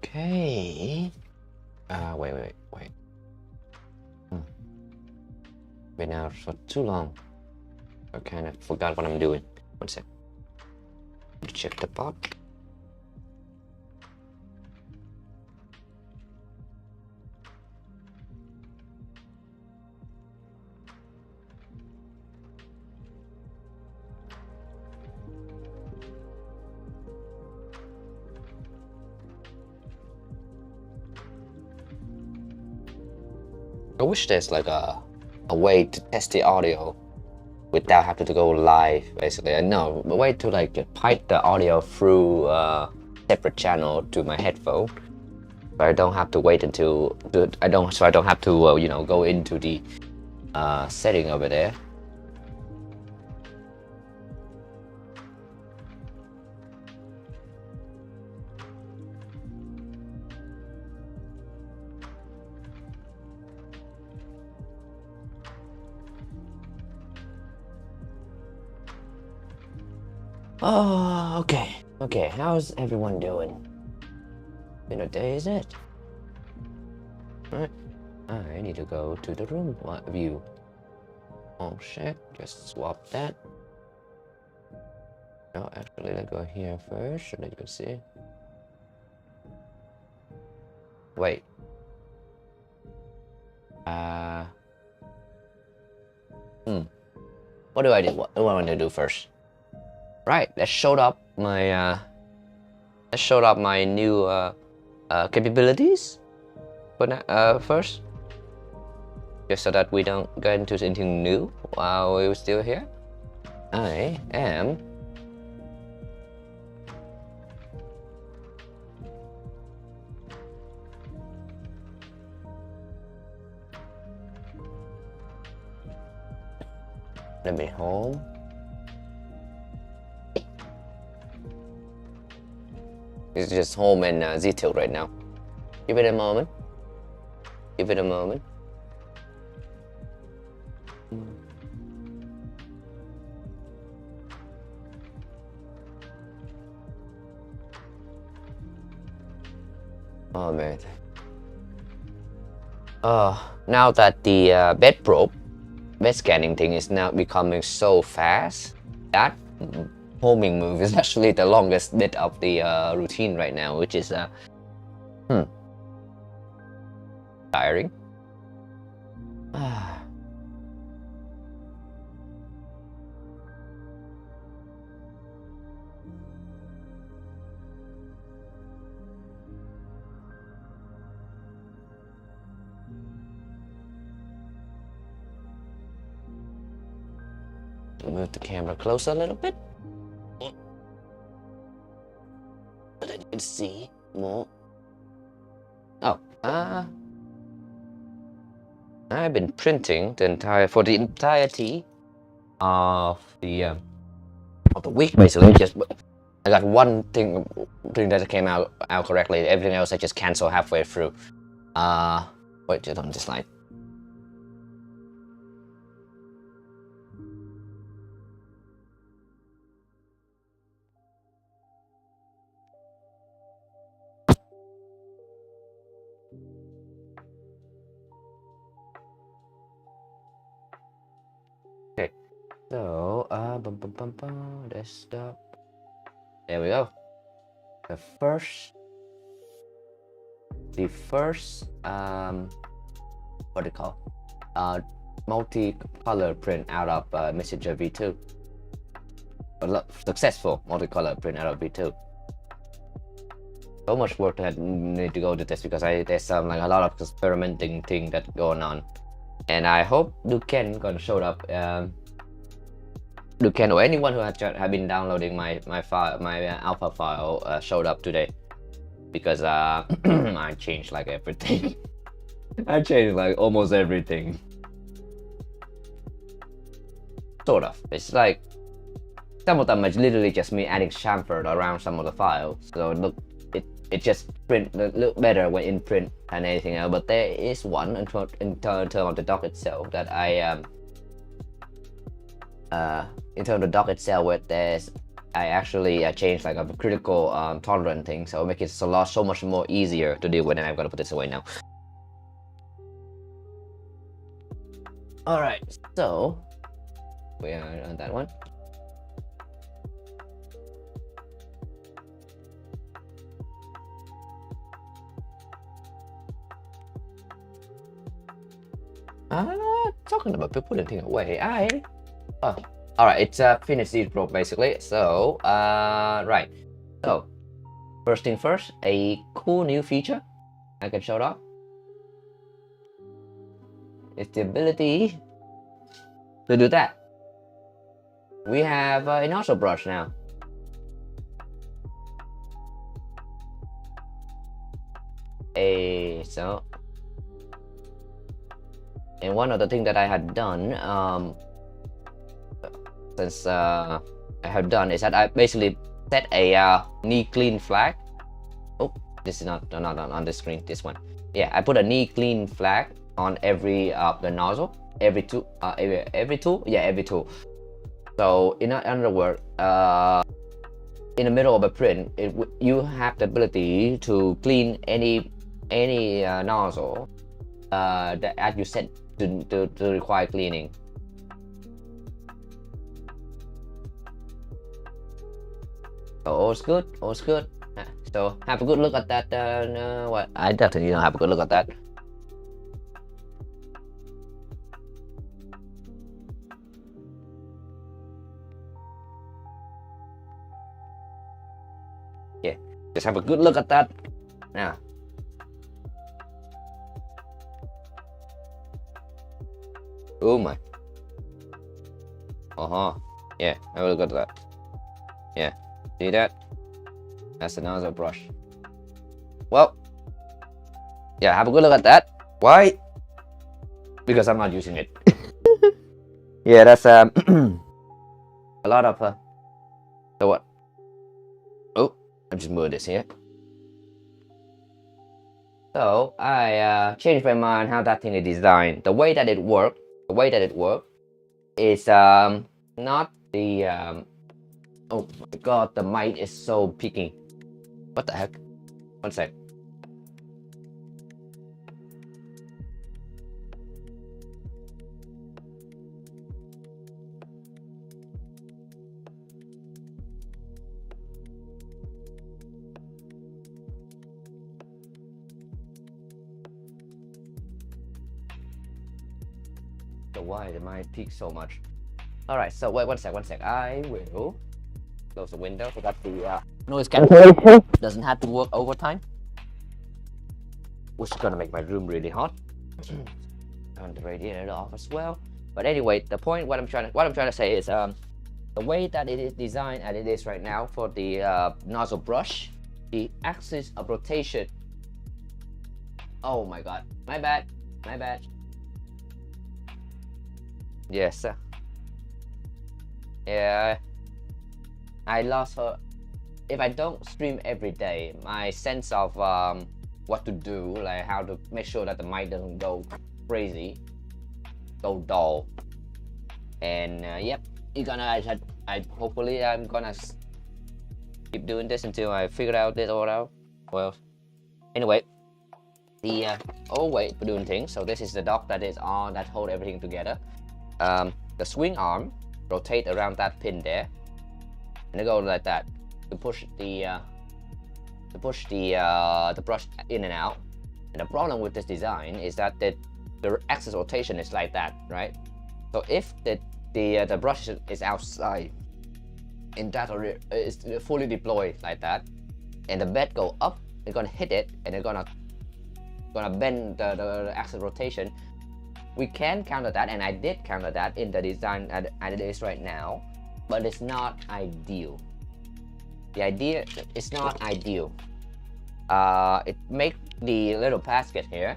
Okay. Wait. Been out for too long. I kind of forgot what I'm doing. One sec. Check the pot. I wish there's like a way to test the audio without having to go live, basically. I know a way to like pipe the audio through a separate channel to my headphone, but I don't have to wait until I don't have to you know, go into the setting over there. Oh, okay. How's everyone doing? Been a day, is it? Alright. I need to go to the room view. Oh shit, just swap that. No, actually, let's go here first so that you can see. Wait. What do I do? What do I want to do first? Right, let's show up my new capabilities first, just so that we don't get into anything new while we're still here. I am let me home. It's just home and Z-Tilt right now. Give it a moment. Oh man. Now that the bed scanning thing is now becoming so fast, that homing move is actually the longest bit of the routine right now, which is tiring. Move the camera closer a little bit so that you can see more. I've been printing the entirety of the week, basically. Just I got one thing that came out correctly. Everything else I just cancel halfway through. Wait, just on this line. Okay, so desktop. There we go. The first what do you call multicolor print out of MissChanger V2. Successful multicolor print out of V2. So much work that need to go to this because there's some like a lot of experimenting thing that going on, and I hope Duken gonna show up. Duken or anyone who have been downloading my alpha file showed up today, because I changed like everything. I changed like almost everything. Sort of. It's like some of them is literally just me adding chamfer around some of the files, so it just look better when in print than anything else. But there is one in terms of the dock itself that I in terms of the dock itself, where there's I actually changed like a critical tolerance thing, so make it so much more easier to deal with. And I'm gonna put this away now. All right, so we are on that one. Talking about putting thing away, all right, it's finished these broke basically. So right, so first thing first, a cool new feature I can show off is the ability to do that. We have a nozzle brush now. So and one of the things that I had done since I have done is that I basically set a knee clean flag. Oh, this is not on the screen, this one. Yeah, I put a knee clean flag on every the nozzle, every tool. So in other words, in the middle of a print, you have the ability to clean any nozzle that as you set to require cleaning. So all's good, all's good. So have a good look at that. What I definitely don't have a good look at that. Yeah, just have a good look at that now. Oh my. Yeah, have a look at that. Yeah, see that? That's the nozzle brush. Well, yeah, have a good look at that. Why? Because I'm not using it. Yeah, that's a lot of so what? Oh, I just moved this here. So I changed my mind how that thing is designed. The way that it works is not the oh my god, the mic is so peaking. What the heck? One sec. So why the mic peak so much? All right, so wait one sec. I will close the window so that the noise cancellation doesn't have to work overtime, which is gonna make my room really hot. Turn the radiator off as well. But anyway, the point what I'm trying to say is the way that it is designed as it is right now for the nozzle brush, the axis of rotation. Oh my god, my bad. Yes. Yeah, I lost her. If I don't stream every day, my sense of what to do, like how to make sure that the mic doesn't go crazy, go dull, and yep, you're gonna. I hopefully I'm gonna keep doing this until I figure out this all out. Well, anyway, the old way for doing things. So this is the dock that is on that hold everything together. The swing arm rotate around that pin there, and it goes like that to push the brush in and out. And the problem with this design is that the axis rotation is like that, right? So if the brush is outside in that area, is fully deployed like that, and the bed go up, it's gonna hit it, and it's gonna bend the axis rotation. We can counter that, and I did counter that in the design as it is right now, but it's not ideal. The idea is not ideal. It make the little basket here.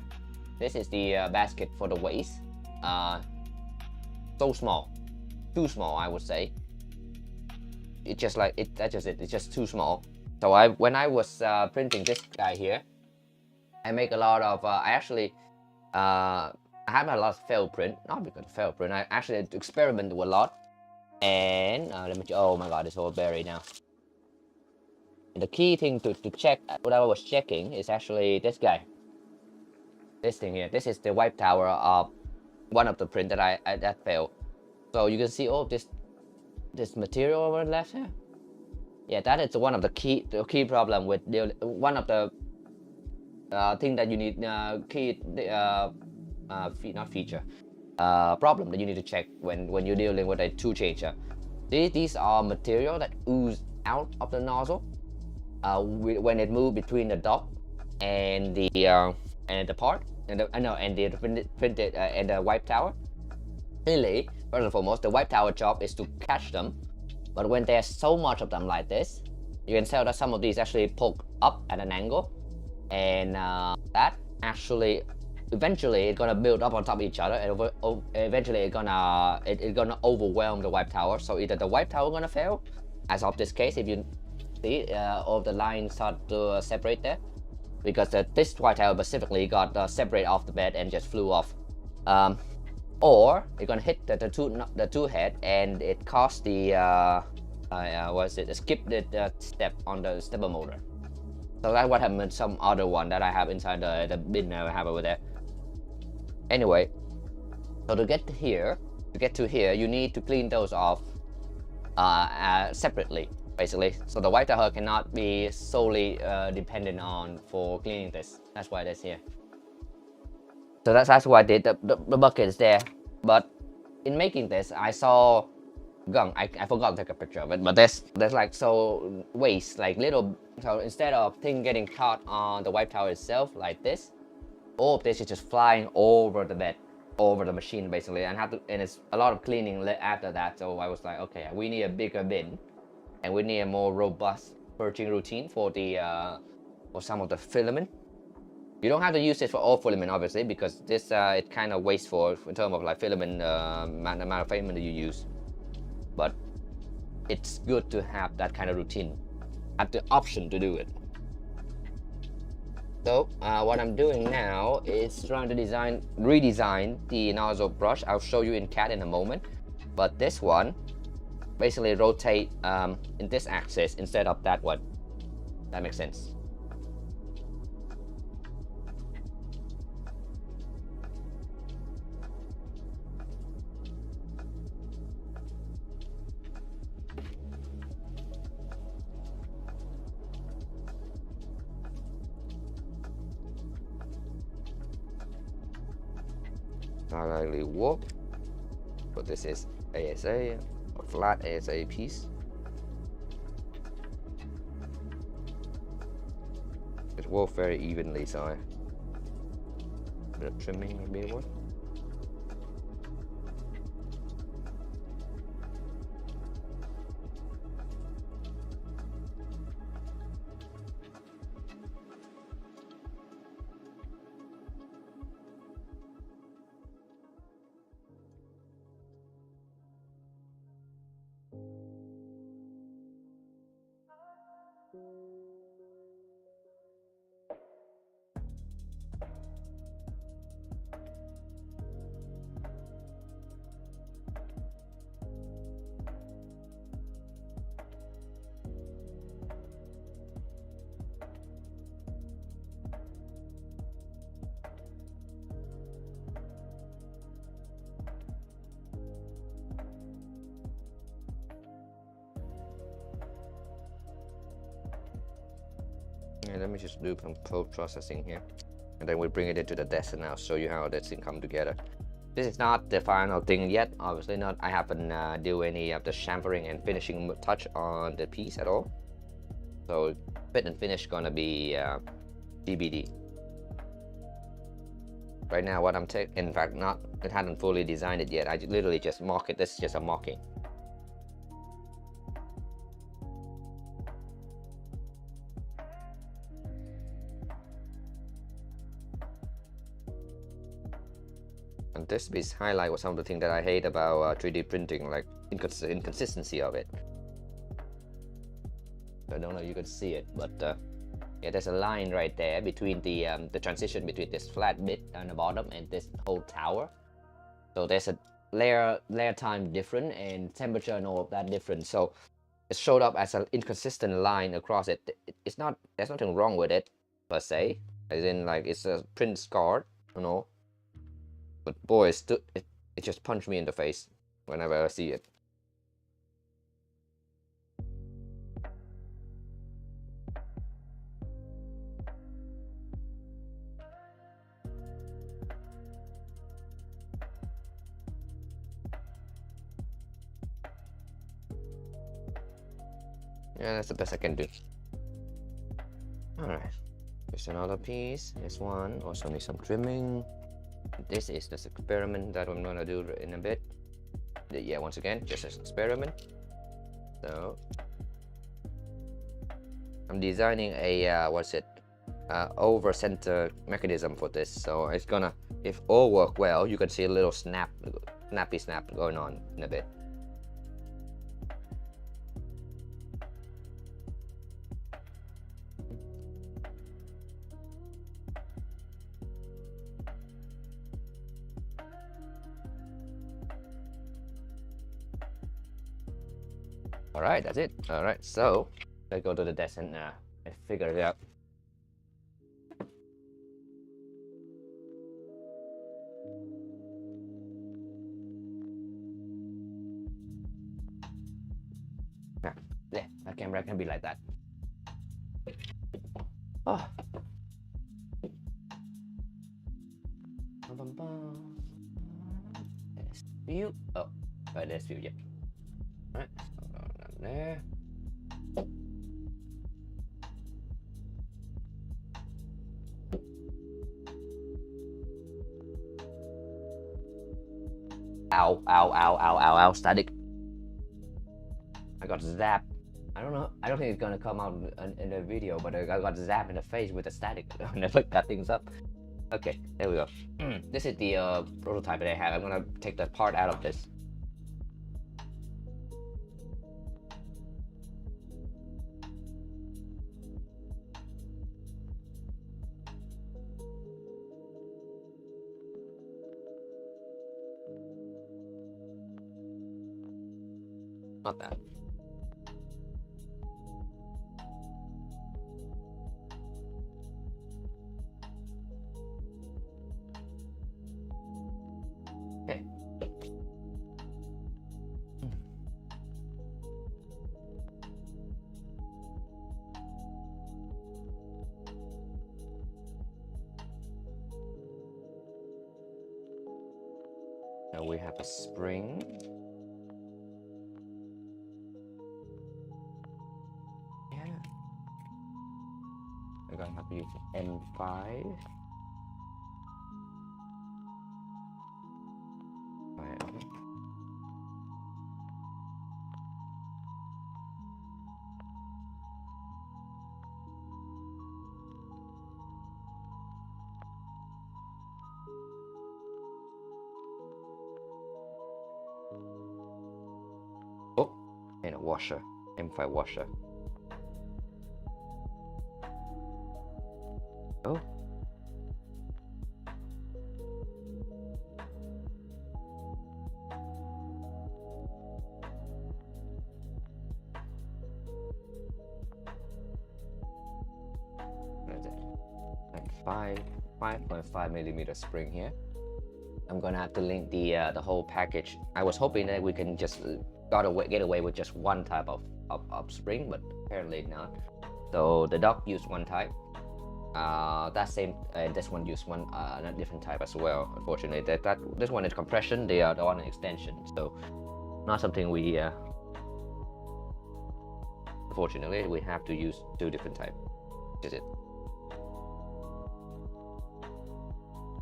This is the basket for the waist. So small, too small, I would say. It's just like it. That's just it. It's just too small. So when I was printing this guy here, I make a lot of. I have a lot of fail print, not because of fail print. I actually experiment with a lot, And let me, oh my god, it's all buried now. And the key thing to check, what I was checking, is actually this guy. This thing here. This is the wipe tower of one of the print that failed. So you can see all this material over left here. Yeah, that is one of the key problem with one of the thing that you need not feature problem that you need to check when you're dealing with a tool changer. These are material that ooze out of the nozzle when it moves between the dot and the part and the printed and the wipe tower. Really, first and foremost, the wipe tower job is to catch them, but when there's so much of them like this, you can tell that some of these actually poke up at an angle, and that actually eventually it's gonna build up on top of each other, and eventually it's gonna overwhelm the wipe tower. So either the wipe tower gonna fail, as of this case, if you see all the lines start to separate there, because this wipe tower specifically got separated off the bed and just flew off, or it's gonna hit the tool head and it caused the skip the step on the stepper motor. So that's what happened with some other one that I have inside the bin I have over there. Anyway, so to get to here, you need to clean those off separately, basically. So the wipe tower cannot be solely dependent on for cleaning this. That's why that's here. So that's why I did the bucket is there. But in making this, I saw gunk. I forgot to take a picture of it, but there's like so waste, like little. So instead of thing getting caught on the wipe tower itself like this, all of this is just flying over the bed, over the machine basically, and it's a lot of cleaning after that. So I was like, okay, we need a bigger bin, and we need a more robust purging routine for for some of the filament. You don't have to use it for all filament, obviously, because this it kind of wasteful in terms of like filament amount of filament that you use. But it's good to have that kind of routine, have the option to do it. So what I'm doing now is trying to redesign the nozzle brush. I'll show you in CAD in a moment. But this one basically rotate in this axis instead of that one. That makes sense. Slightly warp, but this is ASA, a flat ASA piece. It warped very evenly, so a bit of trimming maybe work. And let me just do some post-processing here, and then we bring it into the desk, and I'll show you how that thing come together. This is not the final thing yet, obviously not. I haven't do any of the chamfering and finishing touch on the piece at all. So fit and finish gonna be TBD. Right now, what I'm taking, in fact, it hadn't fully designed it yet. I literally just mock it. This is just a mocking. And this piece highlight was some of the things that I hate about 3D printing, like inconsistency of it. I don't know if you could see it, but yeah, there's a line right there between the transition between this flat bit on the bottom and this whole tower. So there's layer time different and temperature and all of that different. So it showed up as an inconsistent line across it. It's not, there's nothing wrong with it per se, as in like it's a print scar, you know. But boy, it just punched me in the face whenever I see it. Yeah, that's the best I can do. Alright, here's another piece. Here's one. Also need some trimming. This is this experiment that I'm gonna do in a bit. Yeah, once again, just an experiment. So I'm designing a over center mechanism for this. So it's gonna, if all work well, you can see a little snappy snap going on in a bit. Alright, that's it. Alright, so let's go to the desk and figure it out. Yeah, my camera can be like that. Oh. There's view. Oh, there's view, yeah. Alright, so go down there. Ow, ow, ow, ow, ow, ow, static. I got zapped. I don't know, I don't think it's gonna come out in the video, but I got zapped in the face with the static whenever I cut things up. Okay, there we go. This is the prototype that I have. I'm gonna take that part out of this. Not that. Okay. Now we have a spring. We're gonna have to use M5. Oh, and a washer, M5 washer. Oh. Like 5.5 millimeter spring here. I'm gonna have to link the whole package. I was hoping that we can just get away with just one type of spring, but apparently not. So the dock used one type. That same this one used one a different type as well. Unfortunately, this one is compression. The other one is extension. So not something we. Unfortunately, we have to use two different types. Is it?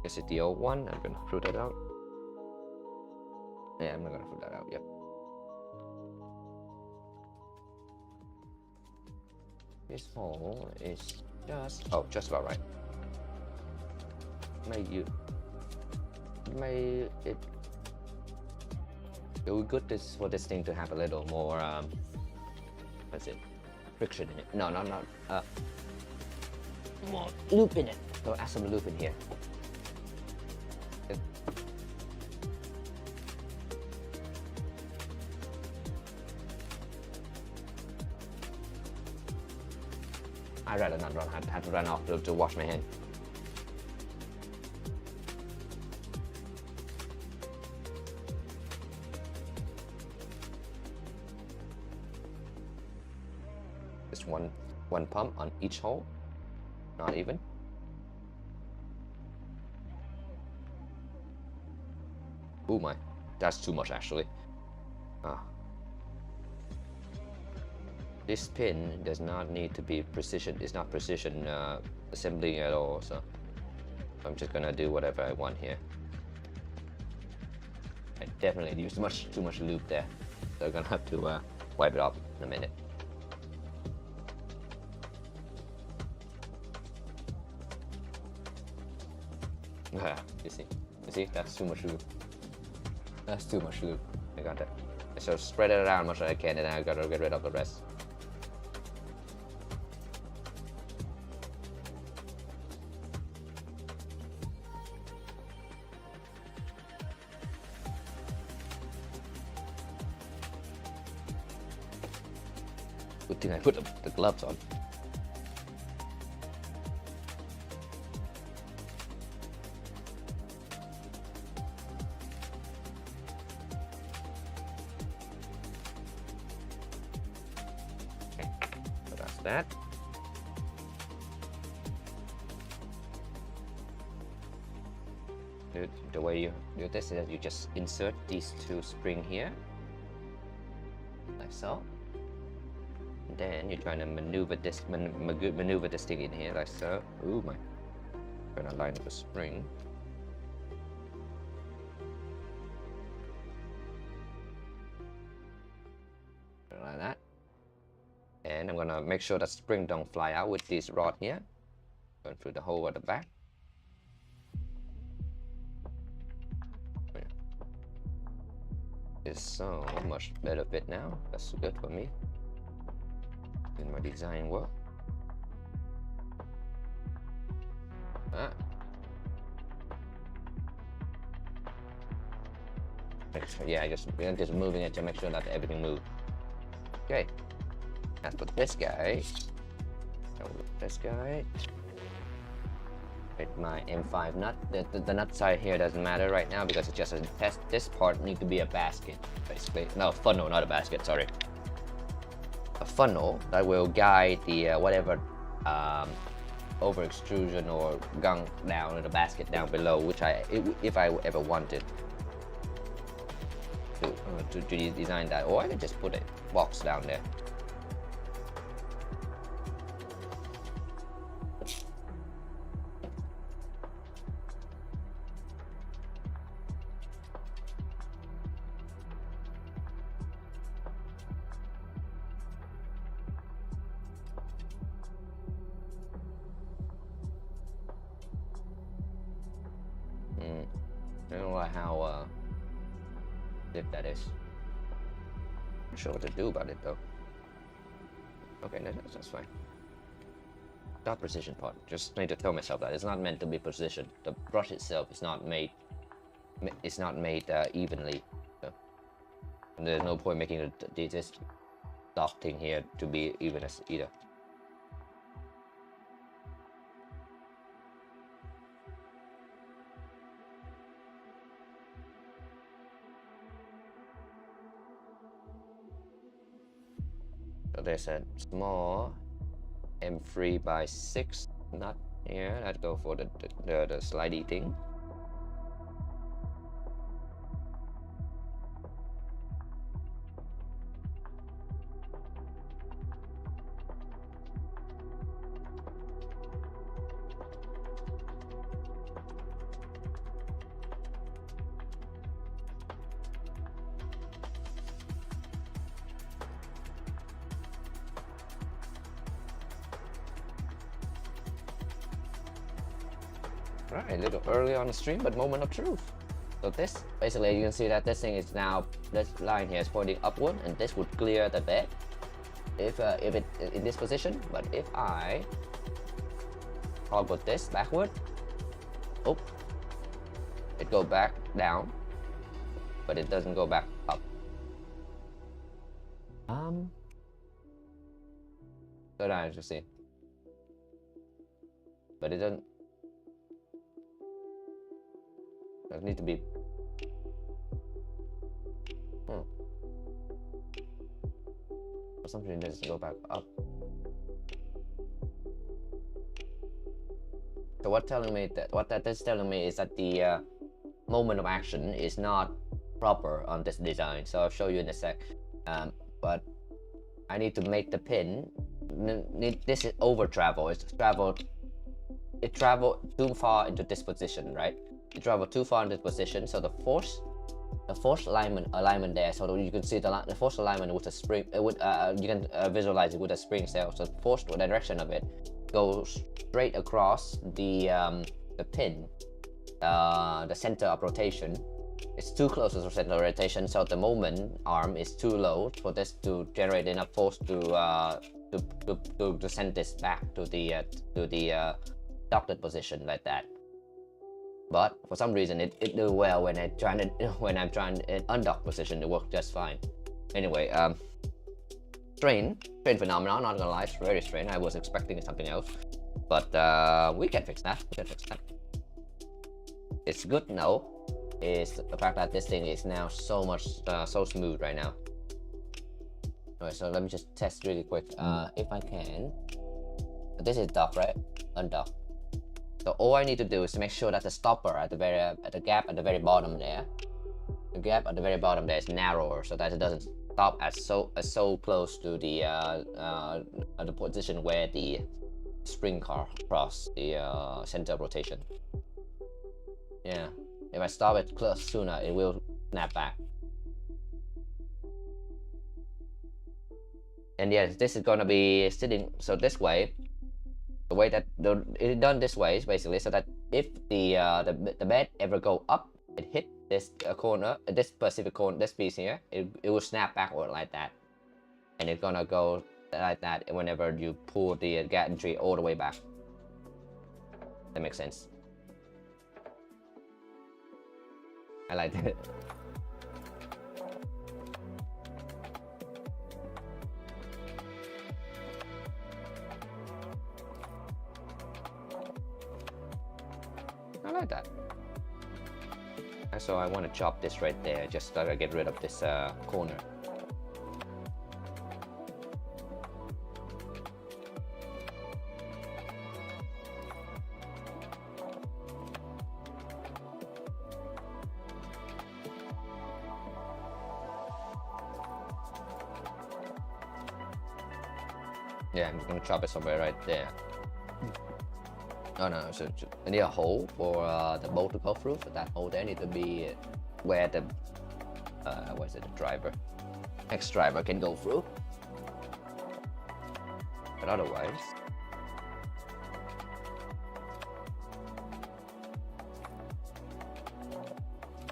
Is it the old one? I'm gonna fruit that out. Yeah, I'm not gonna fruit that out. Yep. This hole is just about right. It would be good for this thing to have a little more what's it, friction in it. No, not more loop in it. So add some loop in here. I'd rather not run. I'd have to run off to wash my hand. Just one pump on each hole. Not even. Oh my, that's too much actually. This pin does not need to be precision. It's not precision assembling at all. So I'm just gonna do whatever I want here. I definitely used too much lube there, so I'm gonna have to wipe it off in a minute. You see, that's too much lube. That's too much lube. I got that. So spread it around as much as I can, and then I gotta get rid of the rest. Good thing I put the gloves on. That. The way you do this is that you just insert these two springs here, like so. And then you're trying to maneuver this thing in here, like so. Ooh my! Trying to line up the spring. Like that. And I'm gonna make sure that spring don't fly out with this rod here, going through the hole at the back. It's so much better fit now. That's good for me in my design work. Yeah, just moving it to make sure that everything moves. Okay. As for this guy, with my M5 nut, the nut side here doesn't matter right now because it's just a test. This part needs to be a basket, basically. No, funnel, not a basket. Sorry, a funnel that will guide the whatever over extrusion or gunk down in the basket down below, which if I ever wanted to design that, or I can just put a box down there. I don't like how stiff that is. Not sure what to do about it though. Okay, that's fine. Not precision part. Just need to tell myself that it's not meant to be precision. The brush itself is not made. It's not made evenly. So there's no point making this dark thing here to be even as either. So there's a small M3 by 6 nut here. Let's go for the slidey thing. Right, a little early on the stream, but moment of truth. So this, basically you can see that this thing is now, this line here is pointing upward, and this would clear the bed if it in this position. But if I toggle this backward, oh, it go back down, but it doesn't go back up. So now you see. but it doesn't need to be. For some reason, it doesn't go back up. So what that is telling me is that the moment of action is not proper on this design. So I'll show you in a sec. But I need to make the pin. This is over travel. It traveled too far into this position, right? It traveled too far in this position. So the force alignment there. So you can see the force alignment with a spring. You can visualize it with a spring cell. So the force direction of it goes straight across the pin, the center of rotation. It's too close to the center of rotation, so the moment arm is too low for this to generate enough force to send this back to the doctored position like that. But for some reason, it do well when I'm trying in undocked position. It works just fine. Anyway, strange phenomenon. Not gonna lie, it's very strange. I was expecting something else, but we can fix that. It's good now is the fact that this thing is now so smooth right now. Alright, so let me just test really quick. If I can, this is dock, right? Undock. So all I need to do is to make sure that the stopper at the gap at the very bottom there, is narrower, so that it doesn't stop as so close to the position where the spring car cross the center of rotation. Yeah, if I stop it close sooner, it will snap back. And yes, this is gonna be sitting so this way. The way that it's done this way is basically so that if the bed ever go up, it hit this corner, this specific corner, this piece here, it will snap backward like that, and it's gonna go like that whenever you pull the gantry all the way back. That makes sense. I like that. I like that. So I want to chop this right there, just to get rid of this corner. Yeah, I'm just gonna chop it somewhere right there. No, so I need a hole for the bolt to go through. So that hole there need to be where the the driver, X-driver can go through. But otherwise,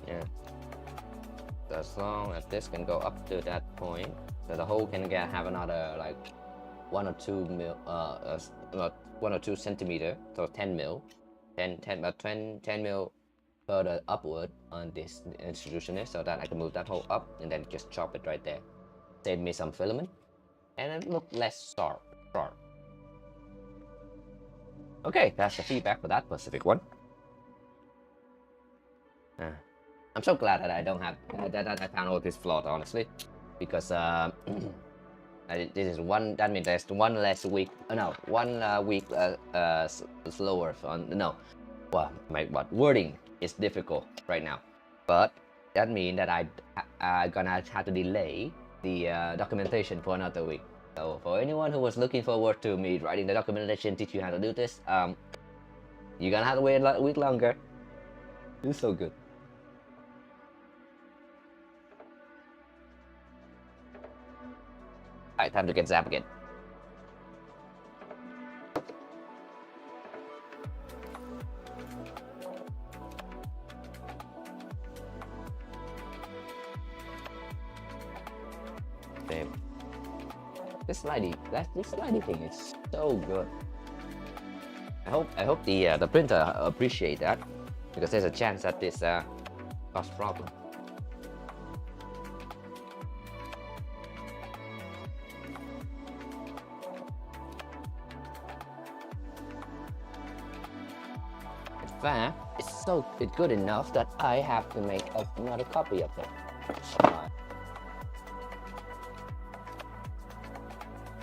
yeah. So as long as this can go up to that point, so the hole can have another like 1 or 2 mil, not 1 or 2 centimeter, so 10 mil, 10 mil further upward on this institution, so that I can move that hole up and then just chop it right there. Save me some filament, and it look less sharp. Okay, that's the feedback for that specific one. I'm so glad that I don't have that I found all this flaws, honestly, because this is one. That means there's one less week. One week slower. Wording is difficult right now, but that means that I gonna have to delay the documentation for another week. So for anyone who was looking forward to me writing the documentation, teach you how to do this, you're gonna have to wait a week longer. It's so good. Alright, time to get zapped again. Damn. This slidey thing is so good. I hope the printer appreciate that, because there's a chance that this cause problem. fact, it's good enough that I have to make another copy of it.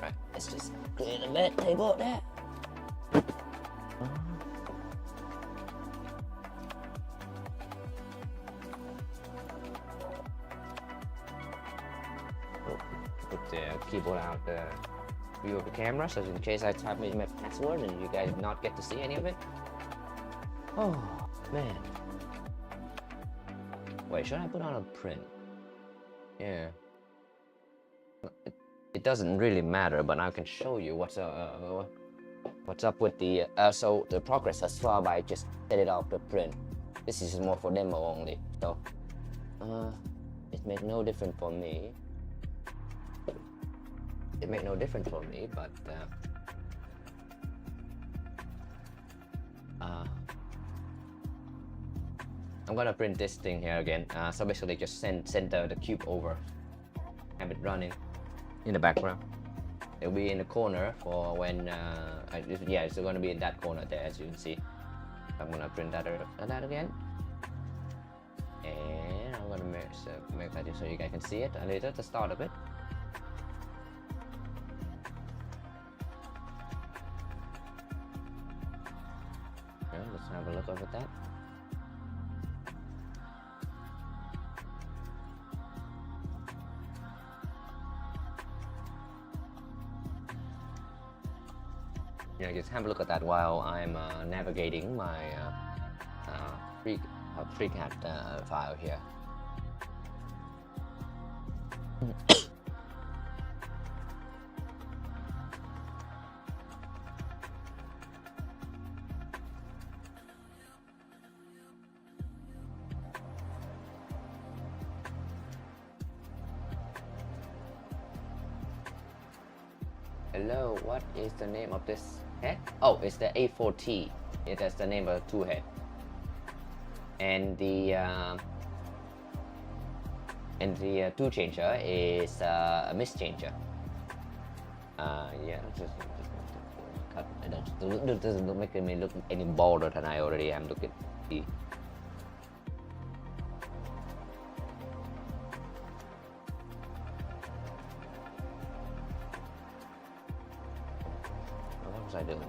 Right, let's just clear the bed table there. Put the keyboard out the view of the camera, so in case I type in my password and you guys not get to see any of it. Oh man. Wait, should I put on a print? Yeah. It doesn't really matter, but I can show you what's up with the so the progress thus far by just set it off the print. This is more for demo only, so it makes no difference for me. It made no difference for me, but I'm gonna print this thing here again. So basically, just center the cube over, have it running in the background. It'll be in the corner for when yeah, it's gonna be in that corner there, as you can see. I'm gonna print that again, and I'm gonna make that so you guys can see it a little at the start of it. Let's have a look over that. Yeah, just have a look at that while I'm navigating my FreeCAD file here. Hello, what is the name of this head? Oh, it's the A4T. It is the name of the two head. And the tool changer is a MissChanger. Yeah, just cut. It doesn't make me look any bolder than I already am looking. What was I doing?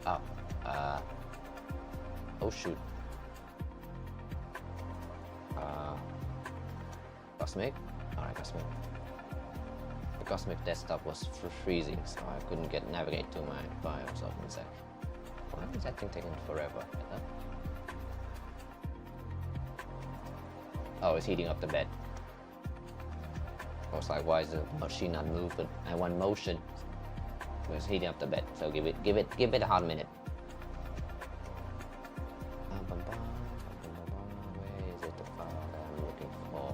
Oh, oh shoot. Cosmic? Alright, Cosmic. The Cosmic desktop was freezing, so I couldn't navigate to my files. So one sec. Why is that thing taking forever? Oh, it's heating up the bed. I was like, why is the machine not moving? I want motion. It's heating up the bed, so give it a hot minute. Where is it, the file that I'm looking for?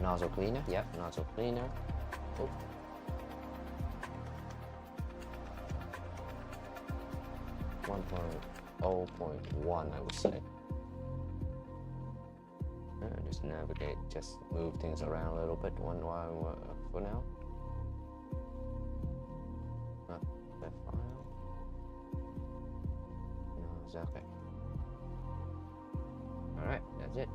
Nozzle cleaner, yep, nozzle cleaner. Oh. .0.1, I would say. Just navigate, just move things around a little bit one while for now. That file. No, it's okay. Alright, that's it.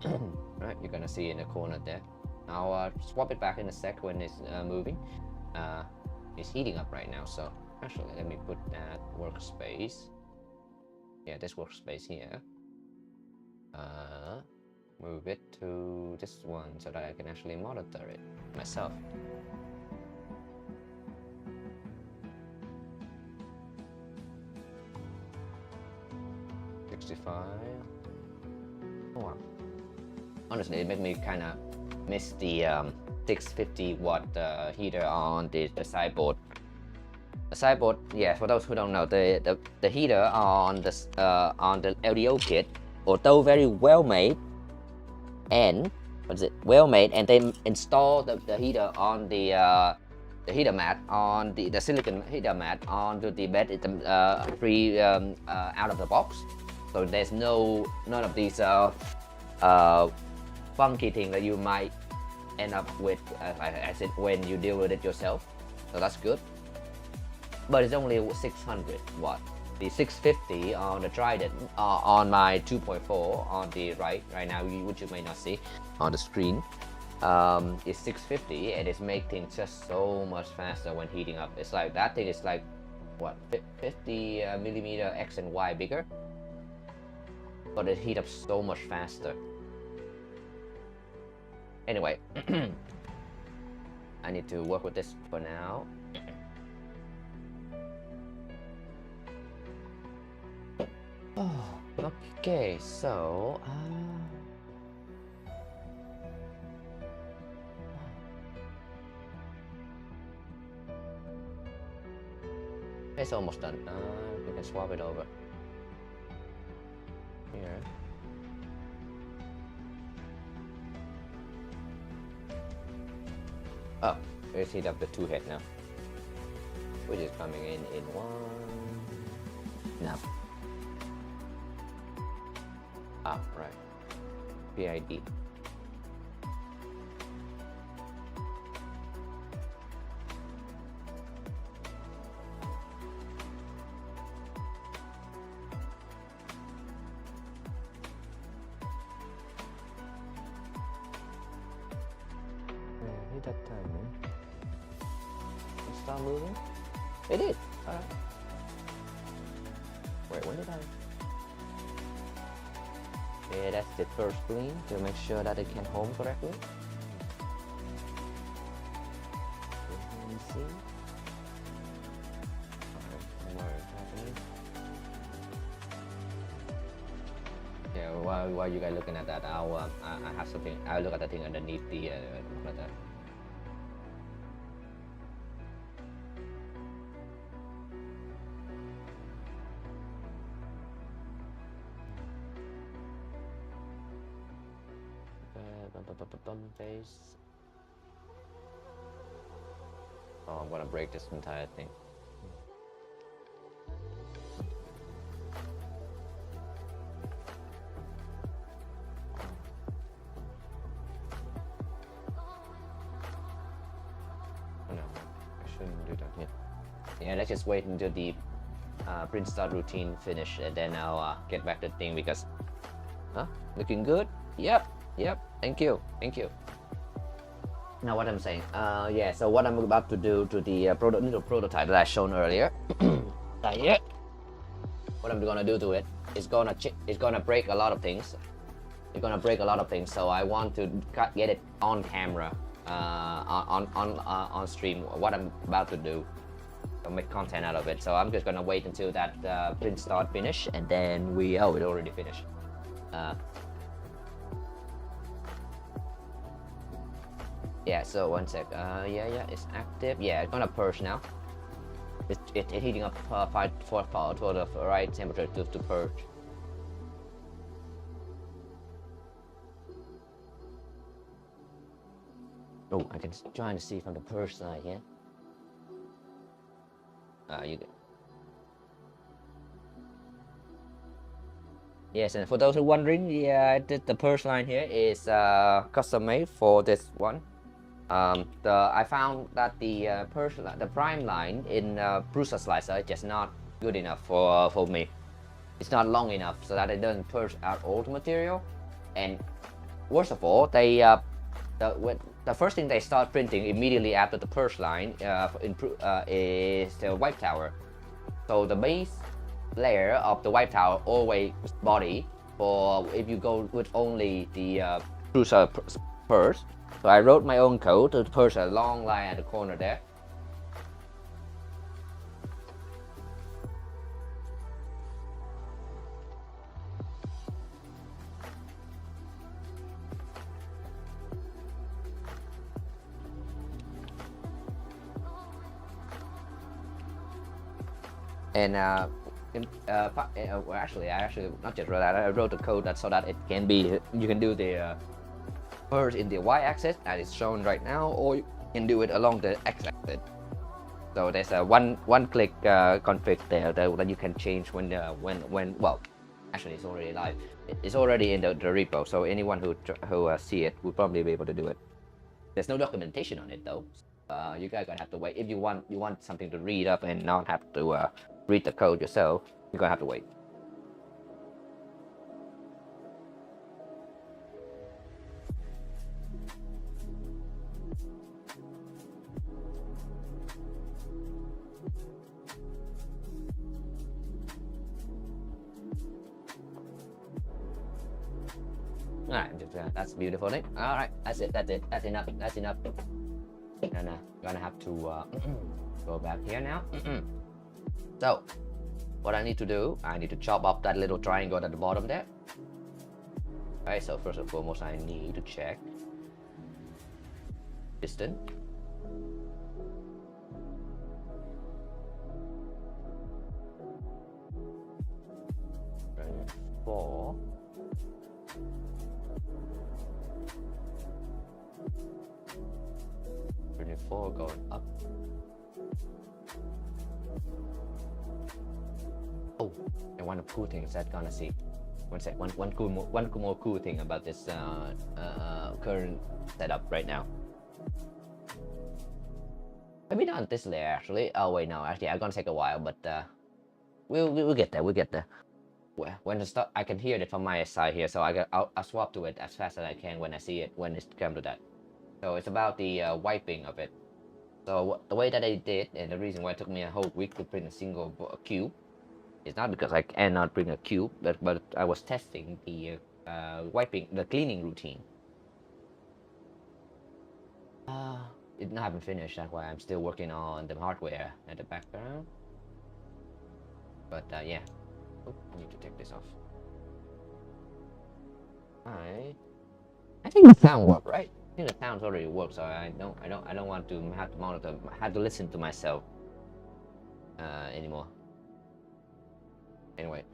Alright, you're gonna see in the corner there. I'll swap it back in a sec when it's moving. It's heating up right now, so actually let me put that workspace. Yeah, this workspace here. Move it to this one so that I can actually monitor it myself. $65. Oh wow. Honestly, it made me kind of miss the 650 watt heater on the sideboard. The sideboard, yeah, for those who don't know, the heater on the LDO kit, although very well made, and well made, and they install the heater on the heater mat on the silicon heater mat onto the bed. It's free out of the box, so there's none of these funky thing that you might end up with as it when you deal with it yourself. so that's good. But it's only 600 watt. The 650 on the Trident, on my 2.4 on the right now, which you may not see on the screen, is 650, and it's making just so much faster when heating up. It's like that thing is like what, 50 millimeter X and Y bigger, but it heat up so much faster. Anyway, I need to work with this for now. Oh, okay, so it's almost done. We can swap it over here. Oh, let's heat up the two head now, which is coming in one. Now. Ah, right. PID. Hit that time, man. Start moving. It did. Alright. Wait, when did I? Okay, that's the first clean to make sure that it can home correctly. Let me see. What is happening? Yeah, while you guys looking at that, I'll I have something. I'll look at the thing underneath the like that. Base. Oh, I'm gonna break this entire thing. Oh no, I shouldn't do that yet. Yeah, let's just wait until the print start routine finish, and then I'll get back to the thing because, looking good. Yep. Thank you. Now what I'm saying, yeah. So what I'm about to do to the little prototype that I shown earlier, right here. What I'm gonna do to it is gonna break a lot of things. It's gonna break a lot of things. So I want to get it on camera, on stream. What I'm about to do, I'll make content out of it. So I'm just gonna wait until that print start finish, and then it already finished. Yeah, so one sec. Yeah, it's active. Yeah, it's gonna purge now. It's heating up for the right temperature to purge. Oh, I can try to see from the purge side here. You get. Yes, and for those who are wondering, yeah, the purge line here is custom made for this one. I found that the prime line in Prusa slicer is just not good enough for me. It's not long enough so that it doesn't purge out all the material. And worst of all, the first thing they start printing immediately after the purge line is the wipe tower. So the base layer of the wipe tower always body for if you go with only the Prusa purge. So I wrote my own code to purge a long line at the corner there. And actually, I not just wrote that. I wrote the code so that it can be. You can do the purge in the y-axis as it's shown right now, or you can do it along the x-axis. So there's a one-click config there that you can change when well, actually it's already live. It's already in the repo, so anyone who see it will probably be able to do it. There's no documentation on it though. you guys gonna have to wait. If you want something to read up and not have to read the code yourself, you're gonna have to wait. Alright, that's beautiful thing. Alright, that's it, that's enough, And gonna have to go back here now. So, what I need to do, I need to chop up that little triangle at the bottom there. Alright, so first and foremost, I need to check piston. Running 4. Running 4 going up. Oh, and one cool thing is that gonna see. One more cool thing about this current setup right now. Maybe not this layer actually. Oh wait, no, actually I'm gonna take a while, but we'll get there. We'll get there. When the stuff, I can hear it from my side here, so I'll swap to it as fast as I can when I see it, when it comes to that. So it's about the wiping of it. So the way that I did, and the reason why it took me a whole week to print a single cube, it's not because I cannot bring a cube, but I was testing the wiping, the cleaning routine. It haven't finished, that's why I'm still working on the hardware at the background. But yeah, oh, I need to take this off. I think the sound worked, right? I think the sounds already work, so I don't want to have to monitor, have to listen to myself anymore. Anyway,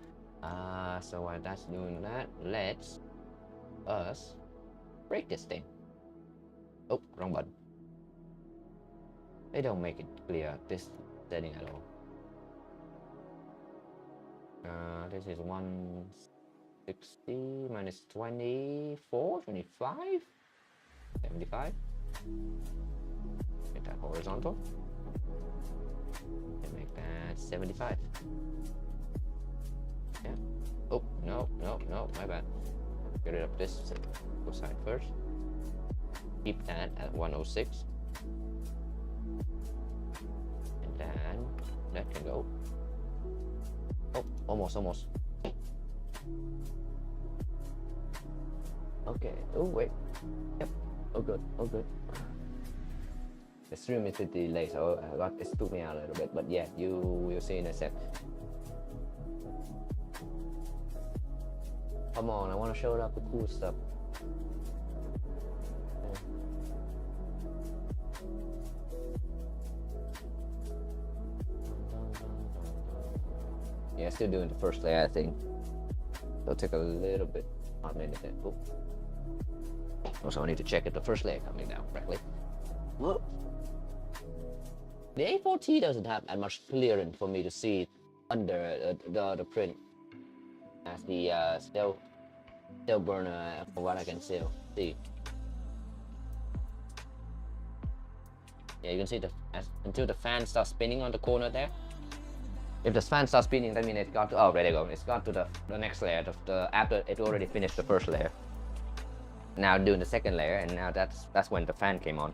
so while that's doing that, let's break this thing. Oh, wrong button. They don't make it clear this setting at all. This is 160 minus 24, 25, 75. Make that horizontal. And make that 75. Yeah. Oh, no, my bad. Get rid of this side first. Keep that at 106. And then that can go. Oh, almost. Okay. Oh, wait. Yep. Oh, good. The stream is a delay, so it took me out a little bit. But yeah, you will see in a sec. Come on, I want to show off the cool stuff. Yeah, still doing the first layer, I think. It'll take a little bit, not a minute. Oh. Also, I need to check if the first layer coming down correctly. Whoa. The A4T doesn't have that much clearance for me to see under the print as the still burner from what I can still see. Yeah, you can see until the fan starts spinning on the corner there. If the fan starts spinning, that means it's got to, oh, there you go. It's got to the next layer after it already finished the first layer. Now doing the second layer, and now that's when the fan came on.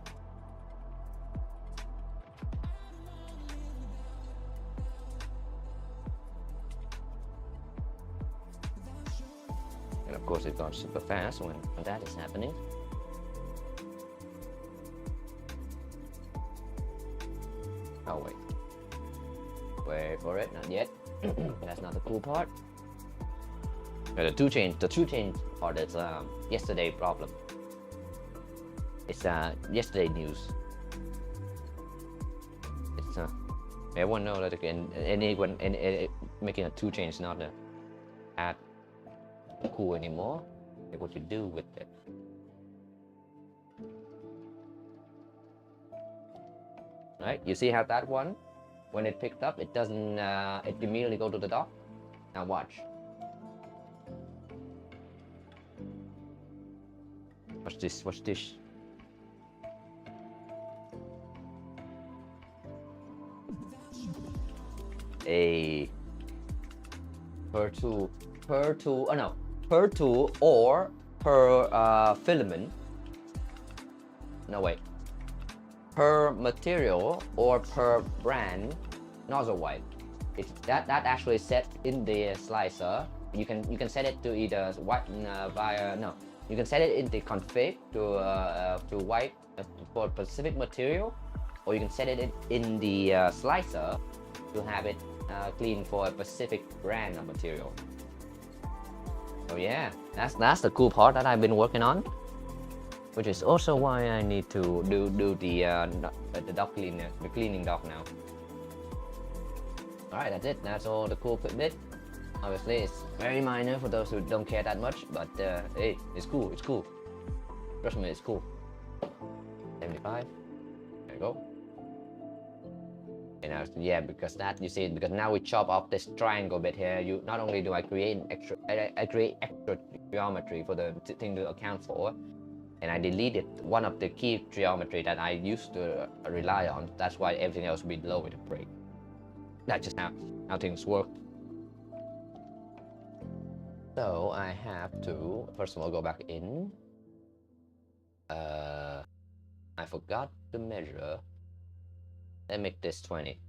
And of course it goes super fast when that is happening. Oh wait. Wait for it, not yet. That's not the cool part. The two chain part is yesterday problem. It's yesterday news. It's everyone know that again. Anyone making a 2 chain is not that cool anymore. Like what you do with it. Right? You see how that one, when it picked up, it doesn't. It immediately go to the dock. Now watch. Watch this. a per tool or per filament. No, wait, per material or per brand nozzle wipe. It's that actually set in the slicer. You can set it to either wipe you can set it in the config to wipe for specific material, or you can set it in the slicer to have it clean for a specific brand of material. So yeah, that's the cool part that I've been working on, which is also why I need to do the dock cleaner, the cleaning dock now. Alright, that's it. That's all the cool bit. Obviously, it's very minor for those who don't care that much, but hey, it's cool. It's cool. Trust me, it's cool. 75. There you go. And now, yeah, because that you see, because now we chop off this triangle bit here. You not only do I create extra geometry for the thing to account for, and I deleted one of the key geometry that I used to rely on. That's why everything else will be below with a break. That's just how things work. So I have to first of all go back in. I forgot to measure. Let's make this 20.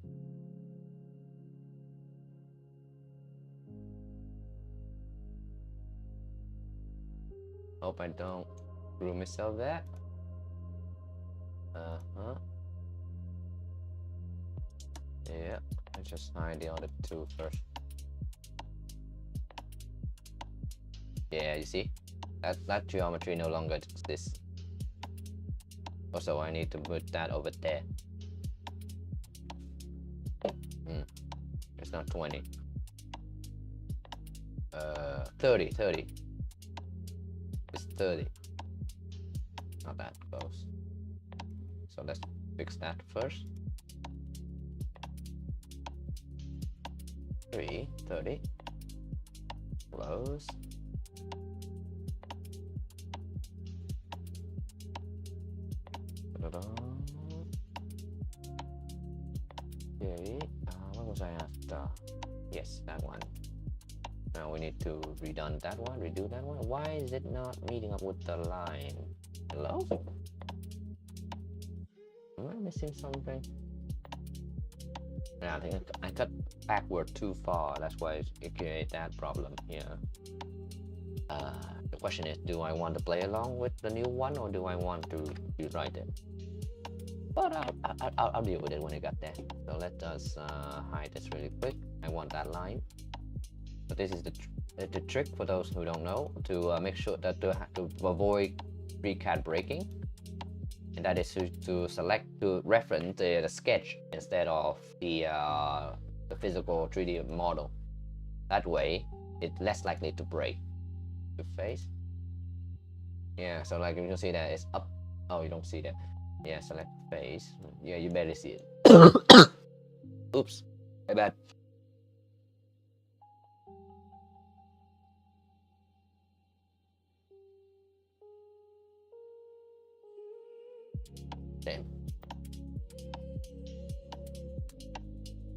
Hope I don't screw myself there. Yeah, let's just hide the other two first. Yeah, you see? That geometry no longer exists. Also, I need to put that over there. It's not 20. 30. It's 30. Not that close. So let's fix that first. 30. Close. Okay, what was I after? Yes, that one. Now we need to redo that one. Why is it not meeting up with the line? Hello? Am I missing something? Yeah, I think I cut backward too far. That's why it created that problem here. The question is, do I want to play along with the new one, or do I want to rewrite it? But I'll deal with it when I get there. So let us hide this really quick. I want that line. But this is the trick for those who don't know, to make sure that to avoid FreeCAD breaking, and that is to reference the sketch instead of the physical 3D model. That way, it's less likely to break. The face. Yeah, so like you can see that it's up. Oh, you don't see that. Yeah, select face. Yeah, you barely see it. Oops, my bad. Damn.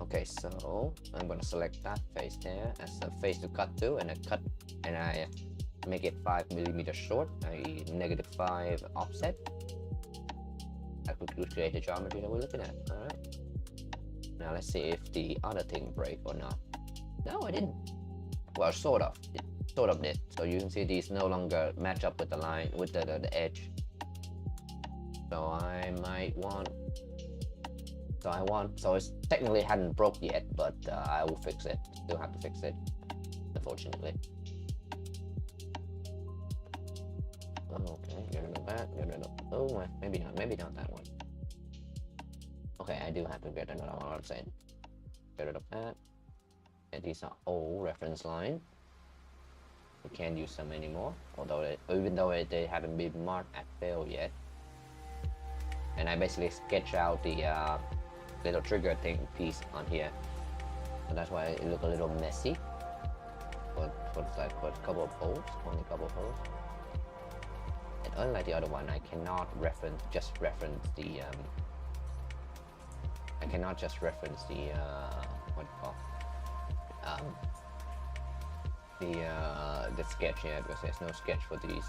Okay, so I'm gonna select that face there as a face to cut to, and I make it 5 millimeters short, i.e. -5 offset. That would create the geometry that we're looking at. Alright. Now let's see if the other thing break or not. No, I didn't. Well, sort of. It sort of did. So you can see these no longer match up with the line, with the edge. So I might want. So it's technically hadn't broke yet, but I will fix it. Still have to fix it, unfortunately. Okay, get rid of that. Get rid of. Oh, maybe not that one. Okay, I do have to get another one. I'm saying. Get rid of that. And these are old reference line. We can't use them anymore, even though they haven't been marked at fail yet. And I basically sketch out the little trigger thing piece on here, so that's why it look a little messy. But like for a couple of holes, only a couple of holes. And unlike the other one, I cannot just reference the what do you call the sketch here because there's no sketch for these.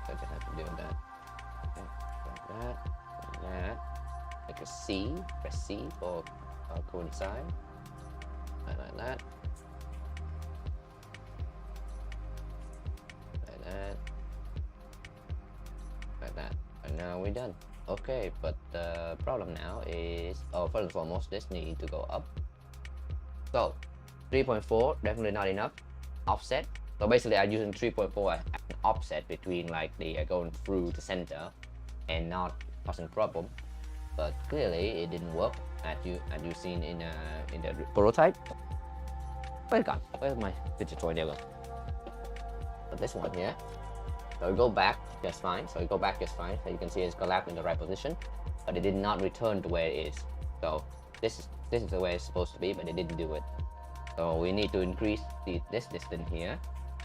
So I just have to do that. Okay, like that. Like a C, press C for coincide. Like that. Like that. Like that. And now we're done. Okay, but the problem now is, first and foremost, this needs to go up. So 3.4 definitely not enough. Offset. So basically I'm using 3.4 as an offset between like the going through the center and not causing problem. But clearly it didn't work as you seen in the prototype. Where's it gone? Where's my digital? There we go. So this one here. So we go back just fine. So you can see it's collapsed in the right position, but it did not return to where it is. So this is the way it's supposed to be, but it didn't do it. So we need to increase this distance here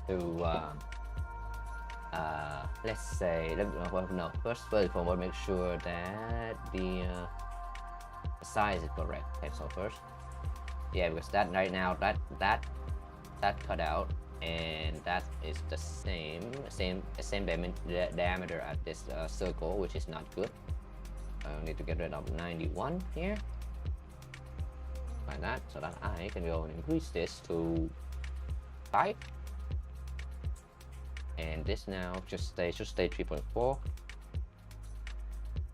to let's say first and foremost make sure that the size is correct. Okay, so first, yeah, because that right now that cut out, and that is the same diameter as this circle, which is not good. I need to get rid of 91 here, like that, so that I can go and increase this to 5, and this now should stay 3.4.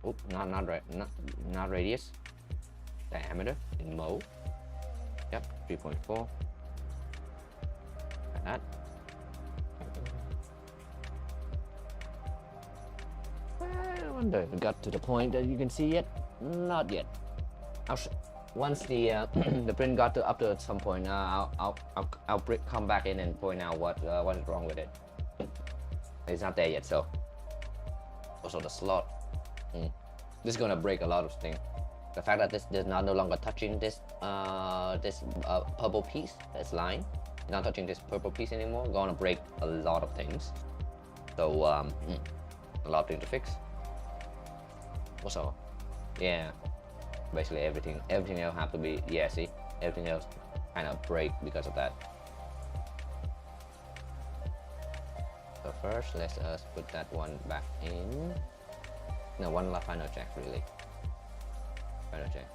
Oops, not radius, diameter in mode. Yep, 3.4. Like that. I wonder if it got to the point that you can see yet. Not yet. Once the the print got up to some point, I'll come back in and point out what is wrong with it. It's not there yet. So also the slot. This is gonna break a lot of things. The fact that this is no longer touching this purple piece, this line, not touching this purple piece anymore, gonna break a lot of things. So a lot of things to fix. Also, yeah, basically everything else have to be, yeah, see, everything else kind of break because of that. So first, let's put that one back in. No, one last final check really. Final check.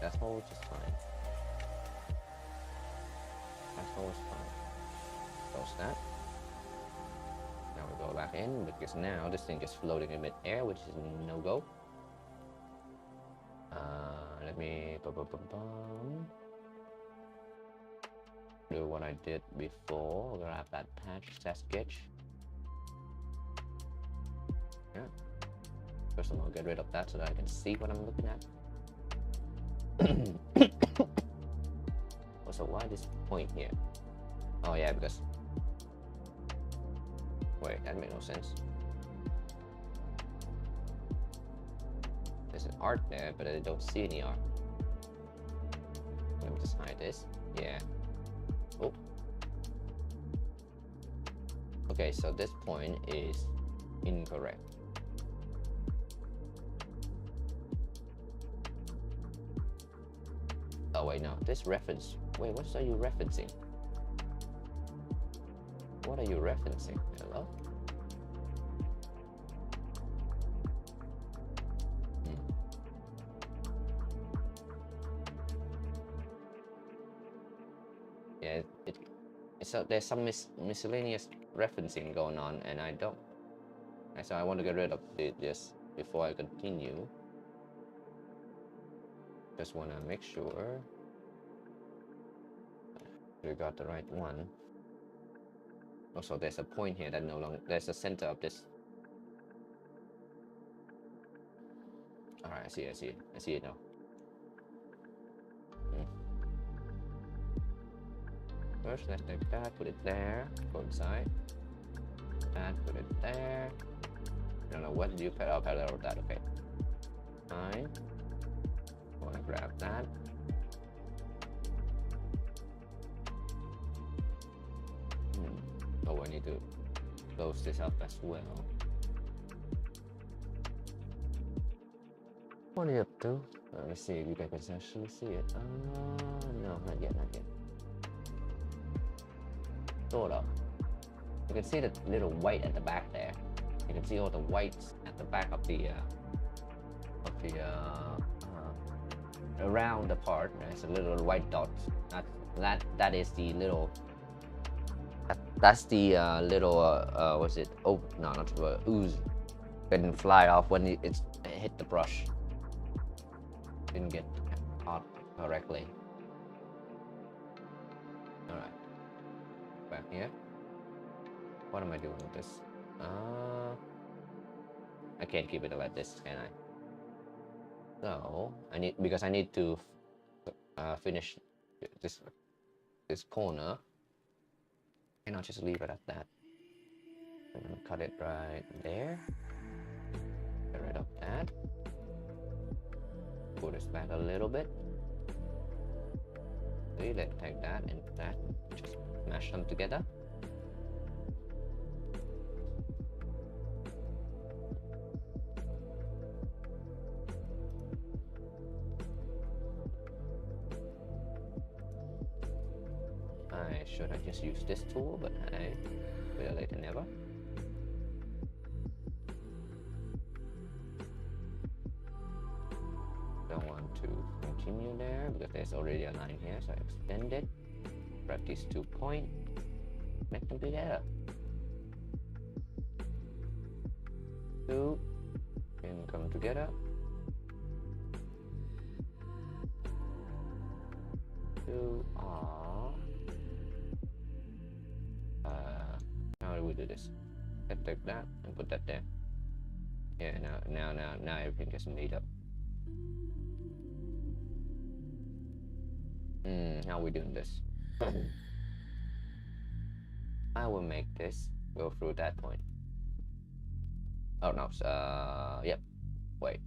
That's all, which is fine. That's all is fine. Close that. Now we go back in because now this thing is floating in mid-air, which is no go. Let me do what I did before. Grab that patch, that sketch. Yeah. First of all, get rid of that so that I can see what I'm looking at. Also, why this point here? Oh yeah, because wait, that made no sense. There's an art there, but I don't see any art. Let me just hide this. Yeah. Oh. Okay, so this point is incorrect. Oh wait, no. This reference. Wait, what are you referencing? What are you referencing? Hello? Yeah, there's some miscellaneous referencing going on, and I don't. So I want to get rid of this before I continue. Just want to make sure we got the right one. Also, there's a point here that no longer, there's a center of this. Alright, I see it now. First, let's take that, put it there, go inside. That, put it there. I don't know, what did you parallel that, okay. Fine. I want to grab that. Oh, I need to close this up as well. What are you up to? Let me see if you guys can actually see it. No, not yet, not yet. Sort of. You can see the little white at the back there. You can see all the whites at the back of the around the part. There's a little white dots. That is the little. That's the little what's it? Oh no, not ooze. Didn't fly off when it hit the brush. Didn't get caught correctly. All right, back here. What am I doing with this? I can't keep it like this, can I? So because I need to finish this corner. And I'll just leave it at that. I'm gonna cut it right there. Get rid of that. Put this back a little bit. Okay, let's take that and that. Just mash them together. I should have just used this tool, but hey, better late than never. Don't want to continue there because there's already a line here, so I extend it. Grab these 2 points, make them together. 2 can come together. 2 are. How do we do this? Let's take that and put that there. Yeah, now everything gets made up. How are we doing this? I will make this go through that point. Oh no, yep. Wait.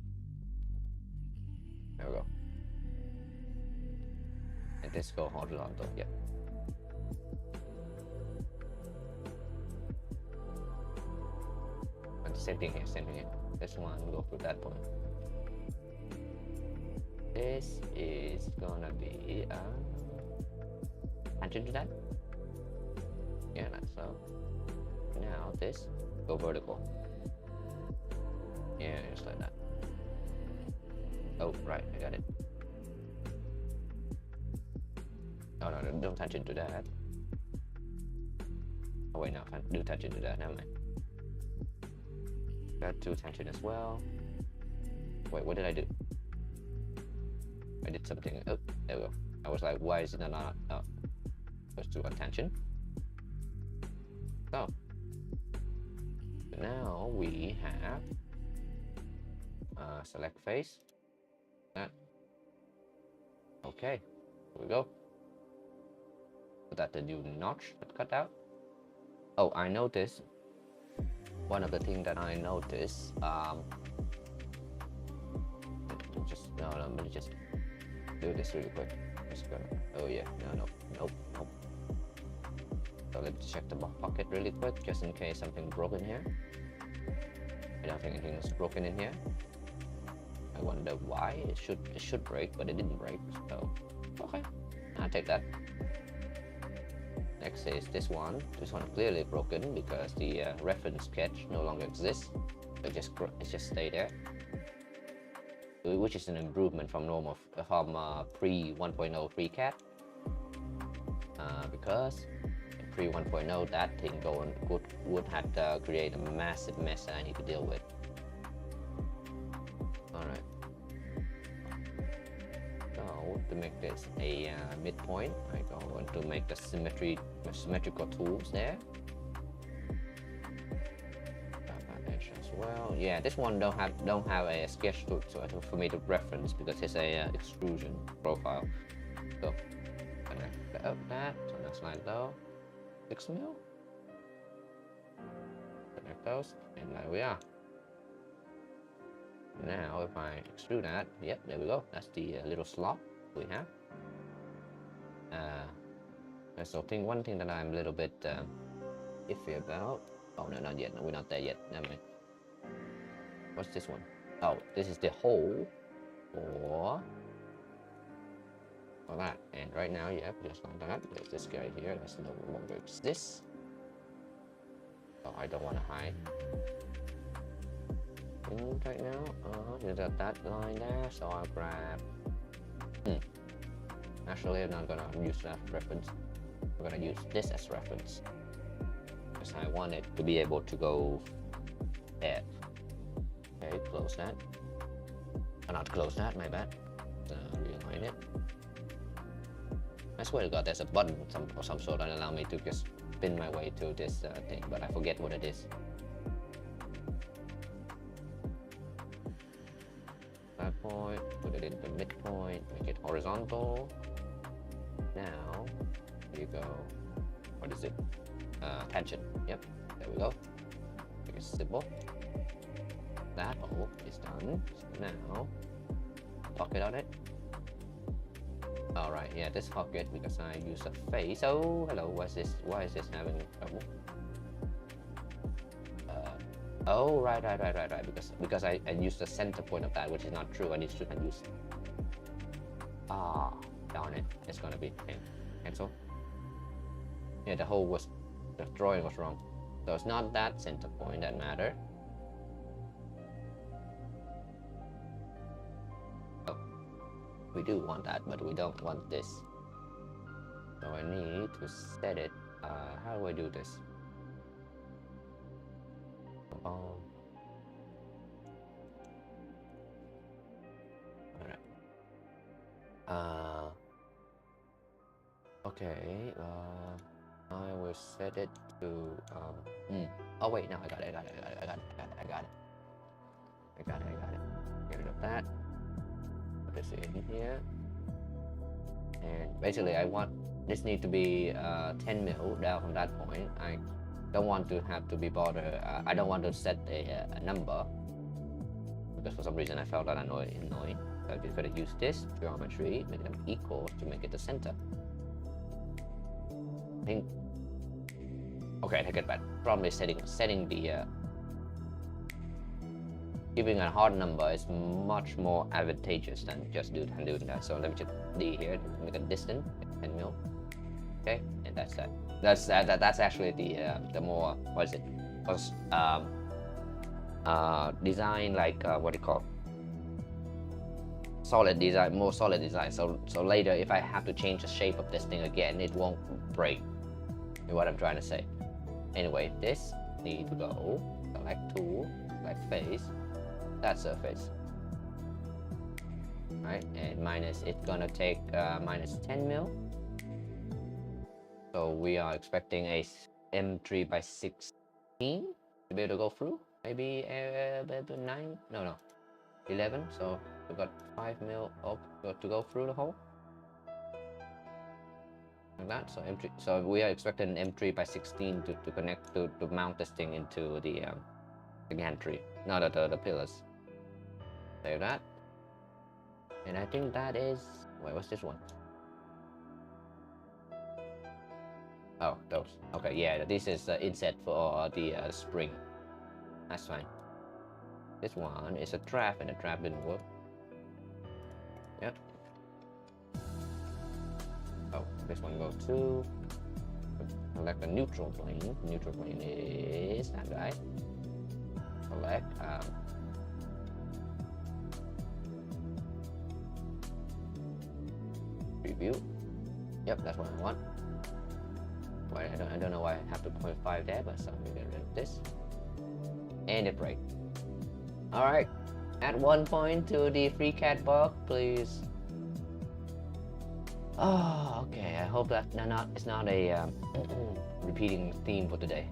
There we go. And this go horizontal, yep. Same thing here, same thing here. This one will go through that point. This is gonna be tangent to that. Yeah, like so. Now this go vertical. Yeah, just like that. Oh, right, I got it. Oh no, don't tangent to that. Oh wait, no, do tangent to that. Never mind. Got 2 tangent as well. Wait, what did I do? I did something. Oh, there we go. I was like, why is it not? Oh, let's do a tangent. So now we have select face. That. Okay, here we go. Put that the new notch that cut out. Oh, I noticed. One of the things that I noticed, let me just do this really quick. Just gonna, oh yeah, nope. So let's check the pocket really quick, just in case something broken here. I don't think anything is broken in here. I wonder why it should break, but it didn't break. So okay, I'll take that. Next is this one. This one clearly broken because the reference sketch no longer exists. It just stay there, which is an improvement from pre 1.0 FreeCAD. Because pre 1.0 that thing would have to create a massive mess that I need to deal with. All right. So to make this a midpoint, I'm going to make the symmetrical tools there. Edge as well. Yeah, this one don't have a sketch tool for me to reference because it's a extrusion profile. So connect up that. So that's like low. 6 mil. Connect those, and there we are. Now if I extrude that, yep, there we go. That's the little slot we have. So one thing that I'm a little bit iffy about. Oh no, not yet. No, we're not there yet. Never mind. What's this one? Oh, this is the hole for that. And right now, yep, just like that. There's this guy here. Let's no longer exist. So I don't want to hide right now. There's that line there. So I'll grab. Actually, I'm not gonna use that reference. I'm gonna use this as reference because I want it to be able to go there. Okay, close that. Not close that, my bad. Realign it. I swear to God, there's a button of some sort that allow me to just spin my way to this thing, but I forget what it is. That point, put it in the midpoint, make it horizontal. Now, here you go. What is it? Tangent. Yep, there we go. Make it simple. That hole is done. So now, pocket on it. Alright, yeah, this pocket because I use a face. Oh, hello, what's this? Why is this having trouble? Oh, right. Because I used the center point of that, which is not true. I need to use. Ah, darn it. It's gonna be cancel. Yeah, the drawing was wrong. So it's not that center point that matter. Oh, we do want that, but we don't want this. So I need to set it. How do I do this? Alright. Okay. I will set it to. Oh wait, no, I got it. Get rid of that. Put this in here. And basically, I want this need to be 10 mil down from that point. I don't want to have to be bothered. I don't want to set a number because for some reason I felt that annoying. So I'm just gonna use this geometry, make them equal to make it the center. I think. Okay, I take it back. Probably setting the giving a hard number is much more advantageous than just doing that. So let me just D here, make a distance 10 mil. Okay, and that's that. That's actually the more what is it? Was design like what do you call? Solid design, more solid design. So later, if I have to change the shape of this thing again, it won't break. Is what I'm trying to say. Anyway, this need to go select tool, select face, that surface. Right, and minus it's gonna take minus 10 mil. So we are expecting a M3 by 16 to be able to go through. Maybe 9? No, 11. So we got 5 mil up to go through the hole. Like that. So M3. So we are expecting an M3 by 16 to connect to mount this thing into the gantry, not the pillars. Save that. And I think that is. Wait, what's this one? Oh, those. Okay, yeah, this is the inset for the spring. That's fine. This one is a trap, and the trap didn't work. Yep. Oh, this one goes to select the neutral plane. Neutral plane is that guy. Select preview. Yep, that's what I want. Wait, I don't know why I have to 0.5 there, but so I'm gonna get rid of this. And it break. Alright. Add 1 point to the free cat box, please. Oh, okay. I hope that it's not a repeating theme for today.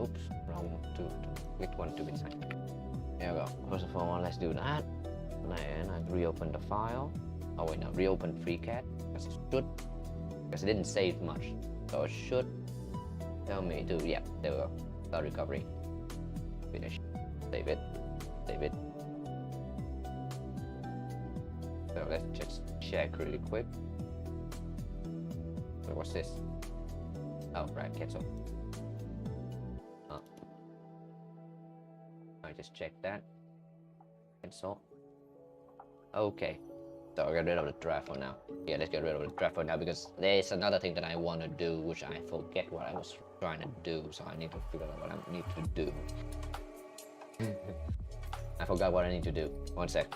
Oops, wrong to click one to inside. There we go. First of all, let's do that. Then I reopen the file. Oh wait, no, reopen FreeCAD because it should, because it didn't save much, so it should tell me to, yeah, there we go. Start recovery. Finish. Save it. Save it. So let's just check really quick. So what's this? Oh, right, cancel. I just checked that. Cancel. Okay, so I'll get rid of the draft for now. Yeah, let's get rid of the draft for now because there's another thing that I want to do which I forget what I was trying to do, so I need to figure out what I need to do. I forgot what I need to do. One sec.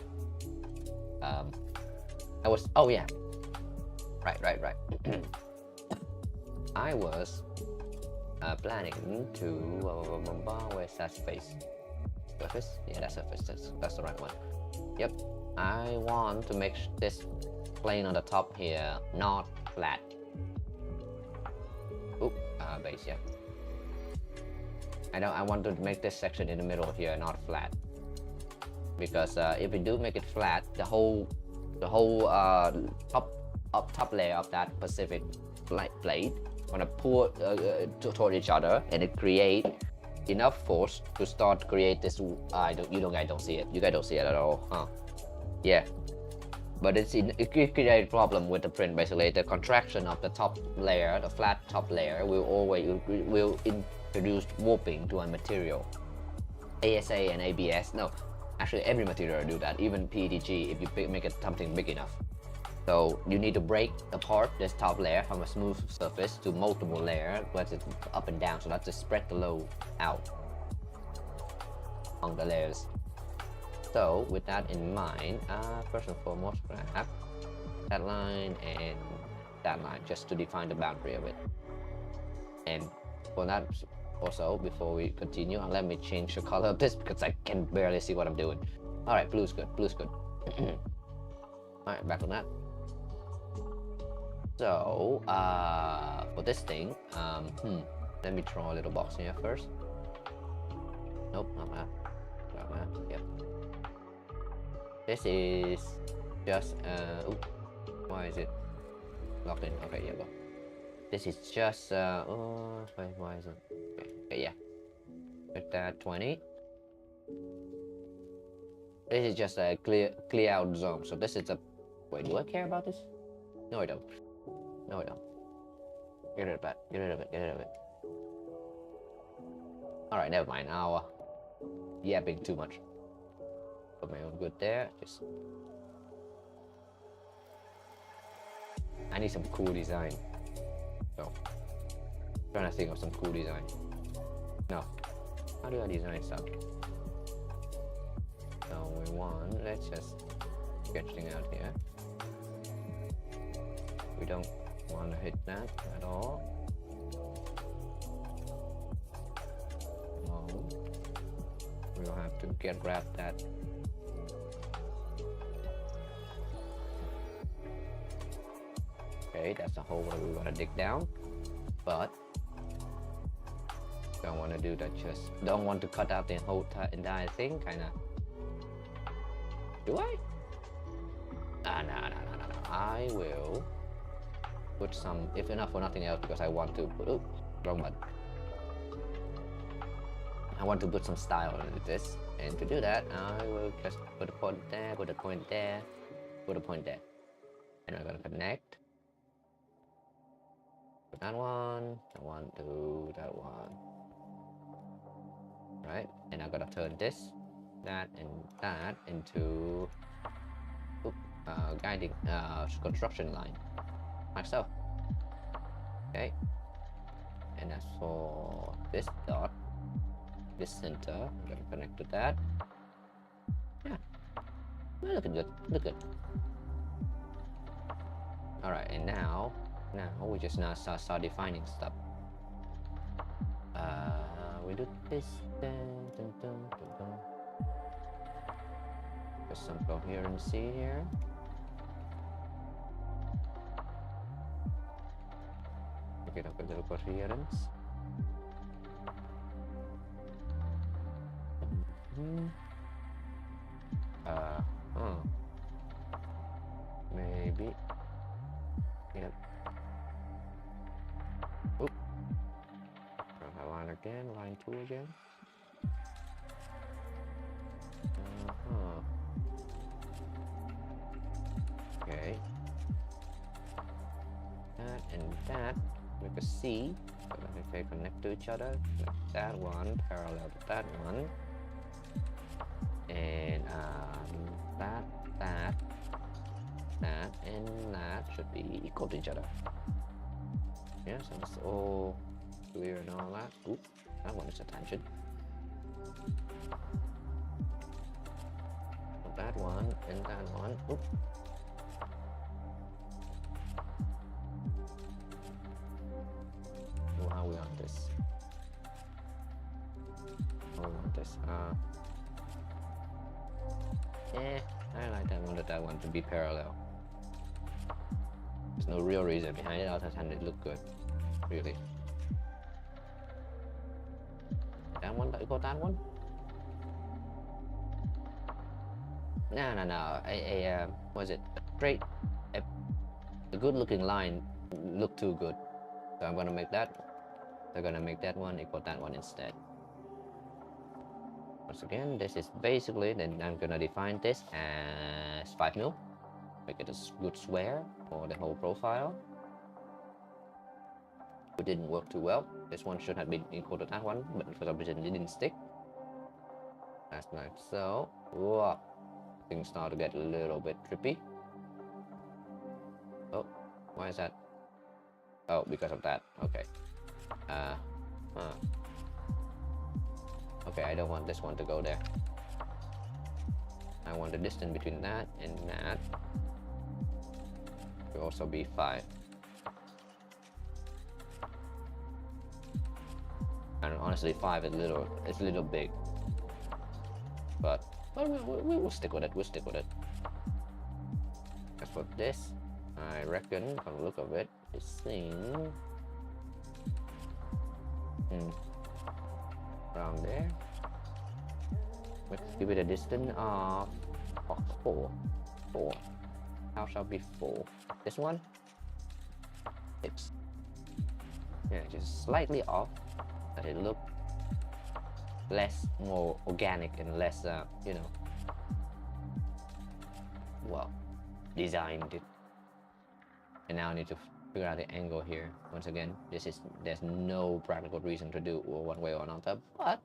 Oh yeah. Right. I was planning to where's that space? Surface? Yeah, that's surface. That's the right one. Yep. I want to make this plane on the top here not flat. Oop, base, yeah. I want to make this section in the middle here not flat, because if we do make it flat, the whole top layer of that Pacific plate gonna pull toward each other, and it create enough force to start create this. You guys don't see it. You guys don't see it at all, huh? Yeah, but it create a problem with the print. Basically, the contraction of the top layer, the flat top layer, will introduce warping to a material. ASA and ABS. No, actually every material do that. Even PETG, if you make it something big enough. So you need to break apart this top layer from a smooth surface to multiple layers, where it's up and down, so that just spread the load out on the layers. So with that in mind, first and foremost, we're gonna have that line and that line just to define the boundary of it. And for that also, before we continue, let me change the color of this because I can barely see what I'm doing. Alright, blue's good. Alright, back on that. So, for this thing, let me draw a little box here first. Nope, not that. Yep. This is just, why is it locked in? Okay, yeah, go. This is just, why is it? Okay, yeah. With that 20. This is just a clear out zone. So this is a, wait, do I care about this? No, I don't. Get rid of it. Alright, never mind. Now, yapping too much. Put my own good there. Just, I need some cool design. So, trying to think of some cool design. No, how do I design stuff? So let's just sketch thing out here. We don't want to hit that at all. No, we'll have to grab that. Okay, that's the hole that we want to dig down, but don't want to do that. Just don't want to cut out the whole entire thing, kind of. Do I? No. I will put some, if enough for nothing else, because I want to put, wrong button. I want to put some style into this, and to do that, I will just put a point there, put a point there, put a point there, and I'm gonna connect. Put that one, to that one. Right, and I'm gonna turn this, that, and that into guiding construction line, like so. Okay, and as for this dot, this center, I'm gonna connect to that. Yeah, well, looking good. All right, and now we just start defining stuff. We do this. There's some coherency here. Get up a little coherence. Maybe. Yep. Oop. Line again, line 2 again. Okay. That and that make a C. So that they connect to each other. That one parallel to that one. And that That and that should be equal to each other. Yes, and it's all clear and all that. Oop, that one is a tangent. That one and that one. Oop. How are we on this? How are we on this? I like that one to be parallel. There's no real reason behind it other than it look good, really. That one equal that one? No. What is it? A good-looking line look too good, so I'm gonna make that. They're gonna make that one equal that one instead. Once again, this is basically, then I'm gonna define this as 5 mil. Make it a good square for the whole profile. It didn't work too well. This one should have been equal to that one, but for some reason it didn't stick. That's like so. Whoa. Things start to get a little bit trippy. Oh, why is that? Oh, because of that. Okay. Okay, I don't want this one to go there. I want the distance between that and that to also be 5. And honestly, 5 is a little big. But we will stick with it. We'll stick with it. As for this, I reckon, from the look of it, this thing around there. Let's give it a distance of 4. How shall be 4? This one? 6. Yeah, just slightly off, but it look more organic and less, you know, well, designed it. And now I need to figure out the angle here. Once again, there's no practical reason to do one way or another, but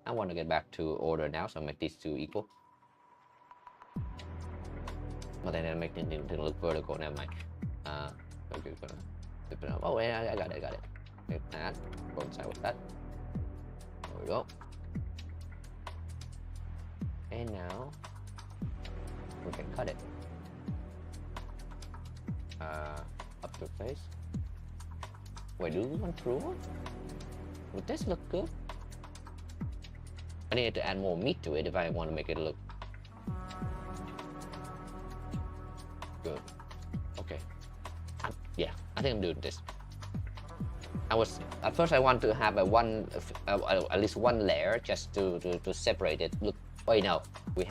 I want to get back to order now, so I'll make these two equal. But then I'll make it look vertical. Never mind. Okay, oh wait, I got it. Like that. Coincide with that. There we go. And now we can cut it. Up to face. Wait, do we want through one? Would this look good? I need to add more meat to it if I want to make it look good. Okay. Yeah, I think I'm doing this. At first I want to have at least one layer just to separate it. Look, wait, no, we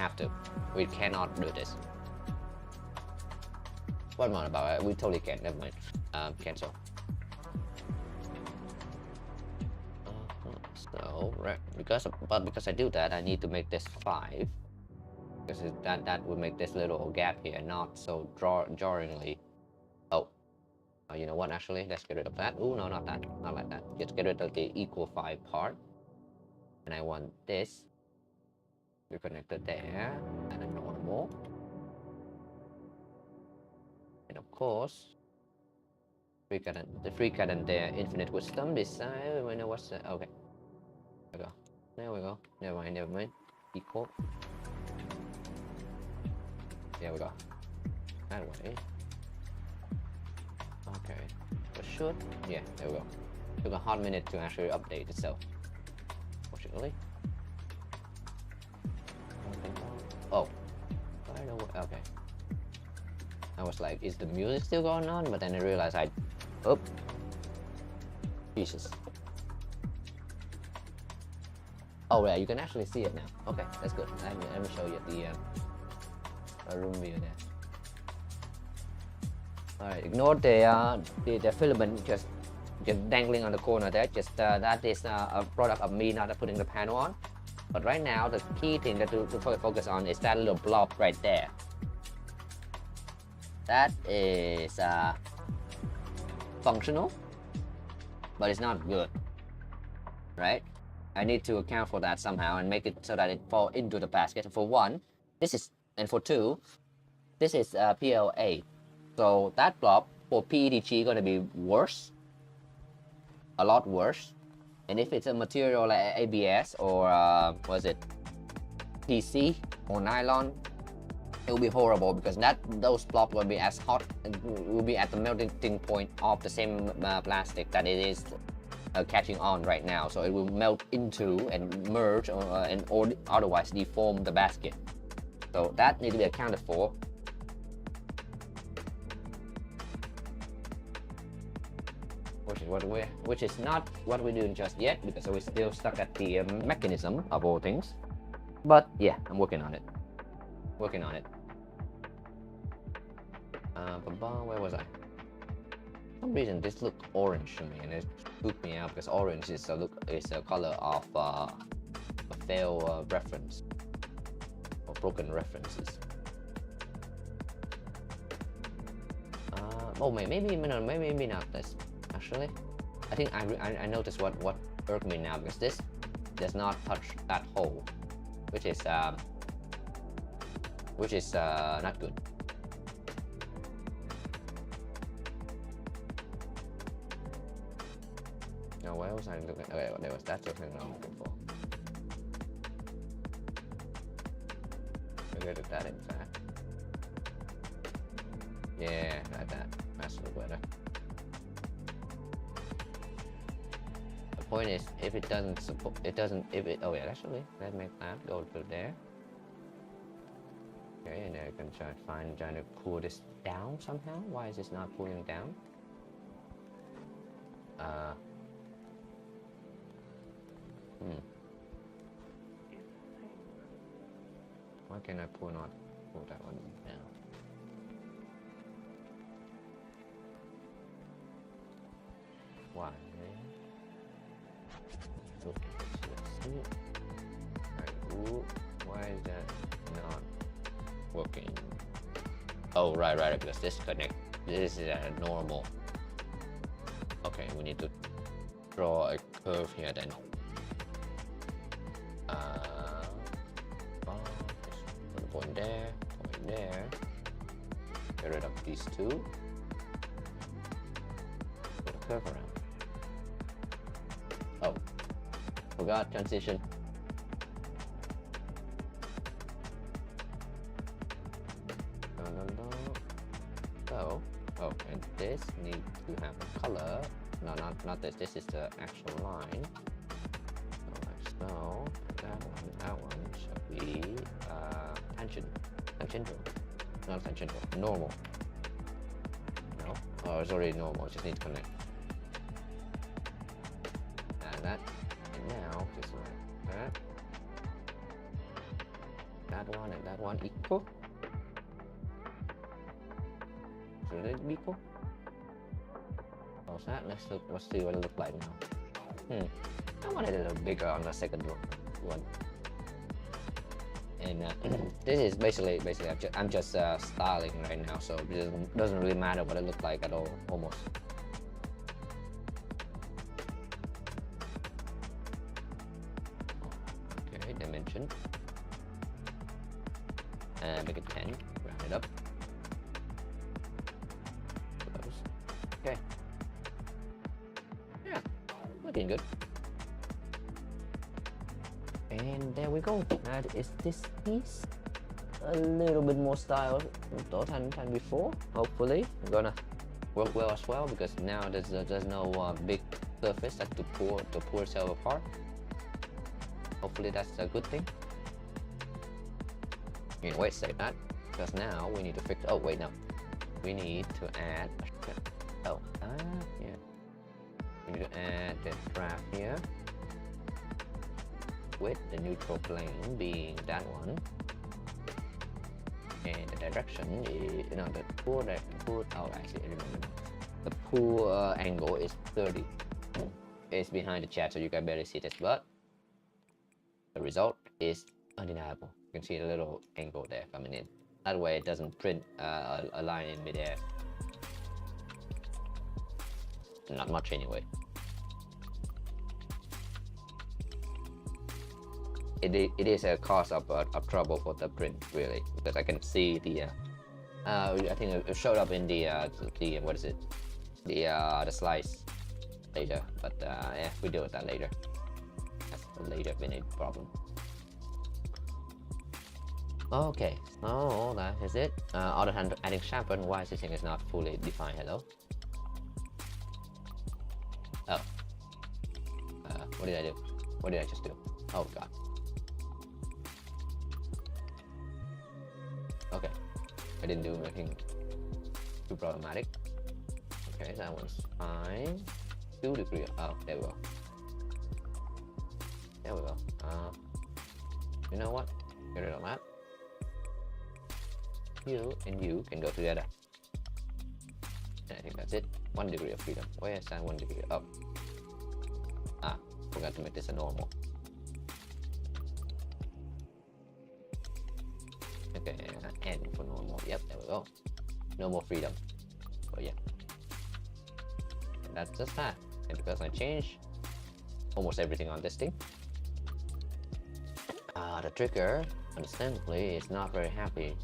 we cannot do this. What am I about it? We totally can't. Never mind. Cancel. So right, because I do that, I need to make this 5. Because that would make this little gap here not so jarringly. Oh, you know what? Actually, let's get rid of that. Oh no, not that. Not like that. Just get rid of the equal 5 part. And I want this to connect it there, and then one more. And of course, the free cut and their infinite wisdom. This side, we know what's the, okay. There we go. Never mind. Equal. There we go. That way. Okay. It should. Yeah, there we go. Took a hot minute to actually update itself. Fortunately. Oh. I don't know. Okay. I was like, is the music still going on? But then I realized oh. Jesus. Oh yeah, you can actually see it now. Okay, that's good. Let me show you the room view there. Alright, ignore the filament just dangling on the corner there. Just that is a product of me not putting the panel on. But right now, the key thing that to focus on is that little blob right there. That is functional, but it's not good, right? I need to account for that somehow and make it so that it falls into the basket. For one, and for two, this is PLA, so that blob for PETG gonna be worse, a lot worse. And if it's a material like ABS or what is it, PC or nylon, it will be horrible because those blobs will be as hot and will be at the melting point of the same plastic that it is catching on right now. So it will melt into and merge or otherwise deform the basket. So that needs to be accounted for. Which is not what we're doing just yet, because we're still stuck at the mechanism of all things. But yeah, I'm working on it. Working on it. Where was I? For some reason this looked orange to me, and it spooked me out because orange is a color of a failed reference or broken references. Oh, maybe not this. Actually, I think I noticed what irked me now, because this does not touch that hole, which is not good. Now where was I looking? Okay, there was that something I'm looking for. Maybe I did that in fact. Yeah, like that. That's a little better. The point is, if it doesn't support, oh yeah, actually, let's make that go to there. Okay, and then I can try to pull this down somehow. Why is this not pulling down? Why can I pull that one down? Why? Let's see. Right, why is that not working? Oh, right, because this is a normal. Okay, we need to draw a curve here then. Point there, point there. Get rid of these two. Put a curve around. Oh, forgot transition. No. So, oh, and this needs to have a color. No, not this. This is the actual line. So, like so. That one should be tangential. Not tangential. Normal. No. Oh, it's already normal. Just need to connect. And that. And now just like that. That one and that one equal. Should it be equal? How's that? Let's see what it looks like now. I want it a little bigger on the second one. And this is basically I'm just styling right now, so it doesn't really matter what it looks like at all, almost. Okay, dimension. And make it 10. Round it up. Close. Okay. Yeah, looking good. And there we go. That is this piece. A little bit more style than before. Hopefully, it's gonna work well as well, because now there's no big surface that to pull itself apart. Hopefully, that's a good thing. Wait, save that, because now we need to fix. Oh wait, no, we need to add. Yeah. We need to add the draft here, with the neutral plane being that one, and the direction is the pull. Oh, actually, I remember. The pull angle is 30. It's behind the chat, so you can barely see this, but the result is undeniable. You can see the little angle there coming in. That way, it doesn't print a line in midair. Not much anyway. It is a cause of trouble for the print, really, because I can see the I think it showed up in the what is it? The slice later, but yeah, we deal with that later. That's a later minute problem. Okay, so that is it. Other hand, adding sharpen. Why this thing is not fully defined? Hello. Oh. What did I do? What did I just do? Oh god. Okay. I didn't do anything too problematic. Okay, that one's fine. 2 degrees. Oh, there we go. There we go. You know what? Get rid of that. You and you can go together. And I think that's it. 1 degree of freedom. Where is that 1 degree? Oh. Ah, forgot to make this a normal. Okay, N for normal. Yep, there we go. No more freedom. Oh yeah. And that's just that. And because I changed almost everything on this thing, the trigger, understandably, is not very happy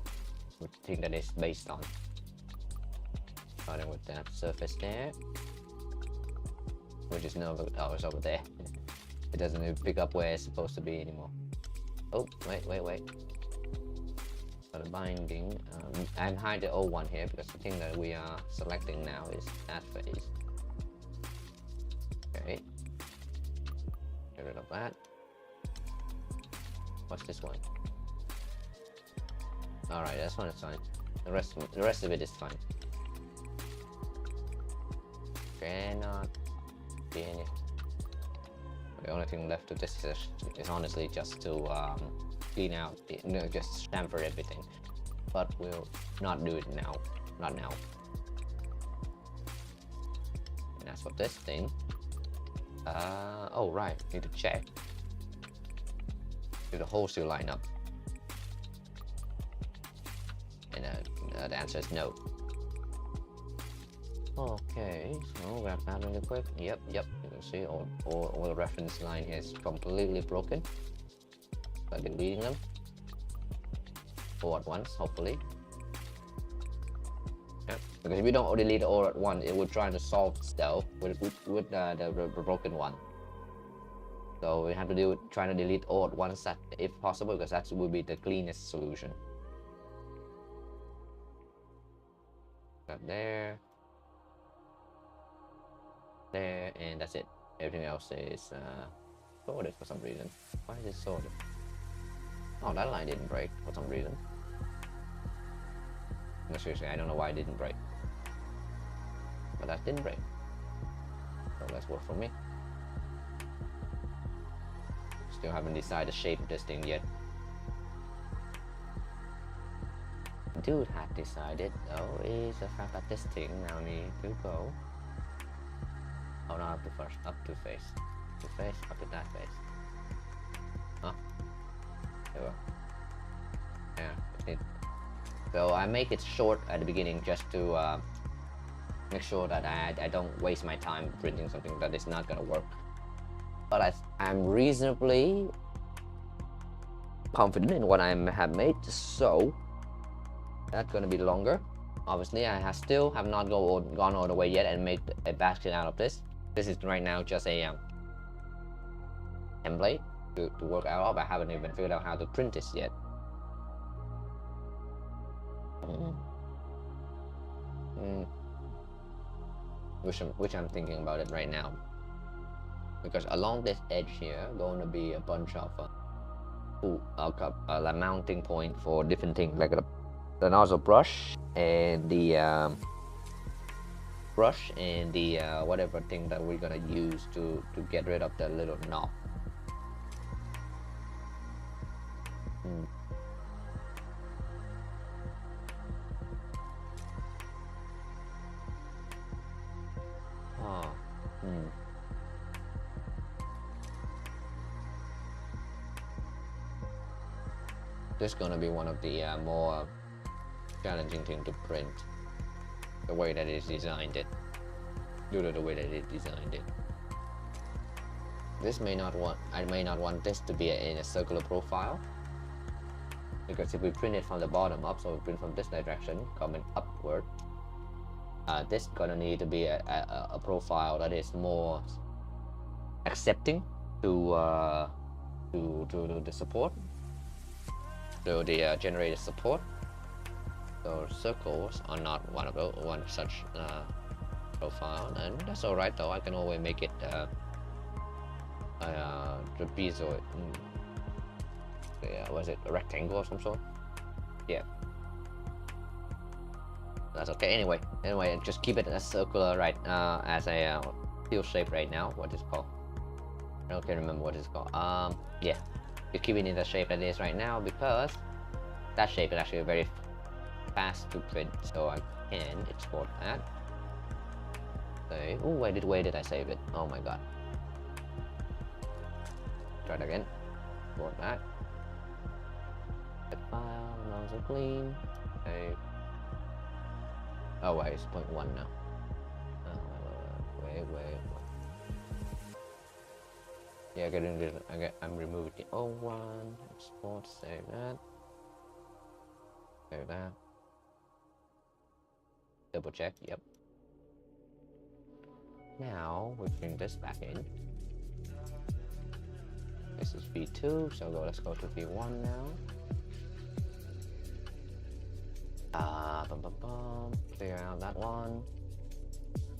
with the thing that it's based on. Starting with that surface there, which is no, oh, it's over there. It doesn't even pick up where it's supposed to be anymore. Oh, wait. For the binding, I'm hide the old one here because the thing that we are selecting now is that phase. Okay, get rid of that. What's this one? All right, this one is fine. The rest of it is fine. Cannot be any. The only thing left of this is honestly just to clean out, just chamfer everything. But we'll not do it now. Not now. And as for this thing, oh right, need to check. Do the holes still line up? And the answer is no. Okay, so grab that really quick. Yep. You can see all the reference line here is completely broken. By deleting them all at once, hopefully. Yep. Because if you don't delete all at once, it would try to solve stuff with the broken one. So we have to do trying to delete all at once, if possible, because that would be the cleanest solution. Got there, and that's it. Everything else is sorted for some reason. Why is it sorted? Oh, that line didn't break for some reason. No, seriously, I don't know why it didn't break. But that didn't break. So that's work for me. Still haven't decided the shape of this thing yet. Dude had decided though is the fact that this thing now needs to go. Oh, not up to first, up to face. To face, up to that face. Huh? There we go. Yeah. So I make it short at the beginning just to make sure that I don't waste my time printing something that is not gonna work. But I'm reasonably confident in what I have made, so that's gonna be longer. Obviously, I still have not gone all the way yet and made a basket out of this. This is right now just a template to work out of. I haven't even figured out how to print this yet. Which I'm thinking about it right now. Because along this edge here, going to be a bunch of a mounting point for different things, like the nozzle brush and the whatever thing that we're gonna use to get rid of the little knob. This is gonna be one of the more challenging thing to print. The way that it's designed it. Due to the way that it designed it. I may not want this to be in a circular profile. because if we print it from the bottom up, so we print from this direction coming upward, this is gonna need to be a profile that is more accepting to the support, to the generated support. So circles are not one such profile, and that's all right though. I can always make it trapezoid. Yeah, was it a rectangle of some sort? Yeah, that's okay. Anyway, just keep it as circular, right? As a field shape right now. What is it called? I don't remember what it's called. Yeah, you keep it in the shape that it is right now, because that shape is actually very fast to print. So I can export that. Okay. Oh, where did I save it? Oh my god. Try it again. Export that. File, also clean. Okay. Oh wait, it's 0.1 now. Wait. Yeah, I'm removing the old one. Export, save that. Save that. Double check, yep. Now we bring this back in. This is V2, so let's go to V1 now. Clear out that one.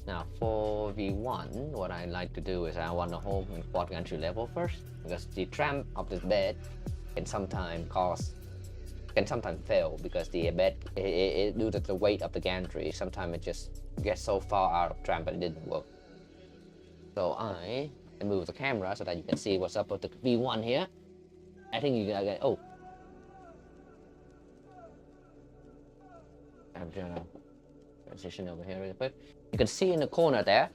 Now for V1, what I like to do is I want the whole quad gantry level first, because the tramp of this bed can sometimes fail, because the bed, due to the weight of the gantry, sometimes it just gets so far out of tramp that it didn't work. So I move the camera so that you can see what's up with the V1 here. I think you gotta get, oh, I'm gonna transition over here real quick. You can see in the corner there,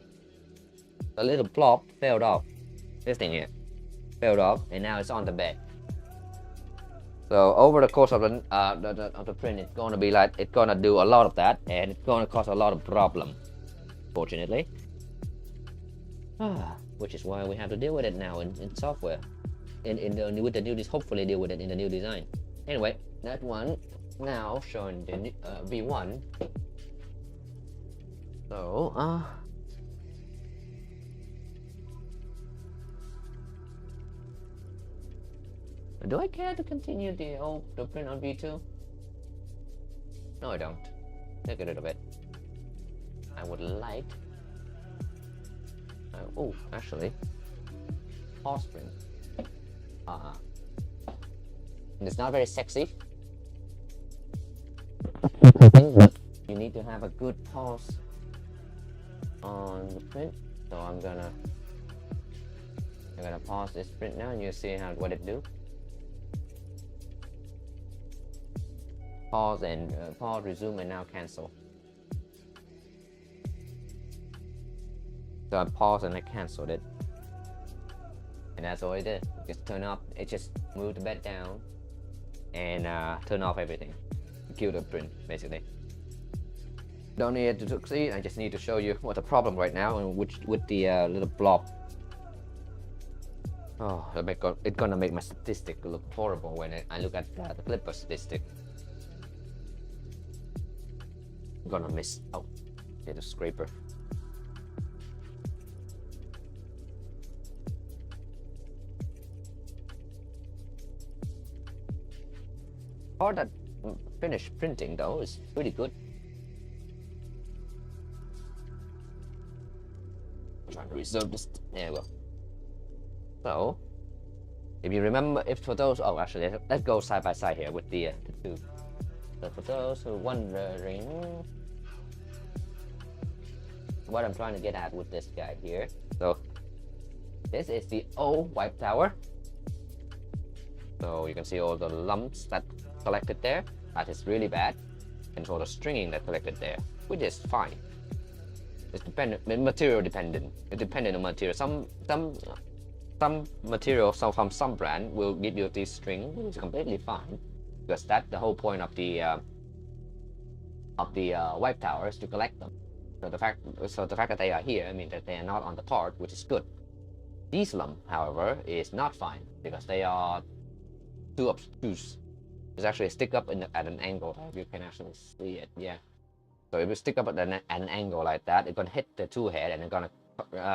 a little blob failed off. This thing here failed off, and now it's on the bed. So over the course of the print, it's gonna be like, it's gonna do a lot of that, and it's gonna cause a lot of problem, fortunately. Which is why we have to deal with it now in software, with the new, hopefully deal with it in the new design. Anyway, that one now showing the V1. So do I care to continue the print on V2? No, I don't. Take it a little bit. I would like. Oh, actually, pause print. And it's not very sexy. You need to have a good pause on the print. So I'm gonna pause this print now, and you see what it do. Pause and pause, resume, and now cancel. So I paused and I cancelled it, and that's all it did. Just turn off. It just moved the bed down and turn off everything. Kill the print, basically. Don't need to succeed. I just need to show you what the problem right now, and with the little blob. Oh, it's gonna make my statistic look horrible when I look at the flipper statistic. I'm gonna miss. Oh, get a scraper. All that finished printing though is pretty good. I'm trying to reserve this. There we go. So, if you remember, for those, oh, actually, let's go side by side here with the two. So for those who are wondering what I'm trying to get at with this guy here, so this is the old wipe tower. So you can see all the lumps that collected there. That is really bad, and so the stringing that collected there, which is fine. It's material dependent. It dependent on material. Some material, from some brand will give you this string, which is completely fine, because that's the whole point of the wipe tower, is to collect them. So the fact that they are here, I mean that they are not on the part, which is good. These lumps, however, is not fine, because they are too obtuse. It's actually stick up at an angle. You can actually see it. Yeah. So if you stick up at an angle like that, it's gonna hit the tool head and it's gonna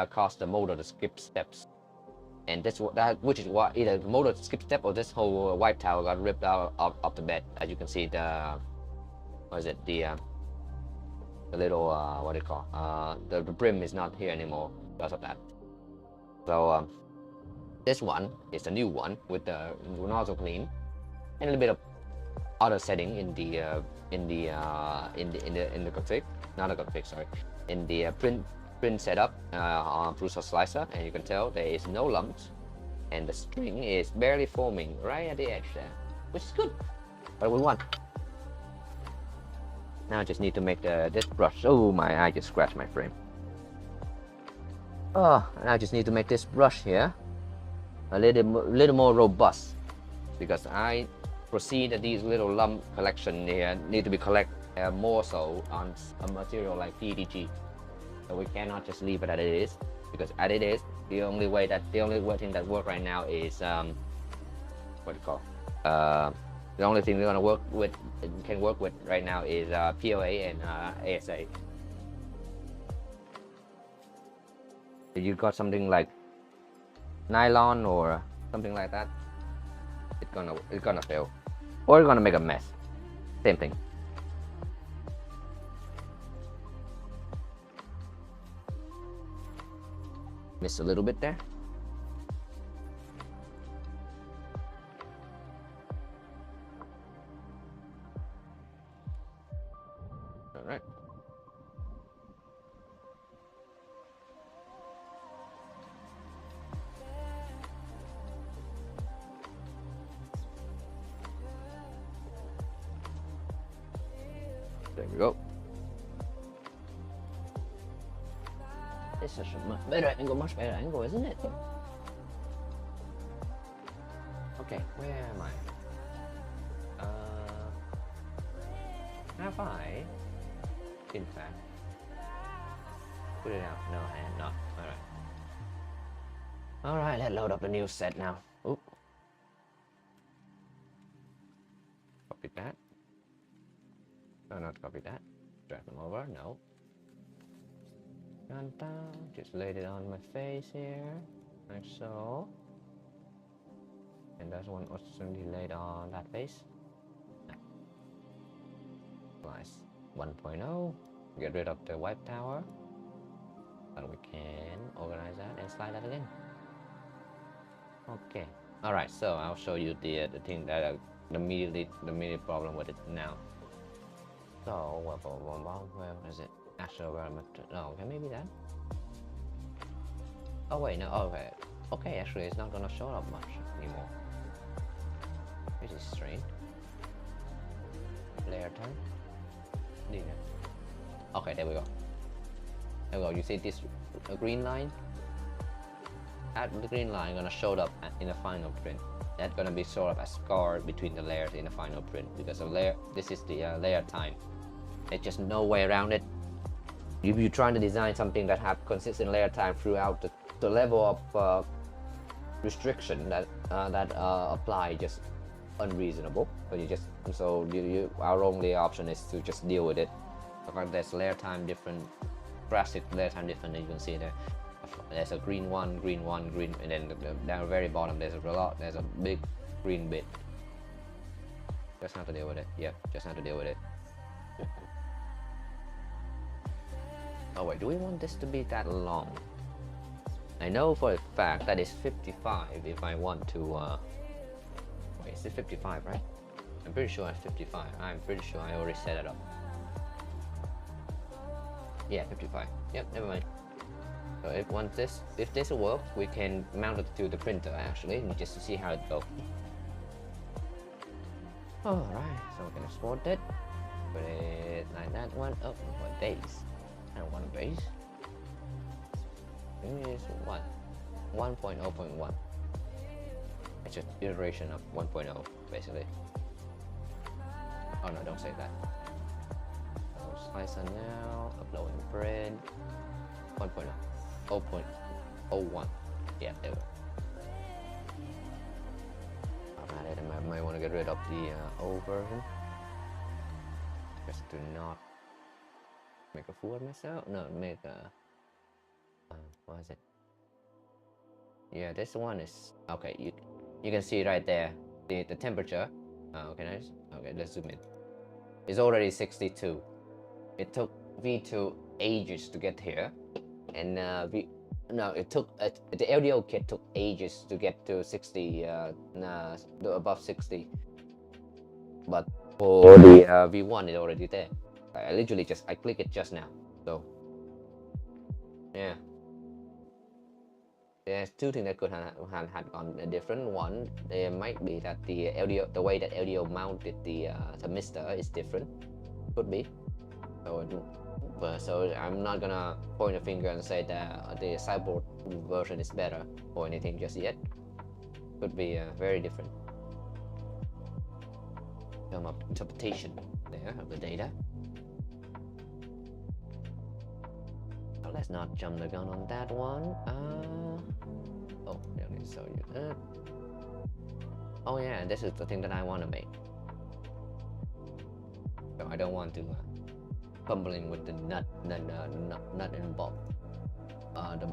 cause the motor to skip steps. And which is what either the motor skip step or this whole white towel got ripped out of the bed. As you can see, what is it? The little what do you call? The brim is not here anymore because of that. So this one is the new one with the nozzle clean and a little bit of other setting in the config, not a config, sorry, in the print setup on Prusa slicer, and you can tell there is no lumps and the string is barely forming right at the edge there, which is good. What we want. Now I just need to make this brush. Oh my, I just scratched my frame. Oh, and I just need to make this brush here a little more robust, because I foresee that these little lump collection here need to be collected more so on a material like PETG. So we cannot just leave it as it is, because as it is, the only thing that works right now is what do you call? The only thing we're gonna work with right now is POA and ASA. If you got something like nylon or something like that, it's gonna fail, or it's gonna make a mess. Same thing. Missed a little bit there. All right. There we go. This is a much better angle, isn't it? Okay, where am I? Have I, in fact, put it out? No, I am not. Alright. Alright, let's load up the new set now. Oop. Copy that. No, not copy that. Drag them over, no. Just laid it on my face here, like so. And that one also be laid on that face. Nice. 1.0. Get rid of the wipe tower. And we can organize that and slide that again. Okay. Alright, so I'll show you the thing that the immediate problem with it now. So where is it? Actual parameter. No, okay, maybe that. Oh wait, no. Okay. Okay, actually, it's not gonna show up much anymore. Which is strange. Layer time. Okay, there we go. There we go. You see this green line? That the green line gonna show up in the final print. That's gonna be shown up as scar between the layers in the final print, because the layer. This is the layer time. There's just no way around it. If you're trying to design something that have consistent layer time throughout the level of restriction that apply just unreasonable. So our only option is to just deal with it. There's layer time different, drastic layer time different. You can see there. There's a green one, green, and then down the very bottom there's a big green bit. Just have to deal with it. Yep, just have to deal with it. Oh wait, do we want this to be that long? I know for a fact that it's 55 if I want to, wait, is it 55, right? I'm pretty sure it's 55. I'm pretty sure I already set it up. Yeah, 55. Yep, never mind. So if this will work, we can mount it to the printer actually, just to see how it goes. Alright, so we can export it. Put it like that one. Oh, what base? I don't want a base. It is what? 1.0.1. It's just iteration of 1.0 basically. Oh no, don't say that. Slicer now, upload and print. 1.0. 0.01. Yeah, there we go. I might want to get rid of the old version. Just to not make a fool of myself. No, make a what is it? Yeah, this one is okay. You can see right there the temperature. Okay, nice. Okay, let's zoom in. It's already 62. It took V2 ages to get here, and it took the LDO kit took ages to get to 60, above 60. But for the V1, it's already there. I literally I click it just now. So yeah, there's two things that could have gone different. One, there might be that the LDO, the way that LDO mounted the thermistor is different. Could be. So I'm not gonna point a finger and say that the cyborg version is better or anything just yet. Could be very different. Some interpretation there of the data. But let's not jump the gun on that one. Oh, let me show you that. Oh yeah, this is the thing that I want to make. So I don't want to fumbling with the nut and bolt, the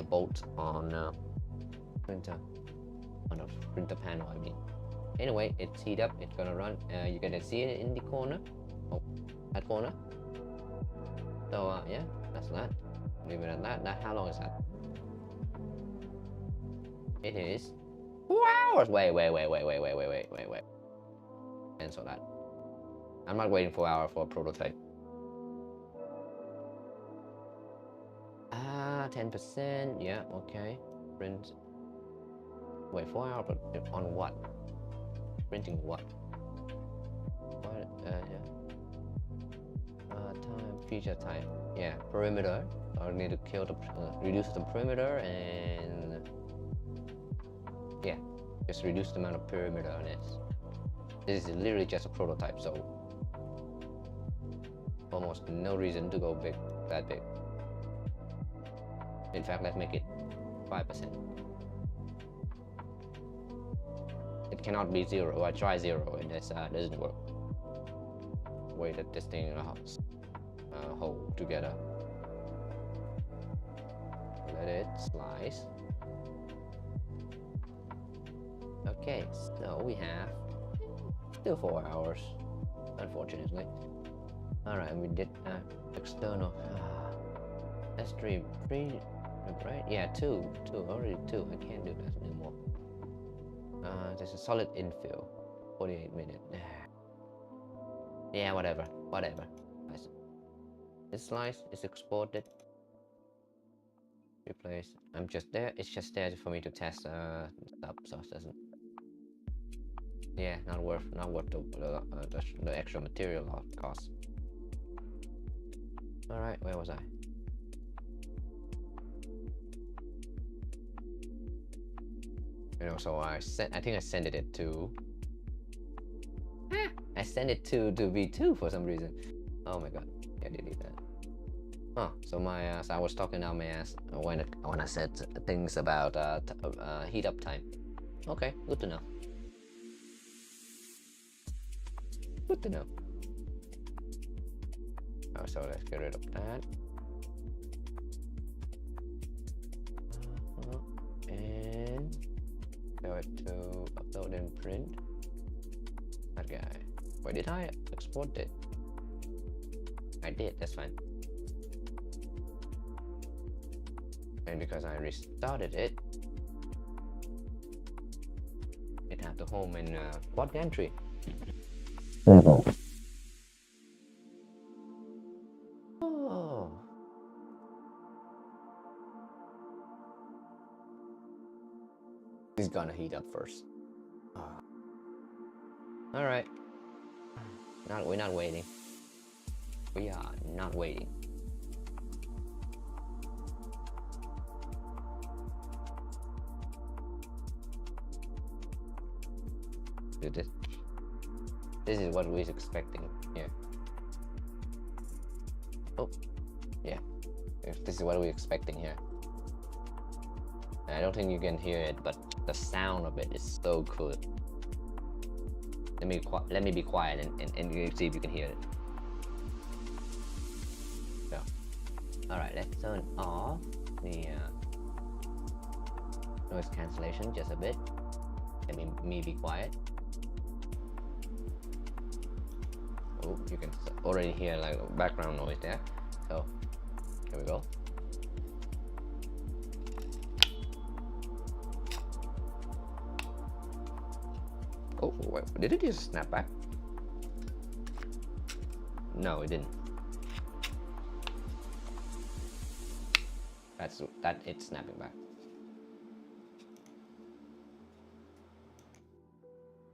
bolt on printer, on a printer panel. I mean, anyway, it's heat up. It's gonna run. You can see it in the corner. Oh, that corner. So yeah, that's that. Leave it at that. How long is that? It is 4 hours. Wait. Cancel that. I'm not waiting 4 hours for a prototype. 10%. Yeah, okay. Print. Wait, 4 hours, but on what? Printing what? What? Yeah. Time, feature type. Yeah, perimeter. I need to kill the reduce the perimeter and yeah, just reduce the amount of perimeter on this. This is literally just a prototype, so almost no reason to go big, that big. In fact, let's make it 5%. It cannot be 0. I try 0 and this doesn't work. Way that this thing hold together. Let it slice. Okay, so we have still 4 hours, unfortunately. Alright, we did external S3 right? Yeah, 2, already 2. I can't do that anymore. There's a solid infill, 48 minutes. Yeah, whatever. It's sliced, it's exported. Replace. I'm just there. It's just there for me to test stuff, so it doesn't. Yeah, not worth the extra material cost. All right, where was I? So I think I sent it to. I sent it to V2 for some reason. Oh my god! Yeah, delete that. Oh, so my ass. I was talking out my ass when I said things about heat up time. Okay, good to know. Good to know. Oh, so let's get rid of that. And go to upload and print. That guy. Why did I export it? I did, that's fine. And because I restarted it, it had the home in quad gantry. Oh. It's gonna heat up first. All right. We're not waiting. We are not waiting. Do this. This is what we're expecting here. Oh, yeah. This is what we're expecting here. I don't think you can hear it, but the sound of it is so cool. Let me be quiet and you see if you can hear it. So, all right, let's turn off the noise cancellation just a bit. Let me be quiet. Oh, you can already hear like background noise there. So, here we go. Oh, wait, did it just snap back? No, it didn't. It's snapping back.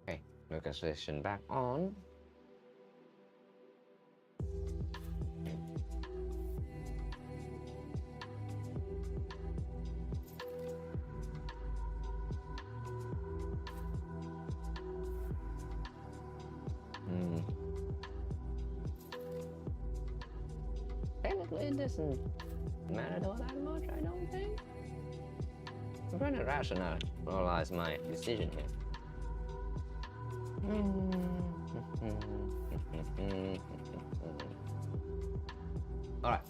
Okay, noise cancellation back on. Technically, it doesn't matter all that much, I don't think. I'm trying to rationalize my decision here. Alright.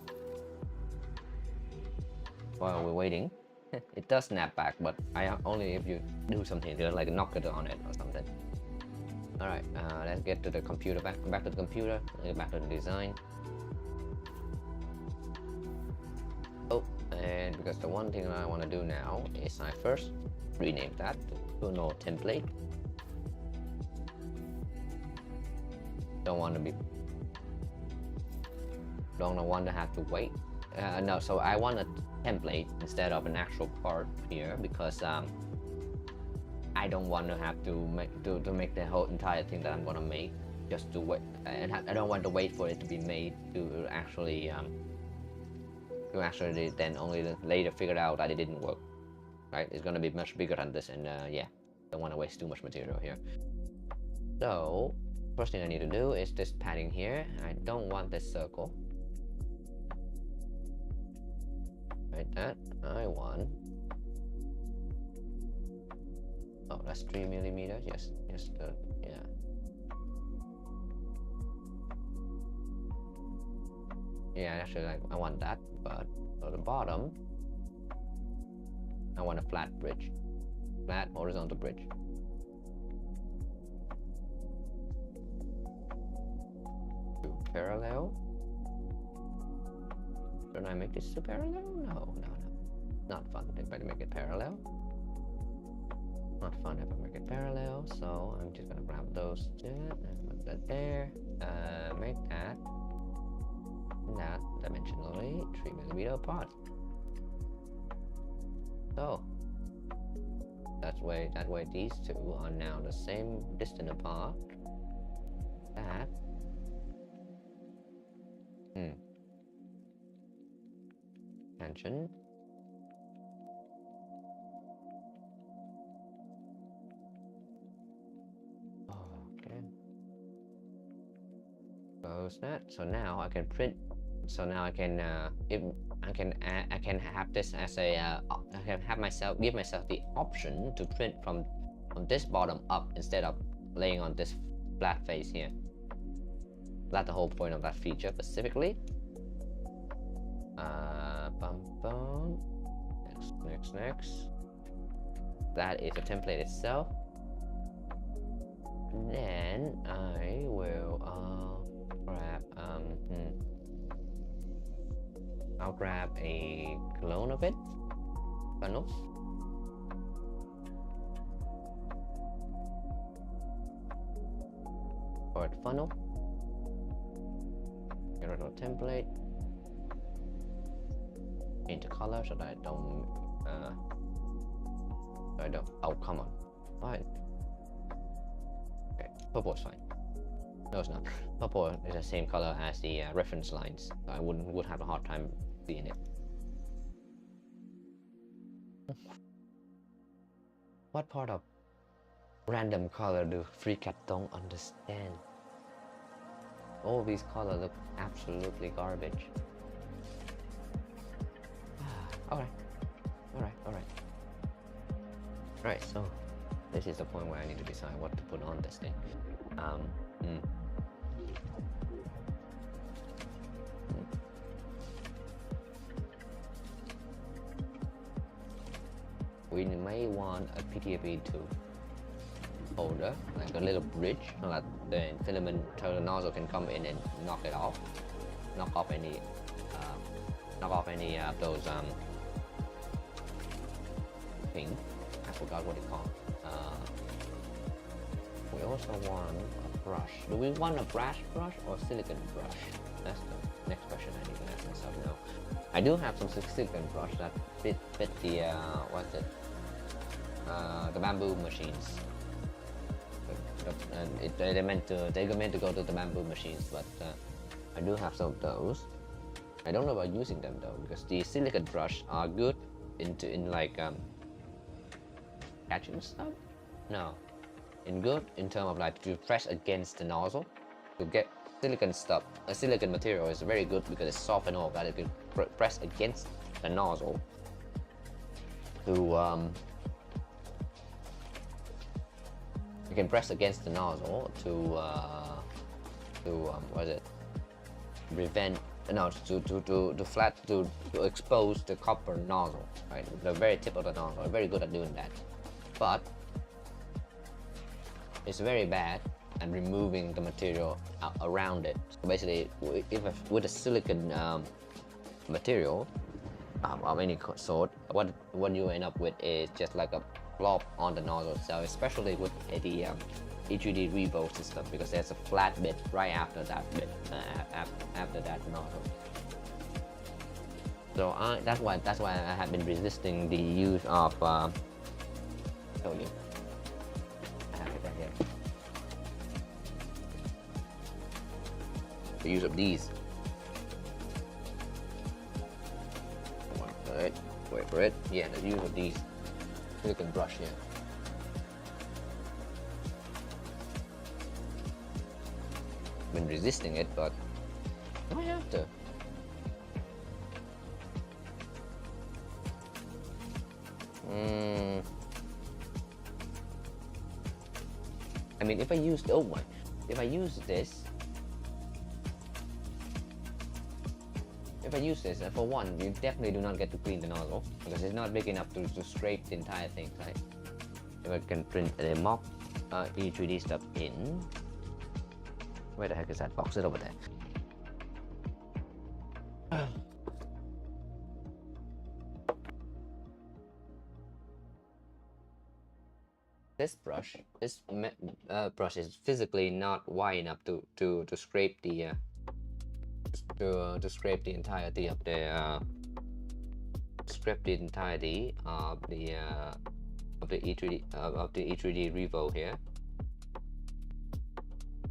While we're waiting, it does snap back, but only if you do something to like knock it on it or something. Alright, let's get to the computer, back to the computer, back to the design. Oh, and because the one thing I want to do now is I first rename that to no template. Don't want to have to wait. No, so I want a template instead of an actual part here because I don't want to have to make the whole entire thing that I'm gonna make just to wait. I don't want to wait for it to be made to actually then only later figure out that it didn't work. Right? It's gonna be much bigger than this, and yeah, don't want to waste too much material here. So first thing I need to do is this padding here. I don't want this circle. Right, that I want. Oh, that's 3 millimeters. Yes, yeah. Yeah, actually, like I want that, but for the bottom, I want a flat bridge, flat horizontal bridge. Parallel. Should I make this a parallel? No. Not fun if I make it parallel. Not fun if I make it parallel. So I'm just gonna grab those two and put that there. Make that dimensionally 3 millimeter apart. So that way these two are now the same distance apart. That. Tension. Okay. Close that. So now I can print. So now I can I can have this as a I can have give myself the option to print from this bottom up instead of laying on this flat face here. That's the whole point of that feature specifically. Next. That is the template itself. Then I will grab I'll grab a clone of it. Funnel. Or funnel. Get rid of the template. Change the color so that I don't oh, come on. Fine. Okay, purple is fine. No, it's not. Purple is the same color as the reference lines. So I would have a hard time seeing it. What part of random color do free cat don't understand? All these colors look absolutely garbage. Alright. Right, so this is the point where I need to decide what to put on this thing. We may want a PTFE2 holder, like a little bridge, so that the filament, so the nozzle can come in and knock it off, knock off any of those things. I forgot what it's called. We also want a brush. Do we want a brass brush or silicon brush? That's the next question I need to ask myself now. I do have some silicon brush that fit the what's it? The bamboo machines. And they're meant to go to the bamboo machines, but I do have some of those. I don't know about using them though, because the silicon brush are good in like catching stuff. No, good in terms of like to press against the nozzle to get silicon stuff. A silicon material is very good because it's soft and all that. It can press against the nozzle to you can press against the nozzle to what is it? Prevent to expose the copper nozzle, right? The very tip of the nozzle. Very good at doing that, but it's very bad at removing the material around it. So basically, with a silicon material of any sort, what you end up with is just like a blob on the nozzle itself, especially with the E3D Revo system, because there's a flat bit right after that bit, after that nozzle. So that's why I have been resisting the use of show you. I have it right here. The use of these. Alright, wait for it. Yeah, the use of these silicon brush here. Been resisting it, but I have to. I mean, if I use this, for one, you definitely do not get to clean the nozzle because it's not big enough to scrape the entire thing, right? If I can print a mock E3D stuff in, where the heck is that box? It's over there. This brush is physically not wide enough to scrape the to scrape the entirety of the E3D Revo here.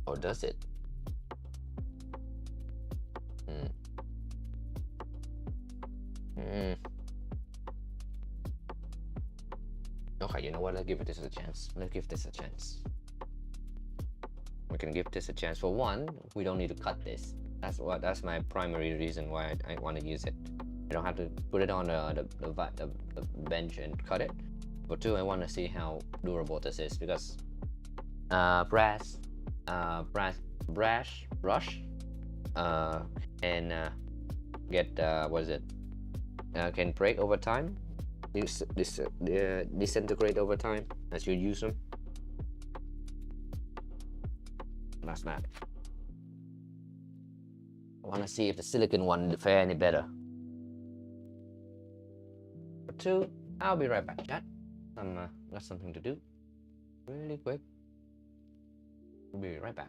Or does it? Okay, you know what? Let's give this a chance. We can give this a chance. For one, we don't need to cut this. That's my primary reason why I want to use it. I don't have to put it on the bench and cut it. For two, I want to see how durable this is, because brass brush can get can break over time, disintegrate over time as you use them. That's not. I want to see if the silicon one will fare any better. For two, I'll be right back, chat. Got something to do really quick. We'll be right back.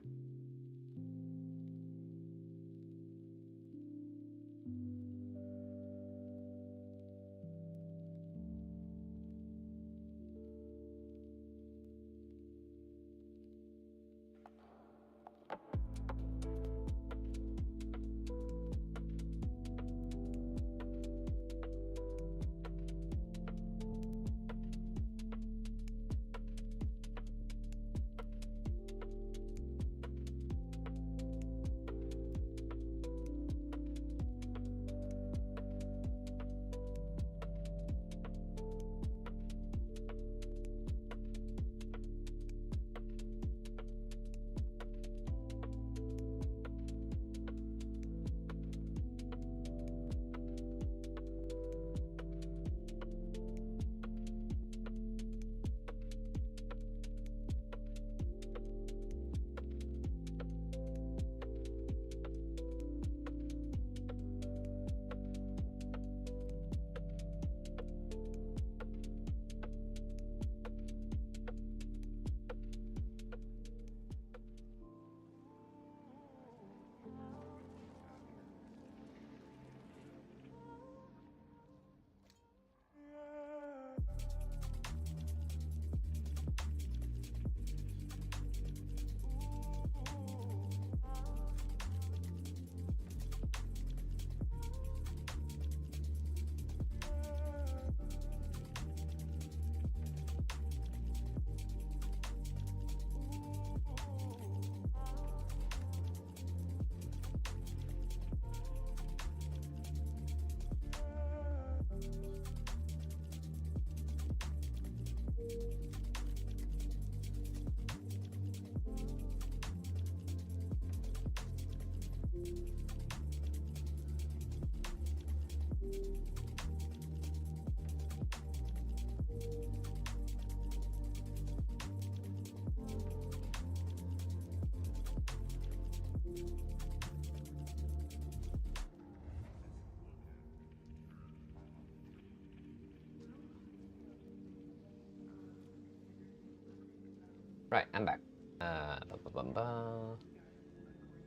Right, I'm back.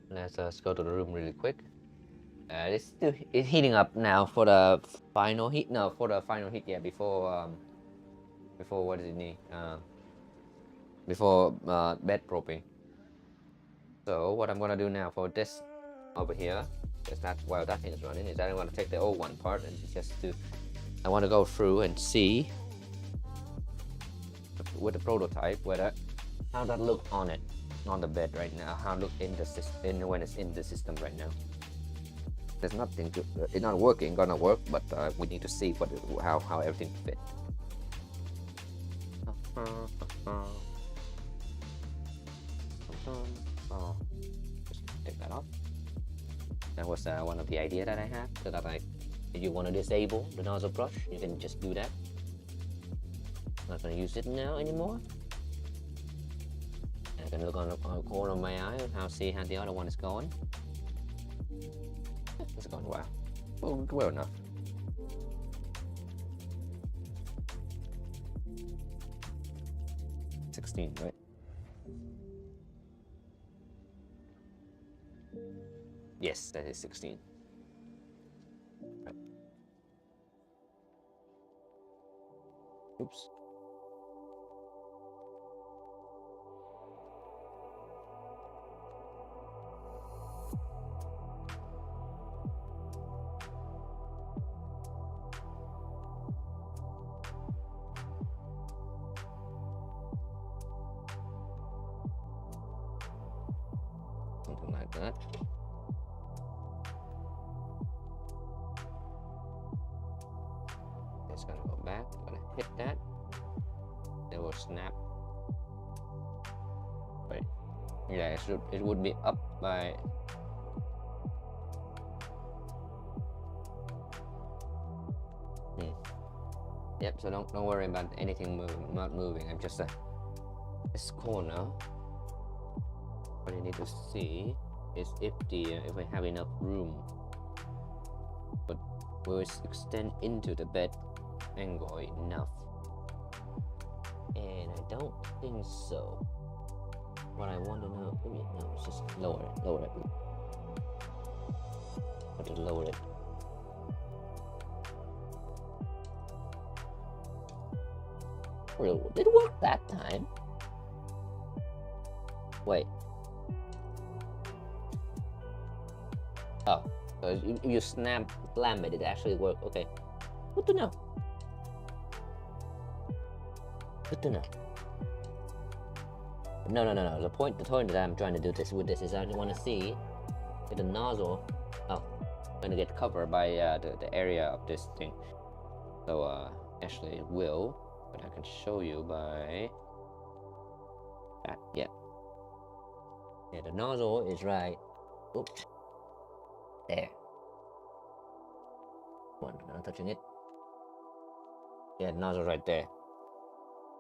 Let's go to the room really quick. It's heating up now for the final heat. No, for the final heat. Yeah, before what does it need? Before bed probing. So what I'm gonna do now for this over here is that while that thing is running, is that I'm gonna take the old one part and just do. I want to go through and see with the prototype whether how that look on it, on the bed right now. How it look in the system when it's in the system right now. There's nothing to, it's not working, gonna work, but we need to see what how everything fit. Just take that off. That was one of the idea that I had. So that like, if you want to disable the nozzle brush, you can just do that. Not gonna use it now anymore. I can look on the corner of my eye and see how the other one is going. It's going well. Well enough. $16, right? Yes, that is 16. Right. Oops. Something like that. It's gonna go back, gonna hit that. It will snap. Wait. Yeah, it would be up by. Yep, so don't worry about anything not moving. I'm just this corner. What you need to see is if we have enough room, but will it extend into the bed angle enough? And I don't think so. What I want to know, no, it's just lower it. Have to lower it. Well, did it work that time? Wait. Oh, so if you slam it, it actually worked. Okay, good to know. Good to know. No. The point that I'm trying to do this with this is I want to see if the nozzle, going to get covered by the area of this thing. So actually it will, but I can show you by that. Yeah, the nozzle is right. Oops. There. One, not touching it. Yeah, the nozzle right there.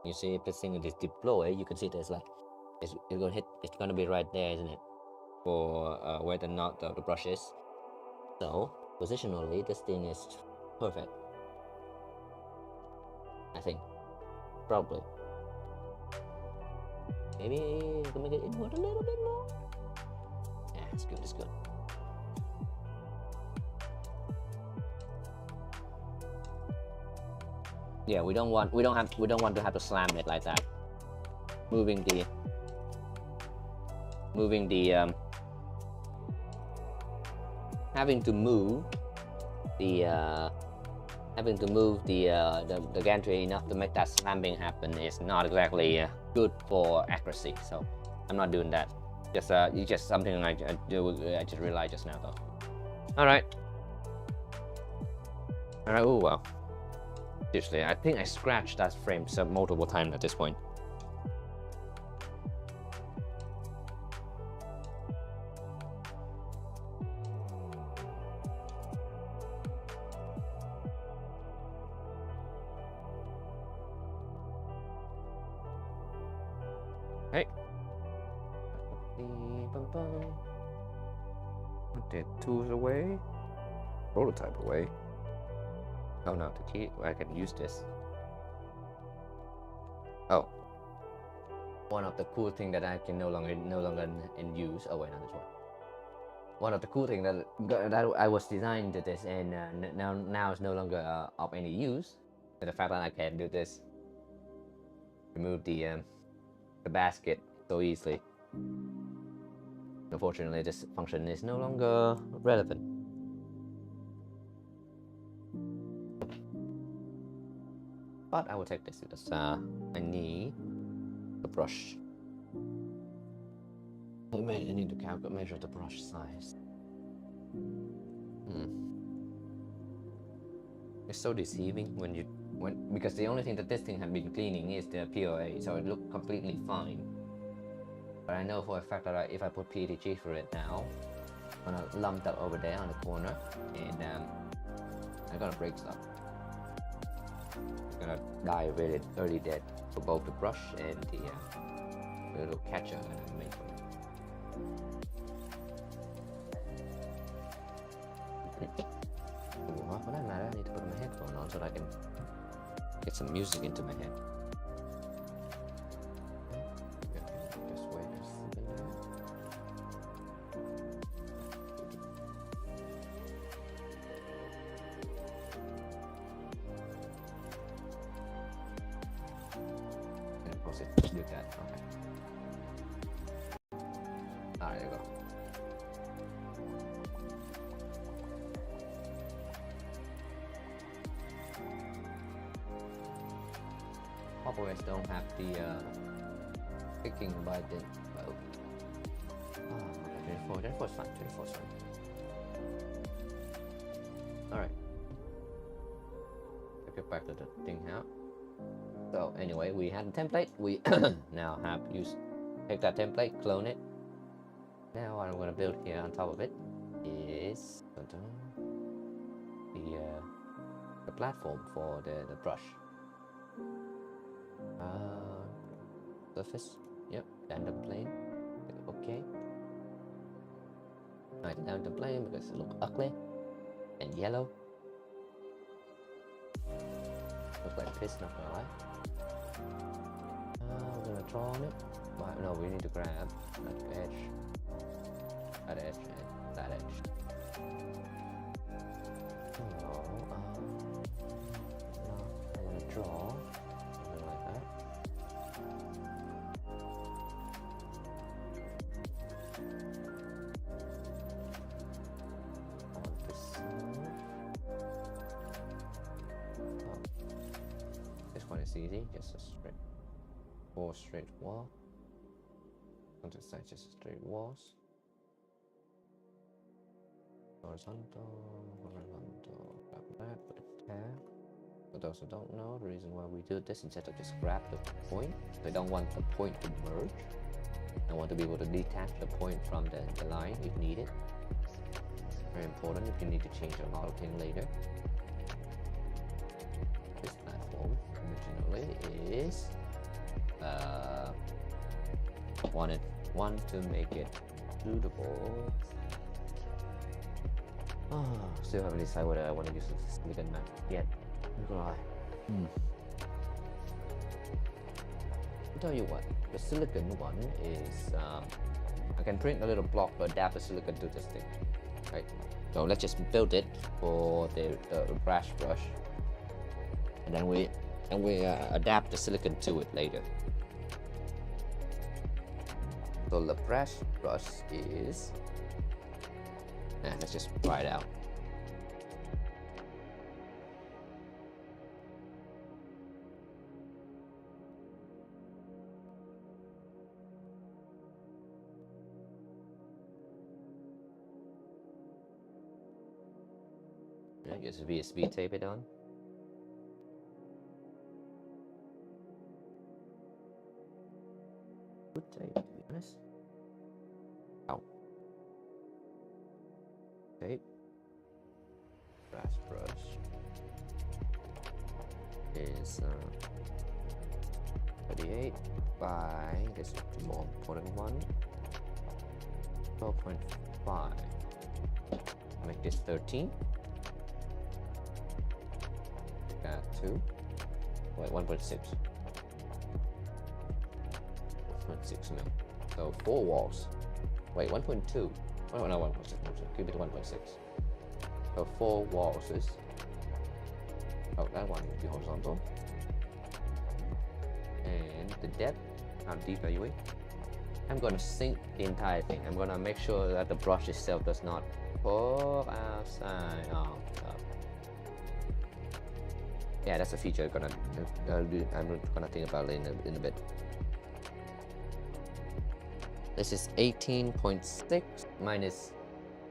You see, if this thing is deployed, you can see there's like it's gonna hit. It's gonna be right there, isn't it? For where the knot of the brush is. So positionally, this thing is perfect. I think, probably. Maybe you can make it inward a little bit more. Yeah, it's good. It's good. Yeah, we don't want to have to slam it like that. Moving the having to move the gantry enough to make that slamming happen is not exactly good for accuracy. So I'm not doing that. It's just something I just realized just now though. All right. Oh well. Seriously, I think I scratched that frame multiple times at this point. Hey. The tools away. Prototype away. Oh no, the key. I can use this. Oh. one of the cool thing that I can no longer in use. Oh wait, not this one. One of the cool thing that I was designed to this, and now it's no longer of any use. And the fact that I can do this, remove the basket so easily. Unfortunately, this function is no longer relevant. But I will take this because I need a brush. I need to measure the brush size. It's so deceiving because the only thing that this thing has been cleaning is the POA, so it looked completely fine. But I know for a fact that if I put PETG for it now, I'm gonna lump that over there on the corner, and I'm gonna break stuff. I'm gonna die really early dead for both the brush and the little catcher that I made for it. For that matter, I need to put my headphone on so that I can get some music into my head. Just wait a second. And pause it. Do that. Okay. There you go. Always don't have the picking by the okay, 24 is fine, 24 is fine. Alright, let's get back to the thing out. So anyway, we had a template, we now have take that template, clone it. Now what I'm going to build here on top of it is the platform for the brush. Surface, yep, random plane, okay. Right, down the plane because it looks ugly and yellow. Looks like piss, not gonna lie. We're gonna draw on it. But no, we need to grab that edge, and that edge. So, I'm gonna draw. Easy, just a four straight wall. On the side, just straight walls. Horizontal, grab that, put a tab. For those who don't know, the reason why we do this instead of just grab the point, we don't want the point to merge. I want to be able to detach the point from the line if needed. Very important if you need to change a lot of things later. This platform originally is one to make it suitable. Still haven't decided whether I want to use the silicon mat yet. I'll tell you what, the silicon one is I can print a little block but adapt the silicon to this thing. Right. So let's just build it for the brush, and then we adapt the silicon to it later. So the brush is let's just try it out. I guess VSB tape it on. Good tape, to be honest. Ow. Tape. Brass brush is 38 by this more important one. 12.5. Make this 13. Got 2. Wait, 1.6. 1.6 mil. So 4 walls. Wait, 1.2. Oh no, 1.6. Keep it 1.6. So 4 walls is. Oh, that one will be horizontal. And the depth, how deep are you? I'm gonna sink the entire thing. I'm gonna make sure that the brush itself does not fall outside. Oh, God. Yeah, that's a feature I'm gonna think about it in a bit. This is 18.6 minus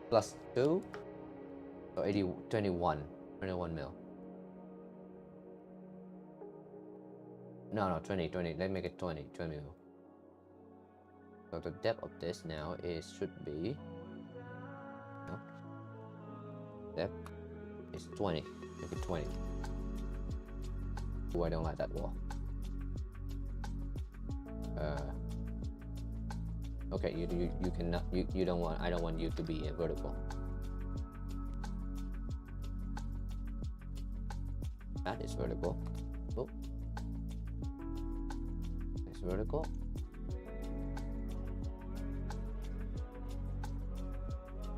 plus 2, so 21 mil. No, 20. Let's make it 20 mil. So the depth of this now should be. No. Depth is 20. Make it 20. Oh, I don't like that wall. Okay, you cannot, you don't want, I don't want you to be vertical. That is vertical. Oh, it's vertical.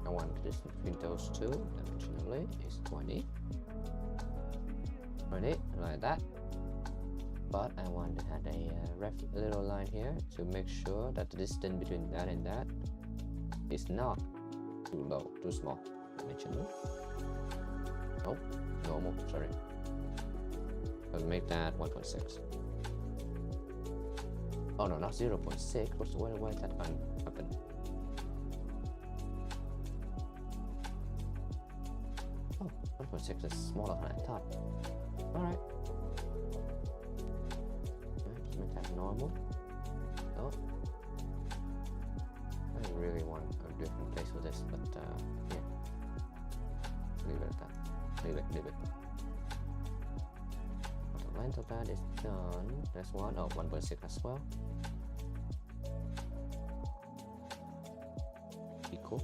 I want the distance between those two dimensionally is 20, like that. But I want to add a little line here to make sure that the distance between that and that is not too low, too small. Dimensionally. Oh, normal. Sorry. Let's make that 1.6. Oh no, not 0.6. Why is that happen? Oh, 1.6 is smaller than I thought. Alright. Make that normal. Oh. I really want a different place for this, but yeah. Leave it at that. Leave it. The length of that is done. That's one. Oh, 1.6 as well. Equal.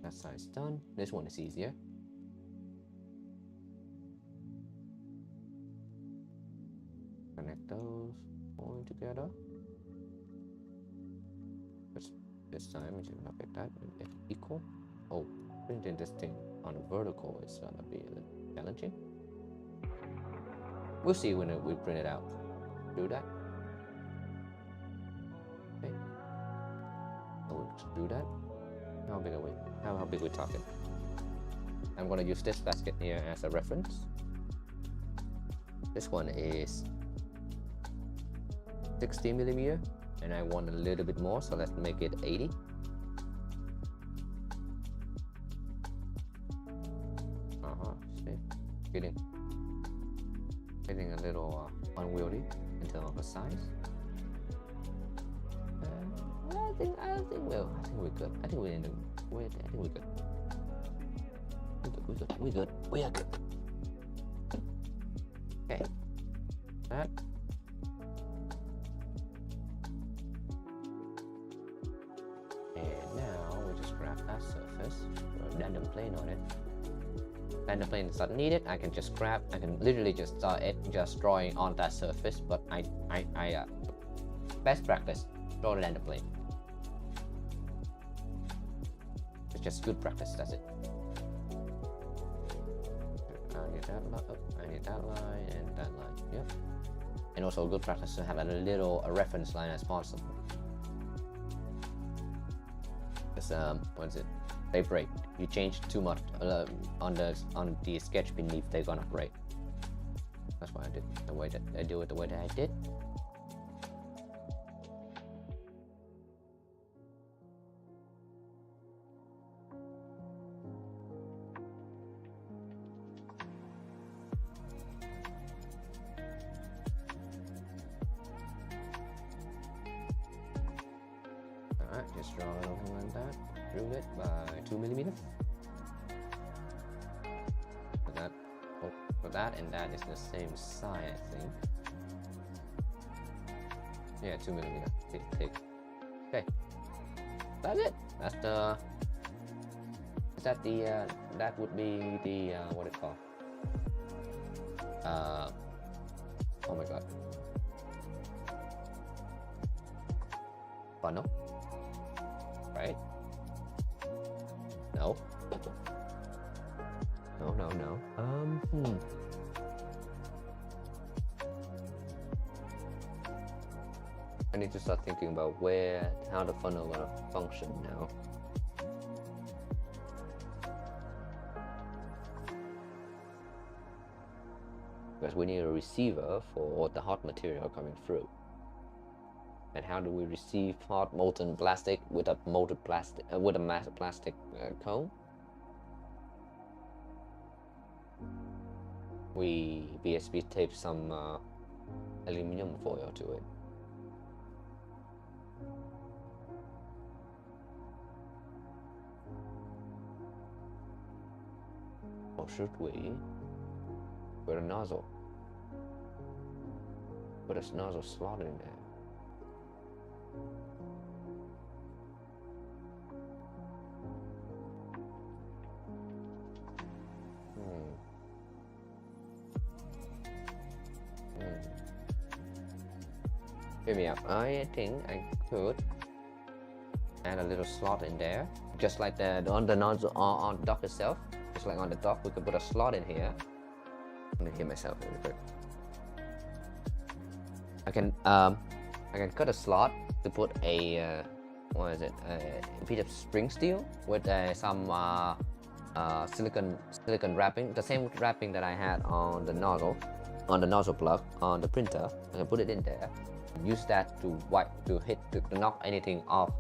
That side is done. This one is easier. Connect those all together. This time we should not make that equal. Oh, printing this thing on a vertical is gonna be a little challenging. We'll see when we print it out. Do that. Okay. So we'll do that. How big are we? How big are we talking? I'm gonna use this basket here as a reference. This one is 60 millimeter, and I want a little bit more, so let's make it 80. See, getting a little unwieldy in terms of the size. I think we're good. I think we're in the way. I think we're good. We are good. Okay. That. And now we just grab that surface, put a random plane on it. Random plane is not needed. I can literally just start just drawing on that surface. But best practice, draw a random plane. It's just good practice. That's it. I need that line and that line. Yep. And also good practice to have a little reference line as possible. Because what is it? They break. You change too much on the sketch beneath, they're gonna break. That's why I did the way that I do it the way that I did. Alright, just draw it over like that. Drew it by 2 millimeters. For that and that is the same size, I think. Yeah, 2 millimeter. Thick. Okay. That's it. That's the. Is that the? That would be the what it called? Oh my god. funnel, right? No. No. I need to start thinking about how the funnel gonna function now. Because we need a receiver for the hot material coming through. And how do we receive hot molten plastic with a molded plastic with a mass plastic cone? We BSB tape some aluminum foil to it. Or should we put a nozzle? Put a nozzle slot in there. Hear me out. I think I could add a little slot in there, just like on the nozzle on the dock itself. Just like on the dock, we could put a slot in here. Let me hear myself really quick. I can cut a slot to put a what is it? A piece of spring steel with some silicon wrapping, the same wrapping that I had on the nozzle plug on the printer. I can put it in there. Use that to knock anything off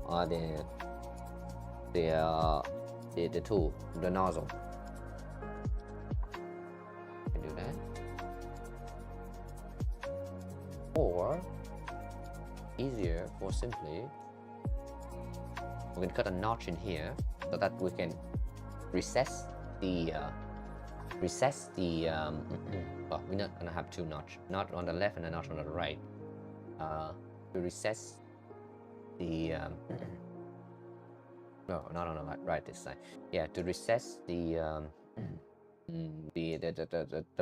the tool, the nozzle. Can do that. Or easier, more simply, we can cut a notch in here so that we can recess the well, we're not gonna have two notch, not on the left and a notch on the right. To recess the no, not on the right this side. Yeah, to recess the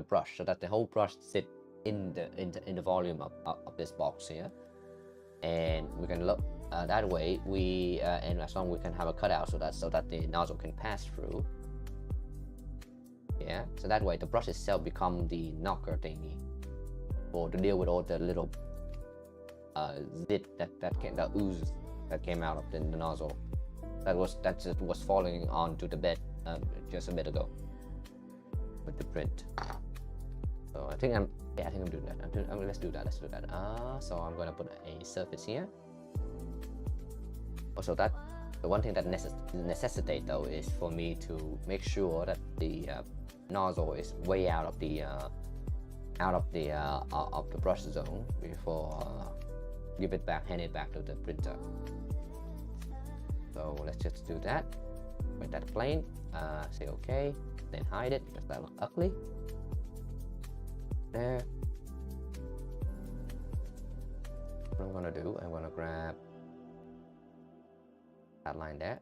brush so that the whole brush sit in the volume of this box here, and we can look that way. And as long as we can have a cutout so that the nozzle can pass through. Yeah, so that way the brush itself become the knocker thingy, or to deal with all the little zit that ooze that came out of the nozzle that just was falling onto the bed just a bit ago with the print. So I think I'm doing that. Let's do that. So I'm gonna put a surface here. Also, that the one thing that necessitate though is for me to make sure that the nozzle is way out of the brush zone before hand it back to the printer. So let's just do that. Make that plain. Say okay, then hide it because that looks ugly. There. What I'm gonna do, I'm gonna grab that line there.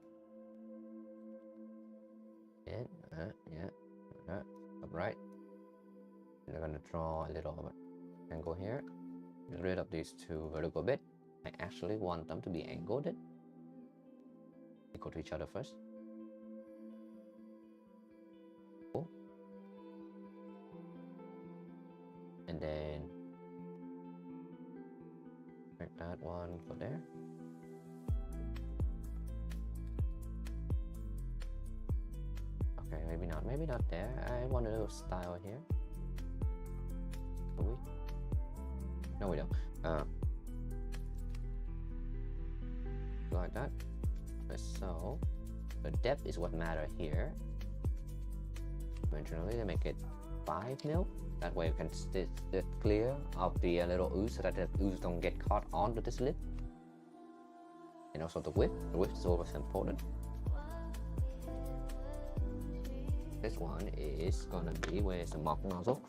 Yeah, upright. And I'm gonna draw a little angle here. Get rid of these two vertical bit. I actually want them to be angled. Equal to each other first. Cool. And then make that one go there. Okay, maybe not there. I want a little style here. Do we? No, we don't. Like that. So the depth is what matter here. Eventually they make it 5 mil. That way you can stay clear of the little ooze so that the ooze don't get caught onto this lid. And also the width. The width is always important. This one is gonna be, where's the mock nozzle?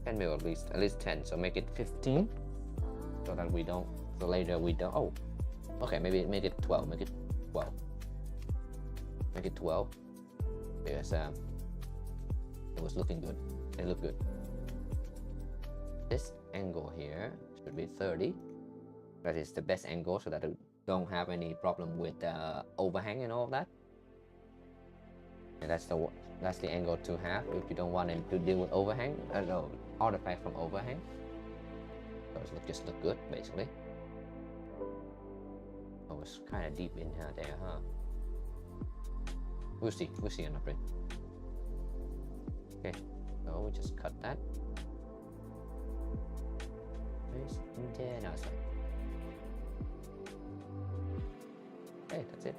10 mil at least 10. So make it 15. So that we don't, so later we don't, oh, okay, maybe make it 12, make it 12. Make it 12, because it was looking good, it looked good. This, angle here should be 30. That is the best angle so that I don't have any problem with overhang and all of that. And that's the angle to have if you don't want it to deal with overhang. No, artifact from overhang. So it just look good basically. Oh, it's kind of deep in here there, huh? We'll see on the print. Okay, so we just cut that. Okay, that's it.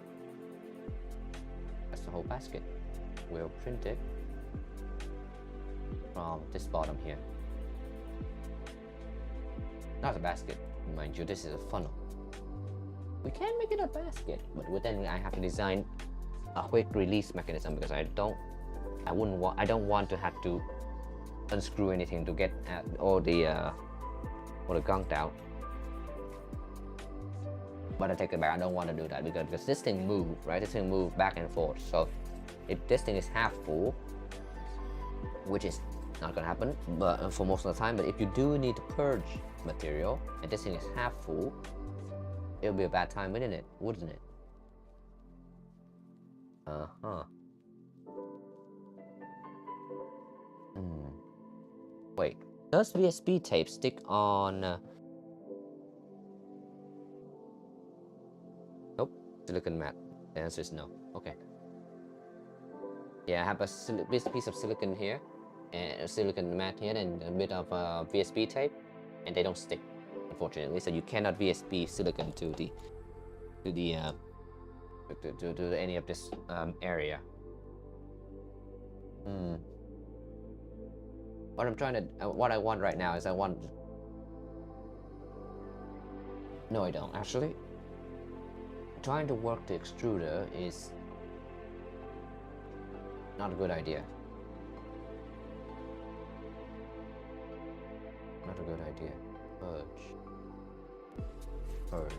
That's the whole basket. We'll print it from this bottom here. Not a basket, mind you, this is a funnel. We can make it a basket, but then I have to design a quick release mechanism because I don't want to have to unscrew anything to get all the gunk out. But I take it back, I don't want to do that because this thing moves, right? This thing moves back and forth. So if this thing is half full, which is not gonna happen, but for most of the time, but if you do need to purge material and this thing is half full, it'll be a bad time, wouldn't it? Wait, does VSB tape stick on? Nope, silicon mat. The answer is no. Okay. Yeah, I have a piece of silicon here, and a silicon mat here, and a bit of VSB tape, and they don't stick, unfortunately. So you cannot VSB silicon to any of this area. What I want right now is no, I don't actually. Trying to work the extruder is not a good idea. Not a good idea. Purge.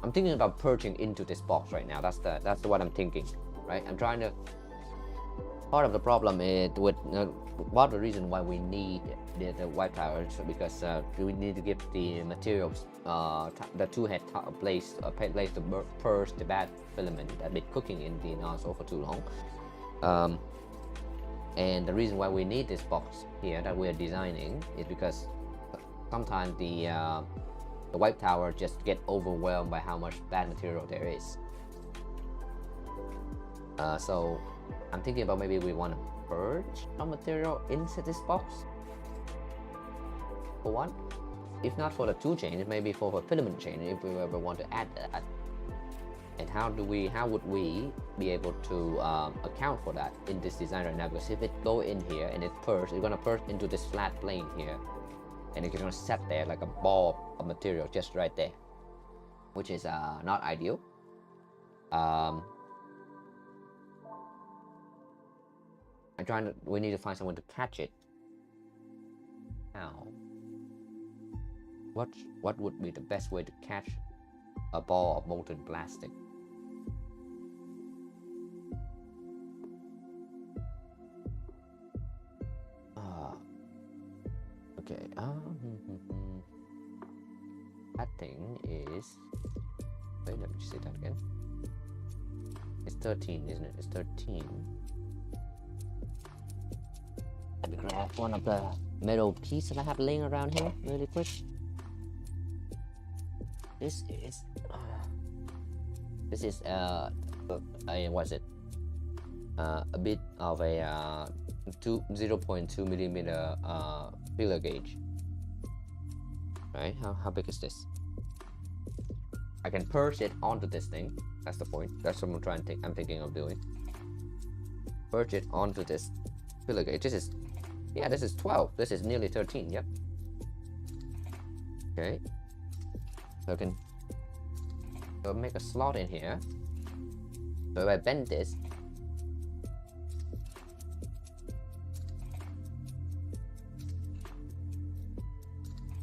I'm thinking about purging into this box right now. That's what I'm thinking, right? I'm trying to. Part of the problem is with part of the reason why we need the white tower is because we need to give the materials the two-head place to purge the bad filament that been cooking in the nozzle for too long. And the reason why we need this box here that we're designing is because sometimes the white tower just get overwhelmed by how much bad material there is. So I'm thinking about maybe we want to purge some material into this box for one. If not for the two chain, maybe for the filament chain if we ever want to add that. And how would we be able to account for that in this design right now? Because if it go in here and it's gonna purge into this flat plane here, and it's gonna set there like a ball of material just right there, which is not ideal. We need to find someone to catch it. How? What would be the best way to catch a ball of molten plastic? Okay. That thing is. Wait, let me say that again. It's 13, isn't it? It's 13. Let me grab one of the metal pieces I have laying around here really quick. This is what's it? A bit of a 0.2 millimeter filler gauge. Right? How big is this? I can purge it onto this thing. That's the point. That's what I'm thinking of doing. Purge it onto this filler gauge. This is 12. This is nearly 13. Yep. Okay. So I can make a slot in here. So if I bend this,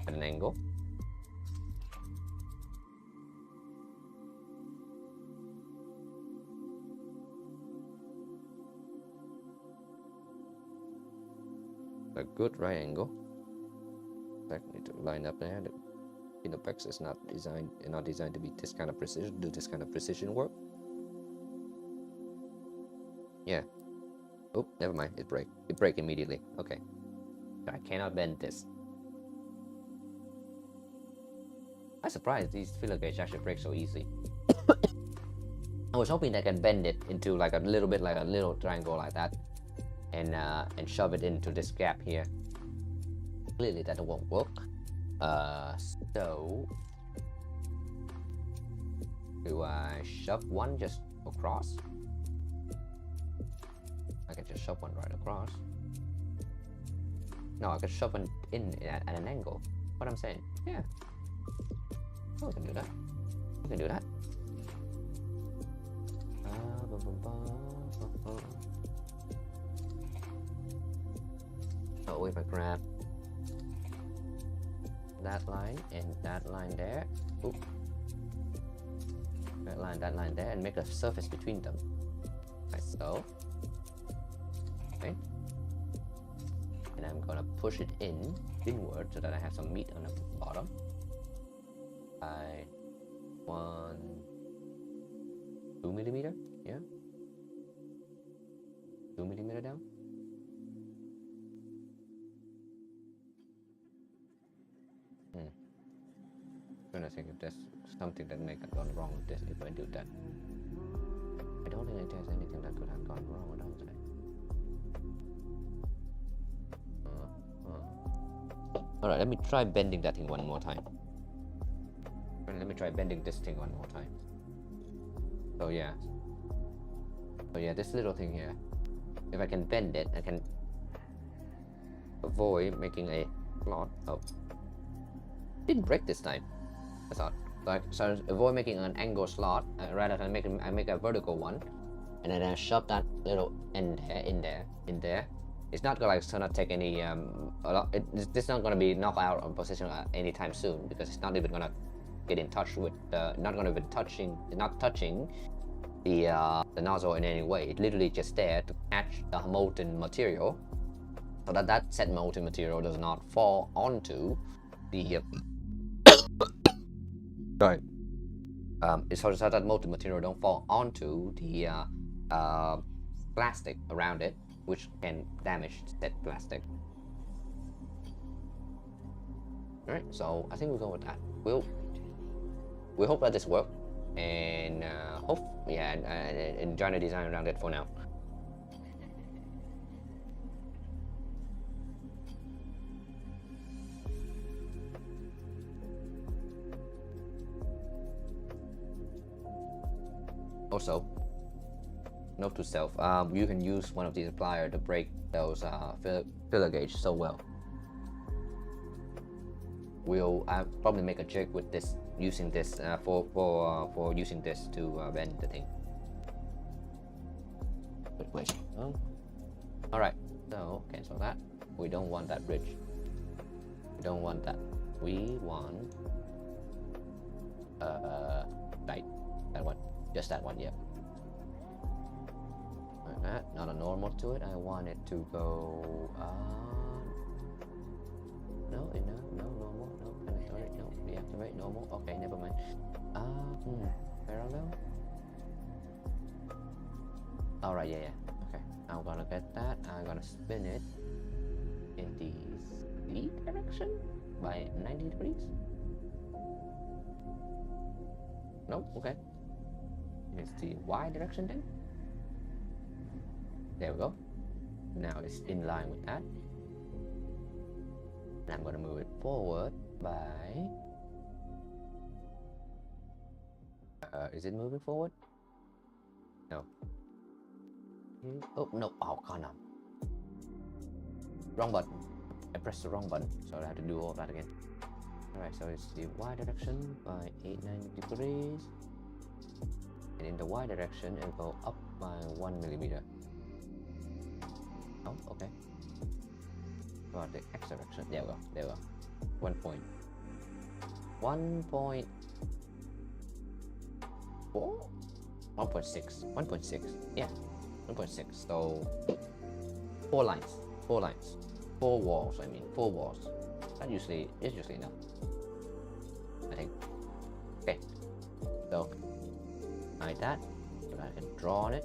at an angle, a good right angle. That need to line up there. The Pinopex is not designed to be this kind of precision, do this kind of precision work. Yeah. Oh, never mind. It break. It break immediately. Okay. I cannot bend this. I'm surprised these filler gauge actually break so easy. I was hoping I can bend it into like a little bit, like a little triangle like that, and shove it into this gap here. Clearly that won't work. So do I shove one just across? I can just shove one right across. No, I can shove one in at an angle. What I'm saying? Yeah. Oh, we can do that. We can do that. Oh, if I grab that line and that line there, oop, that line there, and make a surface between them, like so. Okay, and I'm gonna push it inward so that I have some meat on the bottom. I 2 millimeter, yeah, 2 millimeter down. I'm trying to think if there's something that may have gone wrong with this if I do that. I don't think there's anything that could have gone wrong, I don't think. Alright, let me try bending that thing one more time. Let me try bending this thing one more time. So yeah. So yeah, this little thing here. If I can bend it, I can avoid making a slot. Oh. Didn't break this time. That's odd. So avoid making an angle slot, rather than I make a vertical one, and then I shove that little end in there. It's not gonna take any it's not gonna be knocked out of position anytime soon, because it's not even gonna get in touch with not touching the nozzle in any way. It's literally just there to catch the molten material, so that said molten material does not fall onto the right. It's so that molten material don't fall onto the plastic around it, which can damage that plastic. Alright, so I think we'll go with that. We hope that this works, and enjoy the design around it for now. Also, note to self, you can use one of these pliers to break those filler gauge so well. We'll probably make a jig with this, using this for using this to bend the thing. Wait. Oh. All right. So cancel that. We don't want that bridge. We don't want that. We want right, that one. Just that one, yeah. Like that. Not a normal to it. I want it to go. No, normal. No, sorry, no. Deactivate normal. Okay, never mind. Parallel. All right, yeah. Okay, I'm gonna get that. I'm gonna spin it in the Z direction by 90 degrees. Nope. Okay. It's the Y direction then. There we go. Now it's in line with that. And I'm gonna move it forward by. Is it moving forward? No. Oh no! Oh god no! Wrong button. I pressed the wrong button, so I have to do all that again. All right, so it's the Y direction by 890 degrees. And in the Y direction, it'll go up by 1 millimeter. Oh, okay. About the X direction. There we go. 1.6. Yeah, 1.6. So 4 lines. 4 walls. I mean, 4 walls. But usually, it's usually no. I think. Okay. So, like that. So I can draw on it.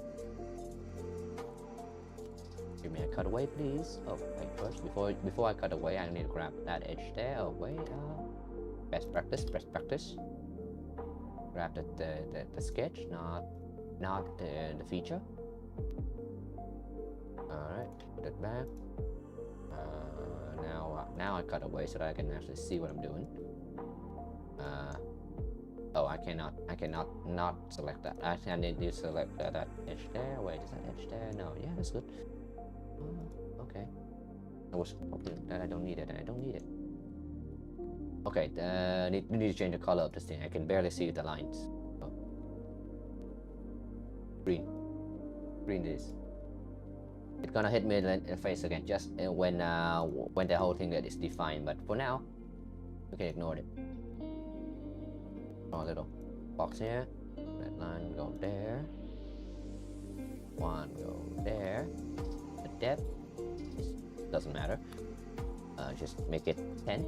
Give me a cutaway, please. Oh, wait, first, before I cut away, I need to grab that edge there. Oh, wait. Best practice, best practice. Grab the sketch, not the feature. Alright, put it back. Now I cut away so that I can actually see what I'm doing. Oh, I cannot not select that. I need to select that edge there. Wait, is that edge there? No, yeah, that's good. Okay. I was hoping that I don't need it, and I don't need it. Okay, we need to change the color of this thing. I can barely see the lines. Oh. Green this. It's gonna hit me in the face again just when the whole thing is defined. But for now, we can ignore it. Draw a little box here. That line go there. One go there. The depth doesn't matter. Just make it 10,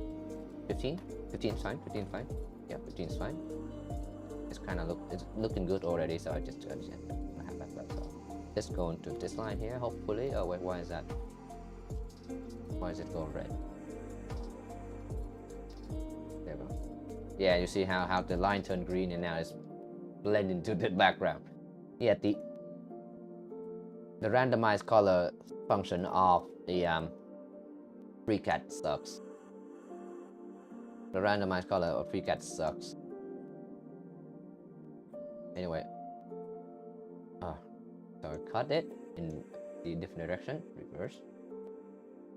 15. 15 is fine. 15 is fine. Yeah, 15 is fine. It's looking good already. So I just have that. So let's go into this line here. Hopefully. Oh wait, why is that? Why is it going red? There we go. Yeah, you see how the line turned green and now it's blended into the background. Yeah, the randomized color function of the FreeCAD sucks. The randomized color of FreeCAD sucks. Anyway, so I cut it in the different direction, reverse,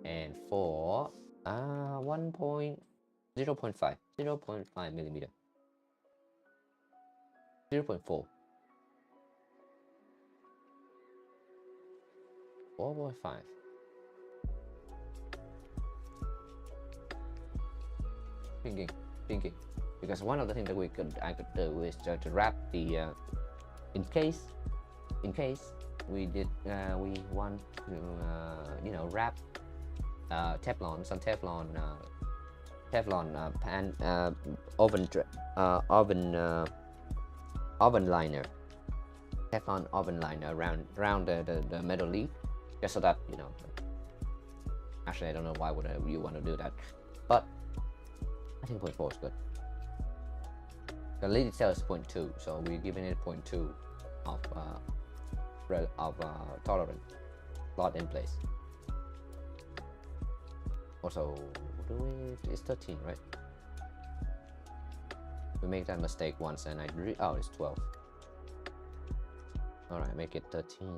and for 0.5 millimeter, 0.4, 4.5. Thinking, because one of the things that I could do is to wrap the in case we want to wrap some Teflon pan oven liner, Teflon oven liner around the metal leaf, just so that actually I don't know why would you want to do that, but I think 0.4 is good. The lead itself is 0.2, so we're giving it 0.2 of tolerance slot in place. Also, it's 13, right? We make that mistake once, and oh, it's 12. All right, make it 13.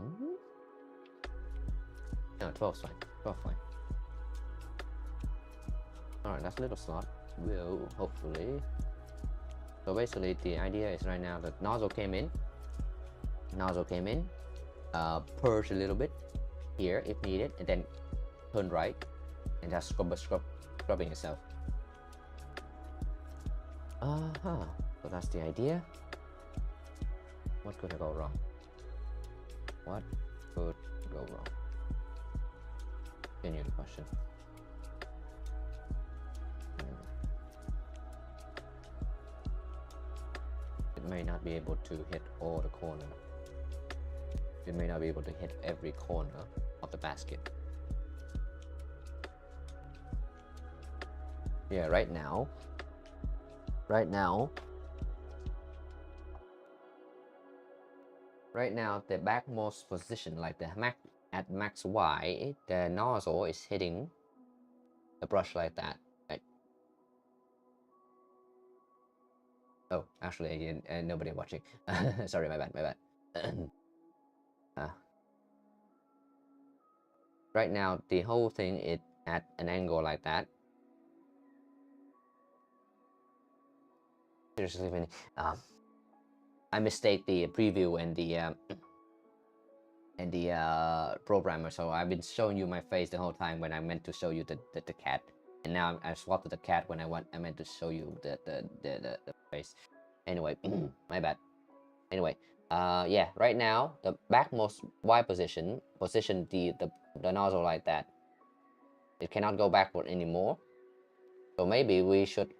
No, 12 is fine. 12 fine. All right, that's a little slot. Will hopefully. So basically, the idea is right now that nozzle came in, purge a little bit here if needed, and then turn right, and just scrubbing itself. So that's the idea. What could go wrong? What could go wrong? Genuine question. It may not be able to hit all the corner. It may not be able to hit every corner of the basket. Yeah, right now the backmost position, like at max Y, the nozzle is hitting the brush like that. Right? Oh, actually, nobody watching. Sorry, my bad. Right now, the whole thing is at an angle like that. Seriously, I mistake the preview and the programmer, so I've been showing you my face the whole time when I meant to show you the cat, and now I swapped the cat when I meant to show you the face. Anyway, my bad. Anyway, yeah, right now the backmost Y position the nozzle like that. It cannot go backward anymore. So maybe we should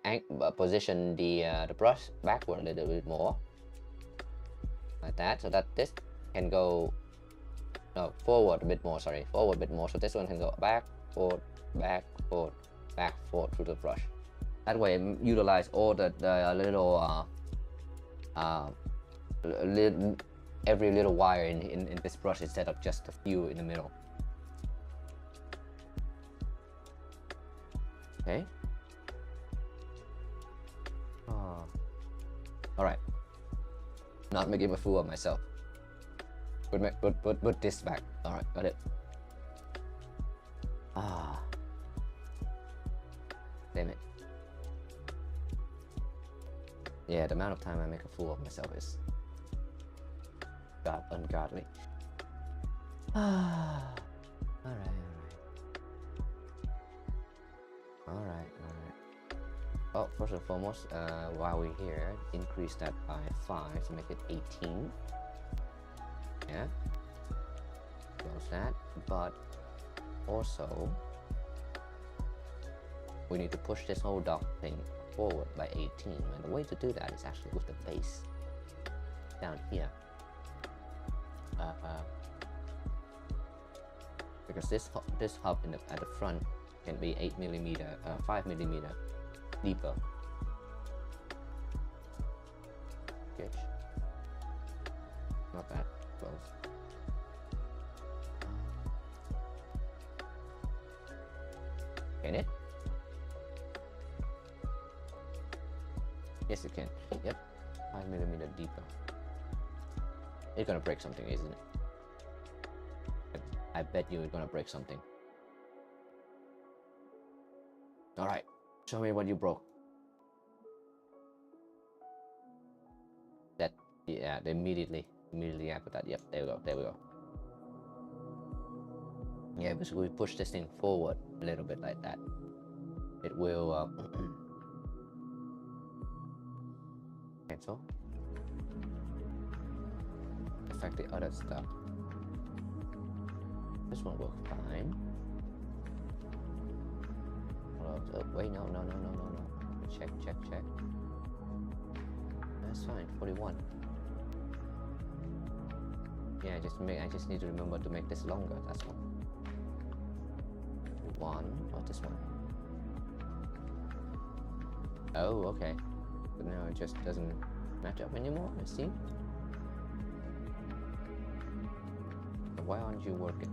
position the brush backward a little bit more, like that, so that this can go forward a bit more. Sorry, forward a bit more. So this one can go back, forward, back, forward, back, forward through the brush. That way, utilize all the every little wire in this brush instead of just a few in the middle. Okay. All right. Not making a fool of myself. Put this back. All right, got it. Damn it. Yeah, the amount of time I make a fool of myself is ungodly. All right. Oh, first and foremost, while we're here, increase that by 5 to make it 18. Yeah, close that. But also, we need to push this whole dog thing forward by 18, and the way to do that is actually with the base down here. Because this hub at the front can be 5 millimeter deeper. Sketch. Not that close. Can it? Yes, it can. Yep, 5 millimeter deeper. It's gonna break something, isn't it? I bet you it's gonna break something. All right, show me what you broke. That, yeah, immediately after that. Yep, there we go. Yeah, because we push this thing forward a little bit like that, it will cancel, affect the other stuff. This one works fine. Oh, wait, no. Check. That's fine. 41. Yeah, I just need to remember to make this longer. That's all. This one. Oh, okay. But now it just doesn't match up anymore. I see. Why aren't you working?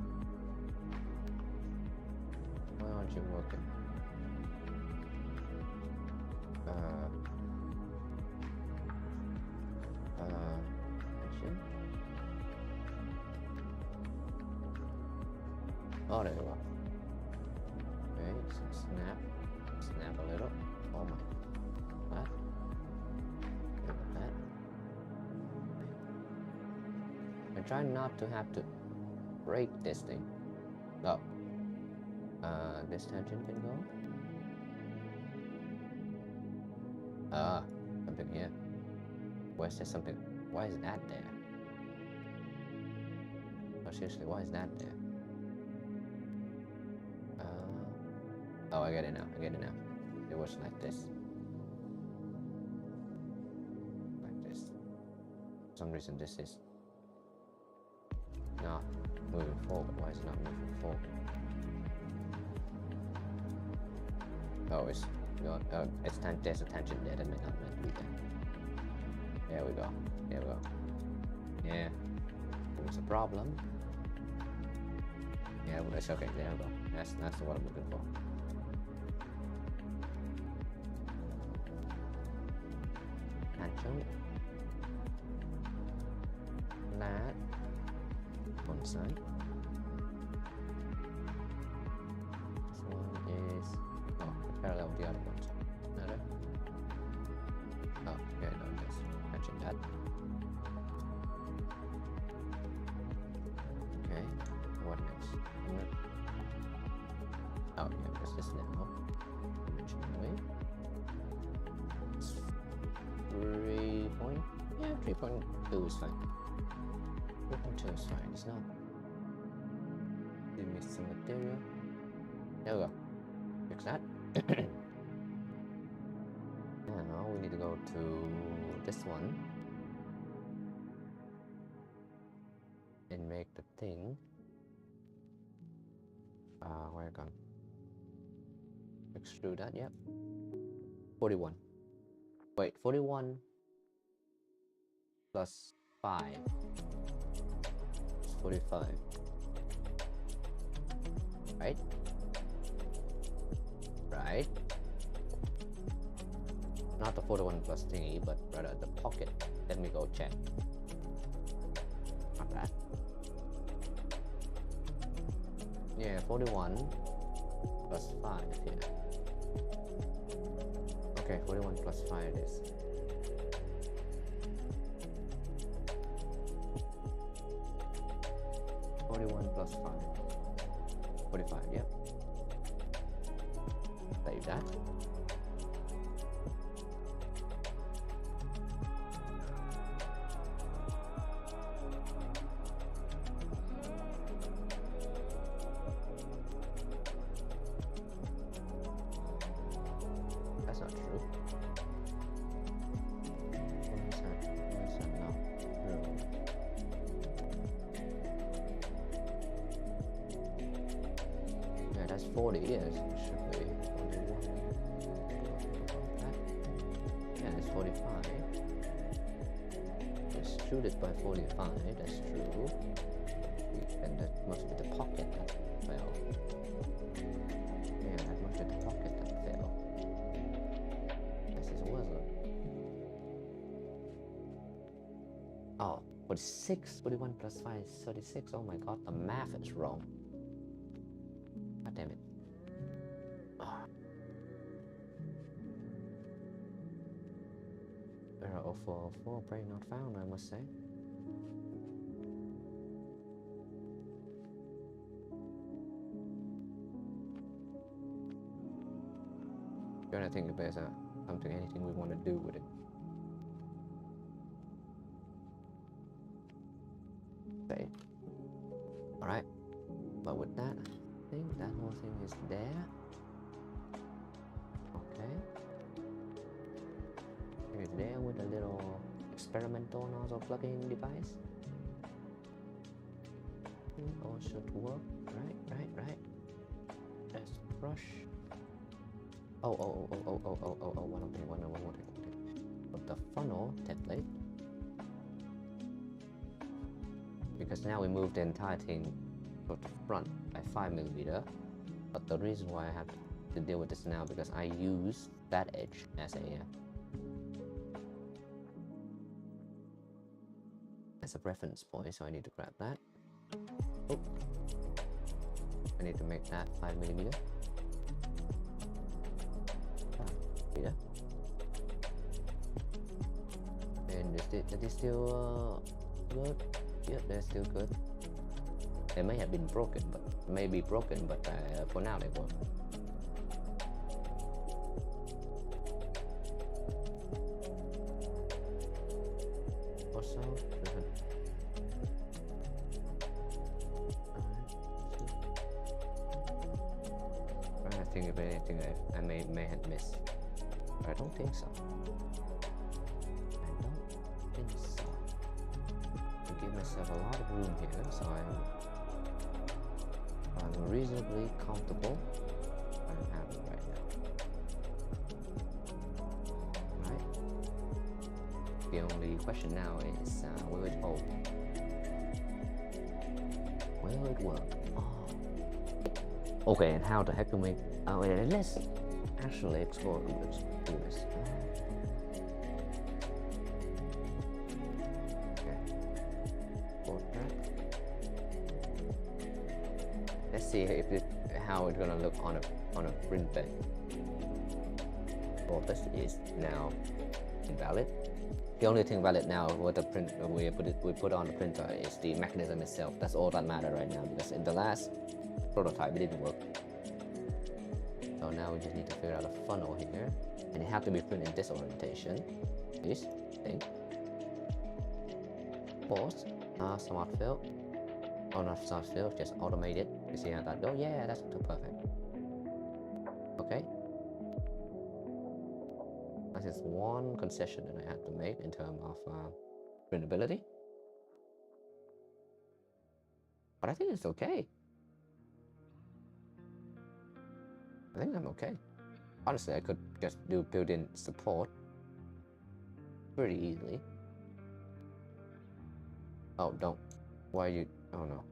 Oh, there we go. Okay, so snap a little. Oh my, what? That. I try not to have to break this thing. Oh, this tangent can go. Something here. Where's there something? Why is that there? Oh, seriously, why is that there? Oh, I get it now. It was like this. For some reason this is not moving forward. Why is it not moving forward? Oh, there's a tangent there that may not meant to be there. There we go. Yeah, it was a problem. Yeah, but it's okay. There we go. That's what I'm looking for. Tangent. That one side. This one is parallel with the other ones. Another. Oh, okay, no, just tangent that. Okay, what next? Oh, yeah, because this now. Originally. 3.2 is fine. 3.2 is fine. It's not. We missed some material. There we go. Fix that. now we need to go to this one and make the thing. Where gone? Extrude that, yep. 41. Wait, 41 plus 5 is 45. Right? Right? Not the 41 plus thingy, but rather the pocket. Let me go check. Not that. Yeah, 41 plus 5 here. Okay, 41 plus 5 it is. Plus 5. 45, yep. Save that. That's not true. What is that? What is that now? True. Yeah, that's 40, yes. It should be 41. Yeah, that's 45. Just shoot it by 45, that's true. And that must be the pocket that fell. Yeah, that must be the pocket that fell. This is wasn't. Oh, 46. 41 plus 5 is 36. Oh my god, the math is wrong. God damn it. Oh. Error 0404, brain not found, I must say. I think if there's something, anything we want to do with it. Save. Alright. But with that, I think that whole thing is there. Okay. It's there with a little experimental nozzle plug-in device. All should work. Right. Let's brush. Oh, one more thing. With the funnel template. Because now we move the entire thing to the front by 5mm. But the reason why I have to deal with this now because I use that edge as a reference point, so I need to grab that. Oh. I need to make that 5mm. And is this still good? Yep, they're still good. They may have been broken, but for now they work. Also, I think if anything I may have missed. I don't think so. I give myself a lot of room here, so I'm reasonably comfortable. I'm happy right now. Right. The only question now is will it hold? Will it work? Oh. Okay, and how the heck can we? Let's actually explore this. Let's see how it's gonna look on a print bed. Well, this is now invalid. The only thing valid now with the print we put on the printer is the mechanism itself. That's all that matters right now because in the last prototype it didn't work. So now we just need to figure out a funnel here, and it has to be printed in this orientation. This thing. Pause. Smart fill. Oh, not smart fill, just automate it. You see how that goes? Yeah, that's too perfect. Okay. That is one concession that I had to make in terms of printability. But I think it's okay. I think I'm okay. Honestly, I could just do built-in support pretty easily. Oh, don't. Why you? Oh no.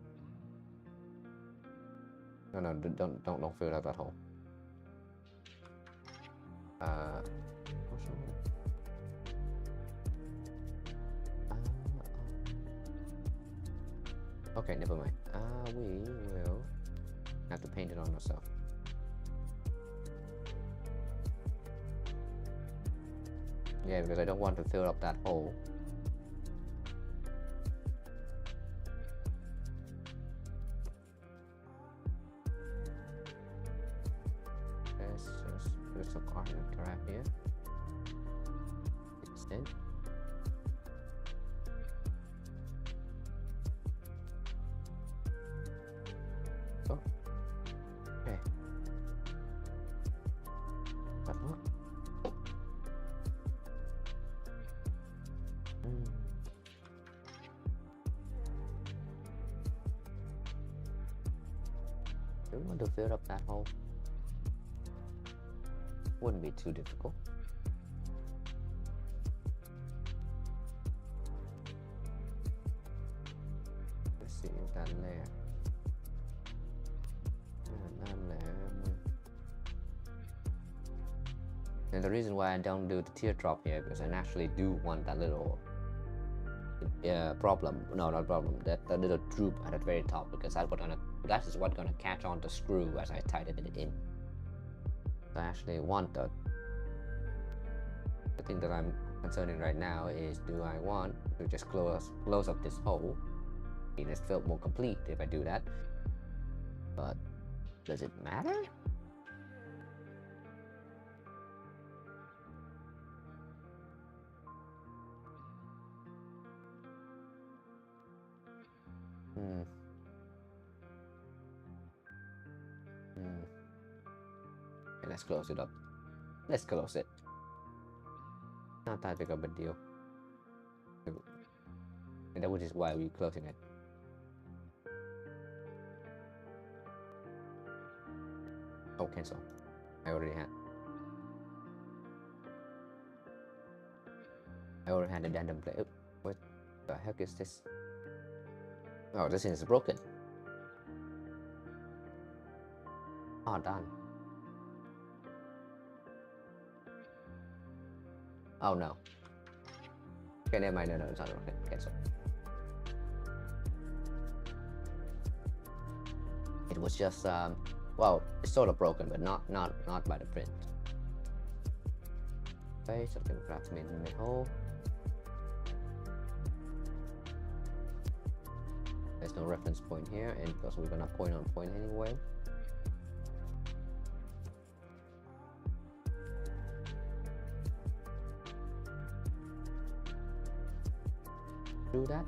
No, don't fill out that hole. What's wrong? Okay, never mind. We will have to paint it on ourselves. Yeah, because I don't want to fill up that hole. Let's just put some art and grab here. Extend. Oh. Okay. That work. Do you want to fill up that hole? Wouldn't be too difficult. Let's see if that layer. And the reason why I don't do the teardrop here because I naturally do want that little problem. No, not problem. That little droop at the very top because that is what's gonna catch on the screw as I tighten it in. So I actually want the thing that I'm concerning right now is, do I want to just close up this hole? I mean, it's felt more complete if I do that. But does it matter? Okay, let's close it up. Let's close it. Not that big of a deal. And that which is why we're closing it. Oh, cancel. I already had the random play. Oh, what the heck is this? Oh, this thing is broken. Oh, done. Oh no. Okay, never mind. No, it's not broken. Cancel. It was just well, it's sort of broken, but not by the print. Okay, so I'm gonna grab some in the hole. There's no reference point here, and because we're gonna point on point anyway. Do that.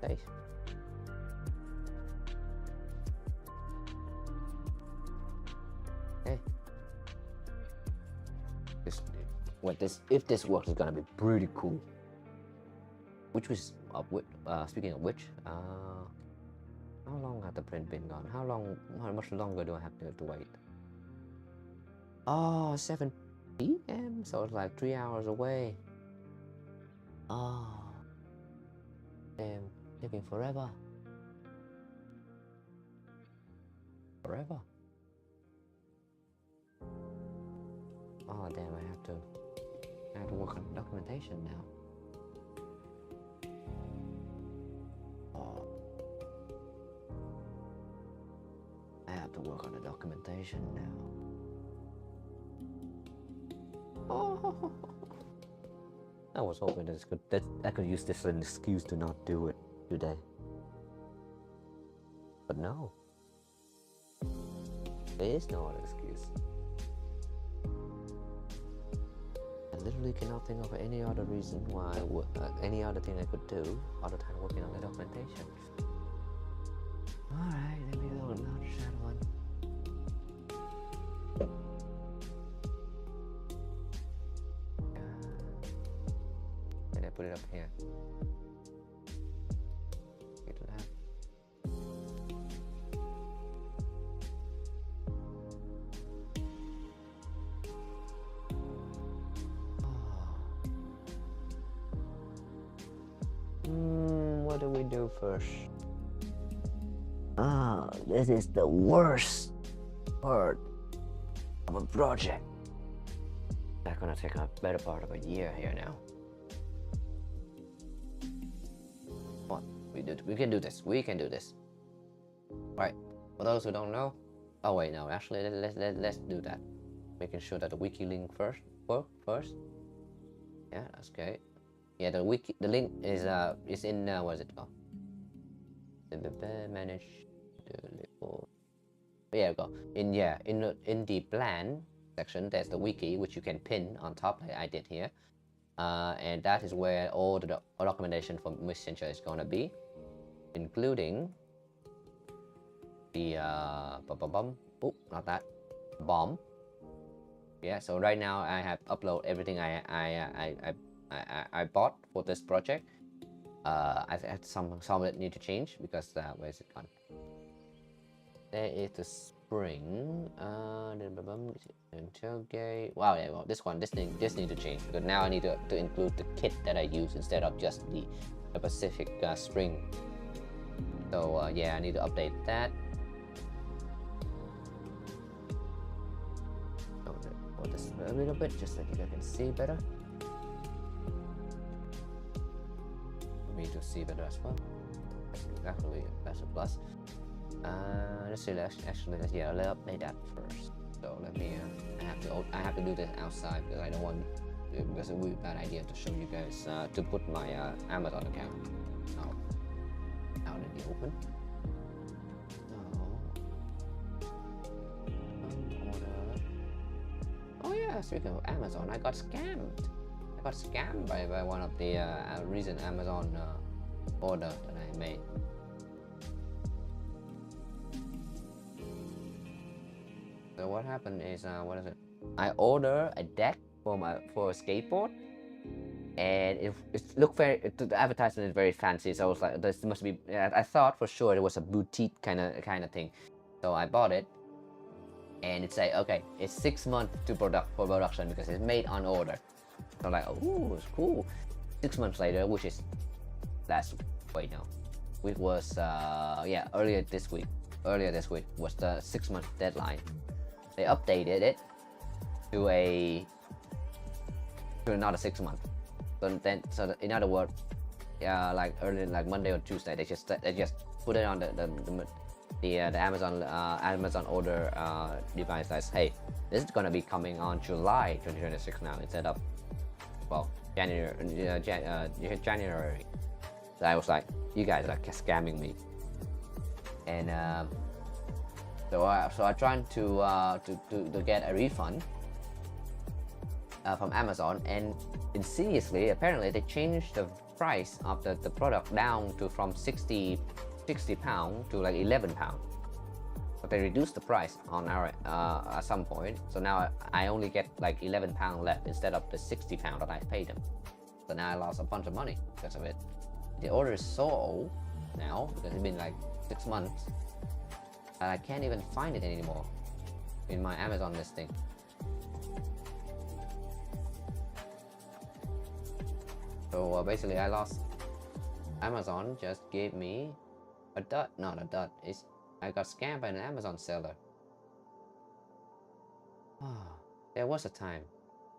Okay. Okay. If this works, it's gonna be pretty cool. Which was speaking of which, how long has the print been gone? How much longer do I have to wait? Oh, 7 p.m. So it's like 3 hours away. Oh, damn, taking forever. Forever. Oh damn, I have to work on documentation now. Oh, I have to work on the documentation now. Oh, I was hoping that I could use this as an excuse to not do it today, but no, there is no other excuse. I literally cannot think of any other reason why any other thing I could do other than working on the documentation. Alright, let me go launch that one. And I put it up here. Get that. What do we do first? This is the worst part of a project. That's gonna take a better part of a year here now. What? We can do this. We can do this. Right. For those who don't know, oh wait, no. Actually, let's do that. Making sure that the wiki link first. Yeah, that's okay. Yeah, the link is in what is it called? Manage the label. There we go. In the plan section, there's the wiki which you can pin on top, like I did here, and that is where all the documentation for MissChanger is gonna be, including the not that bomb. Yeah. So right now I have uploaded everything I bought for this project. I had some of it need to change because where is it gone? There is the spring. Tailgate. Wow, yeah. Well, this need to change because now I need to include the kit that I use instead of just the Pacific spring. So yeah, I need to update that. Oh, this a little bit just so you guys can see better. Me to see better as well. That's a plus. Let's see. Let's update that first. So let me. I have to do this outside because I don't want. Because it's a really bad idea to show you guys to put my Amazon account out in the open. Oh yeah, speaking of Amazon, I got scammed. I got scammed by one of the recent Amazon order that I made. So what happened is what is it? I ordered a deck for a skateboard, and it looked the advertisement is very fancy. So I was like, this must be. I thought for sure it was a boutique kind of thing. So I bought it, and it said, okay, it's 6 months for production because it's made on order. So I'm like, oh, it's cool. 6 months later, which is which was earlier this week was the 6 month deadline. They updated it to another 6 months. So in other words, like early, like Monday or Tuesday, they just put it on the Amazon order device that says, hey, this is gonna be coming on July 2026 now instead of January. So I was like, you guys are scamming me, and so I tried to get a refund from Amazon, and insidiously, apparently they changed the price of the product down to from 60 pounds to like 11 pounds. But they reduced the price on our at some point, so now I only get like 11 pounds left instead of the 60 pounds that I paid them. So now I lost a bunch of money because of it. The order is so old now because it's been like 6 months that I can't even find it anymore in my Amazon listing. So basically I lost. Amazon just gave me a dud, not a dud. I got scammed by an Amazon seller. There was a time,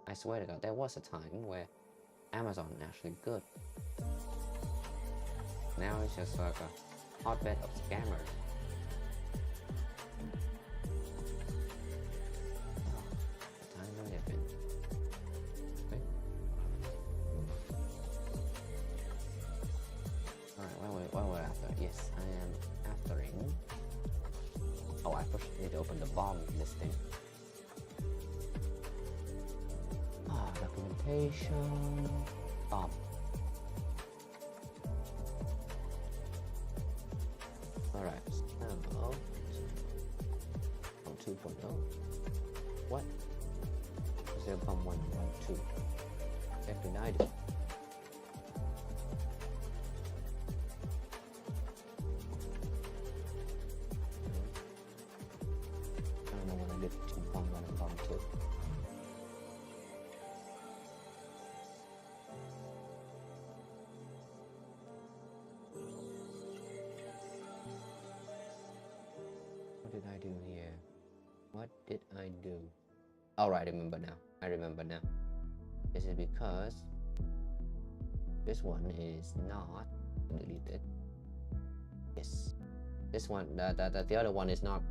I swear to God, there was a time where Amazon actually good. Now it's just like a hotbed of scammers. The time we live in. Okay. Alright, what were I after? Yes, I am aftering. Oh, I first need to open the bomb listing. Documentation. Bomb. Alright, don't know. What? 0.112. Check the item. I don't know what I did 2.1 and 2. What did I do here? What did I do? Oh, right, I remember now. This is because this one is not deleted. Yes. This one, the other one is not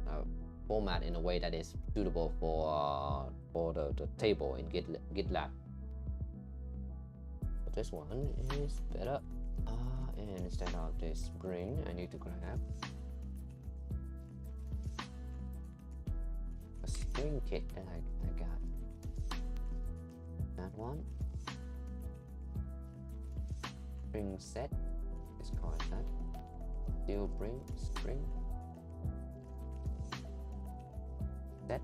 format in a way that is suitable for the table in GitLab. But this one is better. And instead of this spring, I need to grab a spring kit that I got. That one. Spring set. Let's call it that. Steel spring. Set.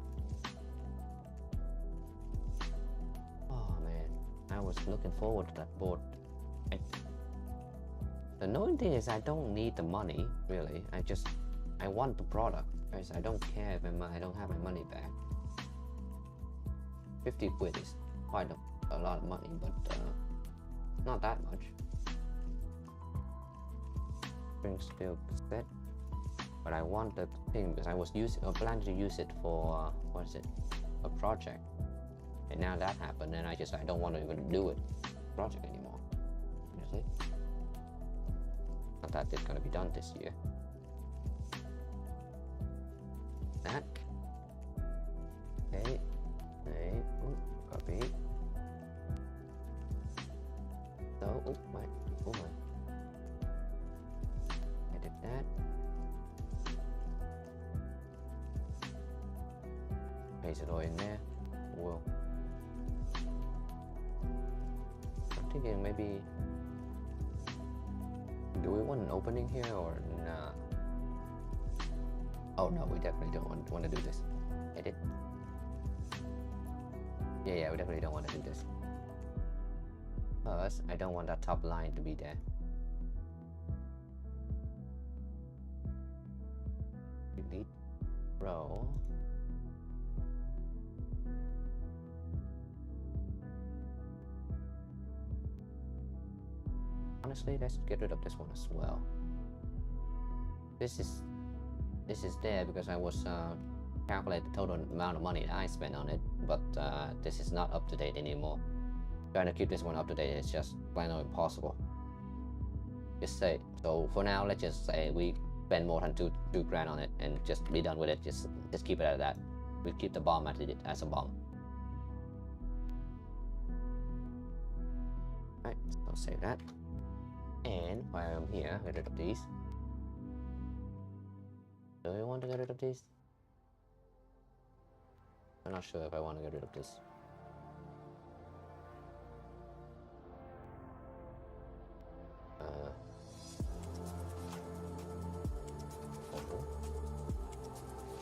Oh man, I was looking forward to that board. The annoying thing is I don't need the money, really. I want the product. Because I don't care if I don't have my money back. 50 quid is quite a lot of money, but not that much. Spring steel set. But I want the thing because I was planning to use it for a project. And now that happened, and I don't want to even do it project anymore. You see? Not that it's gonna be done this year. That. Okay. Copy. So, oh my. Edit that. Paste it all in there. Whoa. I'm thinking maybe. Do we want an opening here or nah? Oh no, we definitely don't want to do this. Edit. Yeah, we definitely don't want to do this. Because I don't want that top line to be there. Delete row. Honestly, let's get rid of this one as well. This is there because I was calculate the total amount of money that I spent on it, but this is not up to date anymore. Trying to keep this one up to date is just plain old impossible. Just say so. For now, let's just say we spend more than two grand on it and just be done with it. Just keep it at that. We keep the bomb as a bomb. Right, so save that. And while I'm here, get rid of these. Do I want to get rid of these? I'm not sure if I want to get rid of this.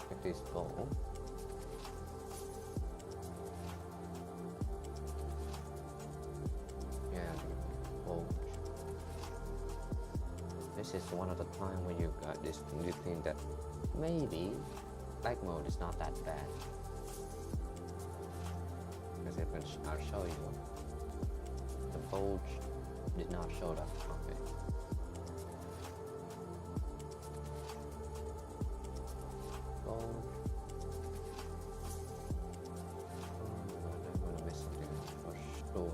Take this bowl. Yeah, bowl. This is one of the time when you got this new thing that maybe black mode is not that bad. Because I'll show you. The bulge did not show that. Okay. Bulge. Oh, I'm gonna miss something for sure.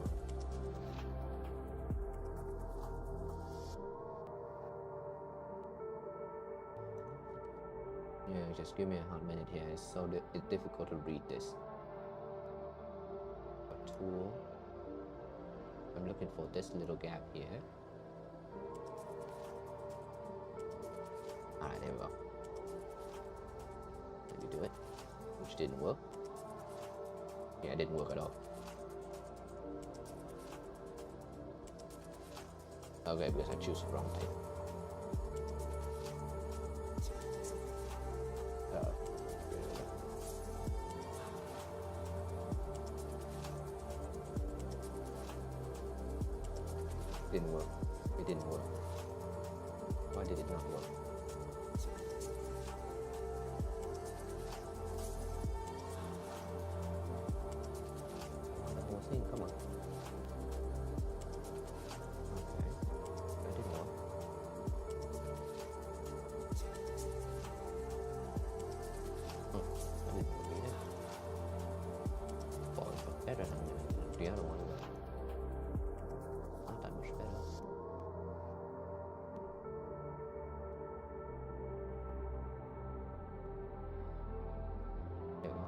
Yeah, just give me a hot minute here. It's so it's difficult to read this. A tool. I'm looking for this little gap here. Alright, there we go. Let me do it. Which didn't work. Yeah, it didn't work at all. Okay, because I choose the wrong thing. work? It didn't work. Why did it not work? The whole thing, come on. Okay, that didn't work. That didn't work either. Boy, it's better than the other one. Not that much better. There we go.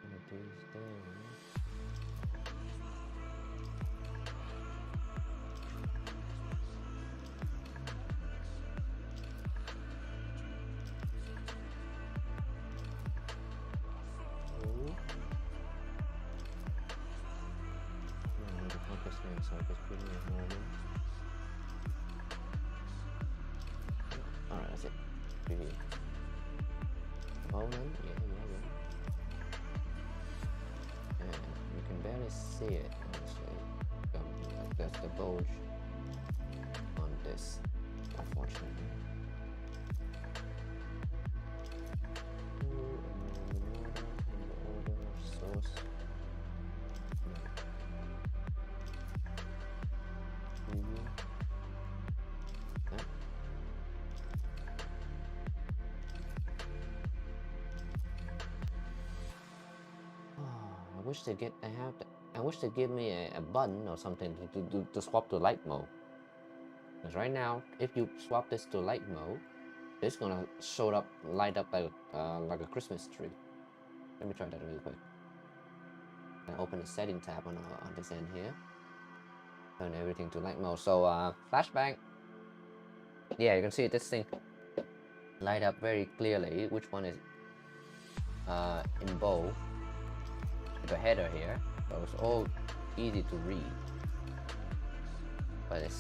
One of these days. So just put it in normal. Alright, that's it. Preview. Component, yeah. And you can barely see it, honestly. That's the bulge on this, unfortunately. Order source. I wish they give me a button or something to swap to light mode. Because right now, if you swap this to light mode, it's gonna light up like a Christmas tree. Let me try that really quick. I open the setting tab on this end here. Turn everything to light mode. So flashbang. Yeah, you can see this thing light up very clearly. Which one is in bold? The header here, so it's all easy to read, but it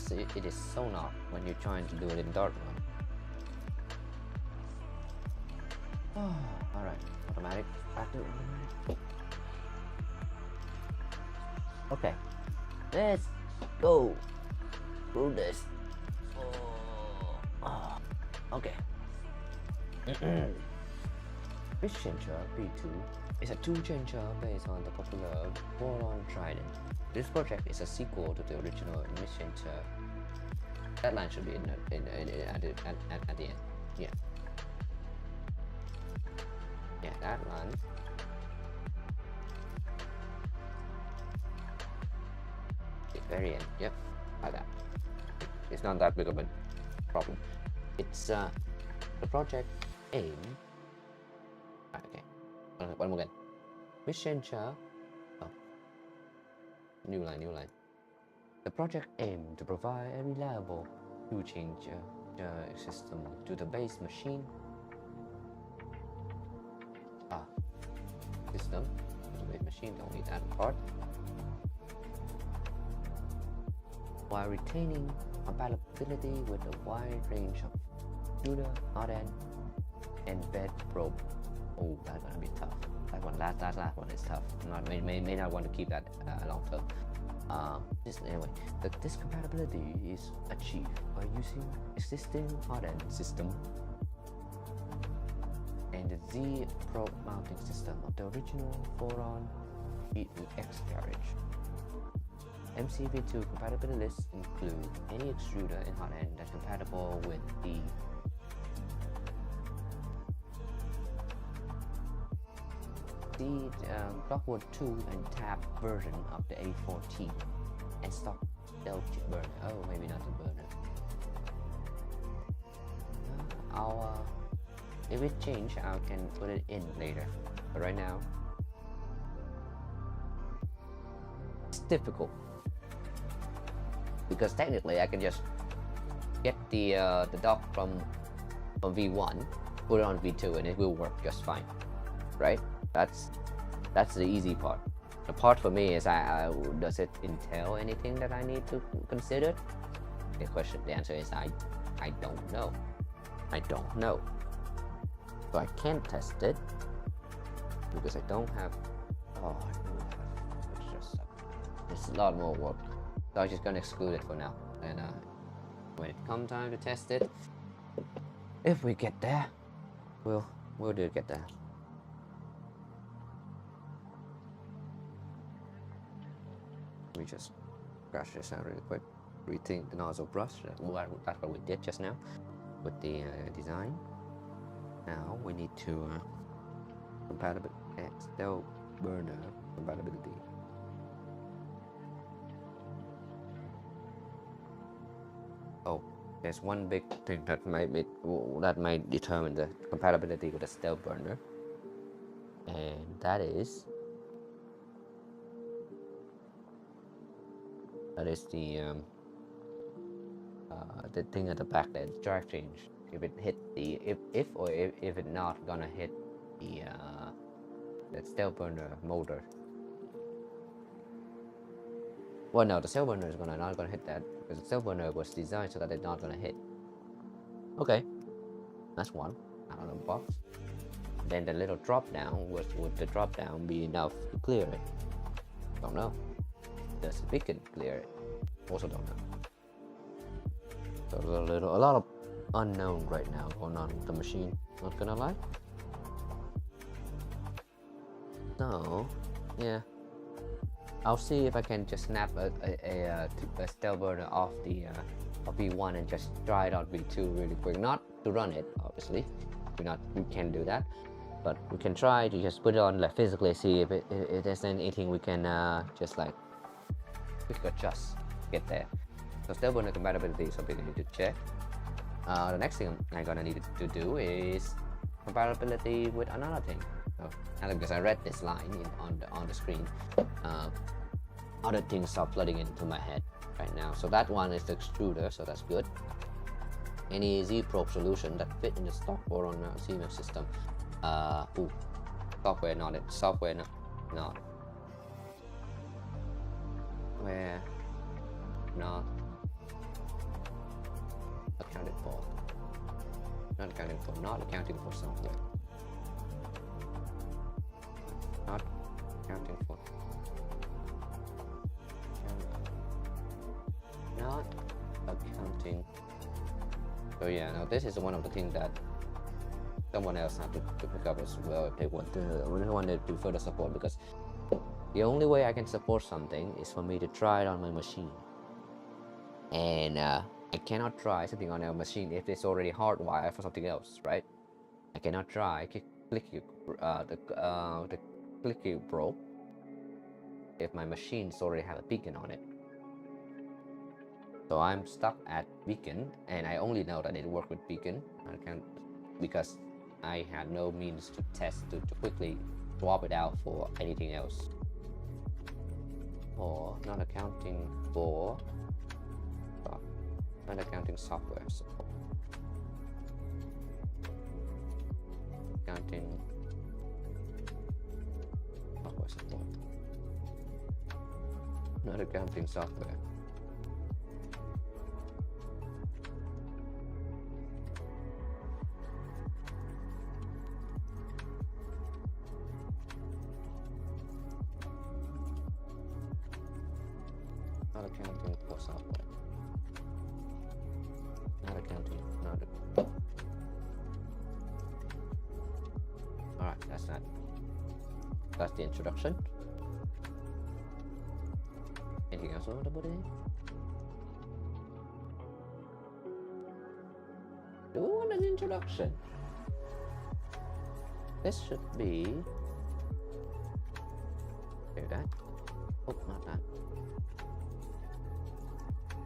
is so not when you're trying to do it in dark mode. Alright, automatic, back to automatic. Okay, let's go through this. Okay. MissChanger V2 is a tool-changer based on the popular Voron Trident. This project is a sequel to the original MissChanger. That line should be at the end. Yeah. Yeah, that line. The very end. Yep, like that. It's not that big of a problem. It's the project aim. Okay. One more again. MissChanger. Oh. New line. The project aimed to provide a reliable tool-changer system to the base machine. System to the base machine. Don't need that part. While retaining compatibility with a wide range of extruder, hot end, and bed probe. Oh, that's gonna be tough. That one, last one is tough. May not want to keep that long term. Anyway, this compatibility is achieved by using existing hot end system and the Z probe mounting system of the original Voron x-carriage. MCV2 compatibility lists include any extruder and hot end that's compatible with the Blockwood tool and tab version of the A14 and stock LG burner. Oh, maybe not the burner. If it change, I can put it in later. But right now, it's difficult because technically I can just get the dock from V1, put it on V2, and it will work just fine, right? That's the easy part. The part for me is does it entail anything that I need to consider? The answer is I don't know. So I can't test it because I don't have. Oh, I don't have extra stuff. It's a lot more work. So I'm just gonna exclude it for now. And when it comes time to test it, if we get there, we'll do get there. Let me just scratch this out really quick. Rethink the nozzle brush. That's what we did just now with the design. Now we need to compatible still burner compatibility. Oh, there's one big thing that might determine the compatibility with the stale burner, and that is the thing at the back there, the drive change. If it hit the if it not gonna hit the stale burner motor. Well, no, the stale burner is not gonna hit that because the stale burner was designed so that it's not gonna hit. Okay, that's one out of the box. Then the little drop down, would the drop down be enough to clear it? Don't know. Does the beacon clear it? Also don't know. So there's a lot of unknown right now going on with the machine. Not gonna lie. So yeah, I'll see if I can just snap a stale burner off the V1 and just try it out V2 really quick. Not to run it, obviously. We can't do that, but we can try to just put it on like physically, see if there's anything we can just like quick adjust to get there. So stale burner compatibility is something I need to check. The next thing I'm gonna need to do is compatibility with another thing. So, because I read this line on the screen, other things start flooding into my head right now. So that one is the extruder, so that's good. Any Z-probe solution that fit in the stock Voron CMM system. Software not it. Software not. Where not accounted for. Not accounting for. Not accounting for software. Not accounting for. Not accounting. So yeah, now this is one of the things that someone else had to pick up as well if they wanted to further support, because the only way I can support something is for me to try it on my machine. And I cannot try something on a machine if it's already hardwired for something else, right? I cannot try the clicky probe if my machines already have a beacon on it. So I'm stuck at beacon, and I only know that it worked with beacon. I can't, because I had no means to test to quickly swap it out for anything else. Or not accounting for not accounting software support. Accounting software support. Not accounting software. Not accounting for software. Not accounting. Alright, that's that. That's the introduction. Anything else I want to put in? Do we want an introduction? This should be. Okay, that. Oh, not that.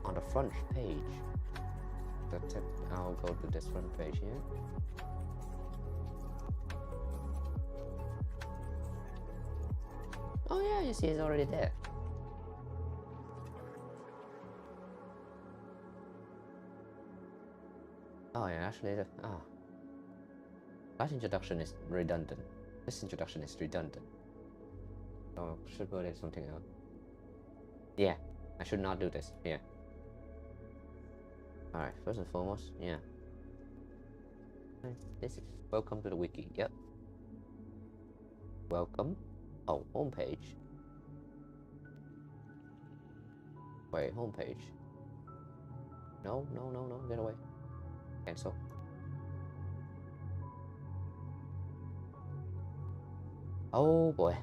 On the front page. That's it. I'll go to this front page here. Oh yeah, you see it's already there. Oh yeah, actually that introduction is redundant. This introduction is redundant. So should put in something else. Yeah, I should not do this. Yeah. Alright, first and foremost, yeah. This is welcome to the wiki. Yep. Welcome. Oh, homepage. Wait, homepage. No, get away. Cancel. Oh boy.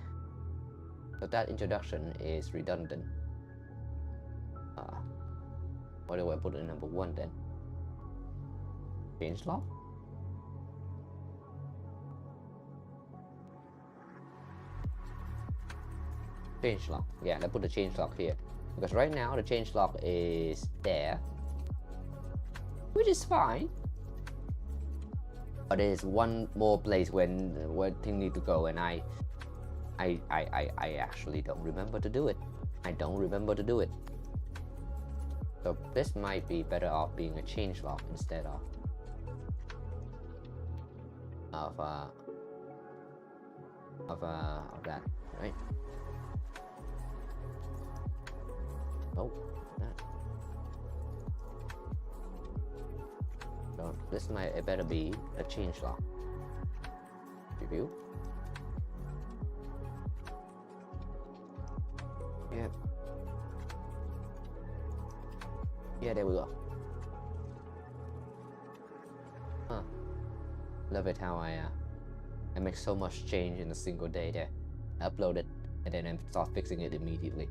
So that introduction is redundant. Why do I put it in number 1 then? Changelog? Changelog. Yeah, let's put the changelog here. Because right now the changelog is there. Which is fine. But there's one more place where thing need to go, and I actually don't remember to do it. I don't remember to do it. So this might be better off being a changelog instead of that, right? Oh, that. So this might better be a changelog. Review. Yeah. Yeah, there we go. Huh. Love it how I make so much change in a single day there. I upload it and then I start fixing it immediately.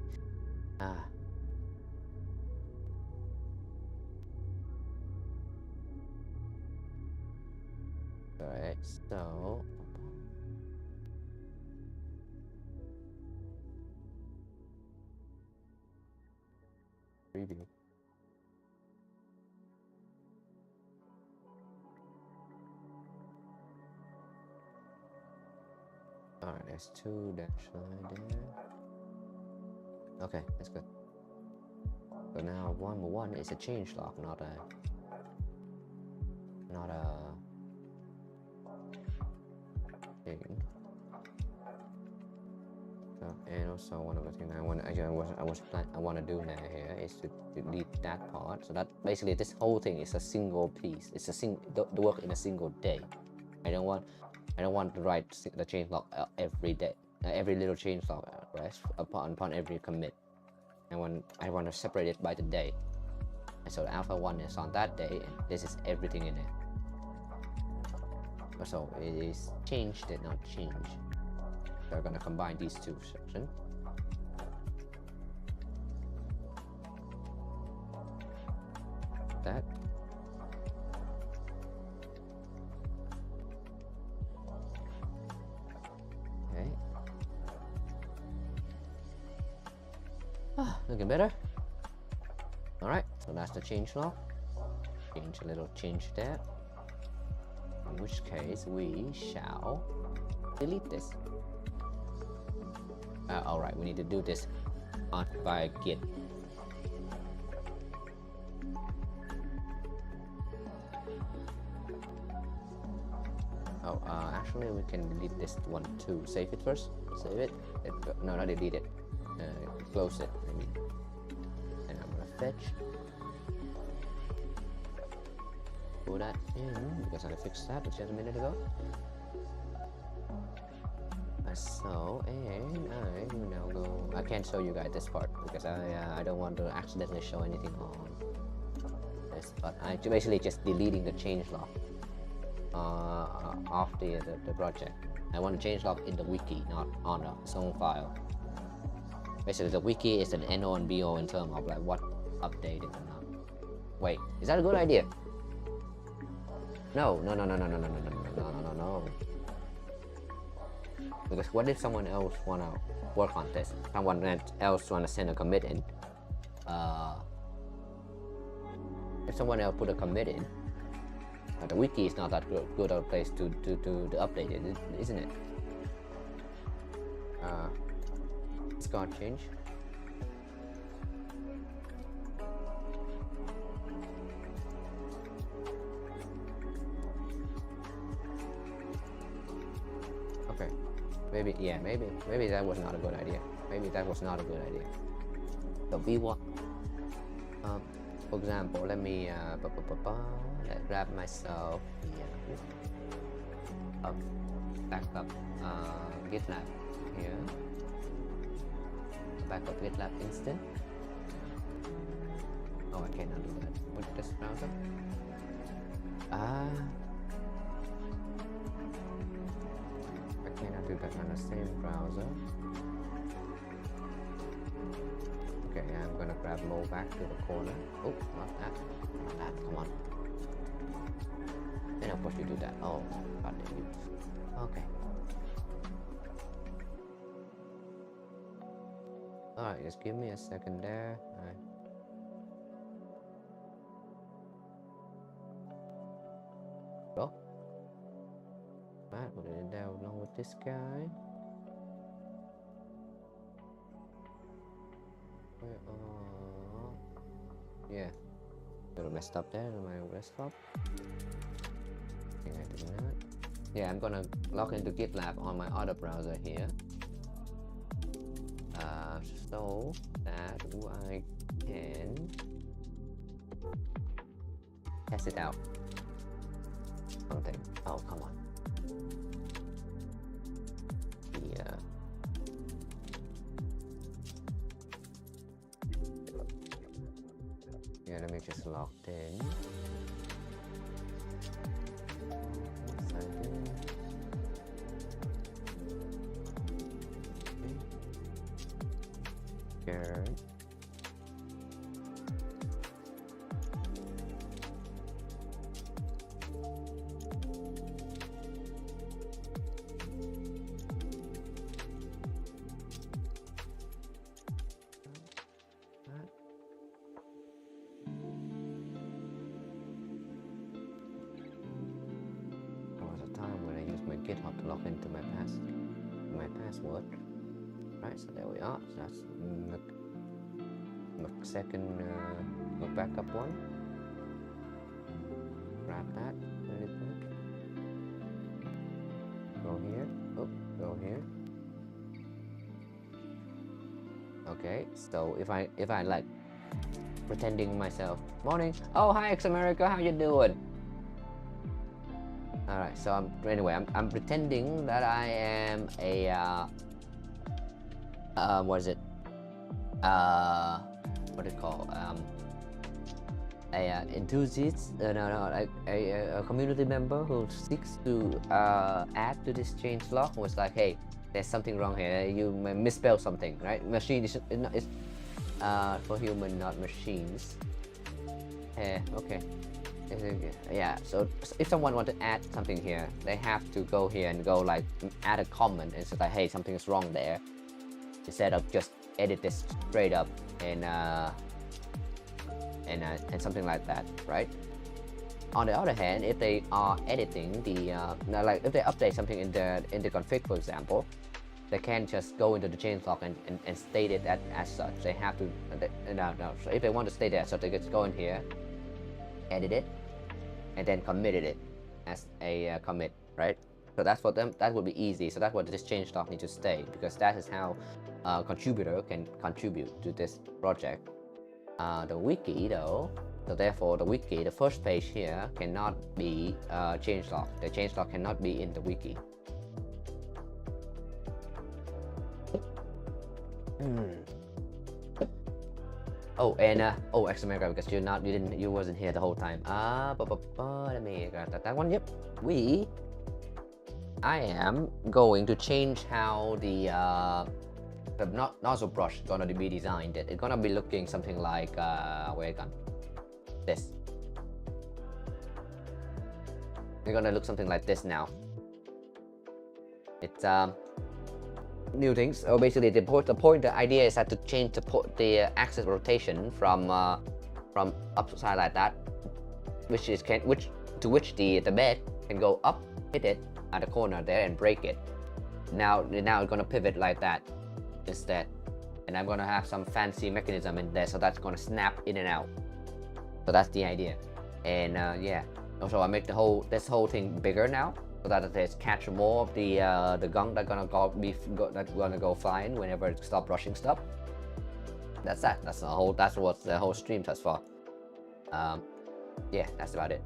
Alright, so preview. Alright, there's 2 dash line there. Okay, that's good. So now 1 is a changelog, not a thing. So, and also one of the things I want to do now here is to delete that part. So that basically this whole thing is a single piece. It's the work in a single day. I don't want to write the changelog every day, every little changelog rest upon every commit. I want to separate it by the day. And so the alpha 1 is on that day, and this is everything in it. So it is change did not change. So we're gonna combine these 2 sections. That. Okay. Looking better. Alright, so that's the changelog. Change a little change there. In which case we shall delete this. Alright, we need to do this by git. Actually we can delete this one too. Save it first. Save it. No, not delete it. Close it. I mean. And I'm gonna fetch. Put that in because I fixed that just a minute ago. So, and I will now go. I can't show you guys this part because I don't want to accidentally show anything on this. But I basically just deleting the changelog of the project. I want the changelog in the wiki, not on its own file. Basically, the wiki is an NO and BO in terms of like what updated or not. Wait, is that a good idea? No. Because what if someone else wanna work on this? Someone else wanna send a commit in. If someone else put a commit in, the wiki is not that good a place to update it, isn't it? It's gonna change. Okay. Maybe that was not a good idea. So for example, let me grab myself back up GitLab here. Back up GitLab instant. Oh, I cannot do that with this browser. I cannot do that on the same browser. Okay, I'm gonna grab low back to the corner. Oh, not that. Not that. Come on. Then of course you do that. Oh, God damn you. Okay. Alright, just give me a second there. Alright. Go. Right, what did I do along with this guy? Yeah, a little messed up there on my desktop. I think I did that. Yeah, I'm gonna log into GitLab on my other browser here, so that I can test it out. Something. Oh, come on. Yeah. Yeah, let me just log in. Share. GitHub to log into my password. Right, so there we are. So that's the second backup one. Grab that really quick. Go here. Oh, go here. Okay, so if I like pretending myself, morning. Oh, hi, X-America, how you doing? Alright, so I'm pretending that I am a what is it? What do you call a enthusiast? Like a community member who seeks to add to this changelog. Was like, hey, there's something wrong here. You misspelled something, right? Machine is for human, not machines. Okay. Yeah, so if someone want to add something here, they have to go here and go like add a comment and say like, hey, something is wrong there, instead of just edit this straight up and something like that, right? On the other hand, if they are editing the like if they update something in the config, for example, they can't just go into the changelog and state it as such. They have to no. So if they want to state it as such, they just go in here, edit it, and then committed it as a commit, right? So that's for them, that would be easy. So that's what this changelog needs to stay, because that is how a contributor can contribute to this project. The wiki though, so therefore the wiki, the first page here, cannot be changelog. The changelog cannot be in the wiki. Oh, and X-America, because you wasn't here the whole time. Let me grab that one. Yep, I am going to change how the nozzle brush is gonna be designed. It's gonna be looking something like this. It's gonna look something like this now. It's new things. So basically the idea is that to change the axis rotation from upside like that, which the bed can go up, hit it at the corner there and break it. Now it's gonna pivot like that instead, and I'm gonna have some fancy mechanism in there, so that's gonna snap in and out. So that's the idea. And yeah, also I make this whole thing bigger now, so that it catch more of the gunk that's gonna go flying whenever it stop brushing stuff. That's that. That's what the whole stream does for. Yeah, that's about it.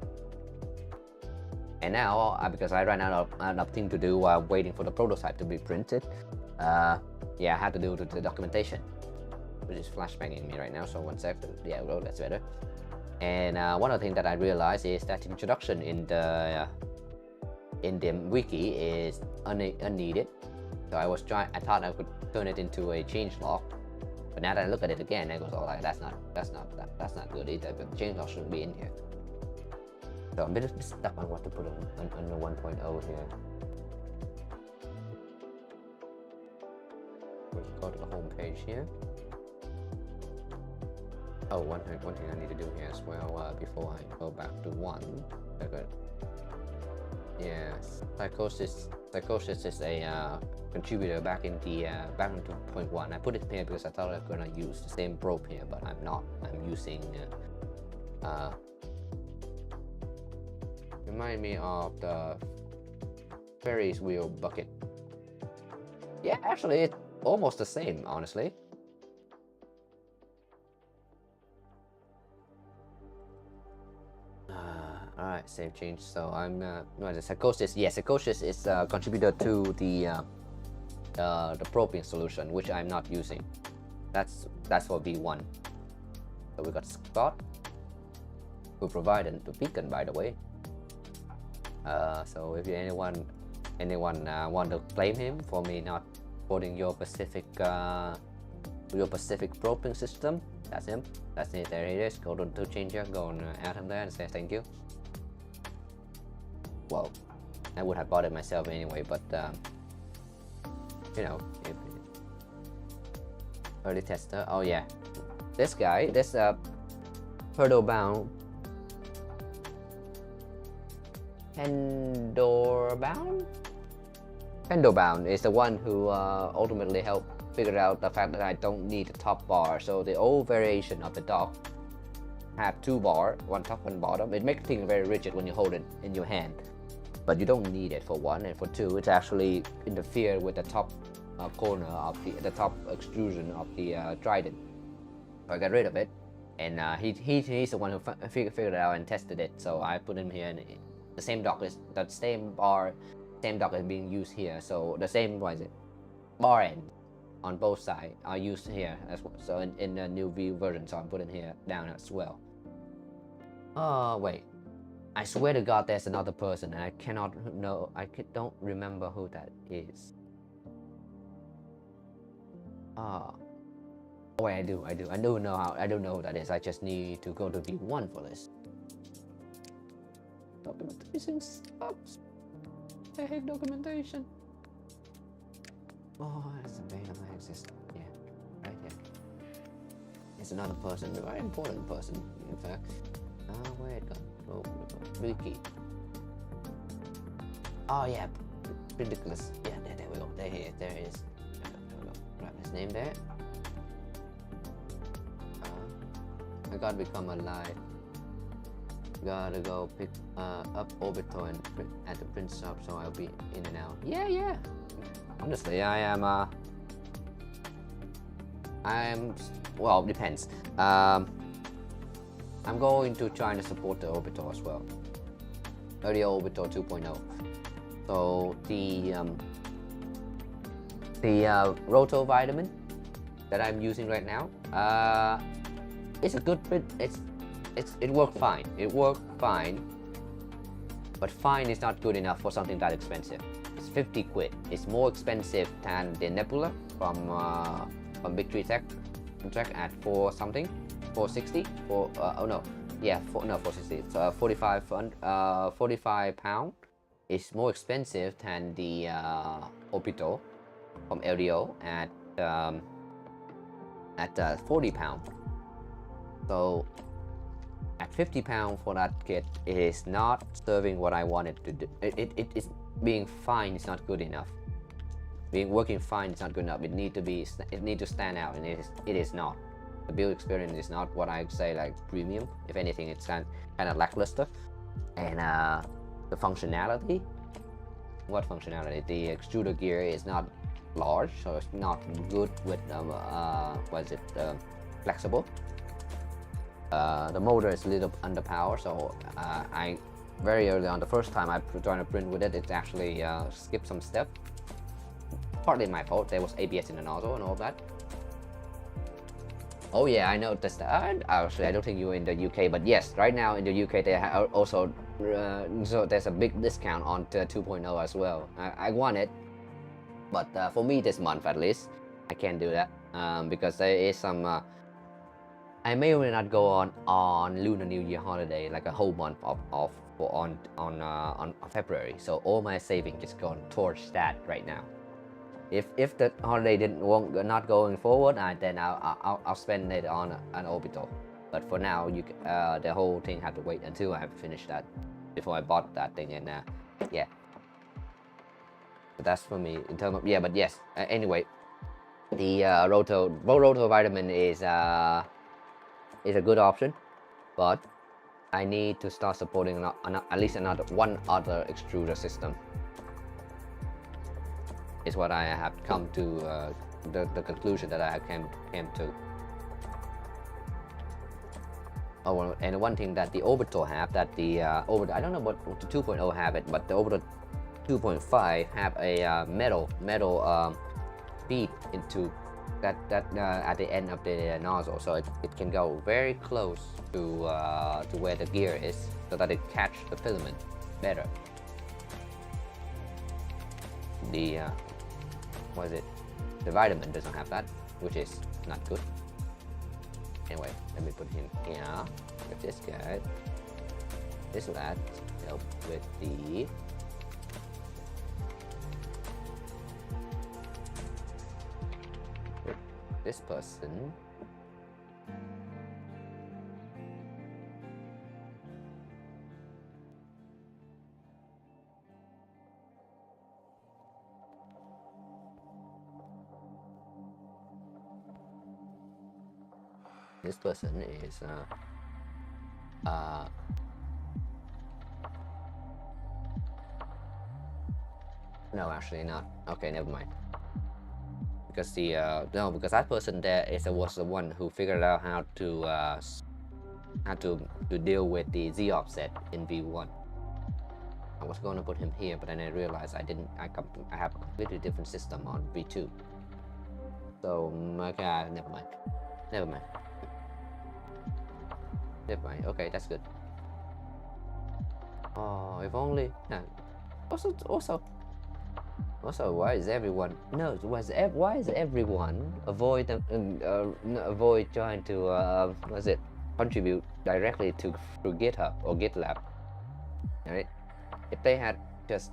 And now, because I ran out of thing to do while waiting for the prototype to be printed, yeah, I had to do the documentation, which is flashbanging me right now. So 1 sec. Yeah, well, that's better. And one of the things that I realized is that introduction in the wiki is unneeded. So I thought I could turn it into a changelog, but now that I look at it again, I go, oh, like that's not good either. But the changelog shouldn't be in here. So I'm a bit stuck on what to put on the 1.0 here. Let's go to the home page here. Oh, one thing I need to do here as well before I go back to 1. Okay. Yes, Psychosis is a contributor back into 2.1. I put it here because I thought I was gonna use the same probe here, but I'm not. I'm using remind me of the Ferris wheel bucket. Yeah, actually it's almost the same, honestly. Alright, save change. So I'm no, the Psychosis. Yeah, Psychosis is a contributor to the probing solution, which I'm not using. That's for V1. So we got Scott, who provided the beacon, by the way. So if anyone want to claim him for me not supporting your Pacific probing system, that's him. That's it. There it is. Go to MissChanger, go and add him there and say thank you. Well, I would have bought it myself anyway, but you know, if early tester. Oh yeah, this guy, this hurdle bound. Pendorbound is the one who ultimately helped figure out the fact that I don't need a top bar. So the old variation of the dock have 2 bars, 1 top, 1 bottom. It makes things very rigid when you hold it in your hand, but you don't need it for 1, and for 2, it's actually interfere with the top corner of the top extrusion of the Trident. So I got rid of it, and he's the one who figured it out and tested it. So I put him here, and the same dock is the same dock is being used here. So the same bar end on both sides are used here as well. So in the new view version, so I'm putting here down as well. Oh wait, I swear to God, there's another person, and I don't remember who that is. Oh wait, I do know who that is. I just need to go to V1 for this. Documentation sucks. I hate documentation. Oh, it's a pain in my existence. Yeah, right here. It's another person, a very important person, in fact. Where it gone? Oh, Ricky. Oh yeah, ridiculous. Yeah, there we go. There he is. There he is. There we go. Grab his name there. I gotta become alive. Gotta go pick up orbital and at the print shop, so I'll be in and out. Yeah. Honestly, I am well, depends. I'm going to try to support the orbital as well. Early orbital 2.0. So the roto vitamin that I'm using right now, it's a good bit. It worked fine. It worked fine, but fine is not good enough for something that expensive. It's 50 quid. It's more expensive than the Nebula from Big Tree Tech at 460. 460. 45 pound. It's more expensive than the Obito from LDO at 40 pound. So at 50 pound for that kit, it is not serving what I wanted to do. It is being fine. It's not good enough. Working fine is not good enough. It need to stand out, and it is not. The build experience is not what I'd say like premium. If anything, it's kind of lackluster. And the functionality. What functionality? The extruder gear is not large, so it's not good with flexible. the motor is a little underpowered, so I very early on the first time I trying to print with it, it actually skipped some step. Partly my fault. There was ABS in the nozzle and all that. Oh yeah, I noticed that. Actually, I don't think you were in the UK, but yes, right now in the UK they also so there's a big discount on the 2.0 as well. I want it, but for me this month at least, I can't do that because there is some. I may or may not go on Lunar New Year holiday, like a whole month off on February. So all my savings is gone towards that right now. If the holiday not going forward, then I'll spend it on an orbital. But for now, the whole thing had to wait until I have finished that before I bought that thing, and yeah. So that's for me in terms of But yes. Anyway, the roto vitamin is a good option, but I need to start supporting at least one other extruder system. Is what I have come to the conclusion that I came to. Oh, well, and one thing that the orbital have, that the orbital, I don't know what the 2.0 have it, but the orbital 2.5 have a metal feed into that at the end of the nozzle, so it can go very close to where the gear is, so that it catch the filament better. The what is it? The vitamin doesn't have that, which is not good. Anyway, let me put him here with this guy. This lad help with the this person. This person is no, actually not. Okay, never mind. Because the no, because that person there was the one who figured out how to deal with the Z offset in V1. I was going to put him here, but then I realized I didn't. I have a completely different system on V2. So okay, never mind. Never mind. Never mind. Okay, that's good. Oh, if only. Also, why is everyone? No, why is everyone avoid trying to contribute directly through GitHub or GitLab? Right? If they had just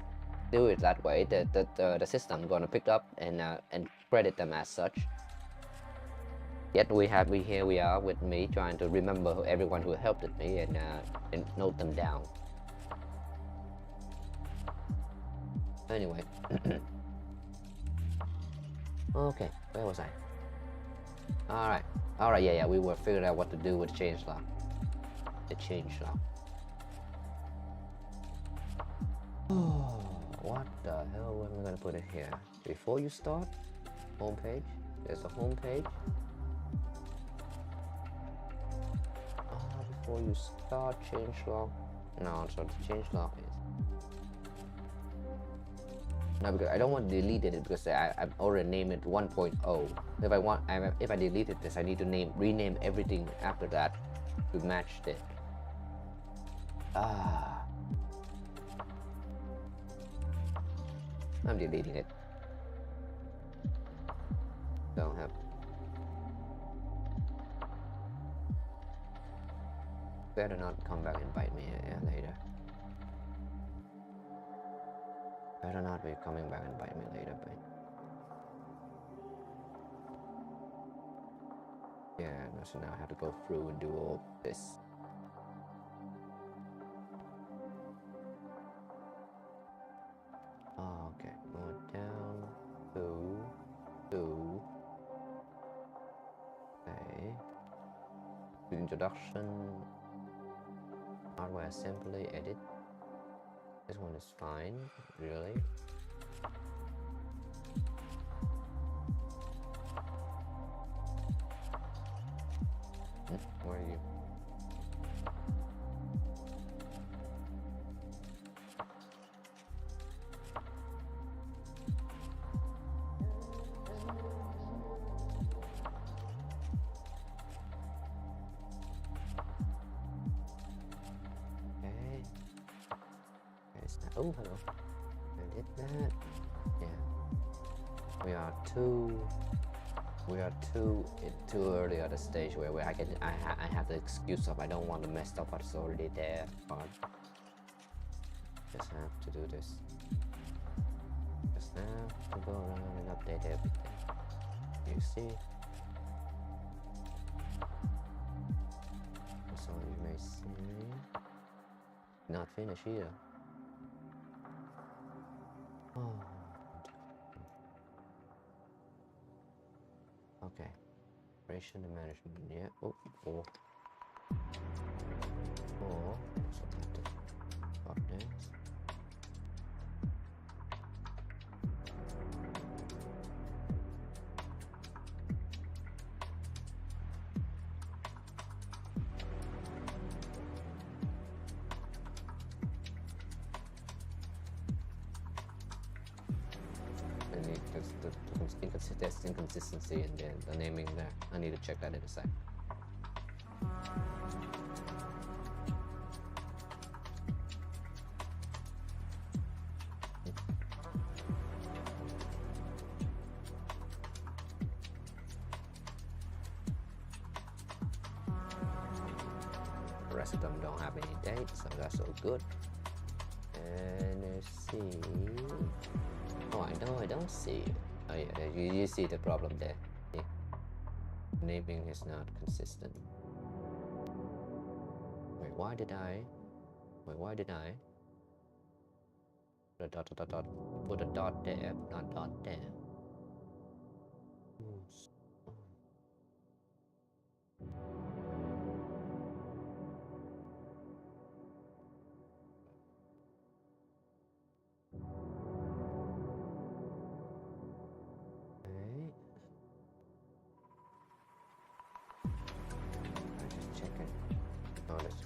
do it that way, the system gonna pick up and credit them as such. Yet here we are with me trying to remember everyone who helped me and note them down. Anyway, okay, where was I? All right, yeah, we were figuring out what to do with the change lock. The change lock. Oh, what the hell? Where am I gonna put it here? Before you start, home page. There's a home page. Before you start, change log. No, so the change log is. No, because I don't want to delete it because I've already named it 1.0. If I deleted this, I need to rename everything after that to match it. I'm deleting it. Don't have. Better not come back and bite me later. Better not be coming back and bite me later, but yeah, so now I have to go through and do all this. Oh, okay, going down to okay. Introduction, hardware assembly, edit. This one is fine, really. Where are you? Oh, hello. I did that. Yeah. We are too early at the stage where I have the excuse of I don't want to mess up what's already there. But just have to do this. Just have to go around and update everything. You see? So you may see. Not finished here. Oh. Okay. Operation and management. Yeah. Oh, four. So I have to stop this. There's inconsistency in the naming there. I need to check that in a sec. The rest of them don't have any dates, so that's all good. And let's see. Oh, I know I don't see it. Oh yeah, you see the problem there. See? Naming is not consistent. Wait, why did I? Put a dot. Put a dot there, not dot there.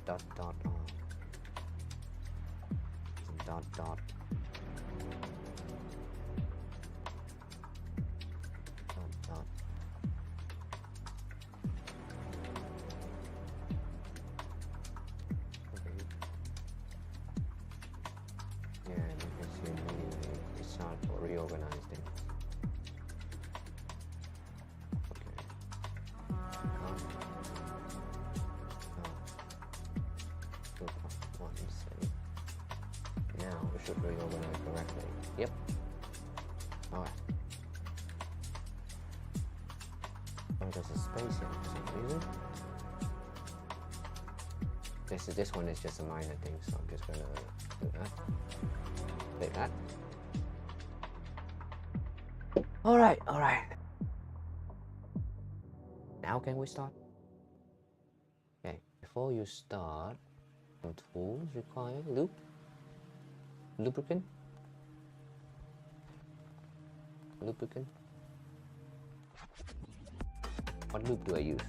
Dot on. Dot. Dot. Okay. Yeah, because you need it's hard to reorganize things. Now we should reorganize correctly. Yep. Alright. Oh, there's a space here for some reason. This one is just a minor thing, so I'm just gonna do that. Take that. Alright. Now can we start? Okay, before you start, some tools require lubricant. What lube do I use?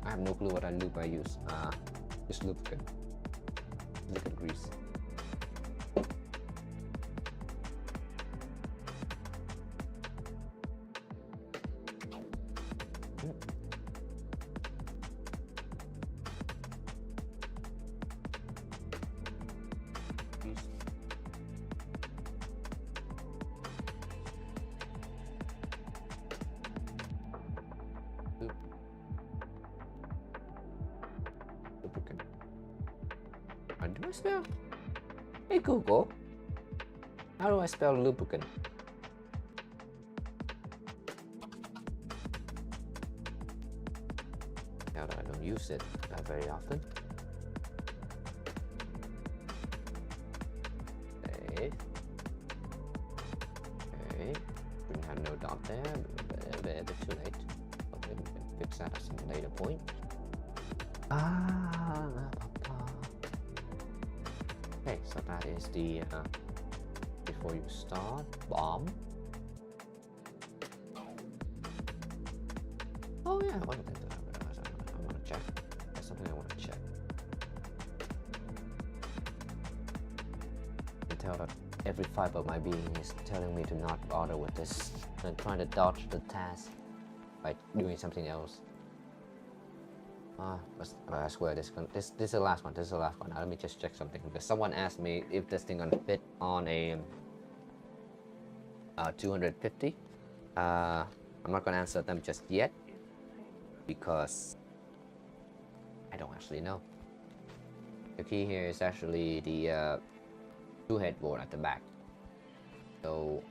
I have no clue what lube I use. Just lubricant. Liquid grease. Lubricant. How do I spell? Hey Google, how do I spell lubricant? Now that I don't use it very often. Okay. Didn't have no dot there, but a bit too late. Okay, we can fix that at some later point. Okay, so that is the before you start bomb. Oh yeah, one thing that I want to check. That's something I want to check. I can tell that every fiber of my being is telling me to not bother with this and trying to dodge the task by doing something else. I swear this is the last one. This is the last one. Now, let me just check something because someone asked me if this thing gonna fit on a 250. I'm not gonna answer them just yet because I don't actually know. The key here is actually the 2 headboard at the back. So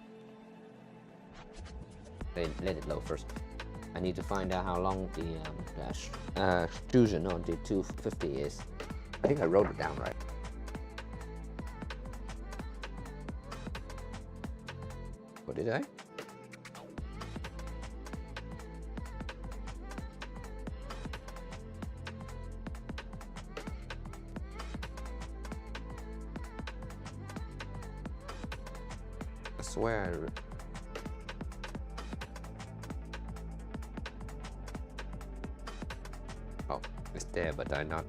let it load first. I need to find out how long the extrusion on the 250 is. I think I wrote it down right. What did I? I swear. Oh, it's there, but I'm not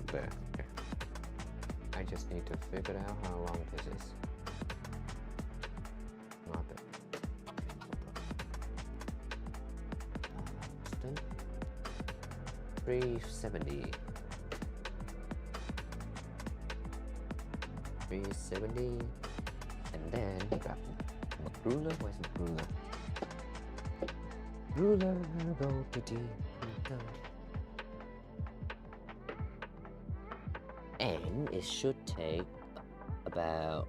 there. Okay. I just need to figure out how long this is. Not there. 370. 370. And then we got ruler. Where's the ruler? Ruler, go to D. And it should take about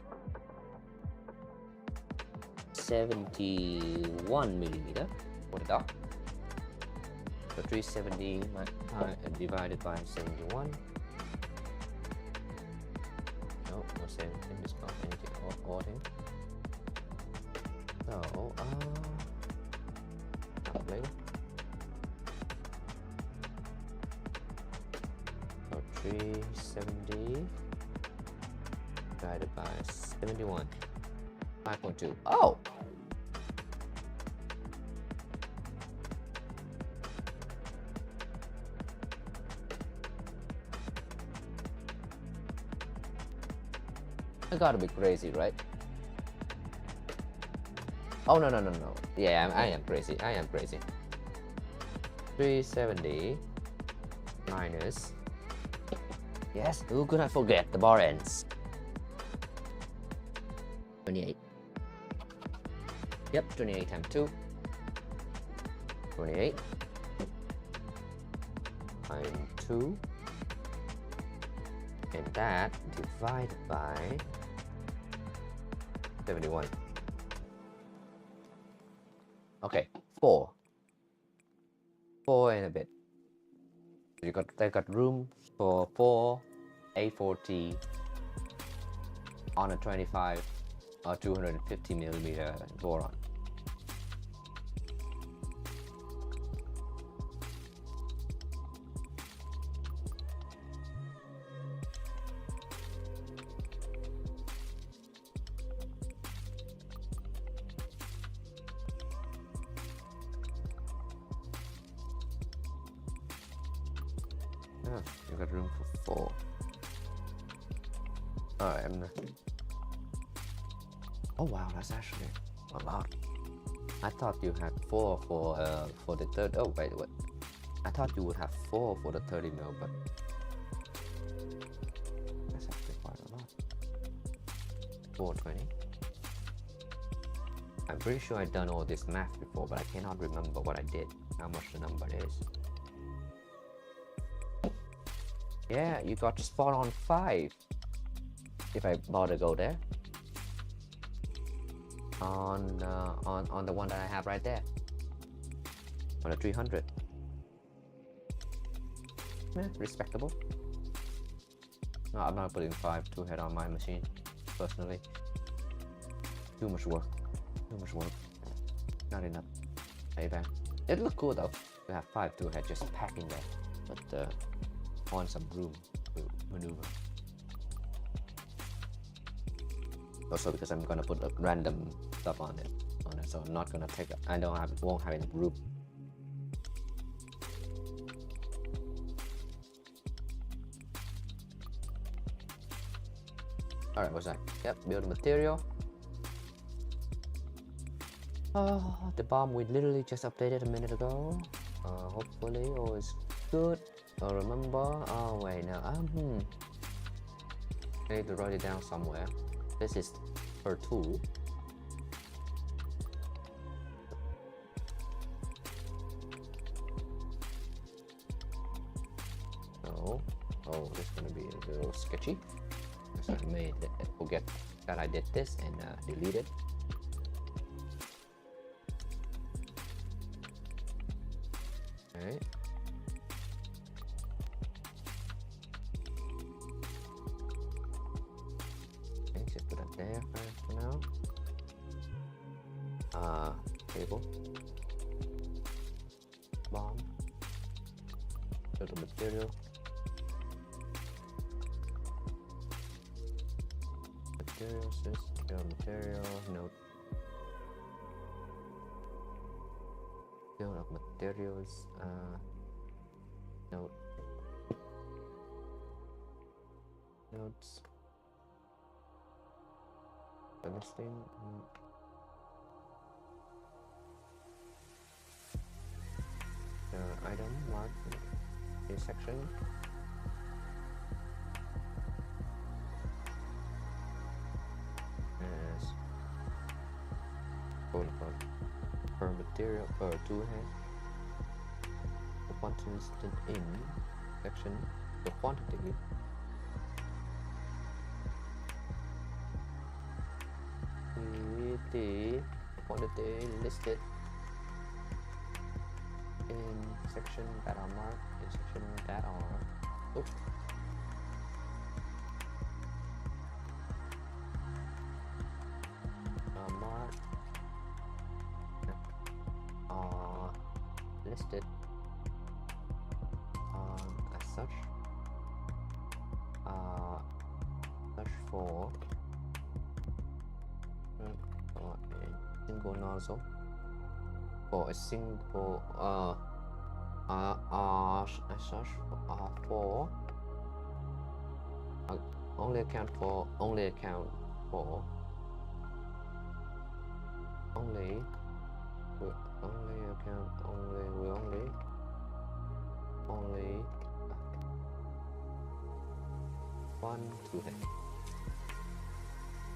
71 millimeter for the dog. So 370 divided by 71. No 17 is not anything according. So calculator. So 370 divided by 71. 5.2. Oh! I gotta be crazy, right? Oh no. Yeah, I am crazy. 370 minus. Yes, who could I forget? The bar ends. 28. Yep, 28 times 2. 28 times 2. And that divided by 71. Okay, 4 and a bit. They got room for 4 A4T on a 25 or 250 millimeter Voron. You got room for 4. Alright, oh wow, that's actually a lot. I thought you had 4 for the third. Oh wait, what? I thought you would have 4 for the 30 mil, but that's actually quite a lot. 420. I'm pretty sure I've done all this math before, but I cannot remember what I did. How much the number is. Yeah, you got to spot on 5. If I bother go there. On the one that I have right there. On the 300. Yeah, respectable. No, I'm not putting 2 head on my machine, personally. Too much work. Not enough. Payback. It looked cool though to have 2 head just packing there, but on some room to maneuver. Also because I'm gonna put random stuff on it, so I'm not gonna take it. Won't have enough room. Alright, what's that? Yep, build material. The bomb we literally just updated a minute ago. Hopefully all is good. remember? Oh wait, no. I need to write it down somewhere. This is per tool. So, oh, this is gonna be a little sketchy. So I may forget that I did this and delete it. Okay. Okay, just put that there for now. Table. Bomb. Little material. Materials, material, note. Field of materials, note. Notes. The listing. Item mark in section. As per material per tool head. The quantity listed in section. The quantity. The quantity listed in section that are marked in section that are marked are listed as such search for a single nozzle for a single search for only account for only account for only account only one tool head.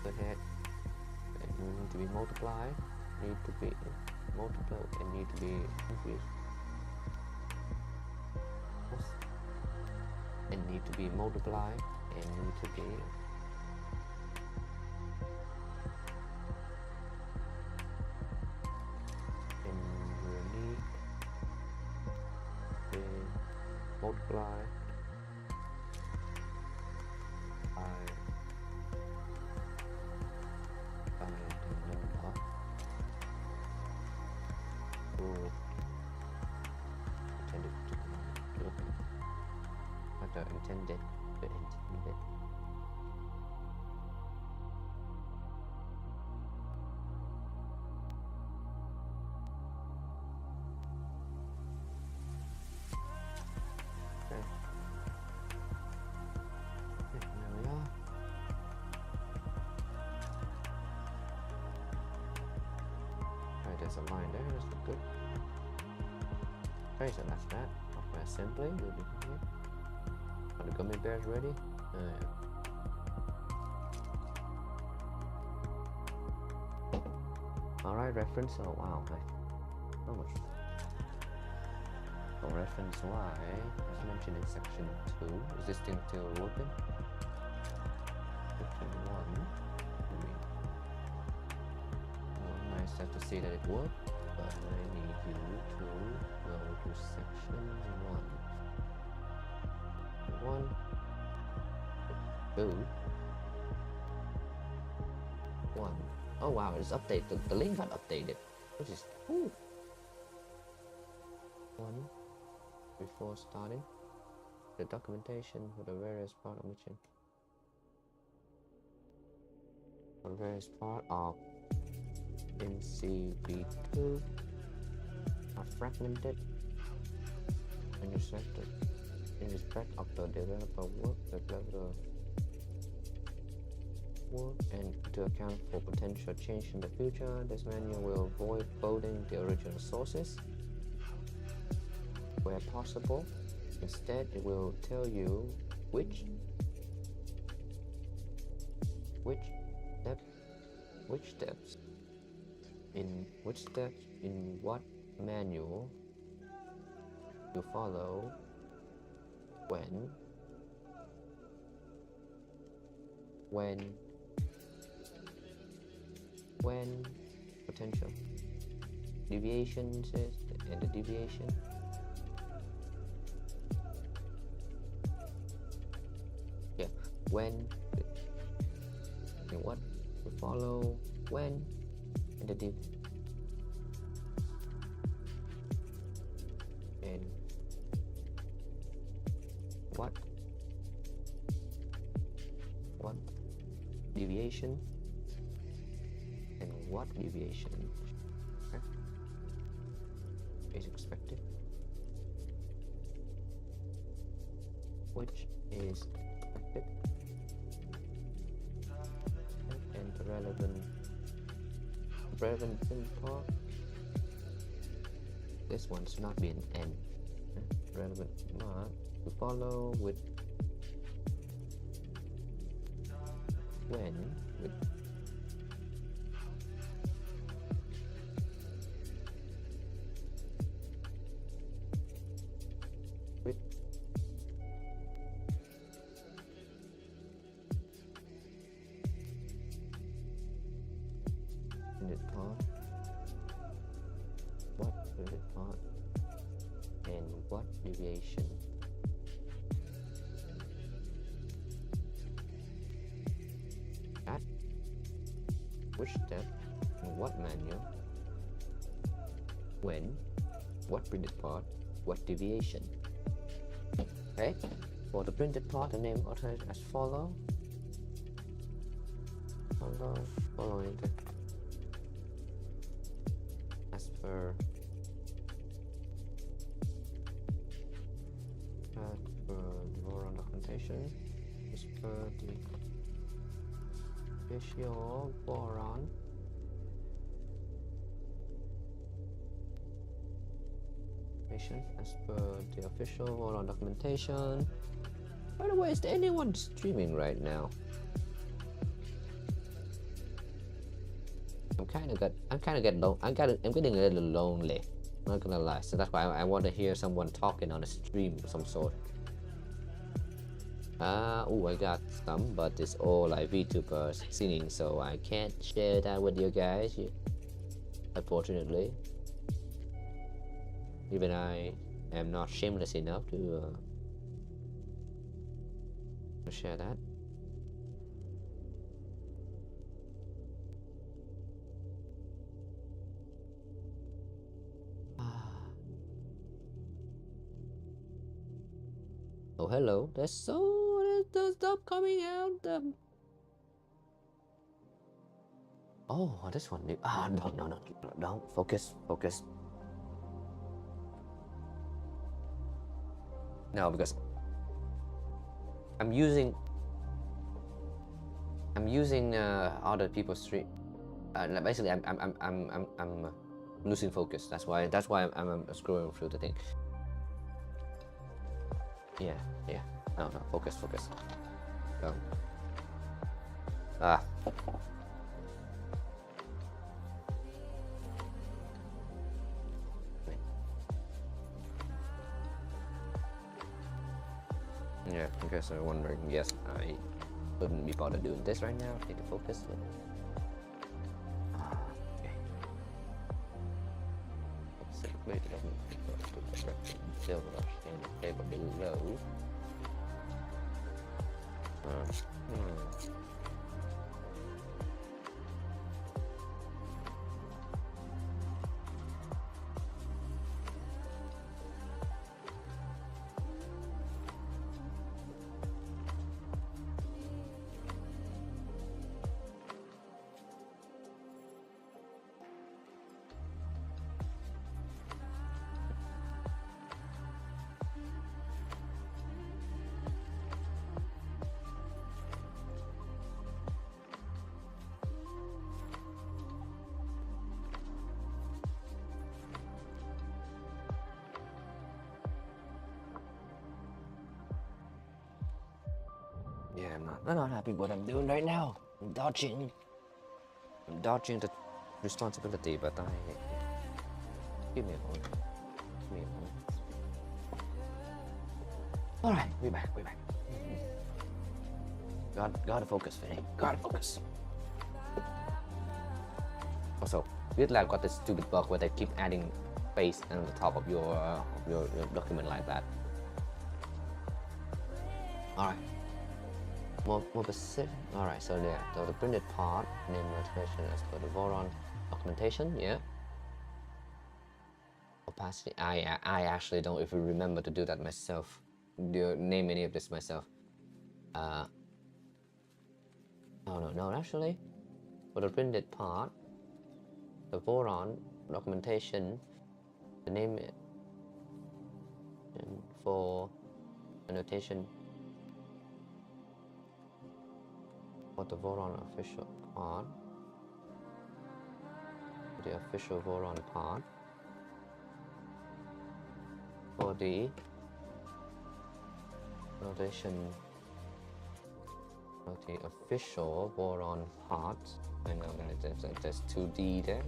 The head need to be multiplied, need to be multiplied, and need to be increased. And need to be multiplied, and need to be multiply by the number to intended there's a line there, that's good. Okay, so that's that. After assembly, we'll be here. Are the gummy bears ready? Alright, reference. Oh wow, how much? For reference Y, as mentioned in section 2, existing till working. Section 1, nice to see that it worked, but I need you to go to section 1. 2, 1. Oh wow, it's updated. The link got updated, which is cool. 1. Before starting the documentation for the various part of mission. For the various part of NCB2 are fragmented in respect of the developer work, and to account for potential change in the future. This manual will avoid quoting the original sources where possible. Instead, it will tell you which steps in what manual you follow when potential deviations and the deviation. Yeah, when and what you follow when and the and what deviation and what deviation is expected, which is expected, and the relevant part. This one should not be an N. Relevant mark to follow with when with printed part, what printed part, and what deviation. At which step in what manual, when, what printed part, what deviation. Okay, for the printed part, the name alternates as following the as per the Voron documentation, as per the official Voron as per the official Voron documentation. By the way, is there anyone streaming right now? I'm getting a little lonely. I'm not gonna lie. So that's why I want to hear someone talking on a stream of some sort. Oh, I got some, but it's all like VTubers singing, so I can't share that with you guys, unfortunately. Even I am not shameless enough to share that. Oh, hello. There's stuff coming out. Oh, this one. No. Don't focus. No, because I'm using other people's stream. Basically, I'm losing focus. That's why I'm scrolling through the thing. Yeah. No, focus. Go. Yeah, in case you're wondering, yes, I couldn't be bothered doing this right now. Need to focus. Okay. Simply to the silver and the table below. I'm not happy what I'm doing right now. I'm dodging the responsibility, but give me a moment. Give me a moment. All right, we're back. Gotta focus, Vinny. Gotta focus. Also, GitLab got this stupid bug where they keep adding space on the top of your document like that. All right. More specific. All right. So there. So the printed part name notation as for the Voron documentation. Yeah. Opacity. I actually don't even remember to do that myself. Name any of this myself. Oh no. Actually, for the printed part, the Voron documentation, the name and for annotation for the Voron official part, the official Voron part, for the notation of the official Voron part. I know that there's 2D there.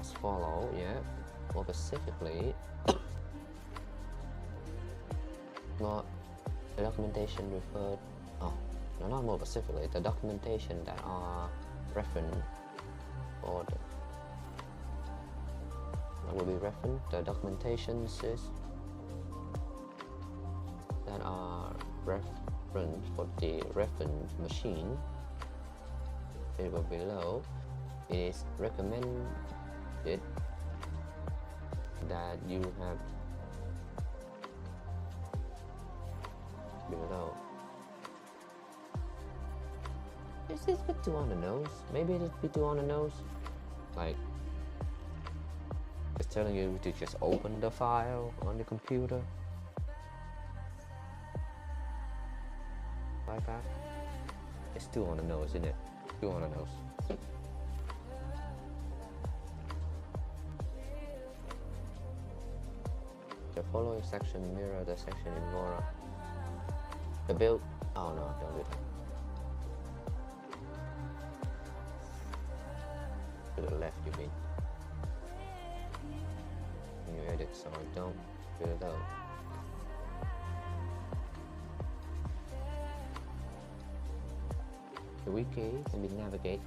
As follow, yeah. More specifically, more the documentation referred. Oh, no, not more specifically. The documentation that are referenced for the that will be referenced. The documentations that are referenced for the reference machine. It will below. It is recommended that you have below. Is this a bit too on the nose? Maybe it's a bit too on the nose. Like, it's telling you to just open the file on the computer. Like that. It's too on the nose, isn't it? Too on the nose. The following section mirror the section in Voron. The build. Oh no, don't do that. To the left, you mean? When you edit, so I don't fill it out. The wiki can be navigate.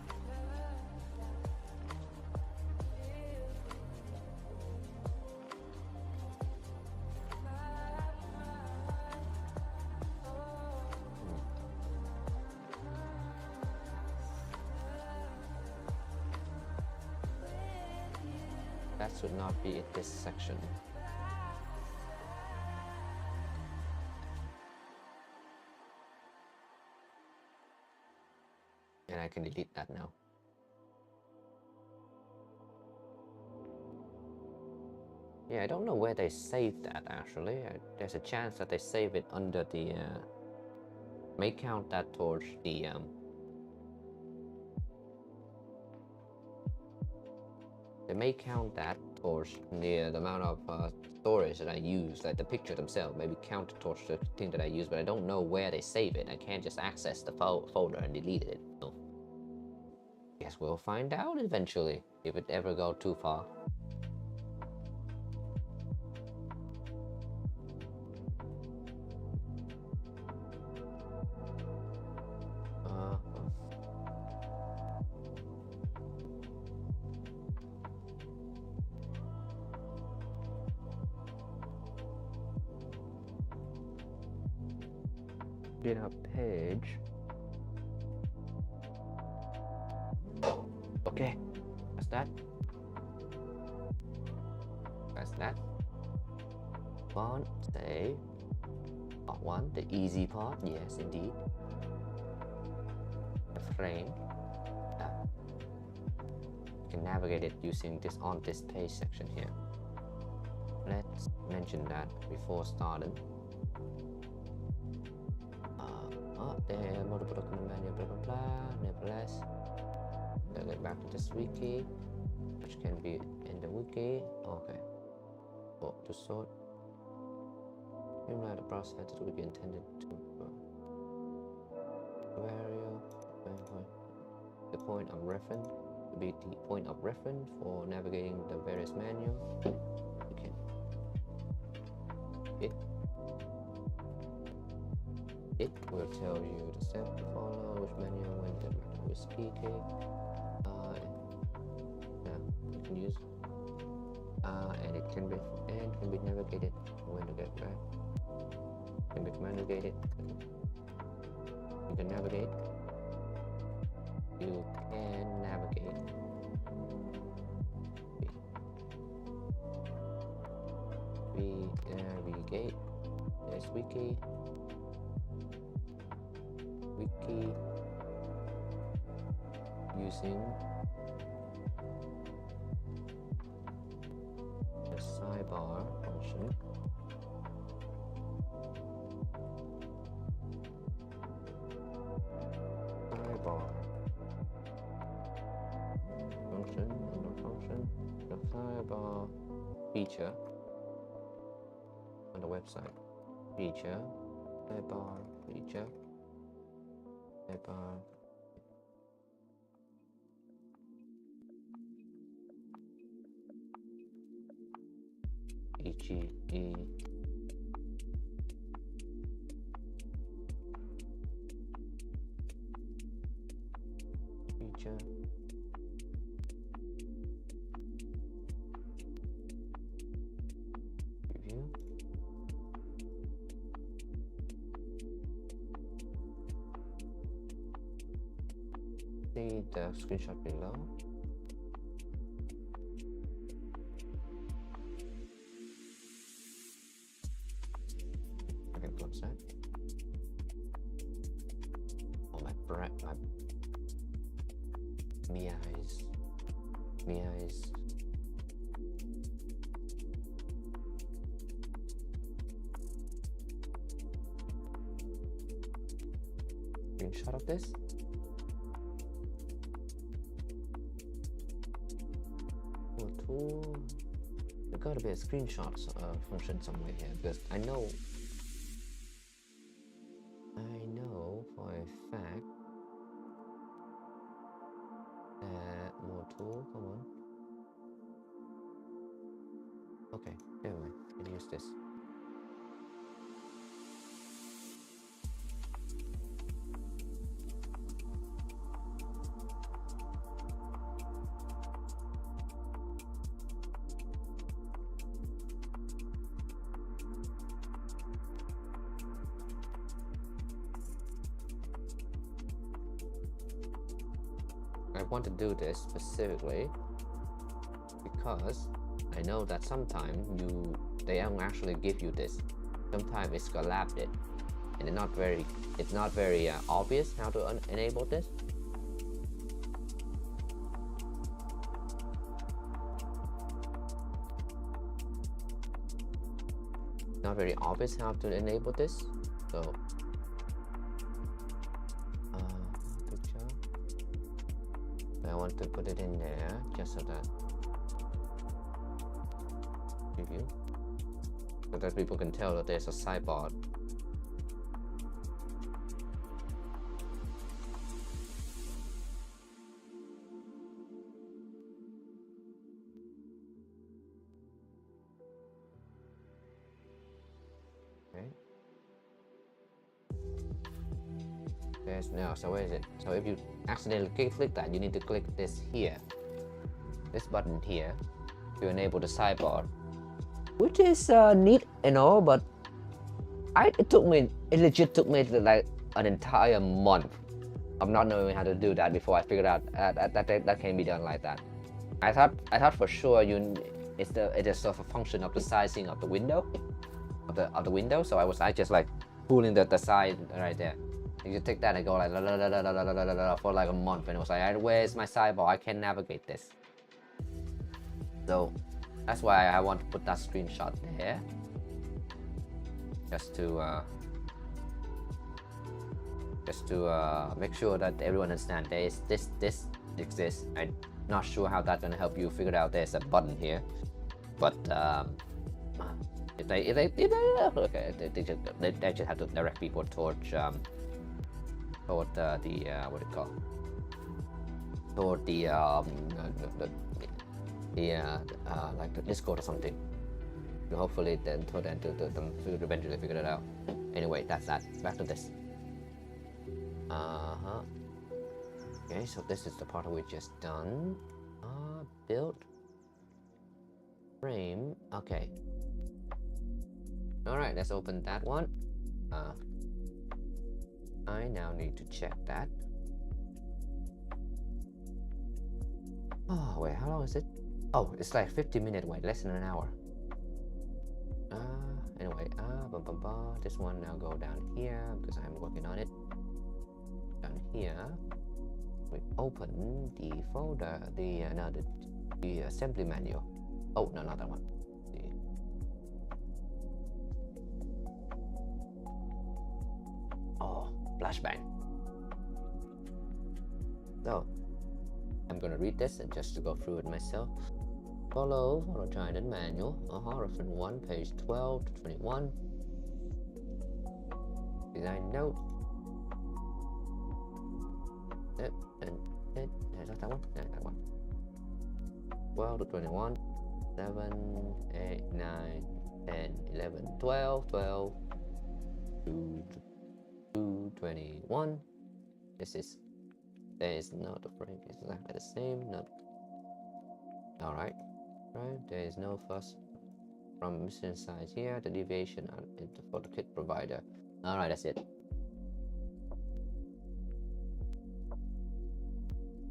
That should not be in this section. And I can delete that now. Yeah, I don't know where they saved that actually. There's a chance that they save it under the may count that towards the they may count that towards the amount of storage that I use, like the picture themselves, maybe count towards the thing that I use, but I don't know where they save it. I can't just access the folder and delete it. So, guess we'll find out eventually, if it ever goes too far. In a page. Okay, that's that. That's that. Font, save. Part 1, the easy part, yes indeed. The frame. Yeah. You can navigate it using this on this page section here. Let's mention that before starting. There multiple document menu, blah blah blah. Nevertheless, let's get back to this wiki, which can be in the wiki. Okay. Oh, to sort. Streamline the process that we intended to. the point of reference to be the point of reference for navigating the various menus. Okay. It will tell you the steps to follow, which menu when the matter with PK. You can use and it can be navigated when to get back. Can be navigated. You can navigate. You can navigate. We navigate. There's wiki using the sidebar function. Sidebar function, under function, the sidebar feature on the website. Feature, sidebar feature, sidebar. feature review. See the screenshot below. I can close that. Oh, my breath, my eyes. Screenshot of this. Tool. There gotta be a screenshot function somewhere here, because I know for a fact that more tool. Come on. Okay, never mind. I'll use this. I want to do this specifically because I know that sometimes they don't actually give you this. Sometimes it's collapsed it, and it's not very obvious how to enable this. Not very obvious how to enable this, so. I want to put it in there just so that preview, so that people can tell that there's a sidebar. Okay. There's now. So where is it? So if you accidentally click that, you need to click this here, this button here, to enable the sidebar, which is neat and all, but it legit took me like an entire month of not knowing how to do that before I figured out that can be done like that. I thought for sure it is sort of a function of the sizing of the window, of the window. So I just like pulling the side right there. You take that and go like for like a month, and it was like, where's my sidebar? I can't navigate this. So that's why I want to put that screenshot there, just to make sure that everyone understands there is this exists. I'm not sure how that's gonna help you figure out there's a button here, but if they just have to direct people towards toward the what do you call, toward the like the Discord or something. So hopefully then to eventually figure it out. Anyway, that's that. Back to this. Okay, so this is the part we just done. Build frame. Okay. All right, let's open that one. I now need to check that. Oh wait, how long is it? Oh, it's like 50 minutes. Wait, less than an hour. Anyway, this one now go down here because I'm working on it. Down here, we open the folder, the assembly manual. Oh no, not that one. Flashbang. So I'm gonna read this and just to go through it myself. Follow Voron Trident manual. Reference 1, page 12 to 21. Design note. Is that one? Yeah, that one. 12 to 21. 7, 8, 9, 10, 11, 12, 2 to 21. There is not a frame, it's exactly the same. Not alright. Right, there is no fuss from mission size here. The deviation for the kit provider. Alright, that's it.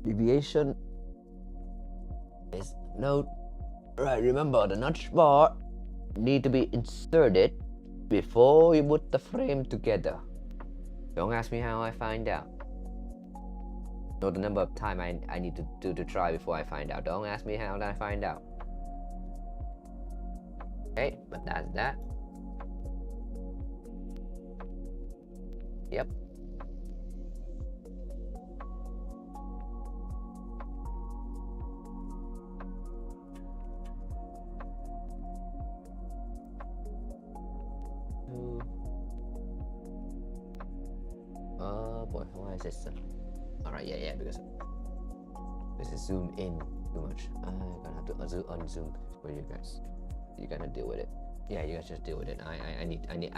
Deviation is note. Right, remember the notch bar need to be inserted before you put the frame together. Don't ask me how I find out. Know the number of time I need to do to try before I find out. Don't ask me how I find out. Okay, but that's that. Yep. Oh boy, why is this? Alright, yeah, because this is zoom in too much. I'm gonna have to unzoom for you guys. You gotta deal with it. Yeah, you guys just deal with it. I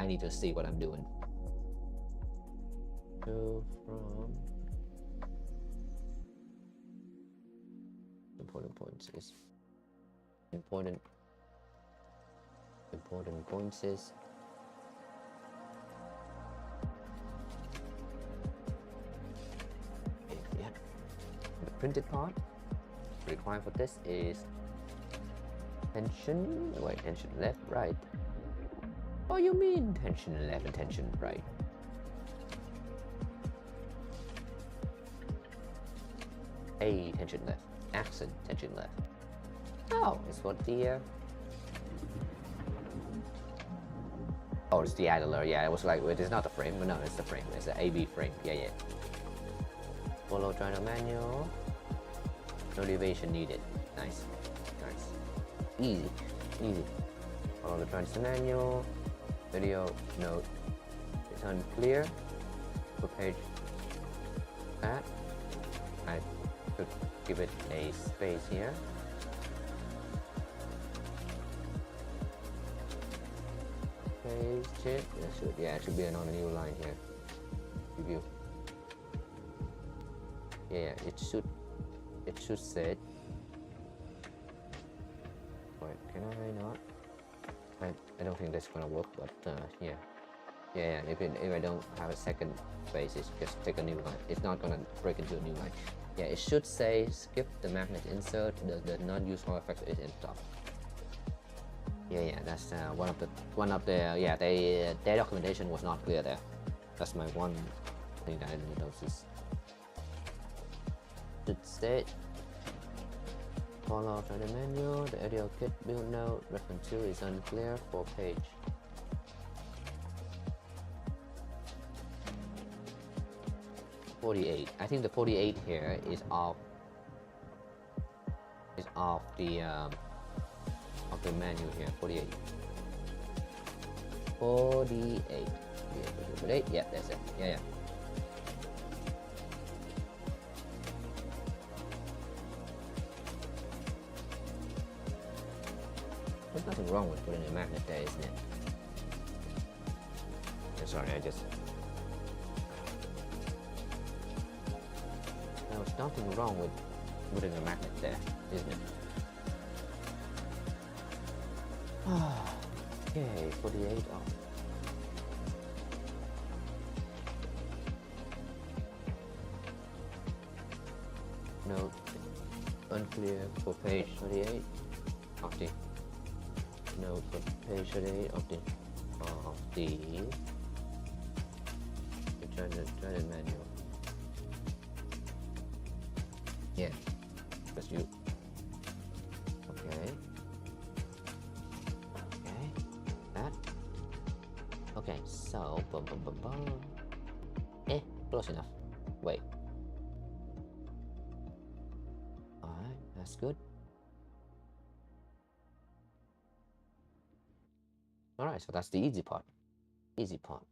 need to see what I'm doing. So from important points is important points is yeah. The printed part required for this is tension. Wait, tension left, right. Oh, you mean tension left and tension right? A tension left, accent tension left. Oh, it's what the oh, it's the idler. Yeah, it was like, wait, it's not the frame, but no, it's the frame. It's the AB frame. Yeah. Follow Trident manual. No deviation needed. Nice. Easy. Follow the Trident manual. Video note. It's unclear. For page that. I could give it a space here. Paste it. It should be on a new line here. Review. Yeah, it should say. Wait, can I not? I don't think that's gonna work, but yeah. If I don't have a second space, it's just take a new line. It's not gonna break into a new line. Yeah, it should say skip the magnet insert. The non-useful effect is installed. Yeah, that's one of the their documentation was not clear there. That's my one thing that I didn't notice. Should say follow the menu. The audio kit build note reference 2 is unclear for page. I think the 48 here is off the menu here. 48. Yeah, that's it. Yeah. There's nothing wrong with putting a magnet there, isn't it? I'm sorry, I just... There's nothing wrong with putting a magnet there, isn't it? Okay, 48 off. Note unclear for page 38 of the note for page 38 of the Trident manual. Yeah, that's you. Okay. Okay. That. Okay, so close enough. Wait. Alright, that's good. Alright, so that's the easy part. Easy part.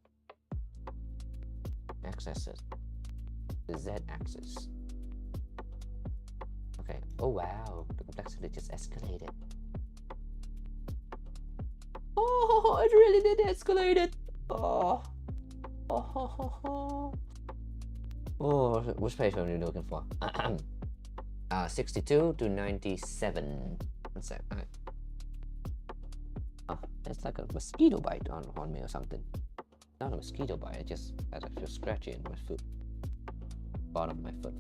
Axis. The Z axis. Okay. Oh wow, the complexity just escalated. Oh, it really did escalate it. Oh. Oh, which page are you looking for? 62 to 97. One sec. Oh, it's like a mosquito bite on me or something. Not a mosquito bite, I just feel scratchy in my foot. Bottom of my foot.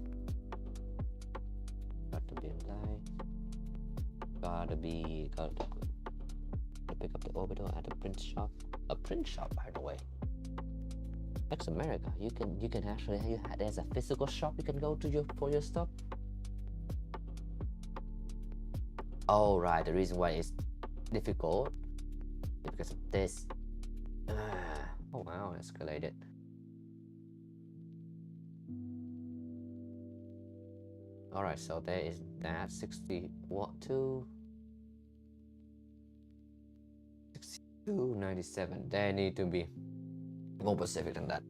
Got to be light. Gotta pick up the orbital at a print shop. A print shop, by the way. America, you can actually there's a physical shop you can go to for your stuff. Oh right, the reason why it's difficult is because of this. Oh wow, escalated. Alright, so there is that 60 watt to 6297. There need to be more specific than that.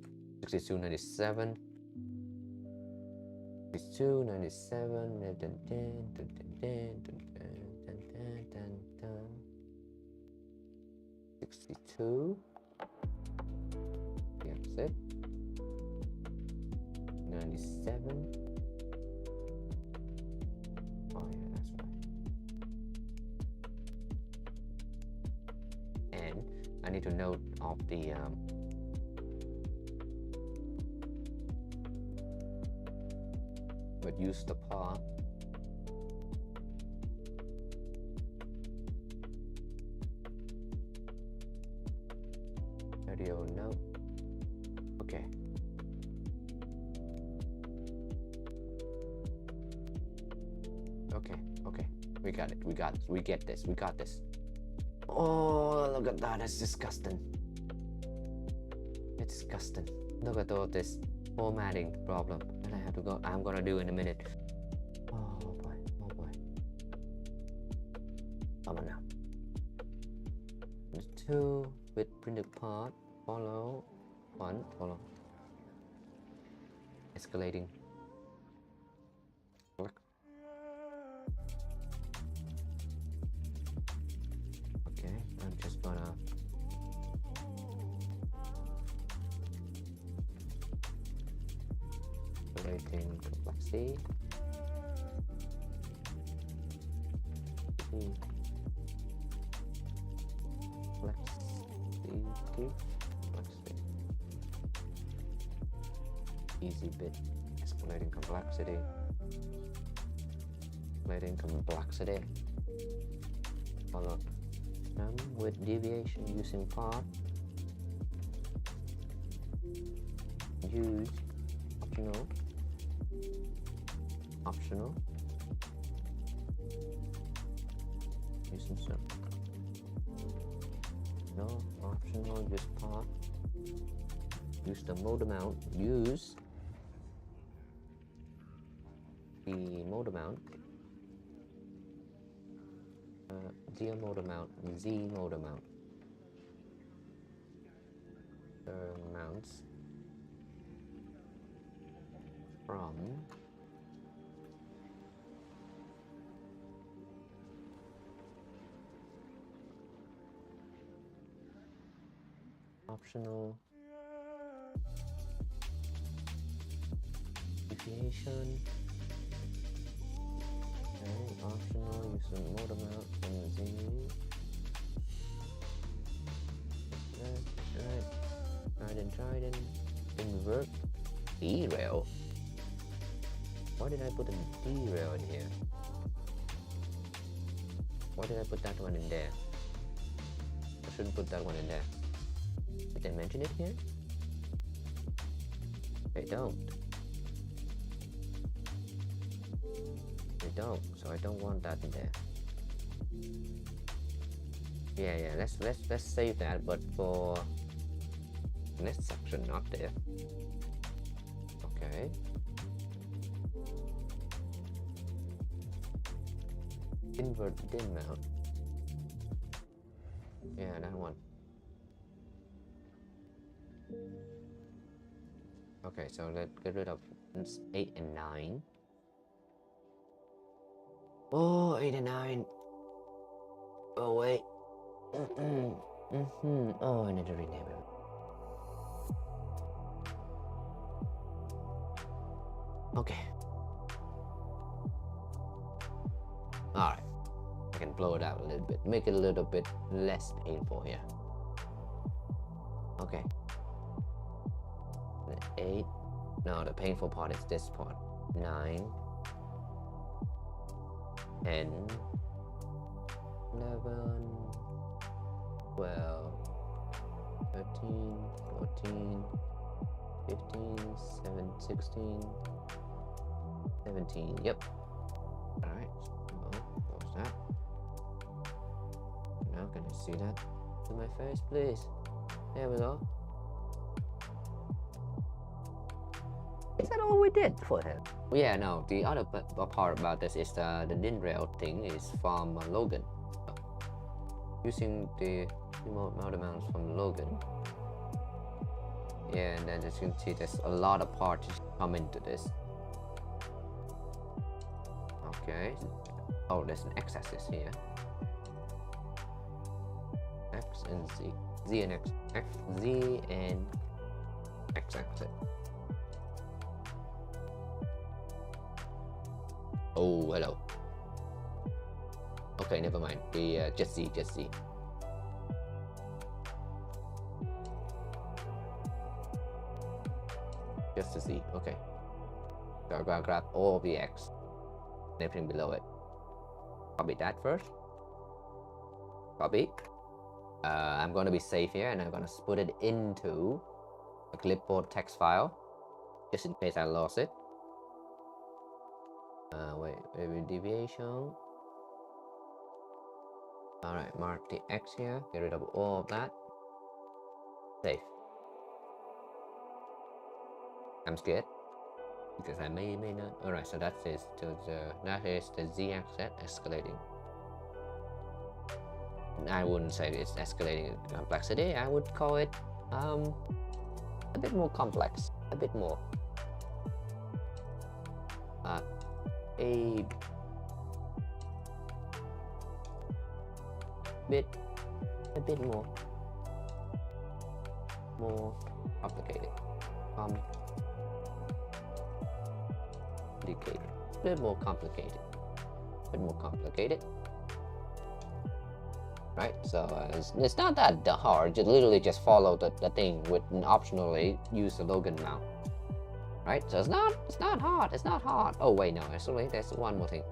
6297. 62. That's it. 97. Oh yeah, that's right. And I need to note of the but use the part. Radio note. Okay. Okay. We got it. We get this. We got this. Oh, look at that. That's disgusting. It's disgusting. Look at all this formatting problem that I have to go. I'm gonna do in a minute. Oh boy. Come on now. The 2 with printed part. Follow. 1. Follow. Escalating. Okay, I'm just gonna escalating complexity. Complexity. Easy bit. Escalating complexity. Escalating complexity. Follow. With deviation using part. Use optional. Using some. No, optional, use part. Use the mode amount. Use the mode amount. Z mode amount. Z mode amount. Mounts from optional deviation. Okay, optional use the motor mount and Z. Right. Trident. Invert. Derail. Why did I put a derail in here? Why did I put that one in there? I shouldn't put that one in there. Did I mention it here? I don't. So I don't want that in there. Yeah, let's save that, but for next section, not there. Okay. Invert dim mount. Yeah, that one. Okay, so let's get rid of 8 and 9. Oh, 8 and 9. Oh, wait. Oh, I need to rename it. Okay. Alright. I can blow it out a little bit. Make it a little bit less painful here. Okay. The 8. No, the painful part is this part. 9. 10. 11. 12. 13. 14. 15. 16. 17. Yep. Alright. Well, close that. Now can I see that to my face, please? There we go. Is that all we did for him? Yeah, no, the other part about this is the DIN rail thing is from Logan. Using the remote motor mounts from Logan. Yeah, and then as you can see, there's a lot of parts come into this. Okay. Oh, there's an x-axis here. X and Z. Z and X. Z and x-axis. Oh, hello. Okay, never mind. The just Z. Just the Z. Okay. So I'm gonna grab all of the X. Everything below it. Copy that first. Copy. I'm gonna be safe here, and I'm gonna put it into a clipboard text file, just in case I lost it. Wait, maybe deviation. Alright, mark the X here, get rid of all of that. Save. I'm scared because I may not. Alright, so that is the z-axis escalating. I wouldn't say it's escalating in complexity. I would call it a bit more complex, a bit more. A bit more complicated. A bit more complicated. Right, so it's not that hard. Just literally just follow the thing with optionally use the Logan mount. Right, so it's not hard. It's not hard. Oh wait, no, actually there's one more thing.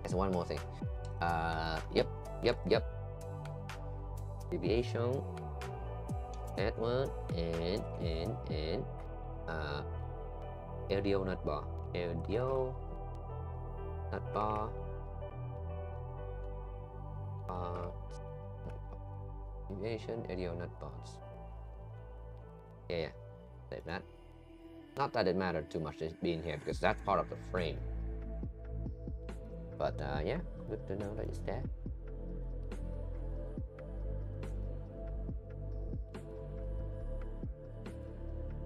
There's one more thing. Yep. Deviation. That one and LDO nut bar. LDO nut bar. Deviation, LDO nut bars. Yeah, like that. Not that it mattered too much being here because that's part of the frame. But yeah, good to know that it's there.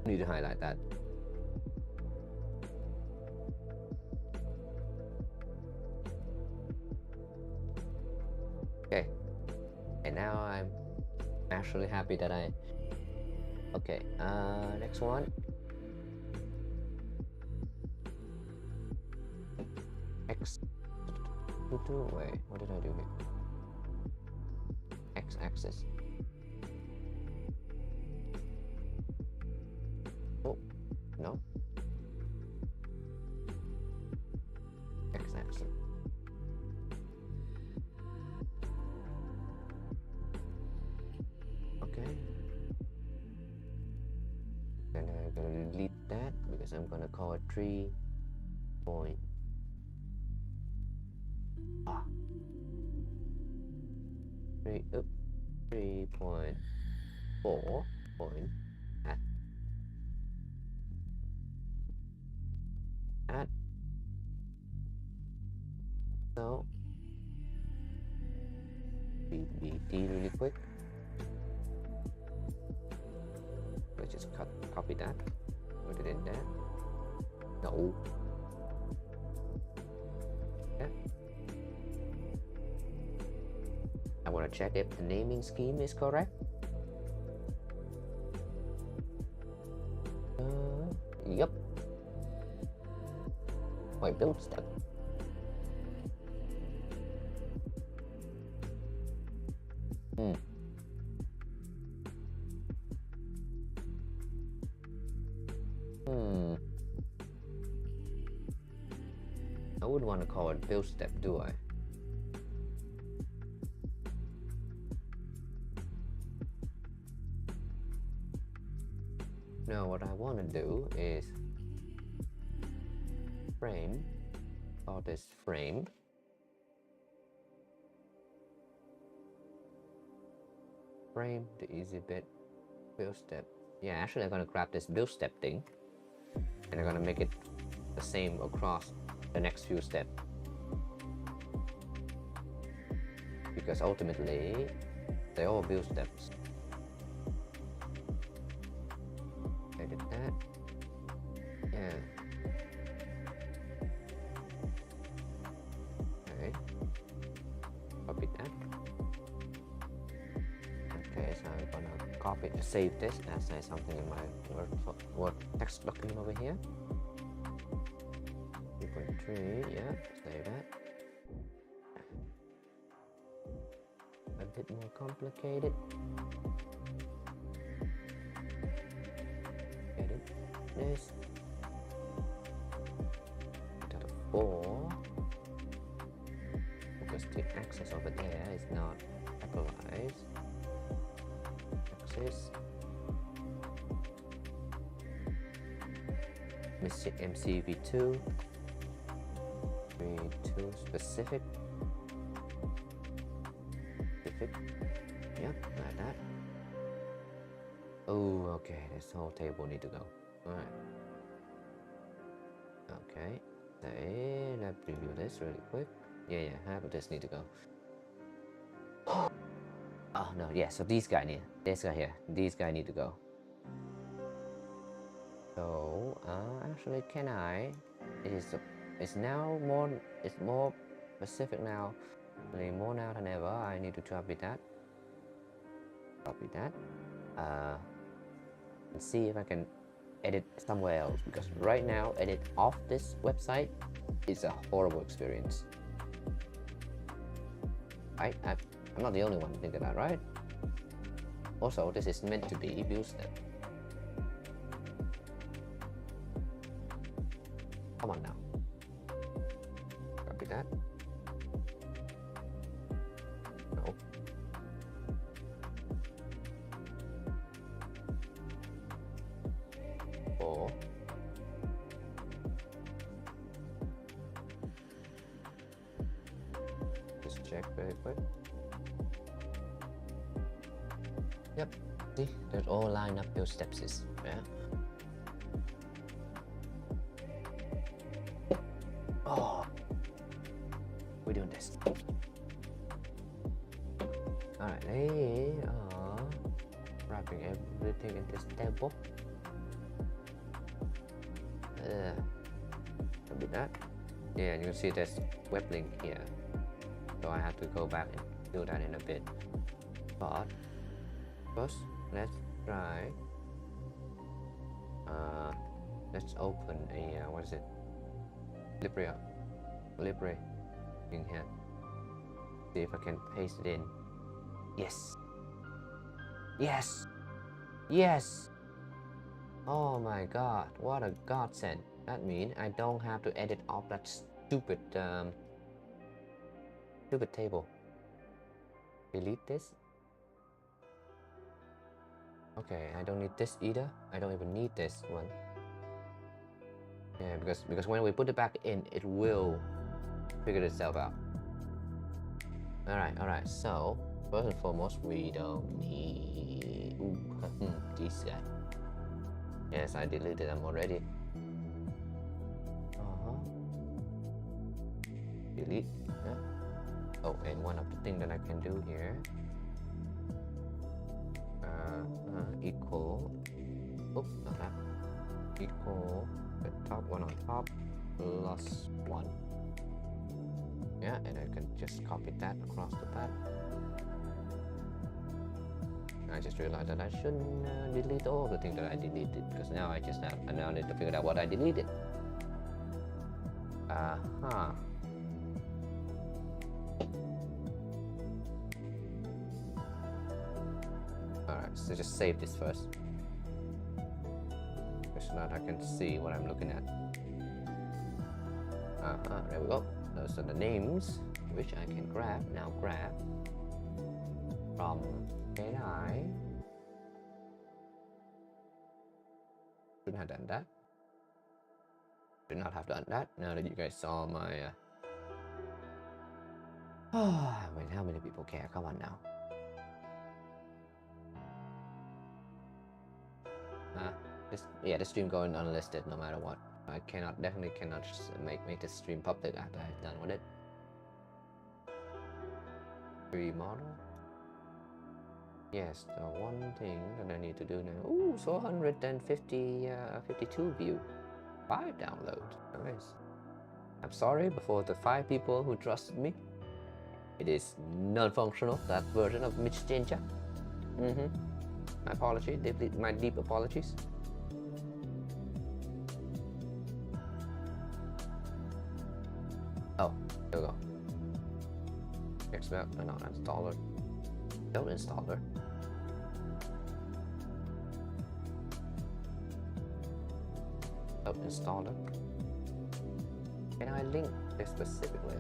Need to highlight that. Okay, now I'm actually happy that I... Okay, next one. X... Wait, what did I do here? X-axis. Oh, no. X-axis. Okay. And I'm gonna delete that because I'm gonna call it 3 point. Ah. 3.4 point at so BBT really quick. Let's just copy that, put it in there. No. Yeah. I want to check if the naming scheme is correct. Yep. Wait, build step. I wouldn't want to call it build step, do I? No, what I want to do is frame, call this frame. Frame the easy bit, build step. Yeah, actually I'm gonna grab this build step thing and I'm gonna make it the same across the next few steps. Because ultimately, they're all build steps. Edit that. Yeah. Okay. Copy that. Okay, so I'm gonna copy, save this and say something in my Word text document over here. 3.3, yeah, save that. A bit more complicated. Edit this. To the 4. Because the axis over there is not capitalized. Axis. MCV2. 3.2 specific. Yep, like that. Oh, okay, this whole table need to go. Alright. Okay. Then let's preview this really quick. Yeah, half of this need to go. Oh no, yeah, so these guys need, this guy here, these guys need to go. So, actually can I, it's now more, it's more specific now. More now than ever. I need to copy that. And see if I can edit somewhere else, because right now edit off this website is a horrible experience. Right? I'm not the only one thinking that, right? Also, this is meant to be build step. Come on now. Copy that. No. Or just check very quick. Yep. See, they're all lined up build steps. Yeah. Oh, we're doing this. Alright, they are wrapping everything in this table. Copy that. Yeah, and you can see there's web link here. So I have to go back and do that in a bit. spot. First, let's try. Let's open a what is it? Libre in here. See if I can paste it in. Yes. Yes. Yes. Oh my God! What a godsend. That means I don't have to edit off that stupid table. Delete this. Okay, I don't need this either. I don't even need this one. Yeah, because when we put it back in, it will figure itself out. Alright, so first and foremost, we don't need this guy. Yes, I deleted them already. Delete. Yeah. Oh, and one of the things that I can do here. Equal. Oops, not that. Equal the top one on top plus 1. Yeah, and I can just copy that across the pad. I just realized that I shouldn't delete all the things that I deleted, because now I now need to figure out what I deleted. Alright, so just save this first. So that I can see what I'm looking at. There we go. Those are the names which I can grab. Now grab from AI. Shouldn't have done that. Should not have done that. Now that you guys saw my wait, how many people care? Come on now. The stream going unlisted no matter what. I definitely cannot make the stream public after I've done with it. Remodel. Yes, the one thing that I need to do now. Ooh, so 152 view. 5 downloads. Nice. I'm sorry before the 5 people who trusted me. It is non-functional, that version of MissChanger. My apology, my deep apologies. Oh, there we go. Expect not installer. Don't installer. Don't installer. Can I link this specifically?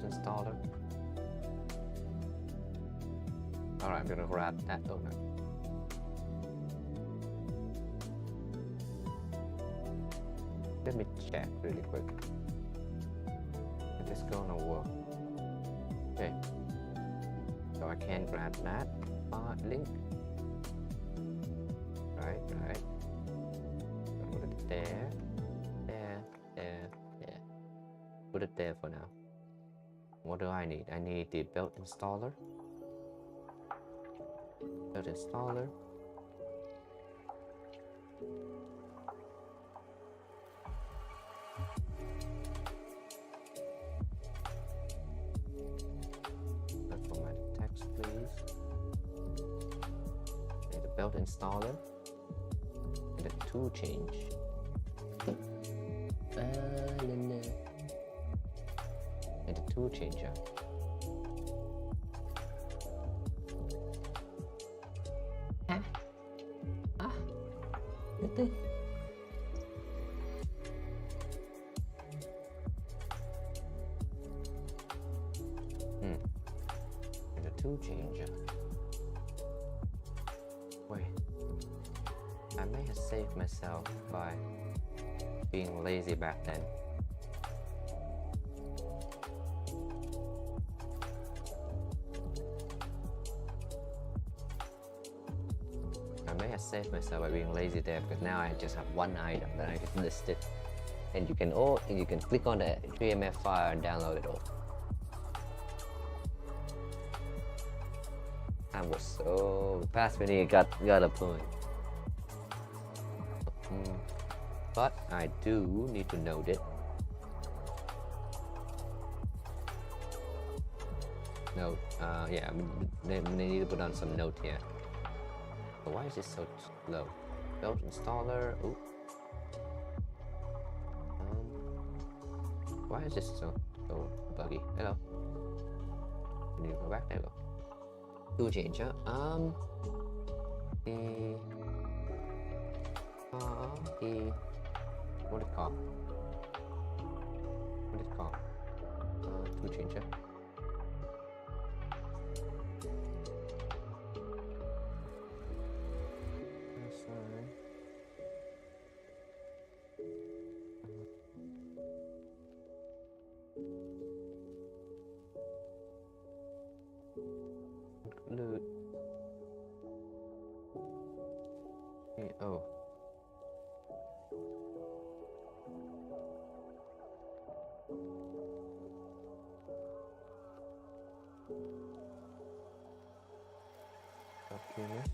Installer. Alright, I'm gonna grab that donut. Let me check really quick if it's gonna work. Okay, so I can grab that link. Right. Put it there. Put it there for now. What do I need? I need the belt installer. Belt installer. That's for my text, please. Need the belt installer. And the tool change. And the tool changer. Gitu. And the tool changer. Wait. I may have saved myself by being lazy back then. Save myself by being lazy there, because now I just have one item that I can list it, and you can click on the 3mf file and download it all. I was so fast when he got a point. But I do need to note it. Note, yeah, I need to put on some note here. But why is this so slow? Belt installer. Ooh. Why is this so buggy? Hello. We need to go back. There we go. Tool changer. What it called? What it called? Tool changer. Loot. Oh. Document.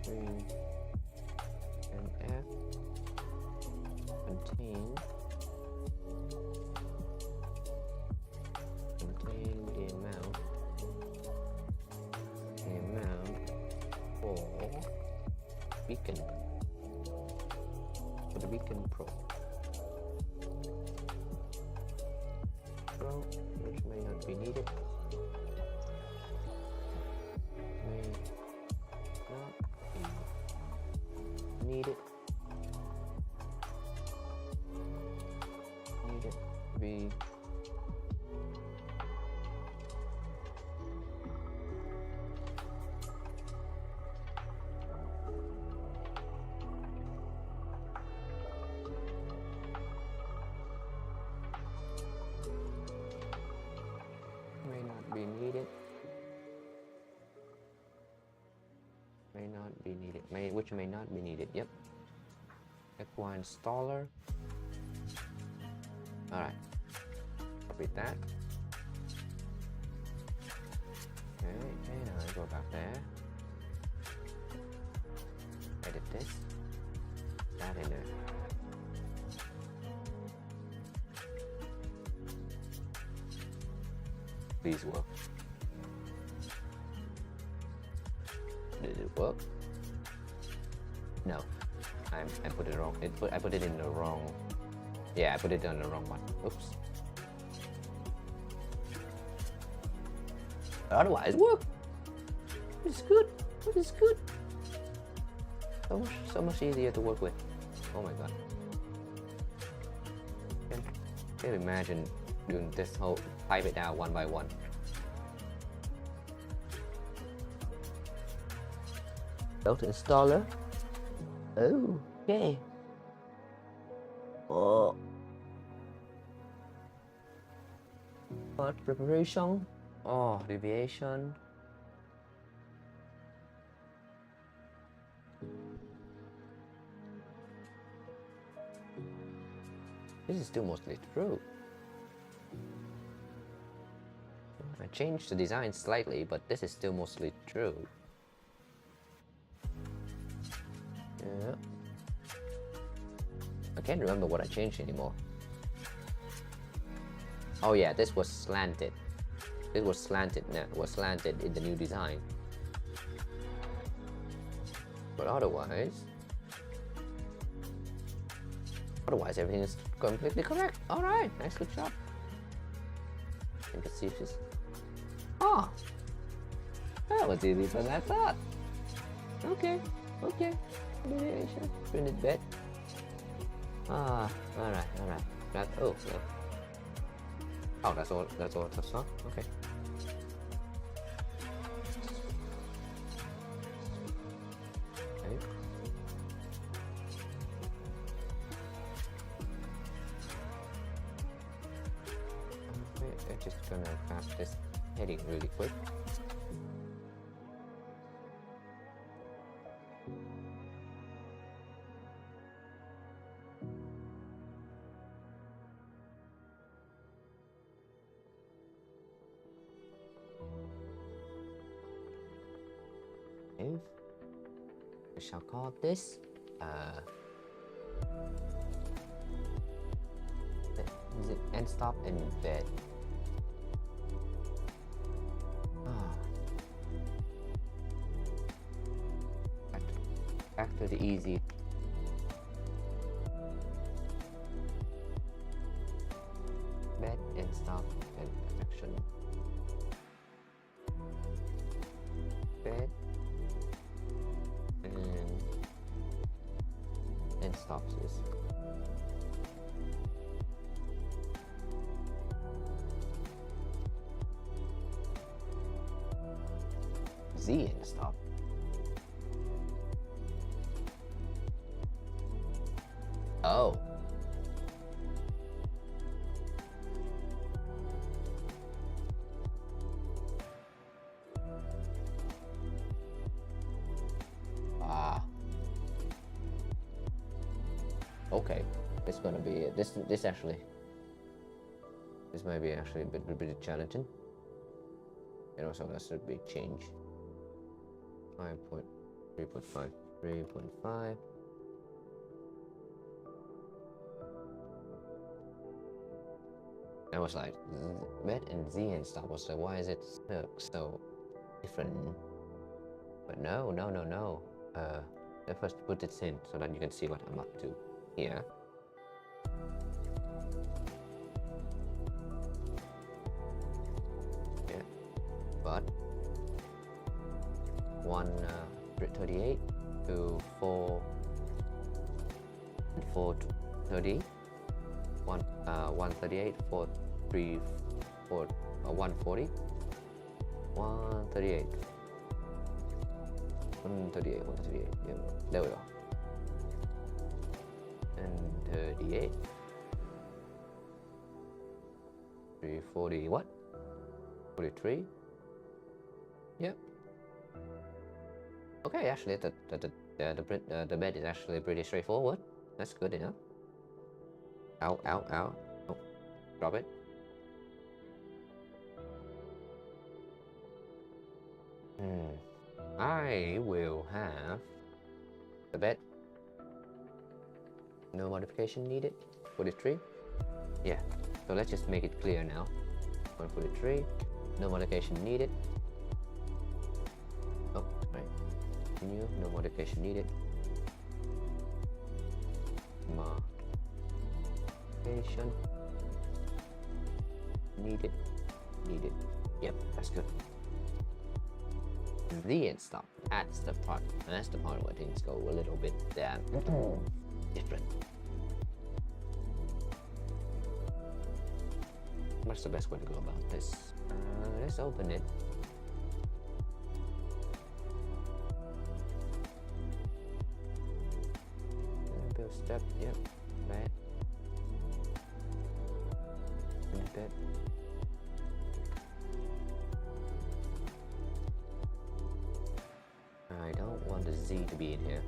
Green and F contain the amount for beacon for the beacon pro, which may not be needed. Needed be may not be needed. May not be needed. Which may not be needed. Yep. F1 installer. Alright. Copy that. Okay, and I go back there. Edit this. That in there. Please work. Did it work? No. I put it wrong. I put it in the wrong. Yeah, I put it on the wrong one. Oops. Otherwise, work. It's good. It is good. So much easier to work with. Oh my god. Can you imagine doing this whole type it out one by one? Belt installer. Oh, okay. Oh. Part preparation. Oh, deviation. This is still mostly true. I changed the design slightly, but this is still mostly true. Yeah. I can't remember what I changed anymore. Oh yeah, this was slanted. It was slanted now. Was slanted in the new design. But otherwise everything is completely correct. All right, nice, good job. I can see this. Oh, that was easier than I thought. Okay. Deviation. Print it back. Ah, all right. That, oh, no. Oh, that's all. That's all. Okay. I'm just gonna grab this heading really quick. We shall call this is it end stop and bed. Back to the easy. Bed, end stop, and action. Bed and end stops is Z end stop. Oh. Okay, it's gonna be this might be actually a bit challenging, and also that should be changed. 5.3.5 3.5. I was like, bed and Z and stuff. Was like, why is it so different? But no. Let's first put this in so that you can see what I'm up to here. Yeah, but 138 to 430. 138 140 138 yeah, there we go. And 38 340 what 43. Yep. Okay, actually the bed is actually pretty straightforward. That's good enough. Ow. Oh, drop it. I will have the bed. No modification needed. 43. Yeah. So let's just make it clear now. 143. No modification needed. Oh, right. Continue. No modification needed. Modification needed. Yep, that's good. The end stop. That's the part where things go a little bit different. What's the best way to go about this? Let's open it. Build step. Yep. Right. Bed. I don't want the Z to be in here.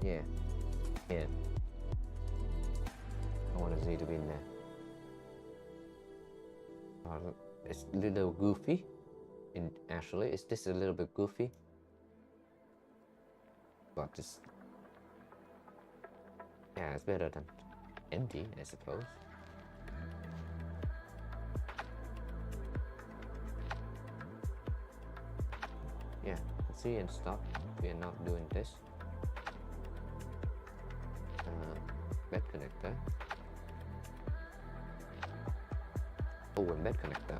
Yeah. I want the Z to be in there. It's a little goofy. Actually, is this a little bit goofy? But it's better than empty, I suppose. Yeah, see and stop. We are not doing this. Bed connector. Oh, and bed connector.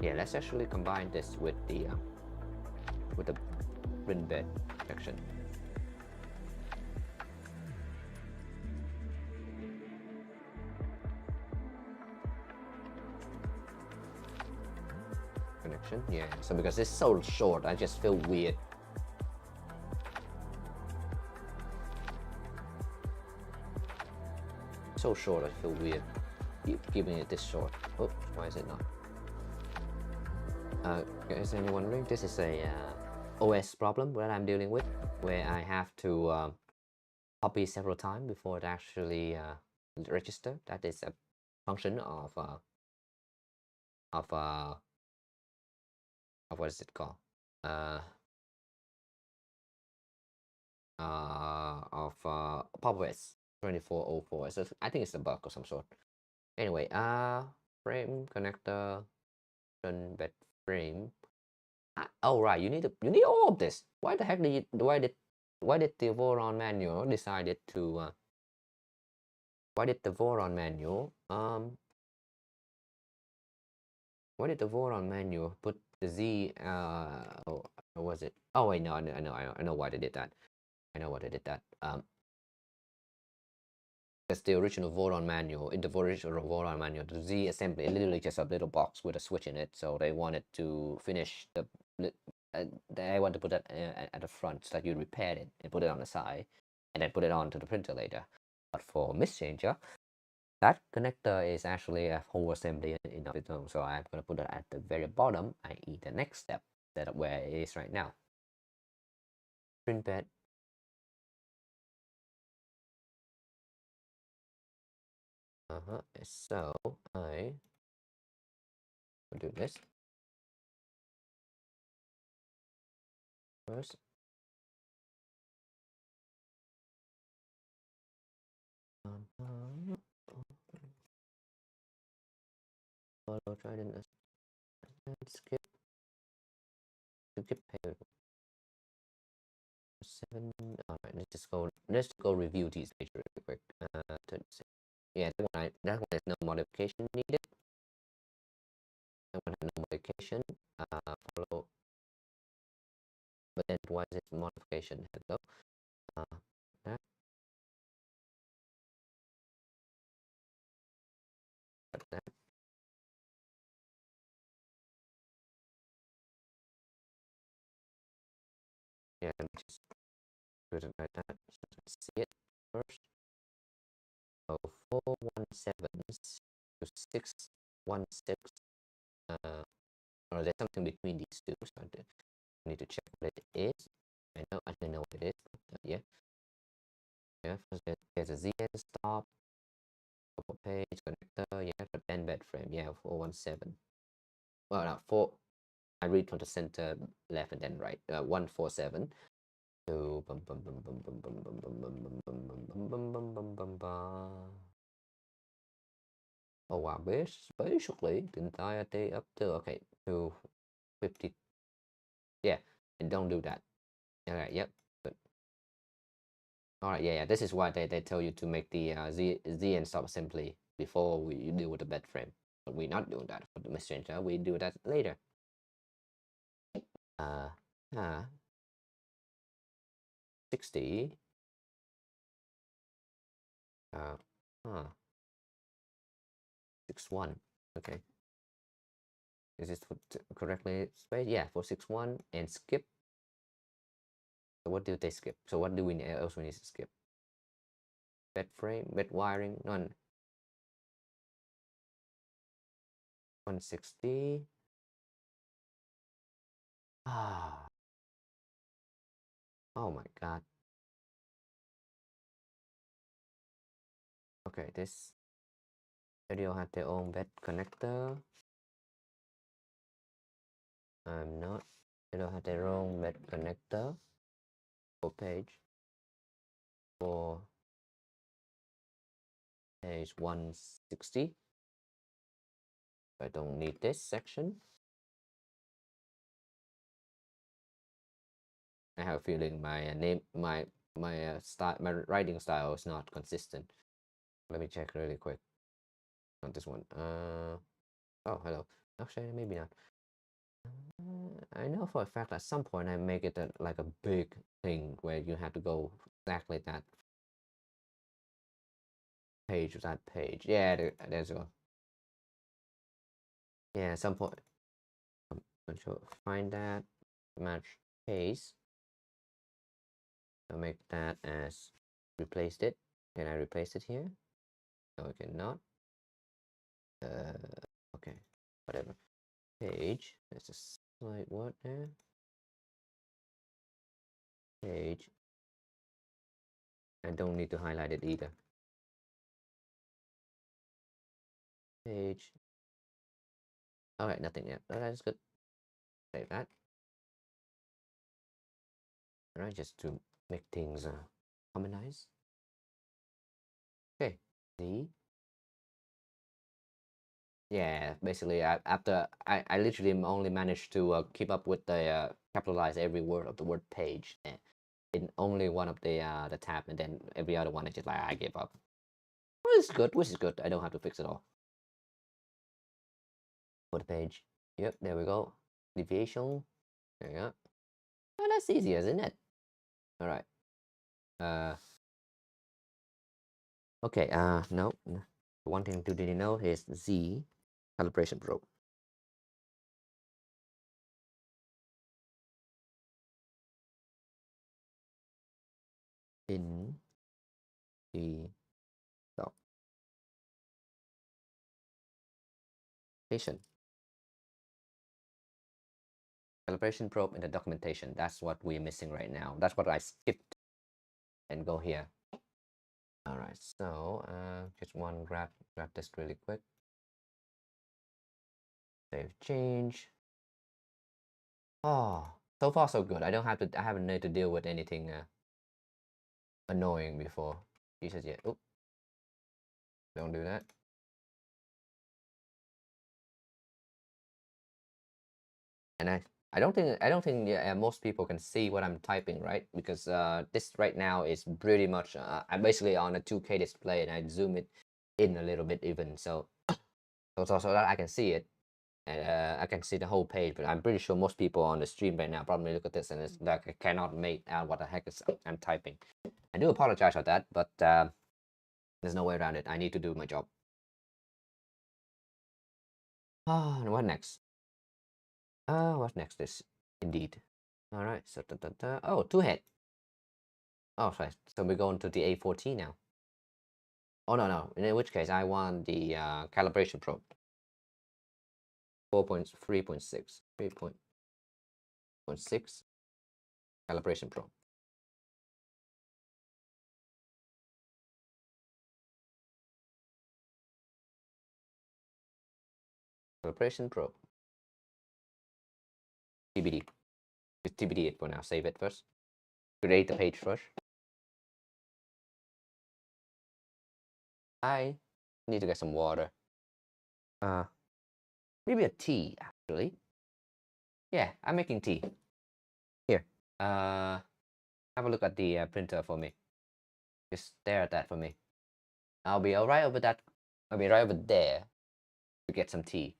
Yeah, let's actually combine this with the print bed section. Connection, yeah. So because it's so short, I just feel weird. So short, I feel weird giving it this short. Oh, why is it not? Is anyone wondering? This is a OS problem that I'm dealing with, where I have to copy several times before it actually register. That is a function of what is it called? Of PopOS 2404. So I think it's a bug of some sort. Anyway, frame connector, bed frame. Oh right, you need all of this. Why the heck did you, why did the Voron manual decided to why did the Voron manual why did the Voron manual put the Z oh, or was it? Oh wait, no, I know why they did that. I know why they did that. That's the original Voron manual. In the original Voron manual, the Z assembly is literally just a little box with a switch in it. So they wanted to finish the. They want to put that at the front so that you repaired it and put it on the side, and then put it onto the printer later. But for MissChanger, that connector is actually a whole assembly in of its own. So I'm gonna put it at the very bottom, i.e., the next step, that where it is right now. Print bed. So I will do this first. Voron Trident skip page 7. All right, let's go review these pages really quick. Yeah, that one has no modification needed. That one has no modification. Follow, but then why is it modification? Hello. That. That. Yeah, just put it like that. So let's see it first. So 417 to 616. Or there's something between these two. So I need to check what it is. I don't know what it is. But, yeah. Yeah. First there's a ZN stop. Page connector. Yeah. But then bed frame. Yeah. 417. Well, no, four. I read from the center left and then right. 147. So bum bum bum bum bum bum bum bum bum bum bum bum bum bum bum bum. Oh wow, basically the entire day up to okay to 50. Yeah, and don't do that. Alright, yep, good. Alright, yeah, this is why they tell you to make the Z and stop assembly before we deal with the bed frame. But we're not doing that for the MissChanger. We do that later. Uh, 60. Uh, 61. Okay. Is this correctly spaced? Yeah, for 61 and skip. So what do they skip? So what do we else we need to skip? Bed frame, bed wiring, none. 160. Ah. Oh my god. Okay, this video had their own bed connector. I'm not. They don't have their own bed connector for page 160. I don't need this section. I have a feeling my style, my writing style is not consistent. Let me check really quick. Not this one. Oh, hello. Actually, maybe not. I know for a fact at some point I make it like a big thing where you have to go exactly that page to that page. Yeah, there's a. Yeah, at some point. I'm going to find that match case. I'll make that as replaced it. Can I replace it here? No, I cannot. Okay, whatever. Page. There's a slight what there? Page. I don't need to highlight it either. Page. Alright, nothing yet. That's good. save that. All right, just to make things harmonize. Okay, Z. Yeah, basically, after I literally only managed to keep up with the capitalize every word of the word page in only one of the tab, and then every other one I just like I gave up. Which is good. Which is good. I don't have to fix it all. For the page. Yep, there we go. Deviation. There you go. Oh, that's easy, isn't it? All right. Okay. No. One thing to really know is Z calibration probe. In the documentation. Calibration probe in the documentation. That's what we're missing right now. That's what I skipped. And go here. All right. So just one grab this really quick. Save change. Oh, so far so good. I haven't need to deal with anything annoying before. Jesus yet. Oh, don't do that. And I don't think yeah, most people can see what I'm typing, right? Because this right now is pretty much I'm basically on a 2K display, and I zoom it in a little bit even, so so that I can see it, and I can see the whole page. But I'm pretty sure most people on the stream right now probably look at this and it's like I cannot make out what the heck is I'm typing. I do apologize for that, but there's no way around it. I need to do my job. Oh, and what next? What next is indeed. All right, so oh, two head. Oh, sorry. So we're going to the A14 now. Oh no, in which case I want the calibration probe. 4.3.6, 3.6 calibration probe. Calibration probe. TBD. It's TBD it for now. Save it first. Create the page first. I need to get some water. Maybe a tea actually. Yeah, I'm making tea. Here. Have a look at the printer for me. Just stare at that for me. I'll be right over that. I'll be right over there to get some tea.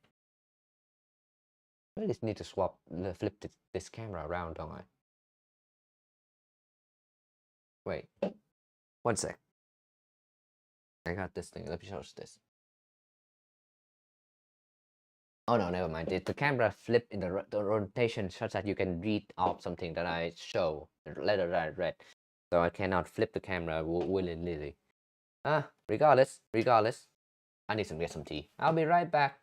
I just need to flip this camera around, don't I? Wait, one sec. I got this thing. Let me show us this. Oh no, never mind. The camera flipped in the rotation such that you can read off something that I show, the letter that I read. So I cannot flip the camera willy-nilly. Regardless, I need to get some tea. I'll be right back.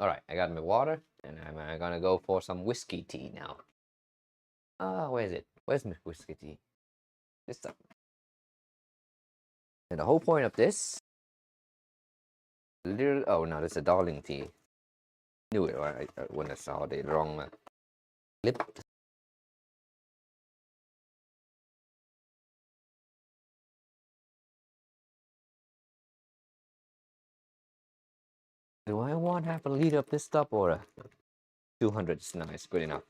Alright, I got my water, and I'm gonna go for some whiskey tea now. Where is it? Where's my whiskey tea? This stuff. And the whole point of this... Oh no, this is a darling tea. Knew it, right? When I saw the wrong clip. Do I want half a liter of this stuff or 200 is nice, good enough.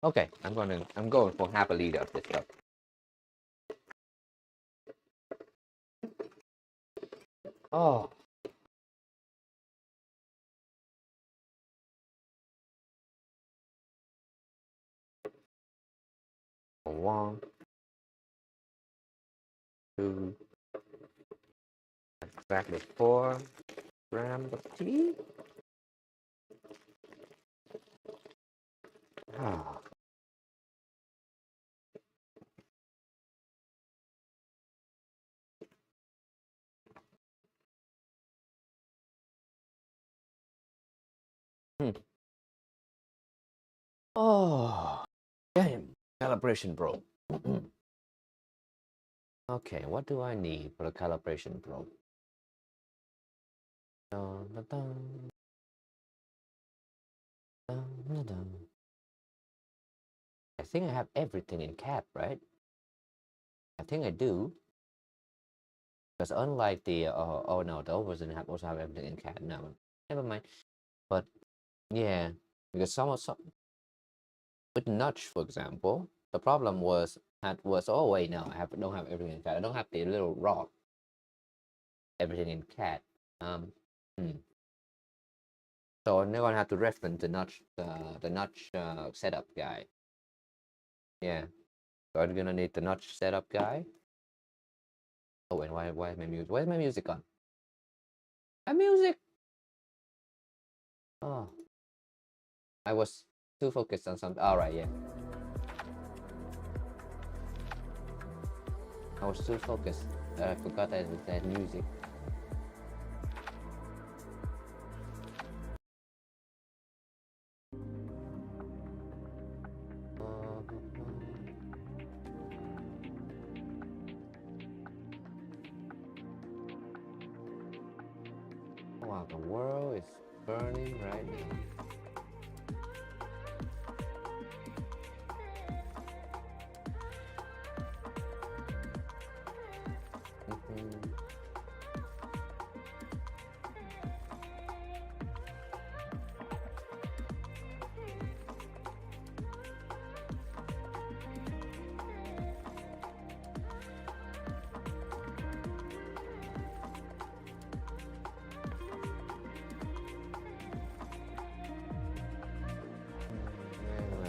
Okay, I'm going for half a liter of this stuff. Oh. One, two, exactly 4 grams of tea. Ah. Oh, damn, calibration probe. Okay, what do I need for the calibration probe? Dun, dun, dun. Dun, dun, dun. I think I have everything in CAD, right? I think I do. Because unlike the, oh no, the old version also have everything in CAD. No, never mind. But yeah, because some with notch, for example, the problem was oh wait, no, don't have everything in CAD. I don't have the little rock. Everything in CAD. So I'm gonna have to reference the notch setup guy. Yeah, so I'm gonna need the notch setup guy. Oh, and why is my music? Where's my music on? My music. Oh, I was too focused on something. All right, yeah. I was too focused that I forgot that with that music. Wow, the world is burning right now.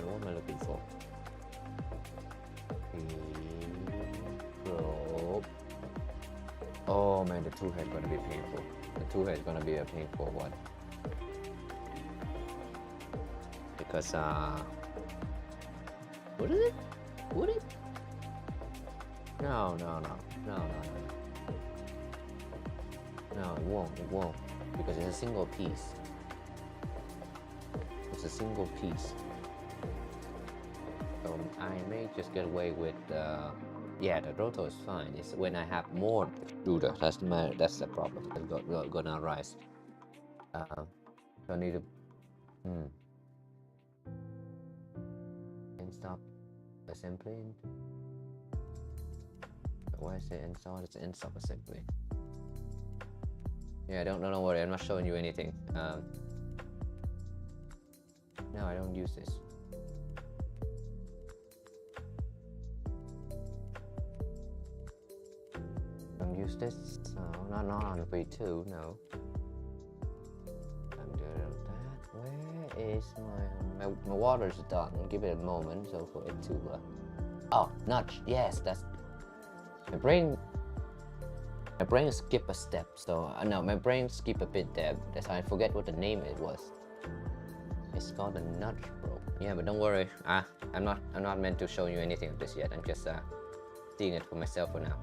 What am I looking for? Probe. Oh man, the two head gonna be painful. The two head gonna be a painful one. Because what is it? Would it? No. No, it won't. Because it's a single piece. It's a single piece. So I may just get away with yeah, the rotor is fine. It's when I have more extruder, that's the problem. It's gonna rise. So I need to stop assembly. Why is it install? It's end stop assembly. Yeah, don't worry. I'm not showing you anything. No, I don't use this. Don't use this. No, not on V2. No. I'm doing that. Where is my water's done? I'll give it a moment so for it to. Oh, notch. Yes, that's my brain. My brain skip a step. So no, my brain skip a bit there. That's I forget what the name it was. It's called a notch probe. Yeah, but don't worry. I'm not meant to show you anything of this yet. I'm just seeing it for myself for now.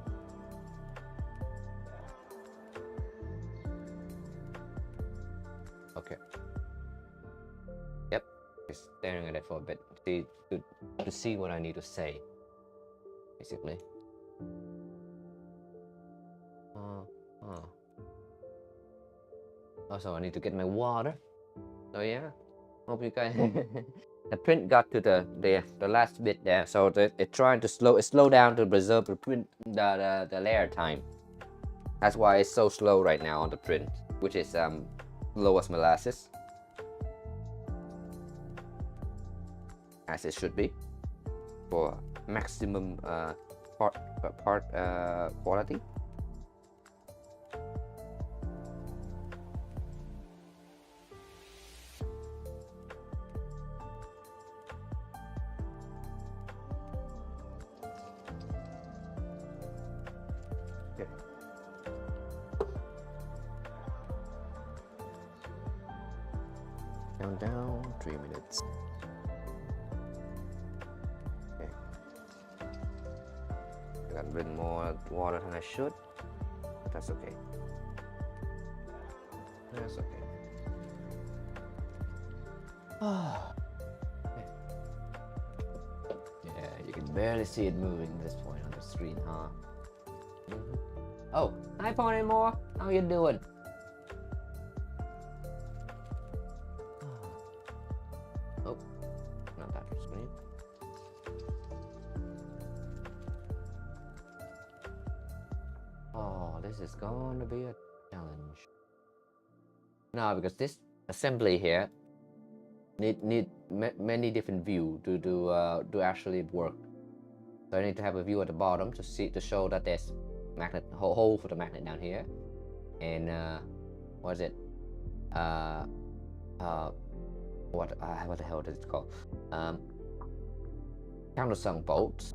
Okay. Yep. Just staring at it for a bit to see what I need to say, basically. Also, I need to get my water. So yeah, hope you guys. The print got to the last bit there, so it's trying to slow down to preserve the print the layer time. That's why it's so slow right now on the print, which is low as molasses, as it should be, for maximum part quality. Countdown 3 minutes. Okay. I got a bit more water than I should, but that's okay. That's okay. Yeah, you can barely see it moving at this point on the screen, huh? Oh, hi Pony More, how you doing? Oh, not that screen. Oh, this is going to be a challenge. No, because this assembly here need many different views to actually work. So I need to have a view at the bottom to show that there's magnet hole for the magnet down here, and what is it? What the hell is it called? Countersunk bolts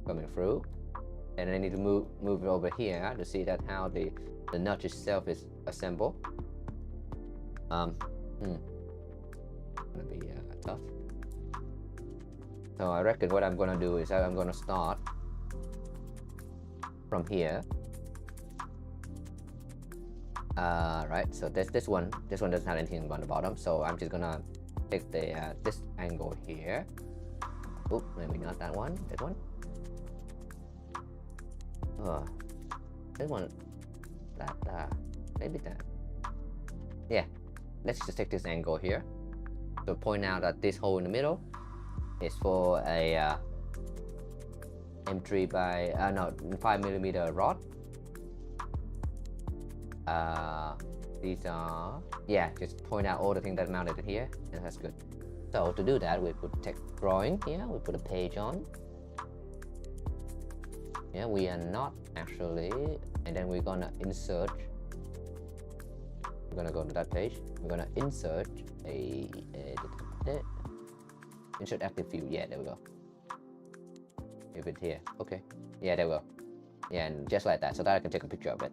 coming through, and I need to move it over here to see that how the nut itself is assembled. Gonna be tough. So I reckon what I'm gonna do is I'm gonna start from here. Right. So this one doesn't have anything on the bottom. So I'm just gonna take the this angle here. Oop, maybe not that one. That one. This one. That. Maybe that. Yeah. Let's just take this angle here. So point out that this hole in the middle is for a M3 by 5mm rod. These are, yeah, just point out all the things that are mounted in here, and that's good. So to do that, we put text drawing here, we put a page on. Yeah, we are not actually, and then we're gonna insert. We're gonna go to that page. We're gonna insert insert active view. Yeah, there we go. If it's here, okay. Yeah, there we go. Yeah, and just like that, so that I can take a picture of it.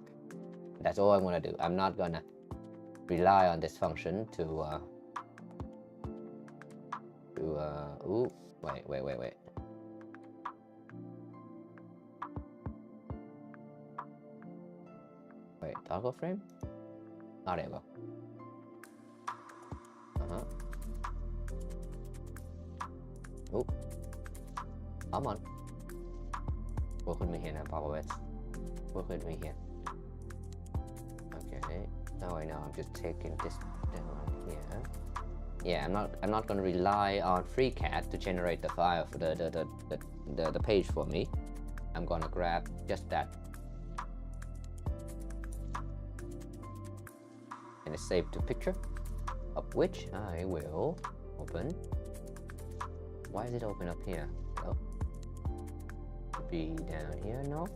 That's all I'm gonna do. I'm not gonna rely on this function to ooh, wait. Wait, toggle frame? Oh, there we go. Oh, come on. Work with me here now, Papa. Work with me here. Okay. Now I know. I'm just taking this down here. Yeah, I'm not gonna rely on FreeCAD to generate the file for the page for me. I'm gonna grab just that. And it's saved to picture, of which I will open. Why is it open up here? Oh, should be down here. No.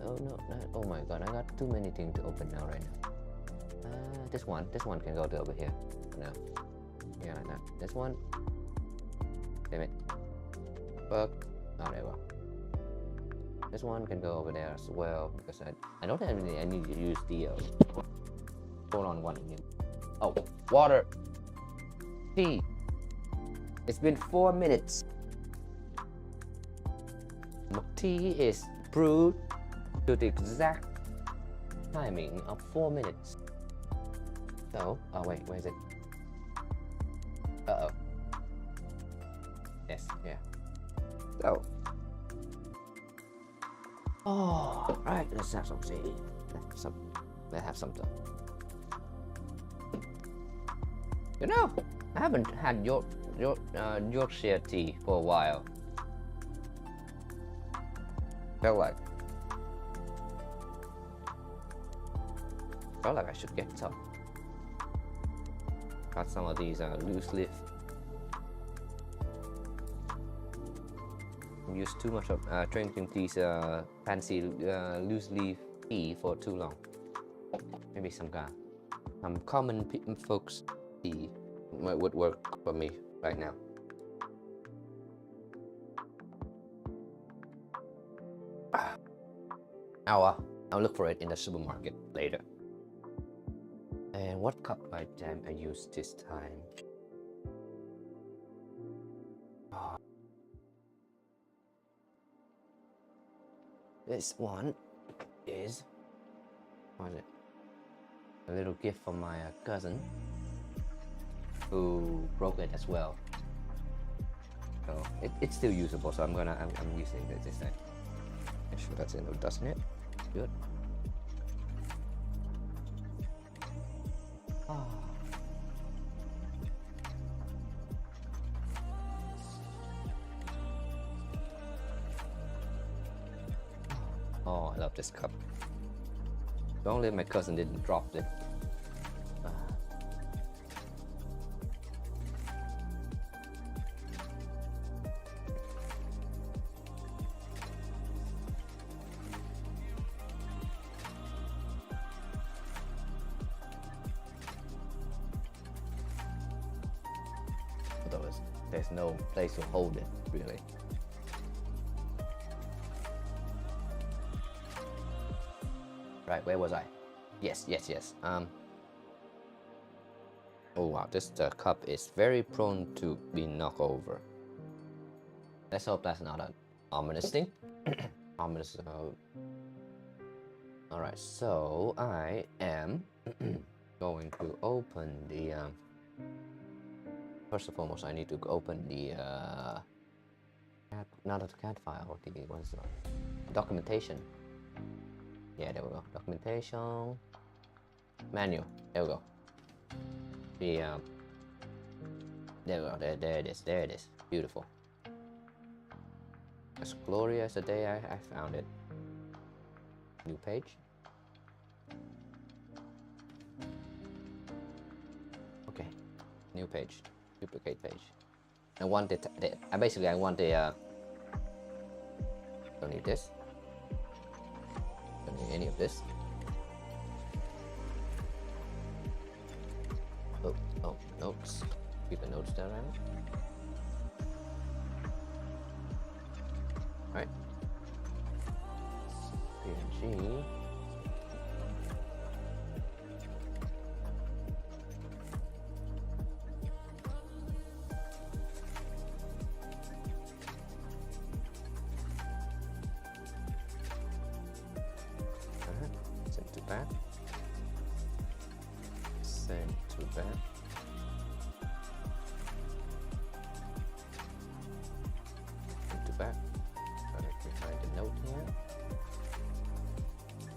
Oh no! Oh my God! I got too many things to open now right now. This one can go to over here. No. Yeah, like that. This one. Damn it. Fuck. Oh, there we go. This one can go over there as well because I don't have any. I need to use the hold on one again. Oh, water. Tea. It's been 4 minutes. Tea is brewed to the exact timing of 4 minutes. So, oh wait, where is it? Uh-oh. Yes, yeah. So. Oh, right, let's have some tea. Let's have something. You know, I haven't had Yorkshire tea for a while. Felt like I should get some. Got some of these loose leaf. Used too much of drinking these fancy loose leaf tea for too long. Maybe some common folks tea would work for me right now. I'll look for it in the supermarket later. And what cup I used this time? Oh. This one is what is it? A little gift from my cousin who broke it as well. So it's still usable. So I'm using it this time. Make sure that's in the dust net. Good. Oh, I love this cup. If only my cousin didn't drop it. Otherwise, there's no place to hold it, really. Right, where was I? Yes. Oh wow, this cup is very prone to be knocked over. Let's hope that's not an ominous thing. Ominous. Alright, so I am going to open the. First and foremost, I need to open the. Not a CAD file. What is it? Documentation. Yeah, there we go. Documentation. Manual. There we go. The there we go. There it is. There it is. Beautiful. As glorious the day I found it. New page. Okay. New page. Duplicate page. I want the basically I want the don't need this. Don't need any of this. Oh, notes. Keep the notes down right now. Alright. PNG. Send to back. Send to back. Send to back. Let me find the note here.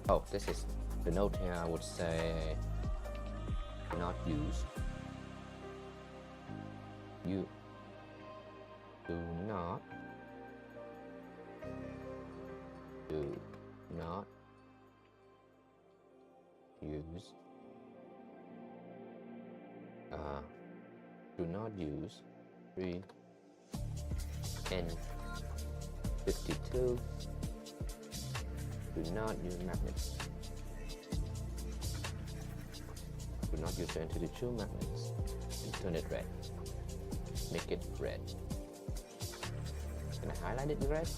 Oh, this is the note here. I would say not use. You do not use do not use 3N52. Do not use magnets. Do not use 22 magnets and turn it red. Make it red. Can I highlight it in red?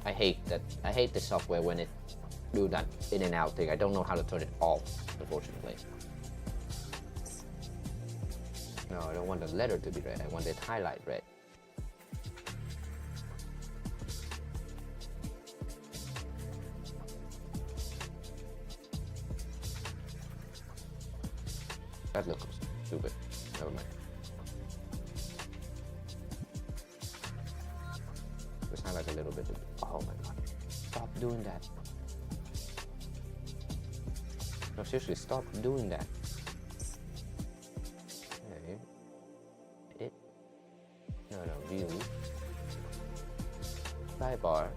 I hate that. I hate the software when it do that in and out thing. I don't know how to turn it off, unfortunately. No, I don't want the letter to be red. I want it highlight red. That looks stupid. Never mind. Just highlight a little bit. Oh my god. Stop doing that. No, seriously, stop doing that. Okay. Edit. No, view. Sidebar.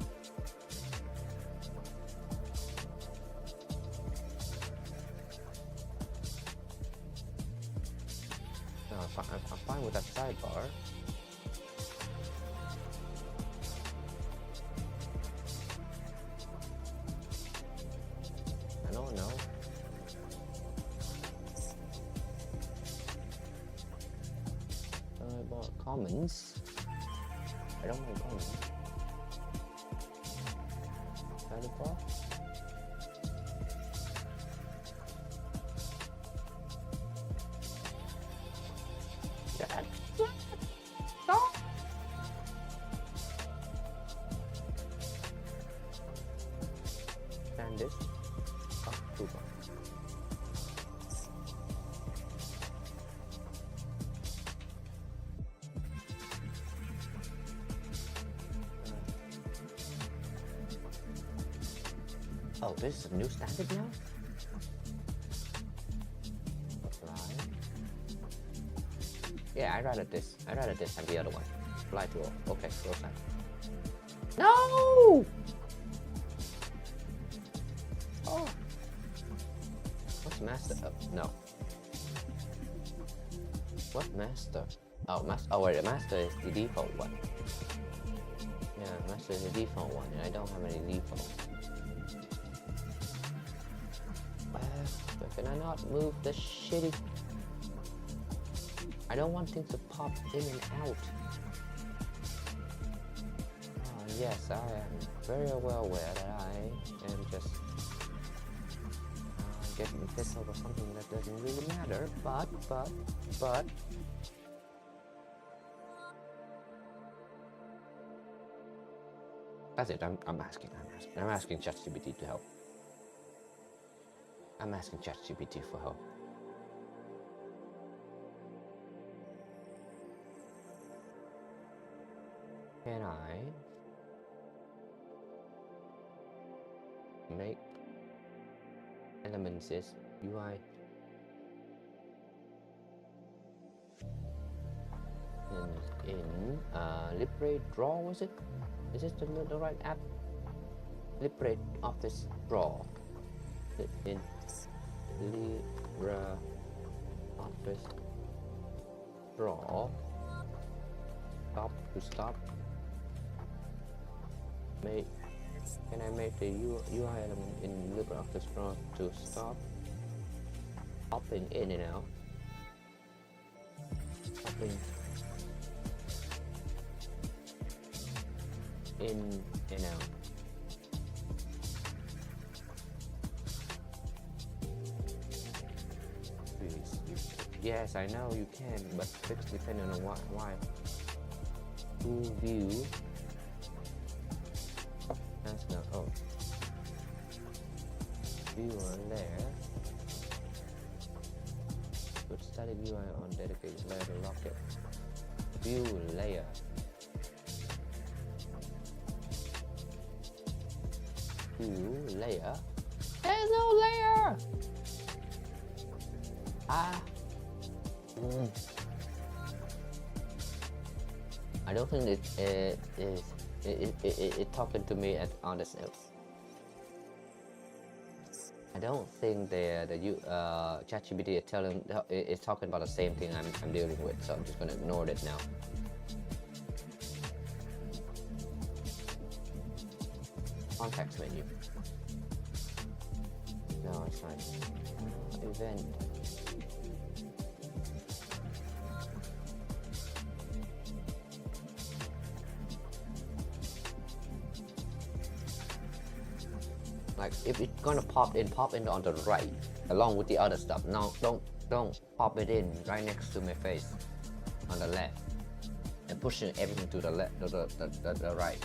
No, I'm fine with that sidebar. I don't know. Sidebar comments. I don't want comments. Sidebar. And this super. Oh, this is a new standard now? Apply. Yeah, I rather this than the other one. Apply to all. Okay, go side. No! Oh! What's master? Oh, no. What master? Oh, master. Oh, wait, the master is the default one. Yeah, master is the default one, and I don't have any default. Can I not move the shitty? I don't want things to pop in and out. Oh, yes, I am very well aware that I am just getting pissed over something that doesn't really matter, but that's it. I'm asking ChatGPT to help. I'm asking ChatGPT for help. Can I make elements is UI in Liberate Draw? Was it? Is this the right app? Liberate Office Draw. In Libra Office Draw. Stop to stop. Make. Can I make the UI element in LibreOffice Draw to stop popping in and out? Popping in and out. Yes, I know you can, but fix depending on what, why. To view. That's not. Oh. Viewer layer. Put static UI on dedicated layer to lock it. View layer. View layer. There's no layer. I don't think it talking to me on the self. I don't think the ChatGPT is talking about the same thing I'm dealing with, so I'm just gonna ignore it now. Context menu. No, it's fine. Event. Like if it's gonna pop in on the right along with the other stuff. No, don't pop it in right next to my face on the left and pushing everything to the left, the right.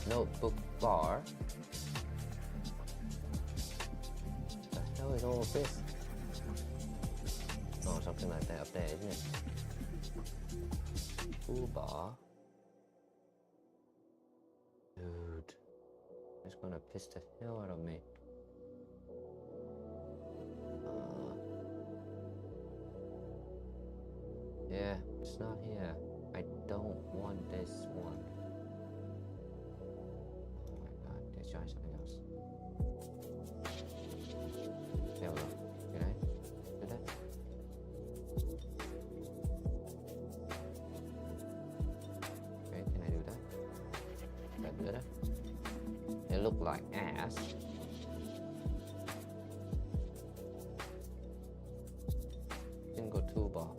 notebook bar. What the hell is all of this? Oh, something like that up there, isn't it? Toolbar. Dude, it's gonna piss the hell out of me. Yeah, it's not here. I don't want this one. Oh my god, let's try something else. There we go. Can I do that? Okay, can I do that? Is that better? It look like ass. Single toolbar.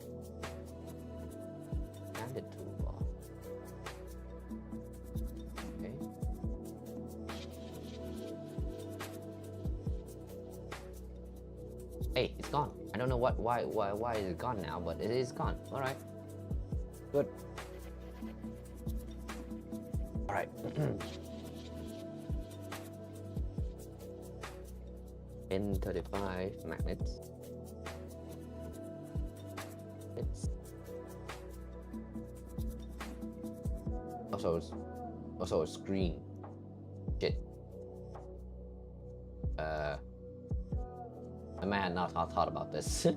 Standard toolbar. Okay. Hey, it's gone. I don't know why is it gone now, but it is gone. All right. Good. All right. N35 magnets. It's also a screen. Shit. I may have not thought about this.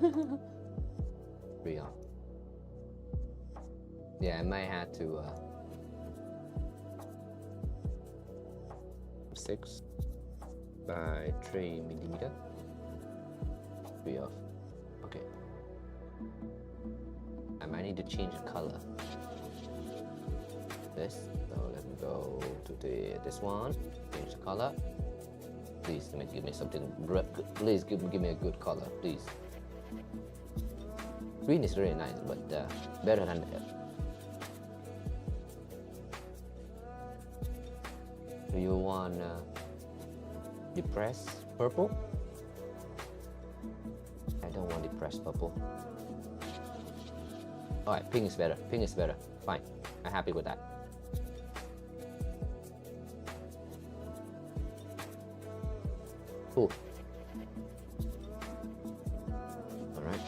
Real. Yeah, I may have to 6 by 3 millimeter. Real. Okay. I might need to change the color. This. So let me go to this one. Change the color. Please give me something. Please give me a good color, please. Green is really nice, but better than that. Do you want depressed purple? I don't want depressed purple. Alright, pink is better. Pink is better. Fine. I'm happy with that. Cool. Alright.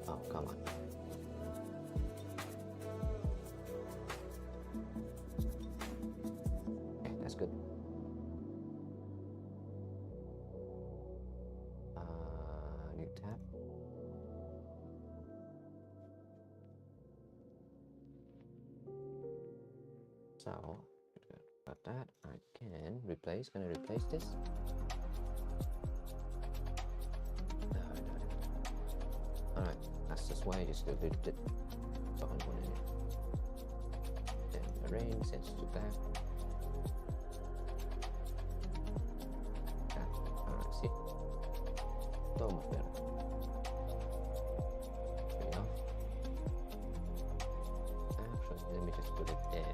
Oh, come on. Okay, that's good. New tab. So, got that. I can replace. Can I replace this? No. Alright, that's just why I just did it. Then arrange, send to that. Alright, see? So much better. There we go. Actually, let me just put it there.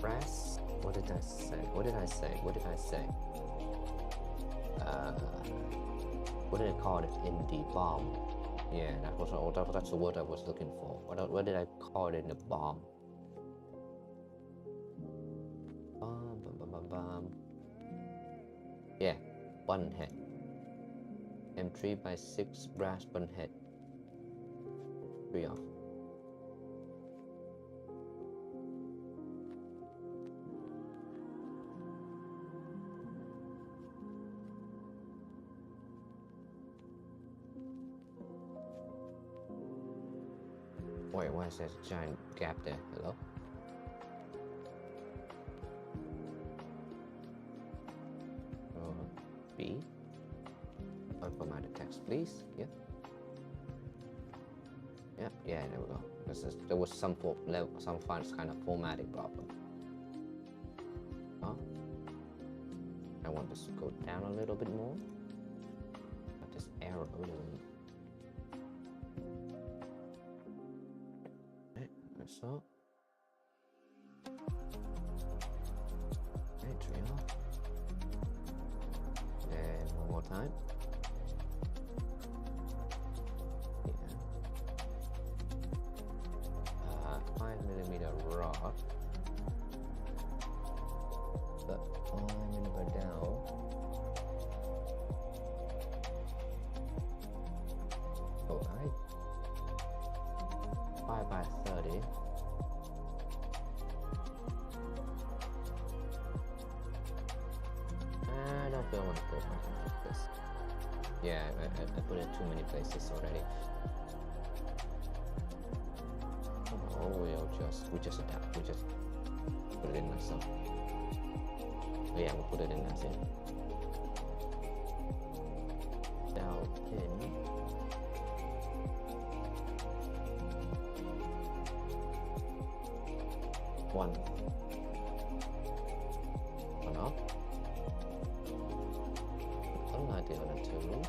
Brass. What did I say? What did I say? What did I say? What did I call it in the bomb? Yeah, that's the word I was looking for. What did I call it in the bomb? Bomb. Yeah, button head. M3x6 brass button head. 3 off. Wait, why is there a giant gap there? Hello? B. Unformatted text, please. Yeah. Yeah, there we go. There was some kind of formatting problem. Oh, I want this to go down a little bit more. But this arrow doing. Okay, like so. Okay, trim off. And one more time. 5mm rod, but 5mm down. Alright, 5x30. I don't feel I want to go back and fix this. Yeah, I put it too many places already. We just adapt. We just put it in ourselves. Oh yeah, we'll put it in as in. Down pin. One up. Unlike the other two.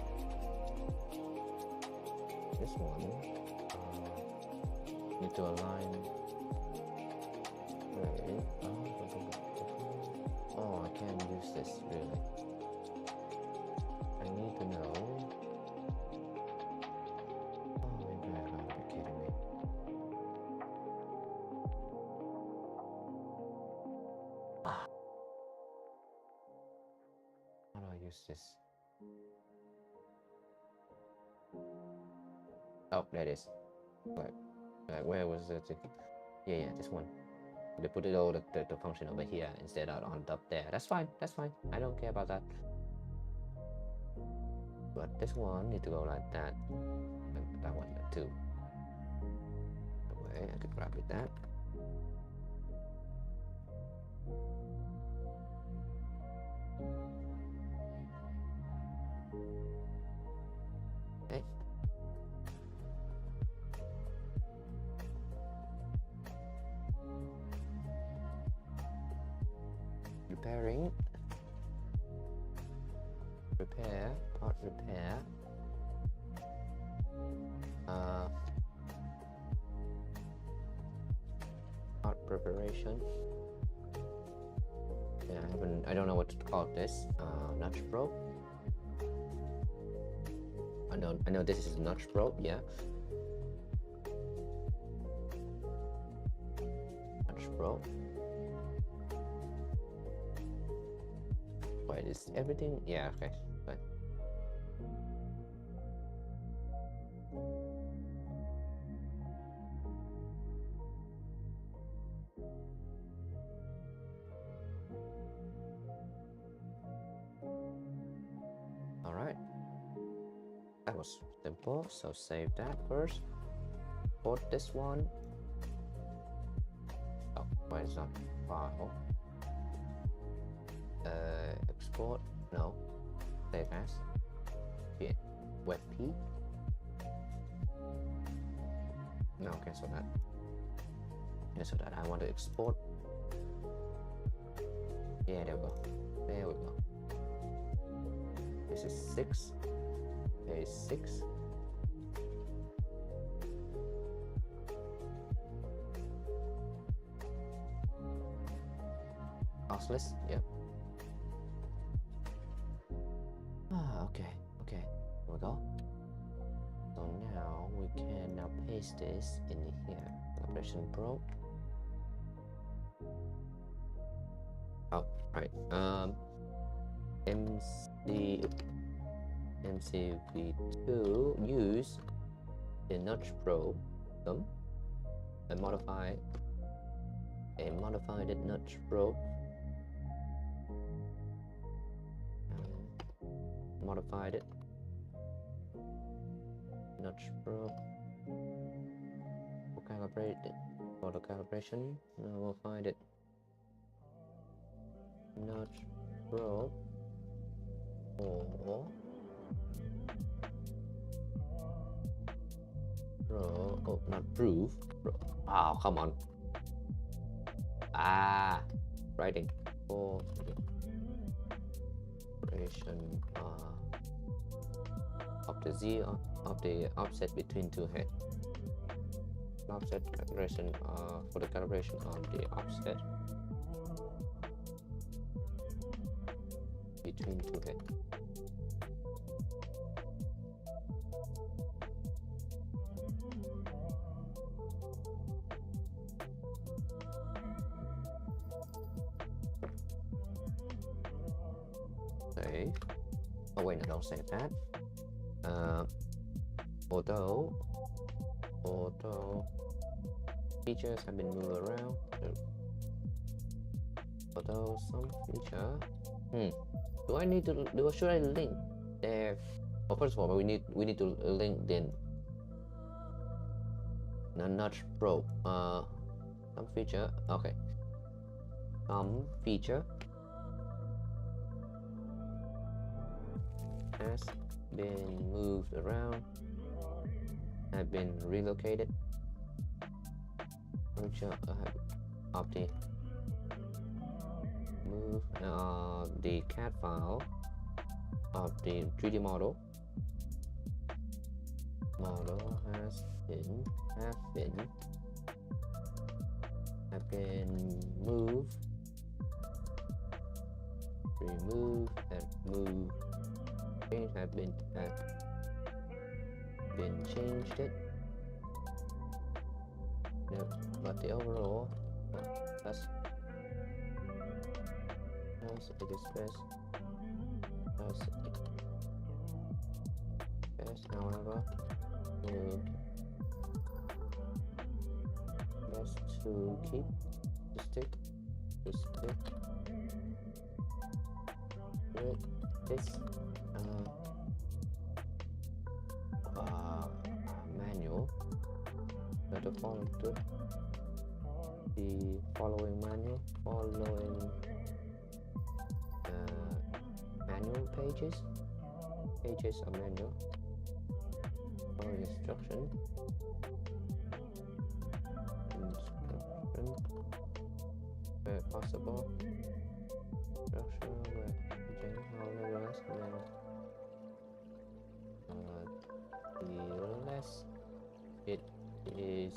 This one need to align. Oh, I can't use this really. I need to know. Oh, you gotta be kidding me. How do I use this? Oh, there it is. Where was it? Yeah, this one. They put it all the function over here instead of on top there. That's fine. I don't care about that. But this one need to go like that. And that one too. That way I could grab it that. Okay. Repairing. Repair. Part repair. Part preparation. Yeah, I don't know what to call this. Notch probe. I know this is a notch probe, yeah. Notch probe. Wait, is everything? Yeah, okay, fine. Alright. That was simple, so save that first. Export this one. Oh, why is not file? Export, no, save as, yeah, WebP, no, cancel that, I want to export, yeah, there we go, this is 6, there is 6, lossless, yep. Okay, here we go. So now we can paste this in here. Calibration probe. Oh, right. MCV2 use the notch probe and modify a modified notch probe. Modified it. Notch probe. We'll calibrate it. For the calibration, now we'll find it. Notch probe. Or Oh, not proof. Oh, come on. Ah, writing. Oh, operation of the z of the offset between two heads. Offset calculation for the calibration of the offset between two heads. Save. Oh wait, no, don't save that. Although features have been moved around, although some feature, do I need to do? Should I link there? Well, first of all, we need to link then. Not probe. Some feature. Okay. Some feature has been moved around, have been relocated. Feature of the move the CAD file of the 3D model has been moved, removed, and moved. Change have been changed it. No, but the overall that's it is best, however, best to keep the stick with this manual. To follow the following manual, manual pages of manual, following instruction, where possible, instruction where the less it is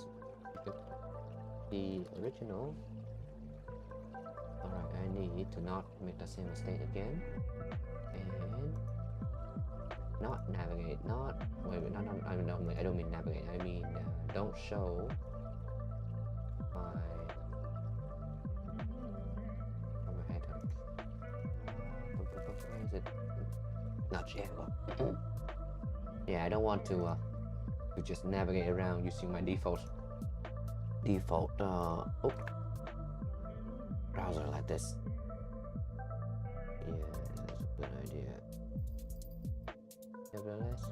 the original. Alright, I need to not make the same mistake again and not navigate, I don't mean navigate, I mean don't show my head. Where is it? Not yet. Yeah, I don't want to just navigate around using my default browser like this. Yeah, that's a good idea. Nevertheless,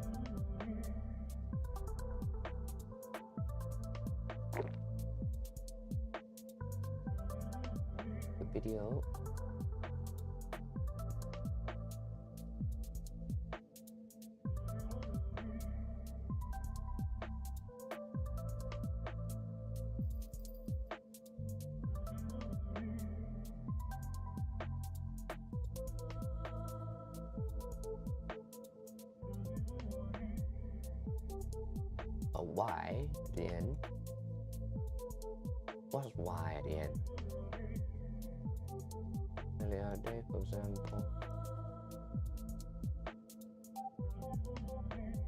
the video Y at the end. What's Y at the end? Earlier day, for example,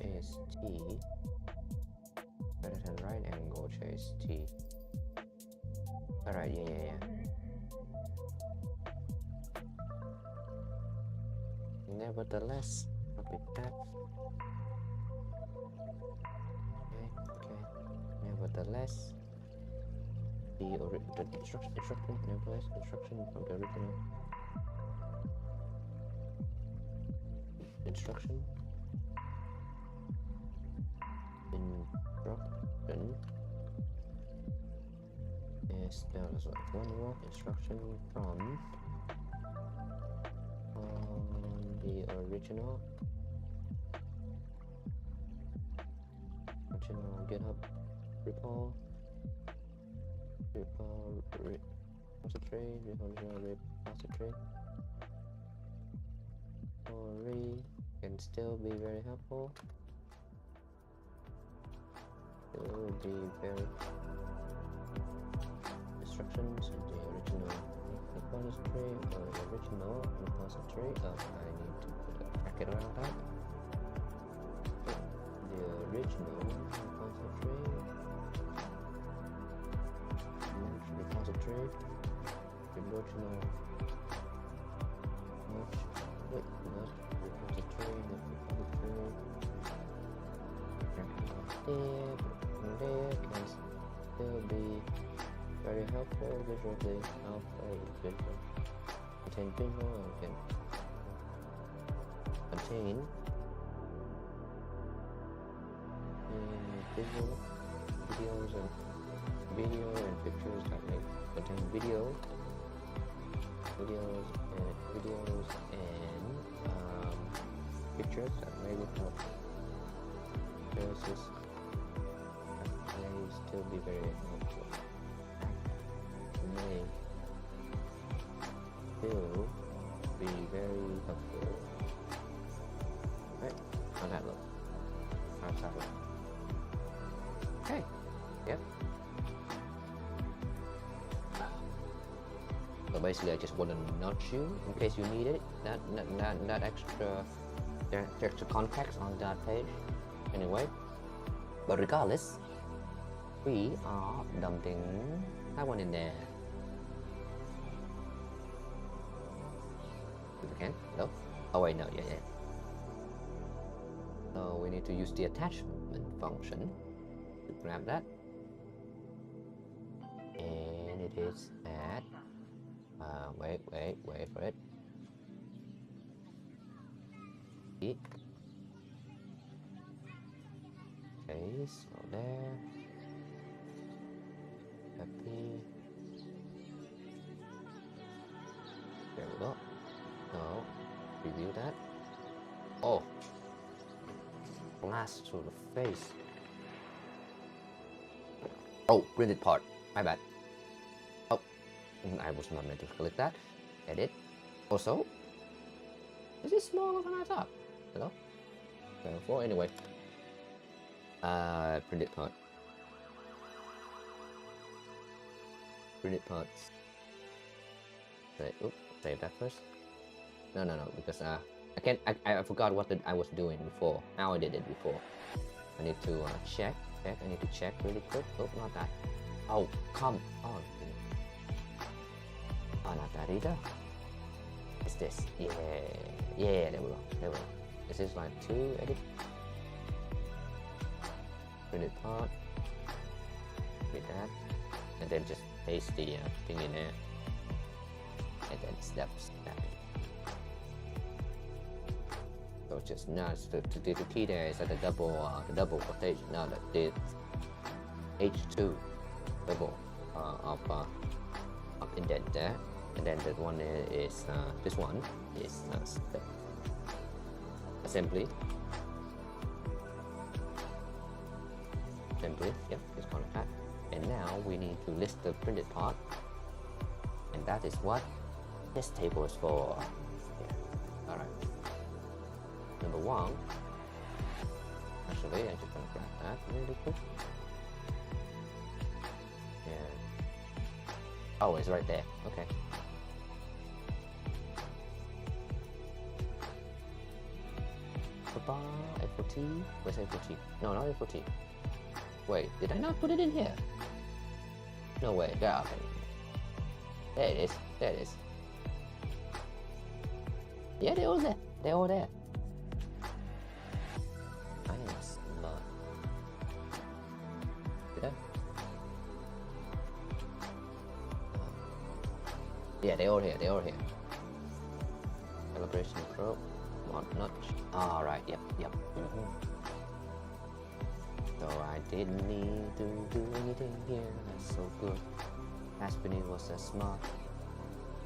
is T rather than right angle chase T. Alright, yeah. Nevertheless, copy that. Nevertheless, the instruction from the original instruction is now as one more instruction from the original GitHub Recall. Concentrate. Concentrate. Re can still be very helpful. It will be very instructions in the original repository or the original repository. I need to put a bracket around that. The original repository. Repository. The original. Wait, not repository. The repository. There can still be very helpful visually. Helpful visual. Contain visual and can contain visual videos and video and pictures that may contain videos and pictures that may be helpful. Services may still be very helpful. May still be very helpful. Right? How's that look? How's that look? Okay. Yep. So basically, I just want to nudge you in case you need it. That extra context on that page. Anyway, but regardless, we are dumping that one in there. If we can, no? Oh wait, no, yeah. So we need to use the attachment function to grab that. And it is at, wait for it. Okay, so there. Copy. There we go. Now, review that. Oh! Blast through the face. Oh, printed part. My bad. Oh, I was not meant to click that. Edit. Also, this is smaller than I thought. Hello? Therefore, anyway. Printed part. Printed parts. Save that first. No, because I forgot what I was doing before. How I did it before. I need to check. I need to check really quick. Oh, not that. Oh, come on. Oh, not that either. It's this. Yeah, there we go. This is line 2, edit. Printed part. With that. And then just paste the thing in there. And then steps back. So just now the key there is at the double quotation. Now the H2 double of indent there, and then the one is this one is assembly. Yep, it's called that. And now we need to list the printed part, and that is what this table is for. Yeah. All right. Number 1. Actually, I'm just gonna grab that really quick. Yeah. Oh, it's right there. Okay. F4T. Where's F4T? No, not F4T. Wait, did I not put it in here? No way. There. Okay. There it is. Yeah, they're all there. I am smart. Did I? Yeah, they're all here. Calibration probe. Notch. Alright, yep. So I didn't need to do anything here. That's so good. Aspinny was smart.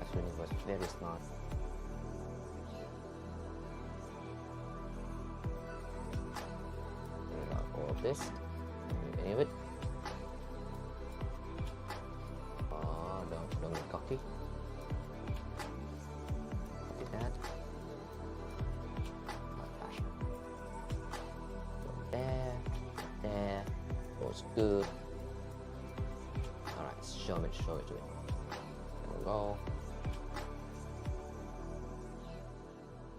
Aspinny was very smart. All of this. Any of it. good. All right, show it to it. There we go.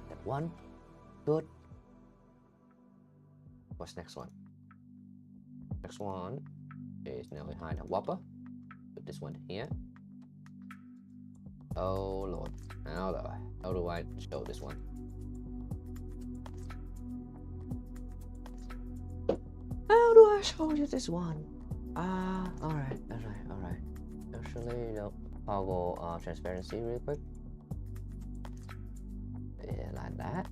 That one, good. What's next one? Next one is now behind a whopper. Put this one here. Oh Lord, how do I show this one? How do I show you this one? All right. Actually, toggle transparency real quick. Yeah, like that.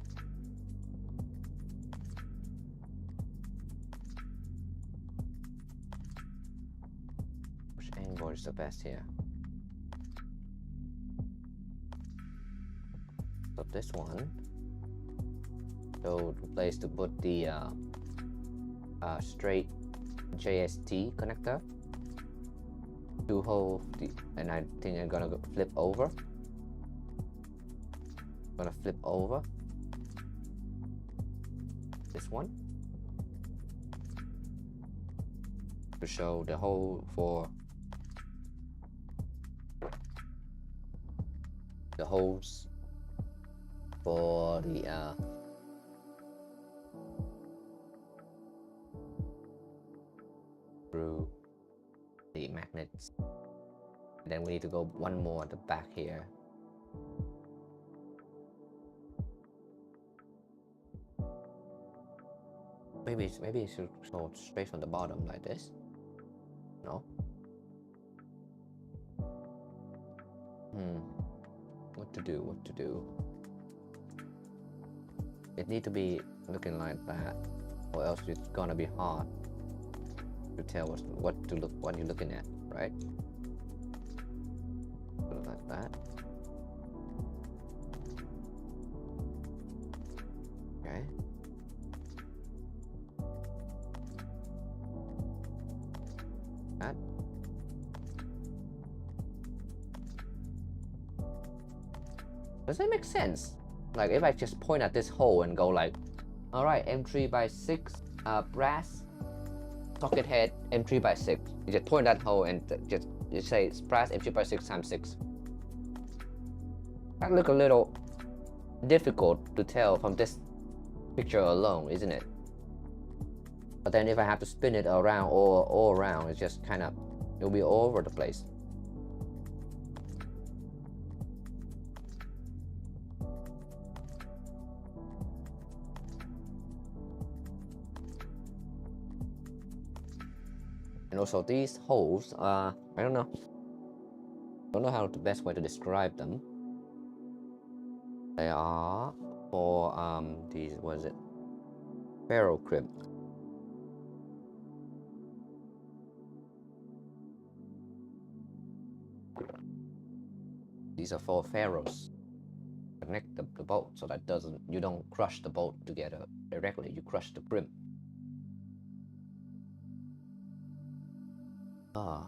Which angle is the best here? So this one. So the place to put the straight JST connector to hold the, and I think I'm gonna flip over. This one to show the hole for the holes for the through the magnets. Then we need to go one more at the back here. Maybe it should go straight from the bottom like this. No. What to do? It need to be looking like that, or else it's gonna be hard to tell what you're looking at, right? Put it like that. Okay. That. Does that make sense? Like if I just point at this hole and go like, all right, M3/6 brass socket head M3/6. You just point that hole and just you say it's brass M3/6 times 6. That look a little difficult to tell from this picture alone, isn't it? But then if I have to spin it around all around, it's just kind of, it'll be all over the place. And also these holes, I don't know how the best way to describe them. They are for these, what is it? Ferro crib. These are for ferrules. Connect the bolt so that you don't crush the bolt together directly. You crush the brim. Oh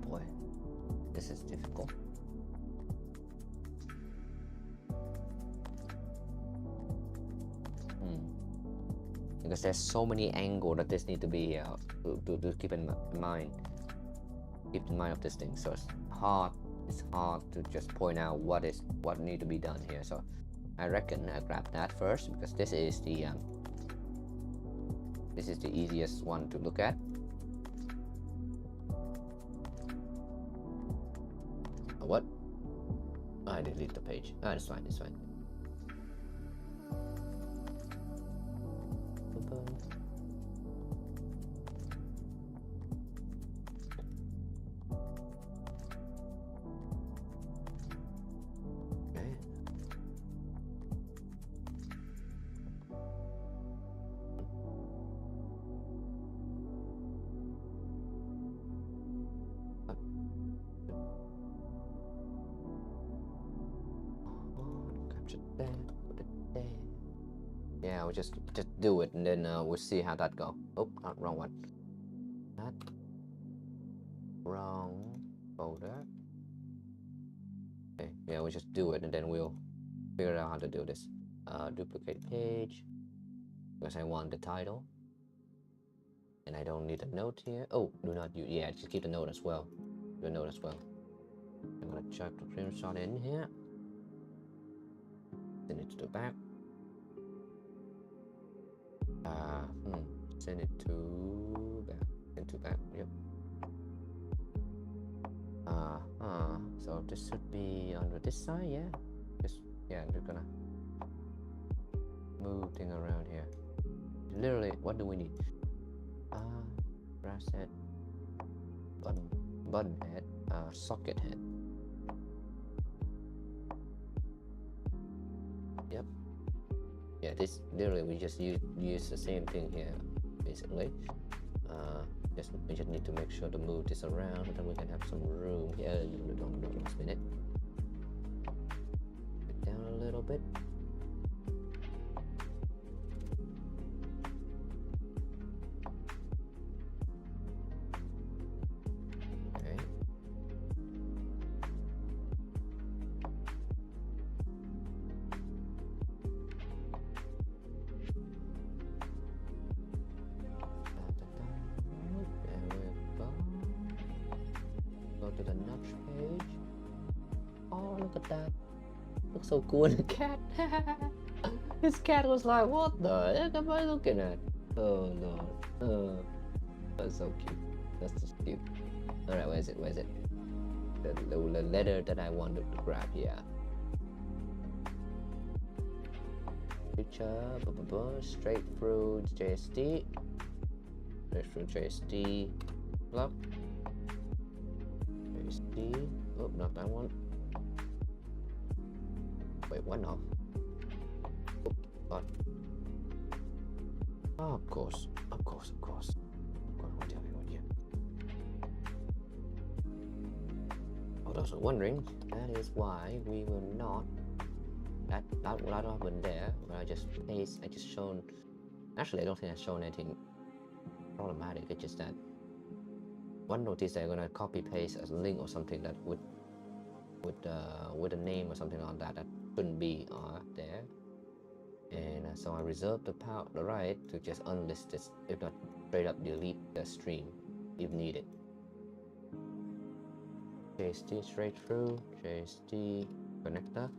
boy, this is difficult. Because there's so many angles that this need to be to keep in mind. Keep in mind of this thing. So it's hard to just point out what need to be done here. So I reckon I grab that first, because this is the easiest one to look at. What? I delete the page. It's fine. Yeah, we'll just do it, and then we'll see how that go. Oh, wrong one. That wrong folder. Okay, yeah, we just do it and then we'll figure out how to do this. Duplicate page, because I want the title. And I don't need a note here. Oh, do not use, yeah, just keep the note as well. The note as well. I'm gonna chuck the screenshot in here. Send it to the back. Send it to back. Send to back, yep. So this should be under this side, yeah. Yeah, we're gonna move thing around here. Literally, what do we need? Brass head, button head, socket head. Yep. Yeah, this literally we just use the same thing here, basically. We just need to make sure to move this around, and then we can have some room here. Don't spin it. Put it down a little bit. Okay. To the notch page. Oh, look at that. Looks so cool. The cat. His cat was like, what the heck am I looking at? Oh lord. That's so cute. That's just cute. Alright, where is it? The letter that I wanted to grab, yeah. Picture, straight through JSD. Straight through JSD. Block. Oh, not that one. Wait, one off. Oh, but. Oh, of course. For those who are wondering, that is why we will not. That happened there. Where I just shown. Actually, I don't think I've shown anything problematic. It's just that. One notice they're gonna copy paste a link or something that with a name or something like that shouldn't be there, and so I reserve the right to just unlist this, if not straight up delete the stream if needed. JST straight through, JST connector,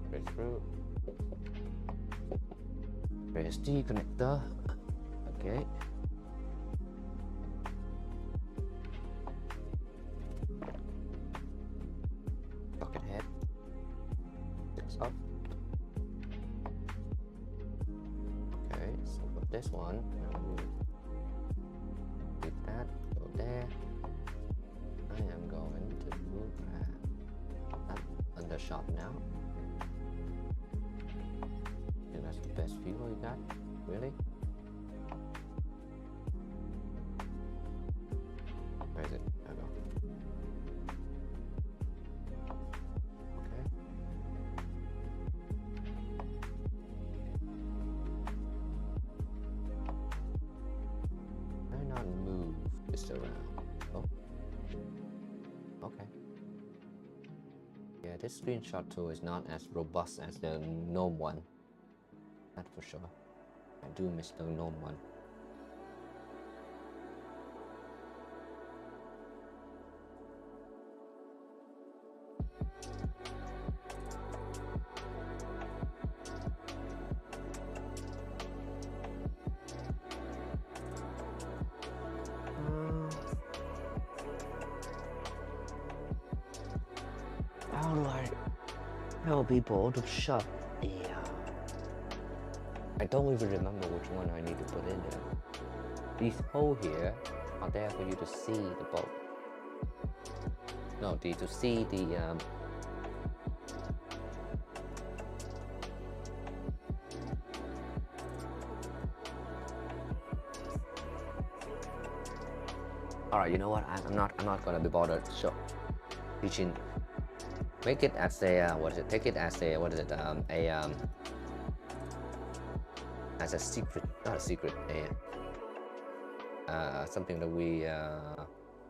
straight through. JST connector. Okay. Socket head. 6 up. Okay, so for this one, with that, go there. I am going to move that undershot now. That's the best view we got, really? Where is it? There we go. Okay. Why not move this around? Oh. Okay. Yeah, this screenshot tool is not as robust as the GNOME one. That's for sure. I do miss the GNOME one. How do I tell people to shut? Yeah. I don't even remember which one I need to put in there. These holes here are there for you to see the bolt. No, to see the Alright, you know what? I'm not gonna be bothered. So teaching, make it as a what is it? Take it as a what is it? As a secret, not a secret. something that we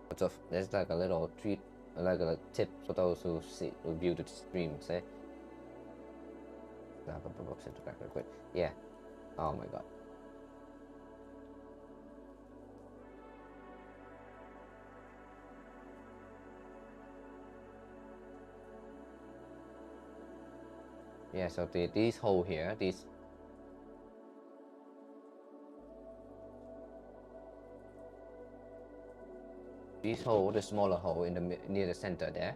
sort of, there's like a little treat, like a tip for those who view the stream. Say, real quick. Yeah. Oh my god. Yeah. So these hole here, these. This hole, the smaller hole in the near the center there,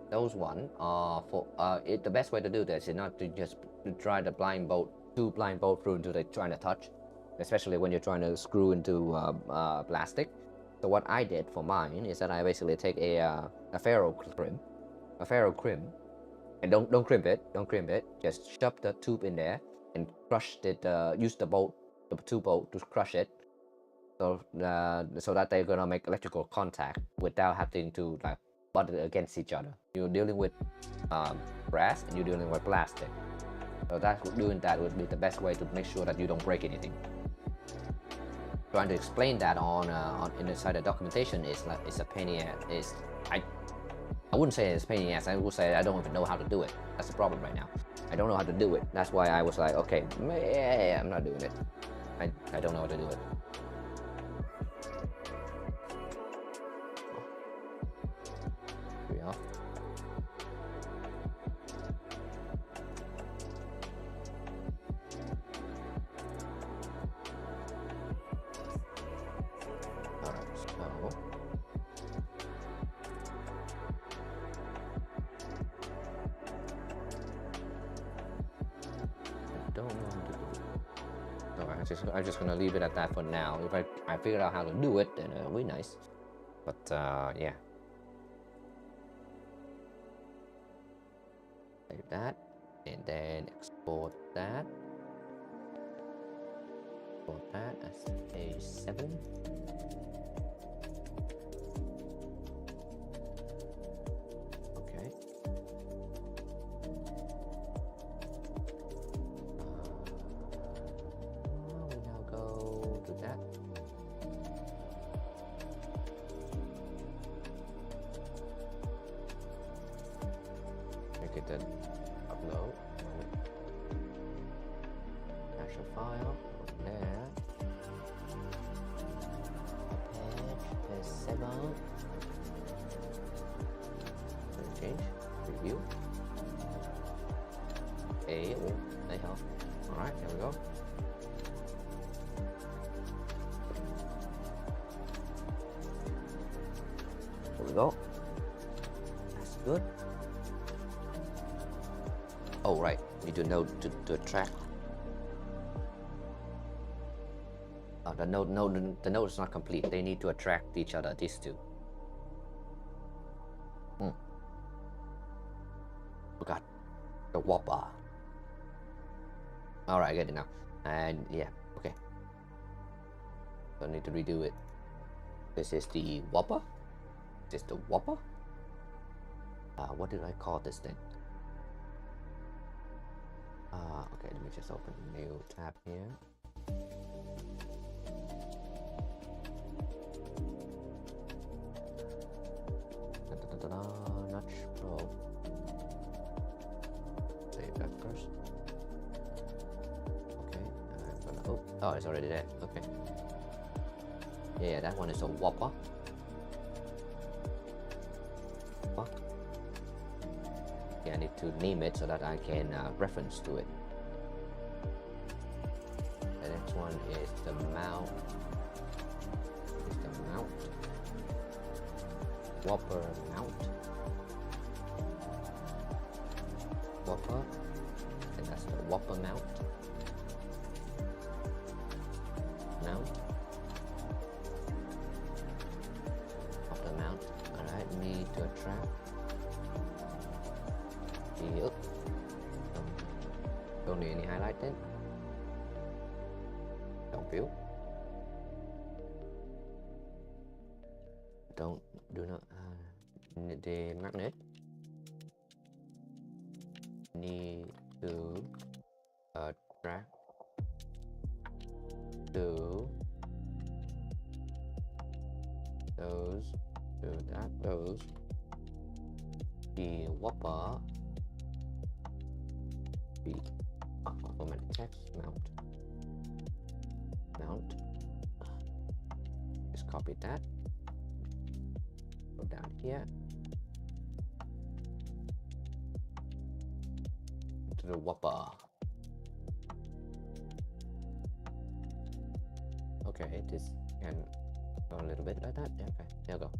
those one are for the best way to do this is not to just try the blind bolt, two blind bolt through into the trying to touch, especially when you're trying to screw into plastic. So what I did for mine is that I basically take a ferro crimp, and don't crimp it, just shove the tube in there and crush it. Use the two bolt to crush it. So that they're gonna make electrical contact without having to like butt it against each other. You're dealing with brass and you're dealing with plastic. So doing that would be the best way to make sure that you don't break anything. Trying to explain that on inside the documentation is like it's a pain in the ass. I wouldn't say it's a pain in the ass. I would say I don't even know how to do it. That's the problem right now. I don't know how to do it. That's why I was like, okay, yeah, I'm not doing it. I don't know how to do it. I'm just gonna leave it at that for now. If I figure out how to do it, then it'll be nice. But yeah, like that, and then export that. Export that as A7. Okay. Then upload actual file there, page 7, change review they help. All right, here we go. Here we go. That's good. Oh right, need to node to track. The node is not complete. They need to attract each other. These two. Forgot the whopper. All right, I get it now. And yeah, okay. So I need to redo it. This is the whopper. This is the whopper. What did I call this thing? Okay, let me just open a new tab here. Notch Pro. Save that first. Okay, I'm gonna, oh, it's already there. Okay. Yeah, that one is a whopper. Yeah, I need to name it so that I can reference to it. The next one is the mount. Whopper mount. Whopper. And that's the whopper mount. Whopper mount. Alright, need to attract. Yep. Don't need any highlight then. Don't feel. Do not the magnet need to attract to shows the whopper the format text mount. Just copy that, go down here to the whopper. Okay, this can go a little bit like that. Yeah, okay, there we go.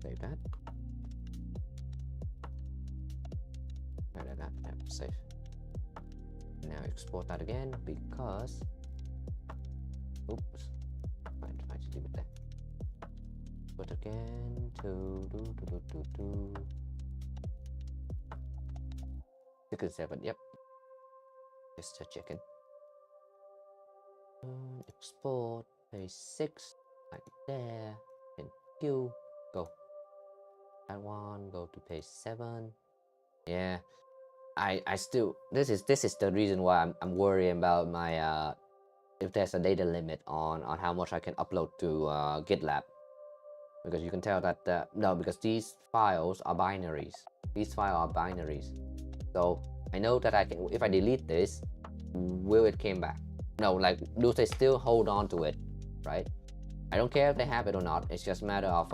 Save that. Like that. Yeah, save. Now export that again because. Oops. Fine, try to leave it there. Put again to do. 6 and 7. Yep. Just checking. Export page 6 like there, and Q go that one, go to page 7. Yeah, I still, this is the reason why I'm worrying about my if there's a data limit on how much I can upload to GitLab, because you can tell that no, because these files are binaries. So I know that I can, if I delete this, will it came back? No, like, do they still hold on to it, right? I don't care if they have it or not. It's just a matter of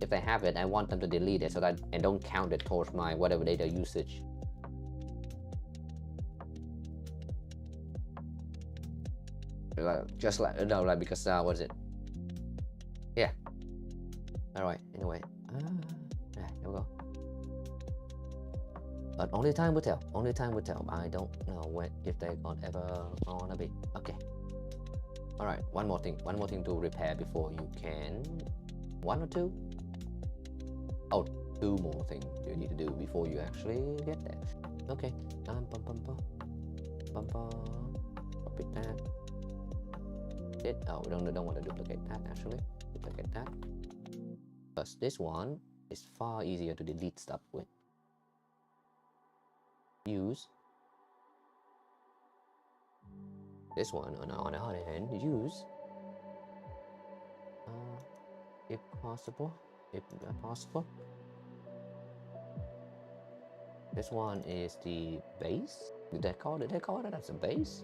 if they have it, I want them to delete it so that I don't count it towards my whatever data usage. Just like, no, like, because what is it? Yeah. All right. Anyway, yeah, there we go. But only time will tell. Only time will tell. I don't know when, if they're ever gonna be. Okay. All right. One more thing to repair before you can. 1 or 2? Oh, 2 more things you need to do before you actually get there. Okay. Copy that. Oh, we don't want to duplicate that actually. Duplicate that. Because this one is far easier to delete stuff with. Use this one on the other hand, use if possible, this one is the base. Did they call it as a base?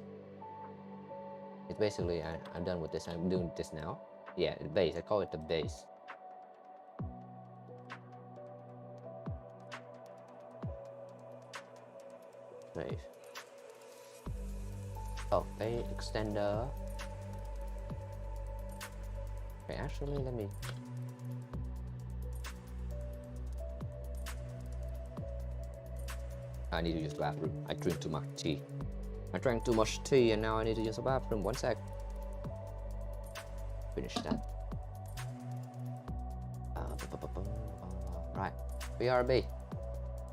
It's basically, I'm done with this. I'm doing this now. Yeah, the base. I call it the base. Save. Oh, a extender. Okay, actually, let me. I need to use the bathroom. I drink too much tea. I drank too much tea and now I need to use the bathroom. 1 sec. Finish that. Right. BRB.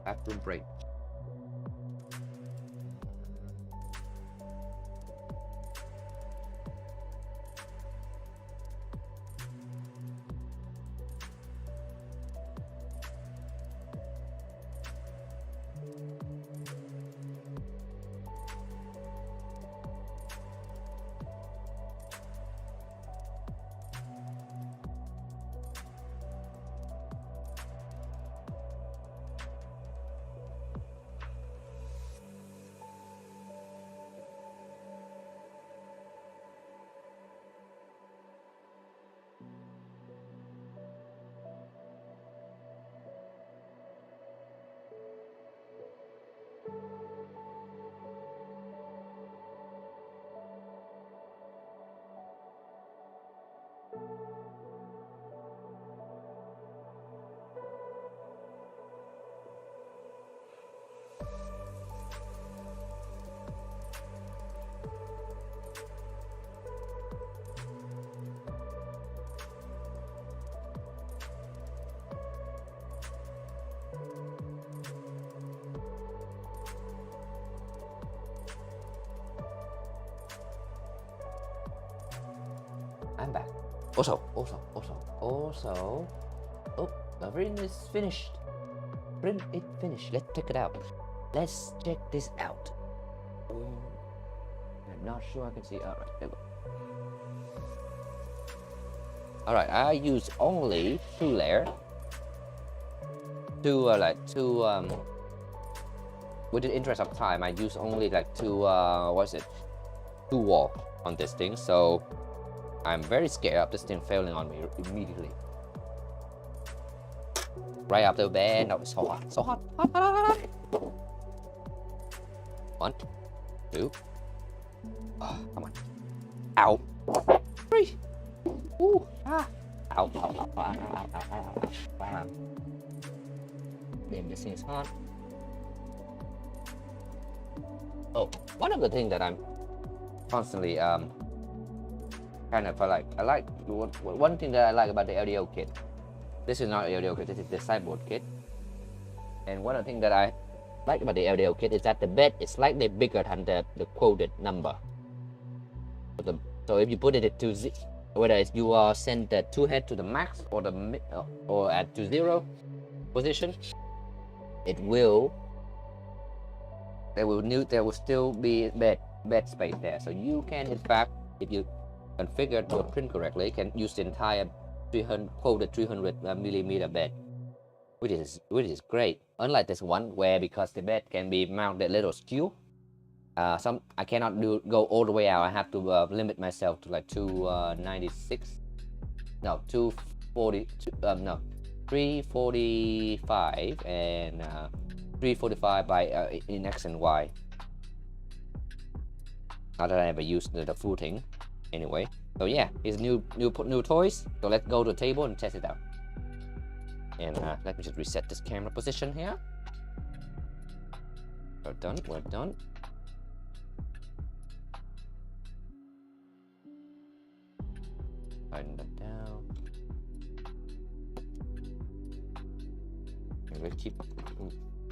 Bathroom break. I'm back. Also, oh, the print is finished. Print it finished. Let's check it out. Let's check this out. I'm not sure I can see. All right, there we go. All right, I use only 2 layers. with the interest of time, I use only like two wall on this thing, so I'm very scared of this thing failing on me immediately. Right after the bed, no, it's so hot, so hot, hot, hot, hot, hot. 1, 2, oh, come on, ow, 3, ooh, ah, ow, ow, ow, ow, ow, ow, ow, ow, ow. Damn, this thing is hot. Oh, one of the things that I'm constantly kind of like, one thing that I like about the LDO kit. This is not LDO kit, this is the sideboard kit. And one of the things that I like about the LDO kit is that the bed is slightly bigger than the quoted number. So if you put it to whether it's you send the 2 head to the max or the or at to 0 position, there will still be bed space there. So you can, in fact, if you configure your print correctly, you can use the entire 300 millimeter bed, which is great. Unlike this one, where because the bed can be mounted a little skew, I cannot go all the way out. I have to limit myself to like 296, no 240, no 345 and 345 by in X and Y. Not that I ever used the full thing, anyway. So yeah, it's new toys. So let's go to the table and test it out. And let me just reset this camera position here. We're done. We're done. Tighten that down. And we'll keep.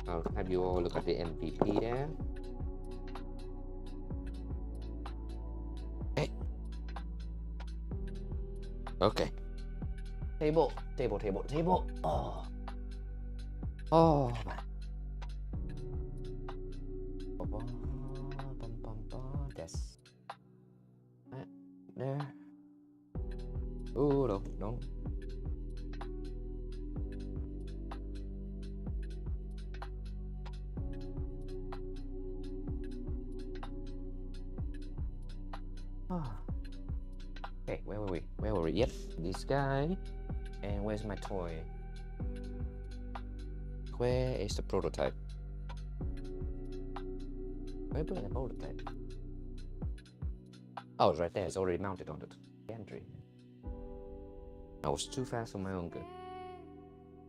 I'll have you all look at the MVP there. Okay. Okay. Table. Oh. Oh man. That's right there. Oh no. Okay, where were we? Yep, this guy. And where's my toy? Where is the prototype? Where is the prototype? Oh, it's right there. It's already mounted on the gantry. I was too fast for my own good.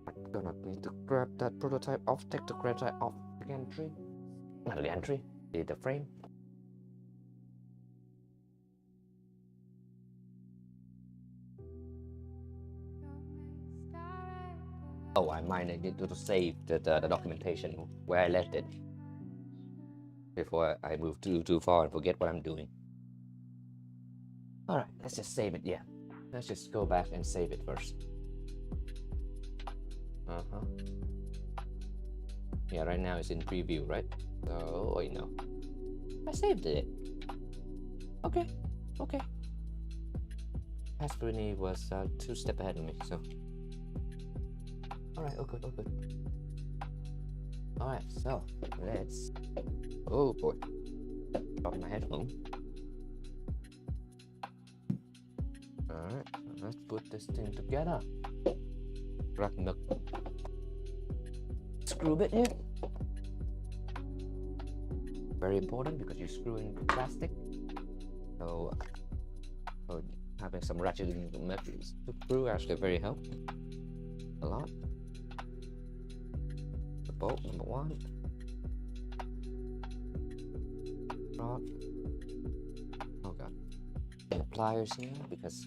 I'm gonna need to grab that prototype off, take the prototype off the gantry. Not the gantry, the frame. Oh, I might need to save the documentation where I left it before I move too far and forget what I'm doing. Alright, let's just save it, yeah. Let's just go back and save it first. Yeah, right now it's in preview, right? So, wait, no. I saved it. Okay. Aspirini was 2 steps ahead of me, so. Alright, oh good. Alright, so let's. Oh boy. Drop my headphone. Alright, let's put this thing together. Grab the screw bit here. Very important because you're screwing plastic. So having some ratcheting methods to screw actually very helpful. A lot. The bolt number 1. Rod. Oh god. And the pliers here because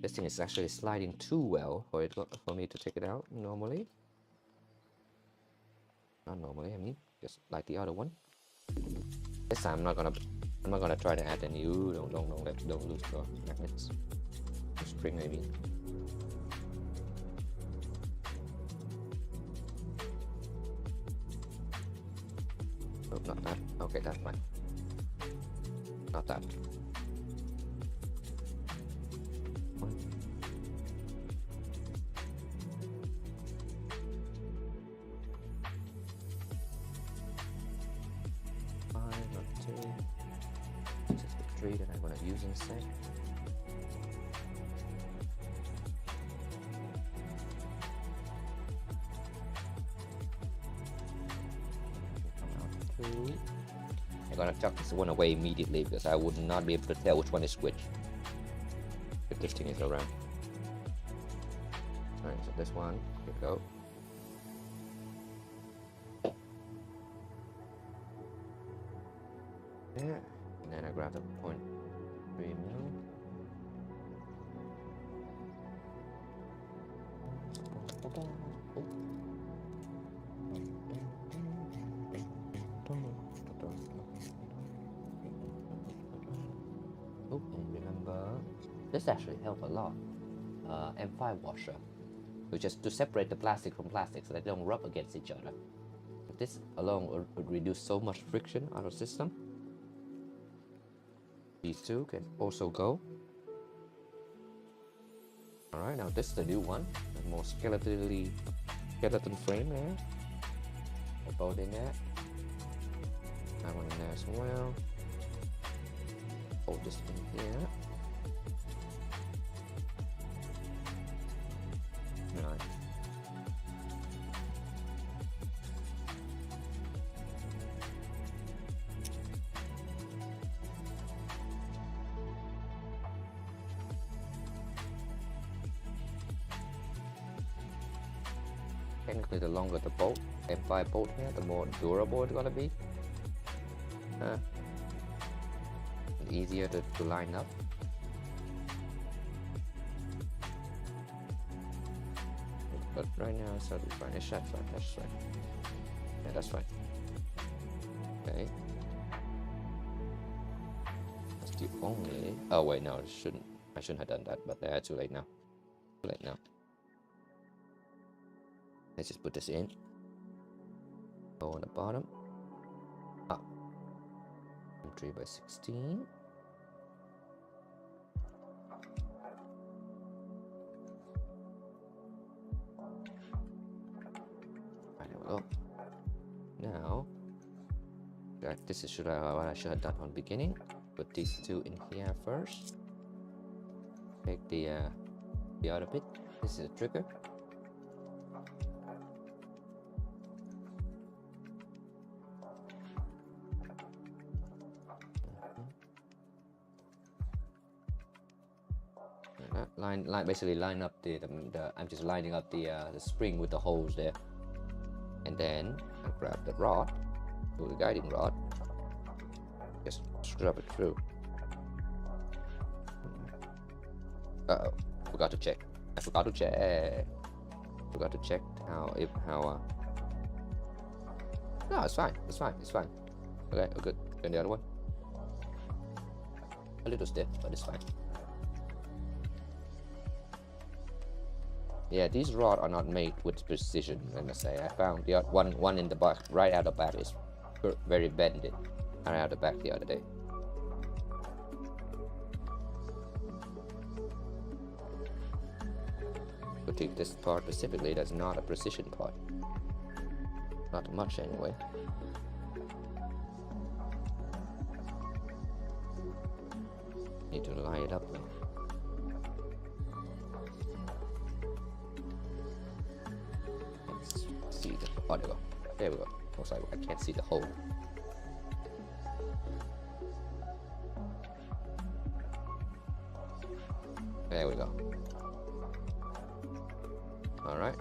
this thing is actually sliding too well for me to take it out normally. Not normally, I mean, just like the other one. This time I'm not gonna try to add any. Don't lose your magnets. Spring maybe. Oh, not that. Okay, that's fine. Not that. 3 that I'm gonna use instead. I'm gonna chuck this one away immediately because I would not be able to tell which one is which if this thing is around. Alright, so this one, here we go. Yeah, and then I grab the 0.3 mil. Oh, and remember, this actually helps a lot. M5 washer, which is to separate the plastic from plastic so they don't rub against each other. This alone would reduce so much friction out of the system. These two can also go. Alright, now this is the new one. The more skeleton frame there. Both in there. That one in there as well. Hold this in here. Right. Technically, the longer the bolt, M5 bolt here, the more durable it's gonna be. Easier to line up. But right now it's totally fine. That's fine. That's fine. Yeah, that's fine. Okay. That's the only. Oh wait, no, I shouldn't have done that. But yeah, too late now. Too late now. Let's just put this in. Go on the bottom. Ah. 3 by 16. Right, there we go. Now, this is what I should have done on the beginning. Put these two in here first. Take the other bit. This is a trigger. Basically line up the I'm just lining up the spring with the holes there, and then I grab the rod, the guiding rod, just scrub it through. Uh-oh, forgot to check. I forgot to check how. No, it's fine. Okay, oh, good. And the other one, a little stiff, but it's fine. Yeah, these rods are not made with precision. Let me say, I found the one in the back, right out the back, is very bended. Right out the back the other day. But take this part specifically, that's not a precision part. Not much anyway. Need to line it up though. Oh, there we go. Looks like I can't see the hole. There we go. Alright.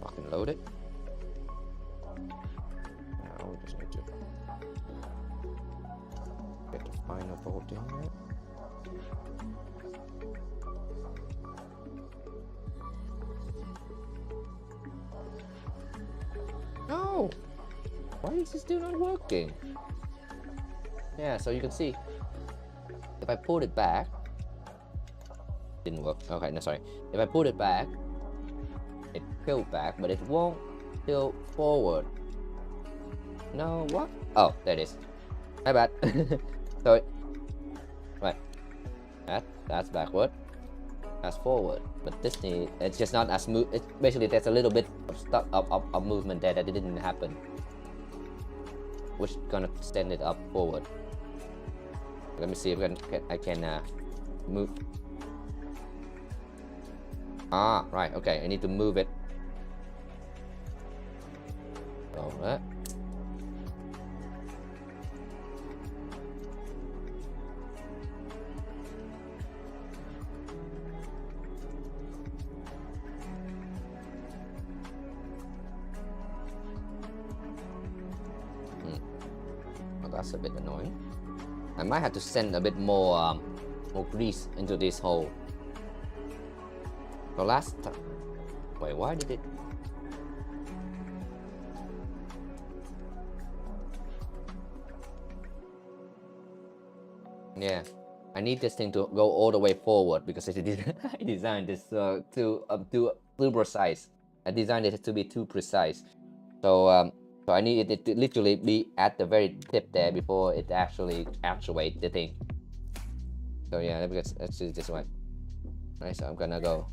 Fucking load it. Now we just need to get the final bolt in there. No! Why is this still not working? Yeah, so you can see if I pulled it back, didn't work. Okay, no, sorry. If I pulled it back, it tilted back, but it won't tilt forward. No, what? Oh, there it is. My bad. Sorry. Right. That's backward. That's forward. But this thing, it's just not as smooth. Basically, there's a little bit of movement there that didn't happen. which is gonna send it up forward. Let me see if I can move. Ah, right. Okay, I need to move it. So that. Well, that's a bit annoying. I might have to send a bit more grease into this hole. The last time. Wait, why did it? Yeah, I need this thing to go all the way forward because I designed this too precise. I designed it to be too precise. So I need it to literally be at the very tip there before it actually actuates the thing. So yeah, let's do it this way. Right, so I'm gonna go.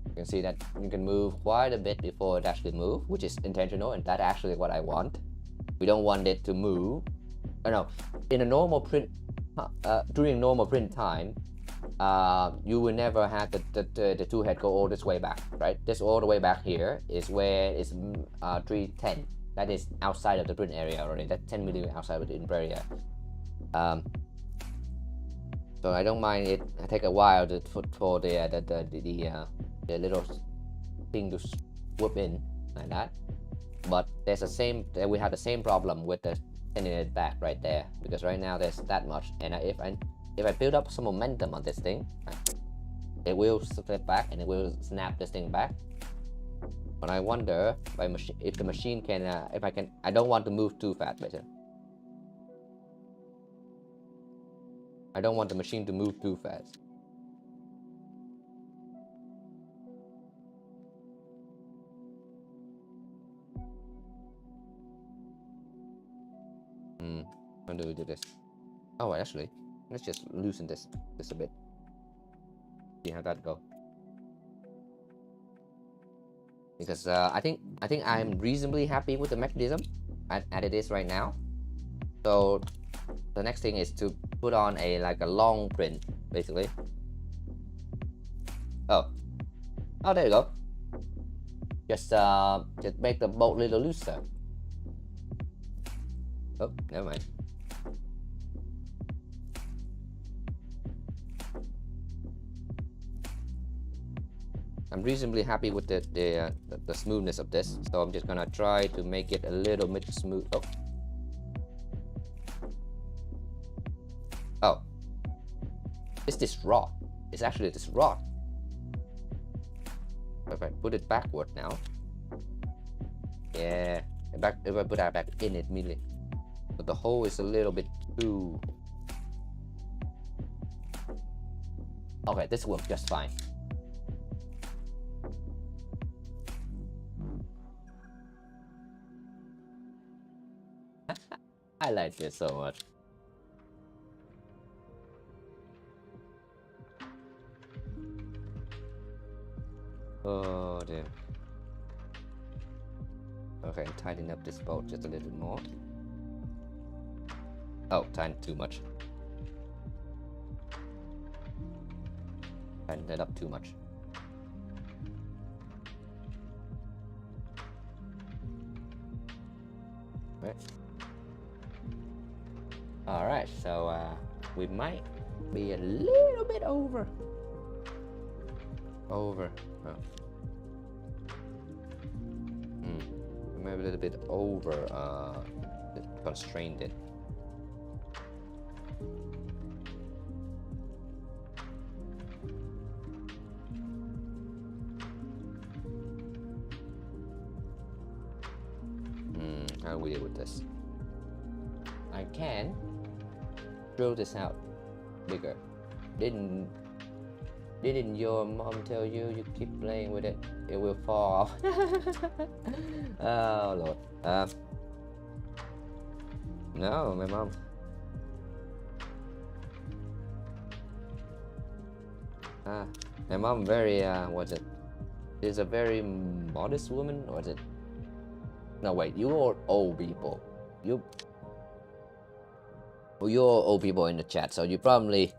You can see that you can move quite a bit before it actually moves, which is intentional, and that's actually what I want. We don't want it to move. Oh no, in a normal print, during normal print time, you will never have the two head go all this way back, right? This all the way back here is where it's 310. That is outside of the print area already. That's 10 millimeters outside of the print area. So I don't mind it. I take a while for the little thing to swoop in like that. But there's we have the same problem with the sending it back right there, because right now there's that much, and if I build up some momentum on this thing, it will slip back and it will snap this thing back. But I wonder if the machine can, I don't want to move too fast, basically. I don't want the machine to move too fast. How do we do this? Oh, actually, let's just loosen this a bit. See how that go. Because I think I'm reasonably happy with the mechanism as it is right now. So the next thing is to put on a long print, basically. Oh, there you go. Just make the bolt a little looser. Oh, never mind. I'm reasonably happy with the smoothness of this, so I'm just gonna try to make it a little bit smooth. Oh, it's this rod. It's actually this rod. If I put it backward now, yeah, if I put that back in it immediately, but the hole is a little bit too. Okay, this works just fine. I like this so much. Oh dear. Okay, tighten up this bolt just a little more. Oh, tighten too much. Tighten that up too much. Right. Alright, so we might be a little bit over. Oh. Maybe a little bit over constrained it. How do we deal with this? I can drill this out bigger. Didn't your mom tell you keep playing with it, it will fall off? Oh lord. No, my mom. My mom very is a very modest woman, or is it? No wait, you are old people. you're old people in the chat, so you probably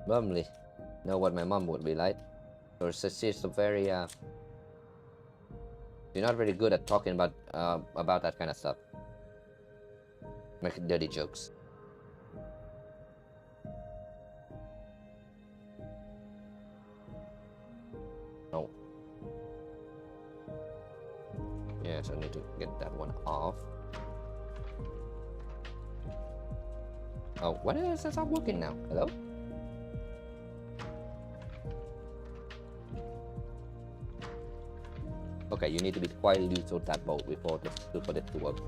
know what my mom would be like. Or she's a very you're not very good at talking about that kind of stuff. Make dirty jokes. No. Yes, I need to get that one off. Oh, what is that? Not working now? Hello? Okay, you need to be quite loose with that bolt for this to work.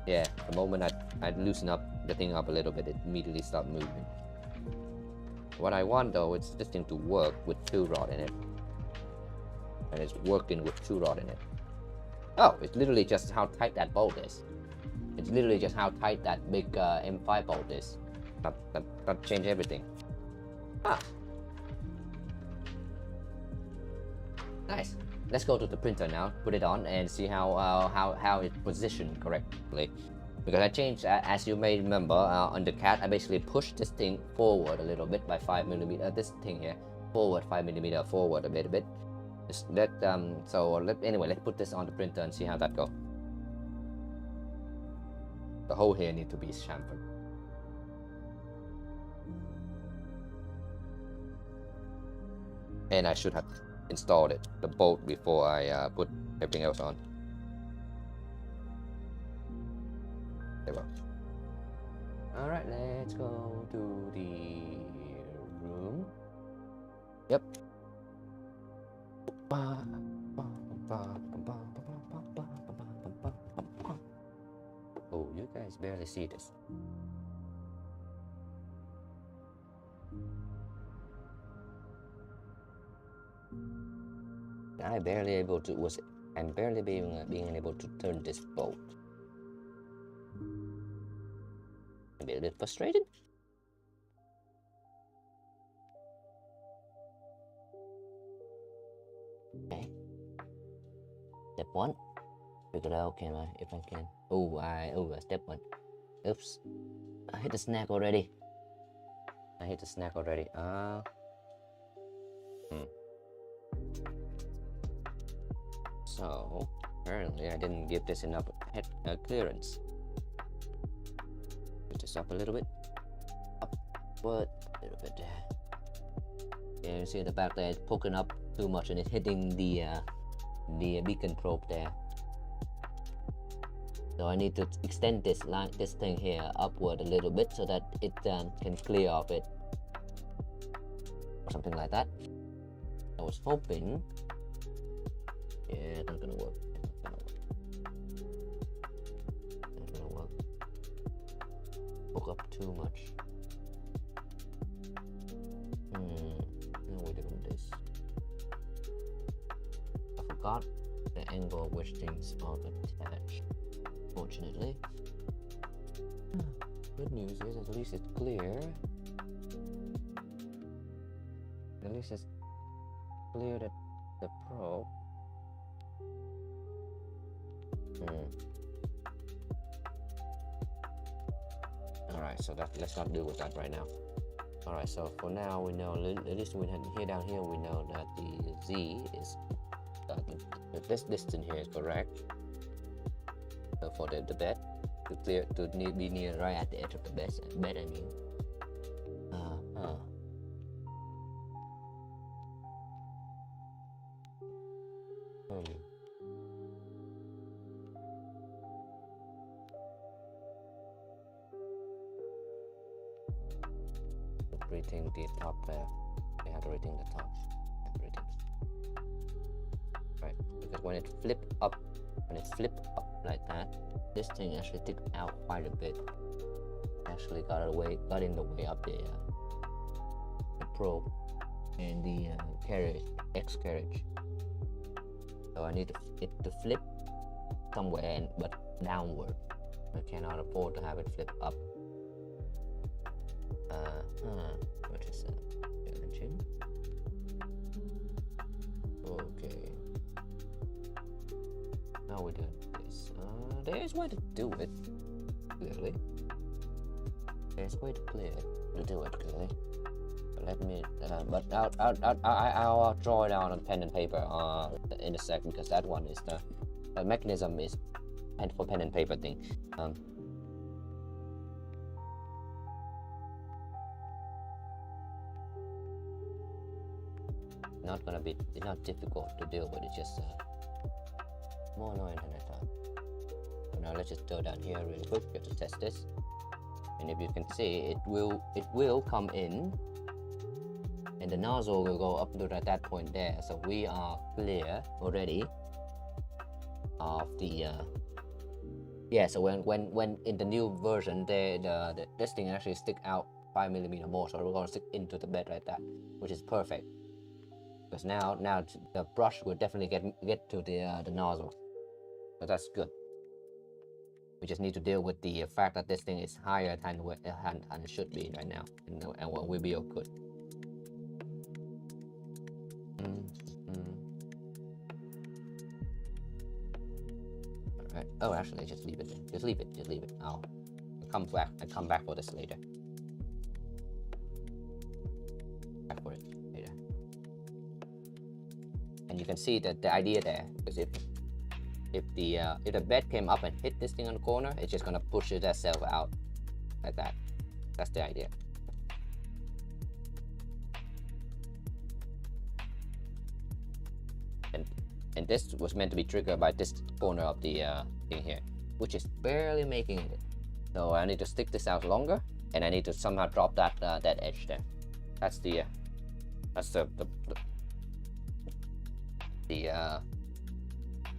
Yeah, the moment I loosen up the thing up a little bit, it immediately starts moving. What I want though is this thing to work with 2 rod in it. And it's working with 2 rod in it. Oh, it's literally just how tight that bolt is. It's literally just how tight that big M5 bolt is. That changed everything. Ah. Nice. Let's go to the printer now, put it on, and see how it's positioned correctly. Because I changed, as you may remember, on the CAD, I basically pushed this thing forward a little bit by 5mm. This thing here, forward 5mm, forward a bit. Anyway, let's put this on the printer and see how that goes. The hole here needs to be chamfered. And I should have installed it, the bolt, before I put everything else on. There we go. Alright, let's go to the room. Yep. Oh, you guys barely see this. I'm barely being able to turn this bolt. I'm a bit frustrated. Okay. Step 1. Figure out if I can. Step 1. Oops. I hit the snag already. So apparently I didn't give this enough head clearance. Put this up a little bit. Upward a little bit there. Yeah, you see at the back there it's poking up too much and it's hitting the beacon probe there. So I need to extend this thing here upward a little bit so that it can clear off it. Or something like that. I was hoping. Yeah, it's not gonna work. Hook up too much. No way to do this. I forgot the angle which things are attached. Fortunately. Good news is at least it's clear. At least it's cleared the probe. Alright, so let's not deal with that right now. Alright, so for now we know, at least we here down here we know that the Z is this distance here is correct. So for the bed to be near right at the edge of the bed I mean. Rating the top there. We have to rating the top. Right, because when it flip up like that, this thing actually took out quite a bit. Actually got in the way up the probe and the x-carriage. So I need it to flip somewhere, but downward. I cannot afford to have it flip up. What is that? Engine? Okay. Now we do this. There is a way to do it, clearly. There's a way to do it clearly. But let me, but I'll draw it out on pen and paper in a sec, because that one is the mechanism is for pen and paper thing. It's not difficult to deal with. It's just more annoying than I thought. So now let's just go down here really quick just to test this. And if you can see, it will come in, and the nozzle will go up to that point there. So we are clear already of the yeah. So when in the new version, this thing actually stick out 5mm more. So we're gonna stick into the bed like that, which is perfect. Because now the brush will definitely get to the nozzle, so that's good. We just need to deal with the fact that this thing is higher than it should be right now, and we'll be all good. Alright. Oh, actually, just leave it there. Just leave it. I'll come back for this later. Back for it later. And you can see that the idea there, because if the bed came up and hit this thing on the corner, it's just gonna push itself out like that. That's the idea. And this was meant to be triggered by this corner of the thing here, which is barely making it. So I need to stick this out longer, and I need to somehow drop that edge there. That's the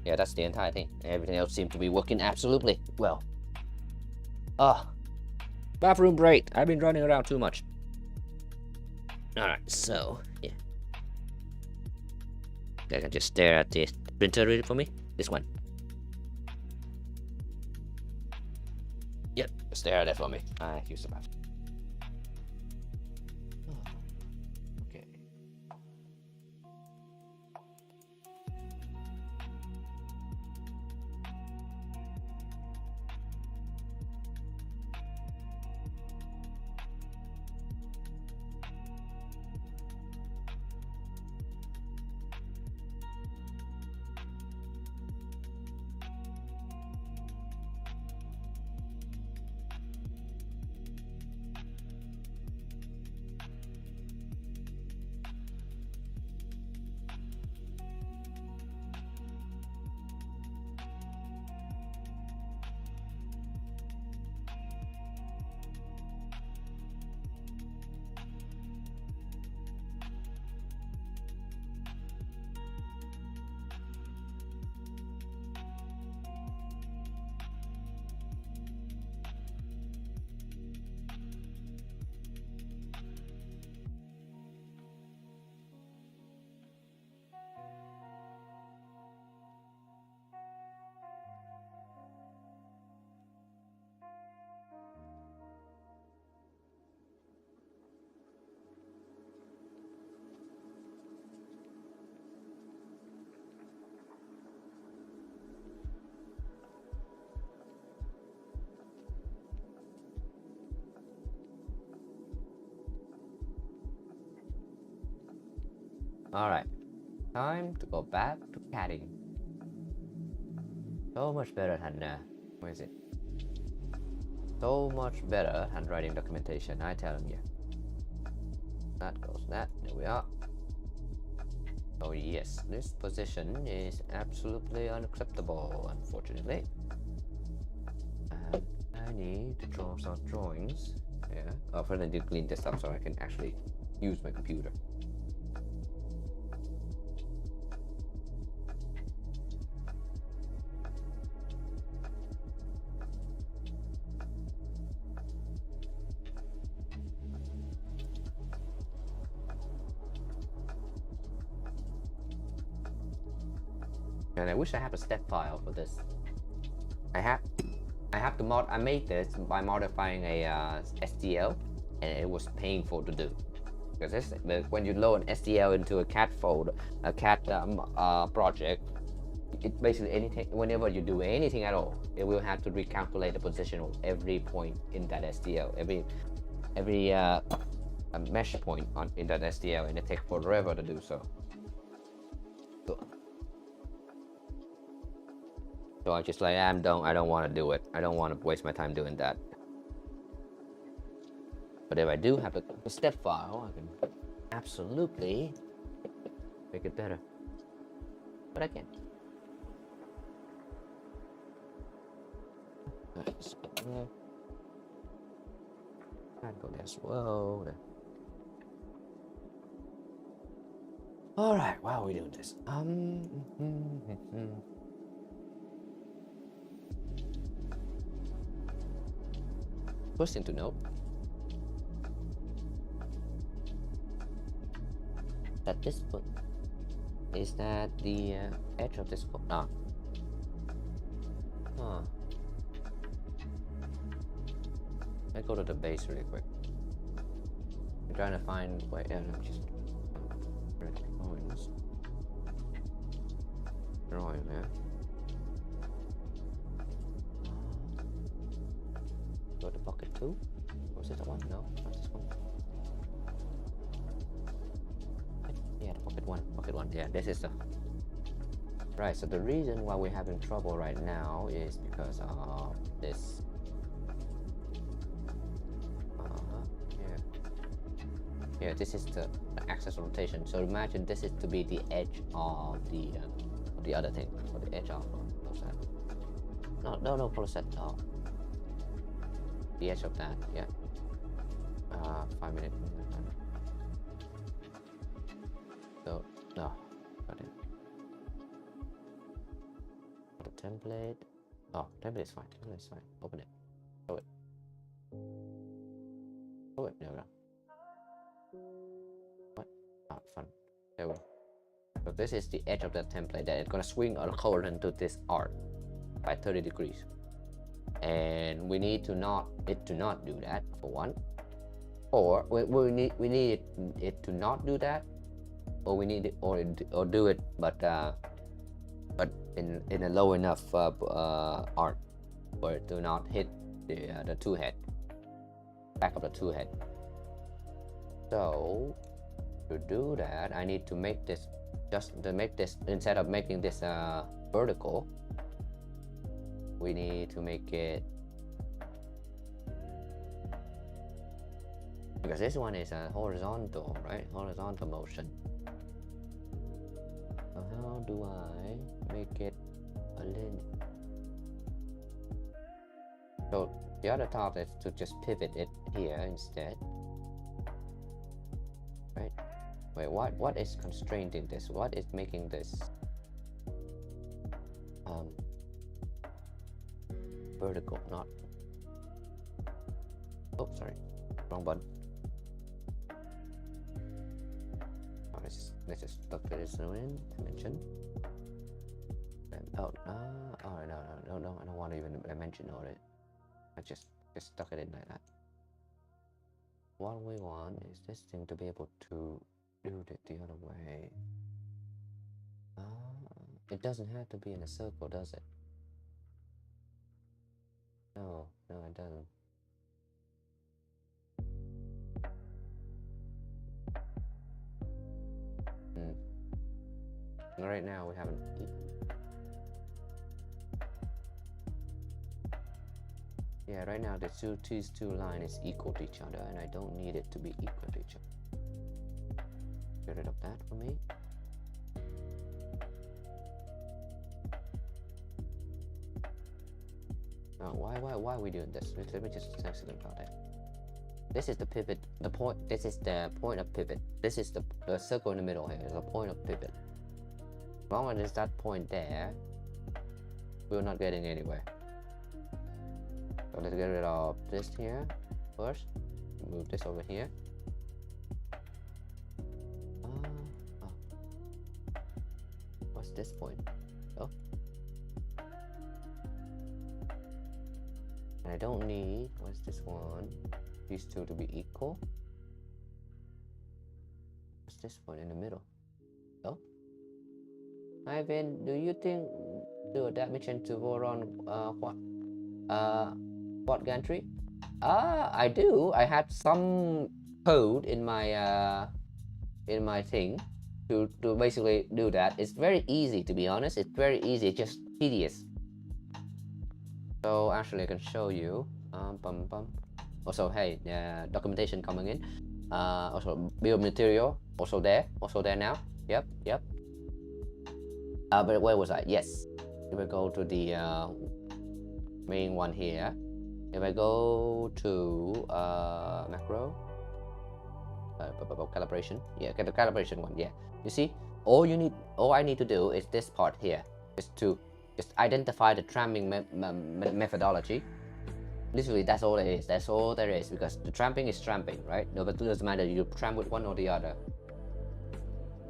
yeah, that's the entire thing. Everything else seems to be working absolutely well. Bathroom break. I've been running around too much. Alright, so yeah. I can just stare at the printer. Read it for me. This one. Yep, stare at it for me. I use the bathroom. Okay. Alright, time to go back to CADing. So much better than, where is it? So much better than writing documentation, I tell you. That goes that, there we are. Oh yes, this position is absolutely unacceptable, unfortunately. And I need to draw some drawings. Yeah, first I need to clean this up so I can actually use my computer. And I wish I have a step file for this. I have to I made this by modifying a STL, and it was painful to do because when you load an STL into a CAD folder, a CAD project, it basically anything, whenever you do anything at all, it will have to recalculate the position of every point in that STL, every mesh point in that STL, and it takes forever to do so. So I just like, I don't want to do it. I don't want to waste my time doing that. But if I do have a step file, I can absolutely make it better. But I can't. Can't go there slow. All right, why are we doing this? First thing to note that this foot is that the edge of this foot. Let's go to the base really quick. I'm trying to find where. I'm just drawing there. Go to bucket 2. Was it the one? No, not this one. Yeah, the bucket 1. Bucket 1. Yeah, this is the. Right. So the reason why we're having trouble right now is because of this. Yeah, this is the axis of rotation. So imagine this is to be the edge of the other thing, or the edge of that. No, follow set. The edge of that. Yeah. 5 minutes. So no, got it. The template. Oh, template is fine. Template is fine. Open it. Show it. Show it. There we go. What? Oh, fun. There we go. So this is the edge of the template that it's gonna swing according to this arc by 30 degrees. And we need to not do that for one. Or we need it to not do that, or we need it or do it but in a low enough arc for it to not hit the two head, back of the two head. So to do that, I need to make this, just to make this, instead of making this vertical, we need to make it, because this one is a horizontal, right? Horizontal motion. So how do I make it a linear? So the other thought is to just pivot it here instead. Right? Wait, what is constraining this? What is making this vertical? Not. Oh, sorry, wrong button. Oh, let's just stuck to this in dimension. Oh, no, I don't want to even dimension on it. I just stuck it in like that. What we want is this thing to be able to do it the other way. It doesn't have to be in a circle, does it? No, it doesn't. Right now we haven't. Yeah, right now these two lines is equal to each other, and I don't need it to be equal to each other. Get rid of that for me. Why are we doing this? Let me just say something about that. This is the pivot, the point. This is the point of pivot. This is the circle in the middle here. Is the point of pivot. As long as there's that point there, we're not getting anywhere. So let's get rid of this here first. Move this over here. What's this point? Oh. And I don't need, what's this one? These two to be equal. What's this point in the middle? Oh. Ivan, do you think do that mission to Voron what gantry? I do. I had some code in my thing to basically do that. It's very easy, to be honest. It's very easy. It's just tedious. So actually, I can show you. Also, hey, documentation coming in. Also, build material. Also there now. Yep. But where was I? Yes. If I go to the main one here, if I go to macro, calibration, yeah, the calibration one, yeah. You see, all I need to do is this part here, is to just identify the tramping methodology. Literally, that's all it is. That's all there is, because the tramping is tramping, right? No, but it doesn't matter. You tramp with one or the other.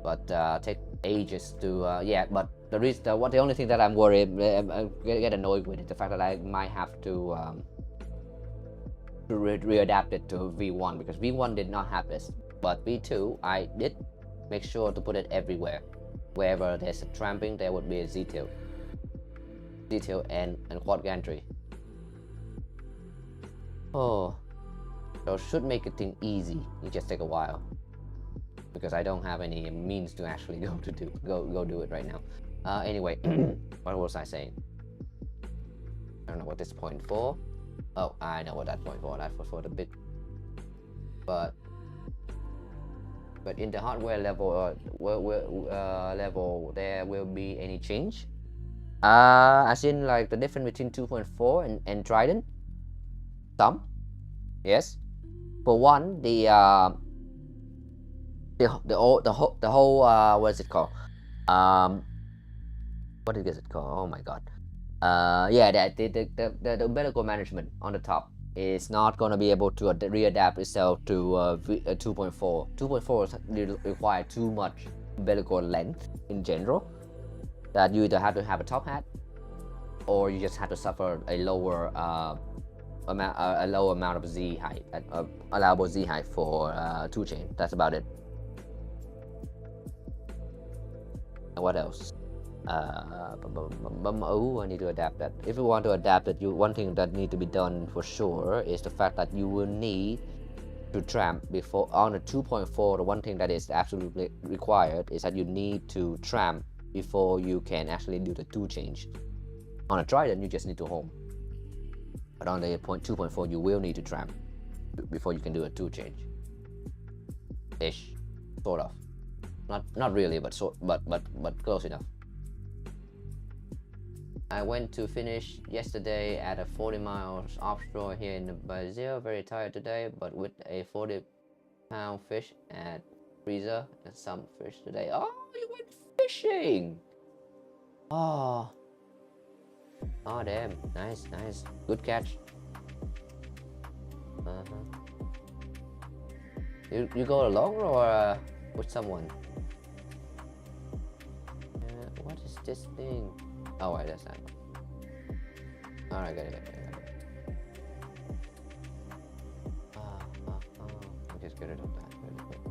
But take ages to yeah. But the only thing that I'm worried, I get annoyed with, is the fact that I might have to readapt it to V1, because V1 did not have this, but V2 I did make sure to put it everywhere. Wherever there's a tramping, there would be a detail and quad gantry. Oh, so should make a thing easy. It just take a while, because I don't have any means to actually go do it right now. Anyway, what was I saying? I don't know what this point for. Oh, I know what that point for. That was for the bit. But in the hardware level, level, there will be any change? As in like the difference between 2.4 and Trident. Some, yes. For one, the whole what is it called? What is it called? Oh my god. Yeah, the umbilical management on the top is not going to be able to readapt itself to 2.4. 2.4 require too much umbilical length in general, that you either have to have a top hat, or you just have to suffer a lower amount of Z height, allowable Z height for 2 chain. That's about it. And what else? Oh, I need to adapt that. If you want to adapt it, one thing that need to be done for sure is the fact that you will need to tramp before on a 2.4. The one thing that is absolutely required is that you need to tramp before you can actually do the 2 change. On a Trident, you just need to home. But on the 2.4, you will need to tramp before you can do a 2 change. Ish, sort of. Not really, but close enough. I went to finish yesterday at a 40 miles offshore here in Brazil. Very tired today, but with a 40-pound fish at freezer and some fish today. Oh, you went fishing! Oh, damn, nice. Good catch. You go alone or with someone? What is this thing? Oh wait, that's not. Alright, got it. I'll just get rid of that really quick.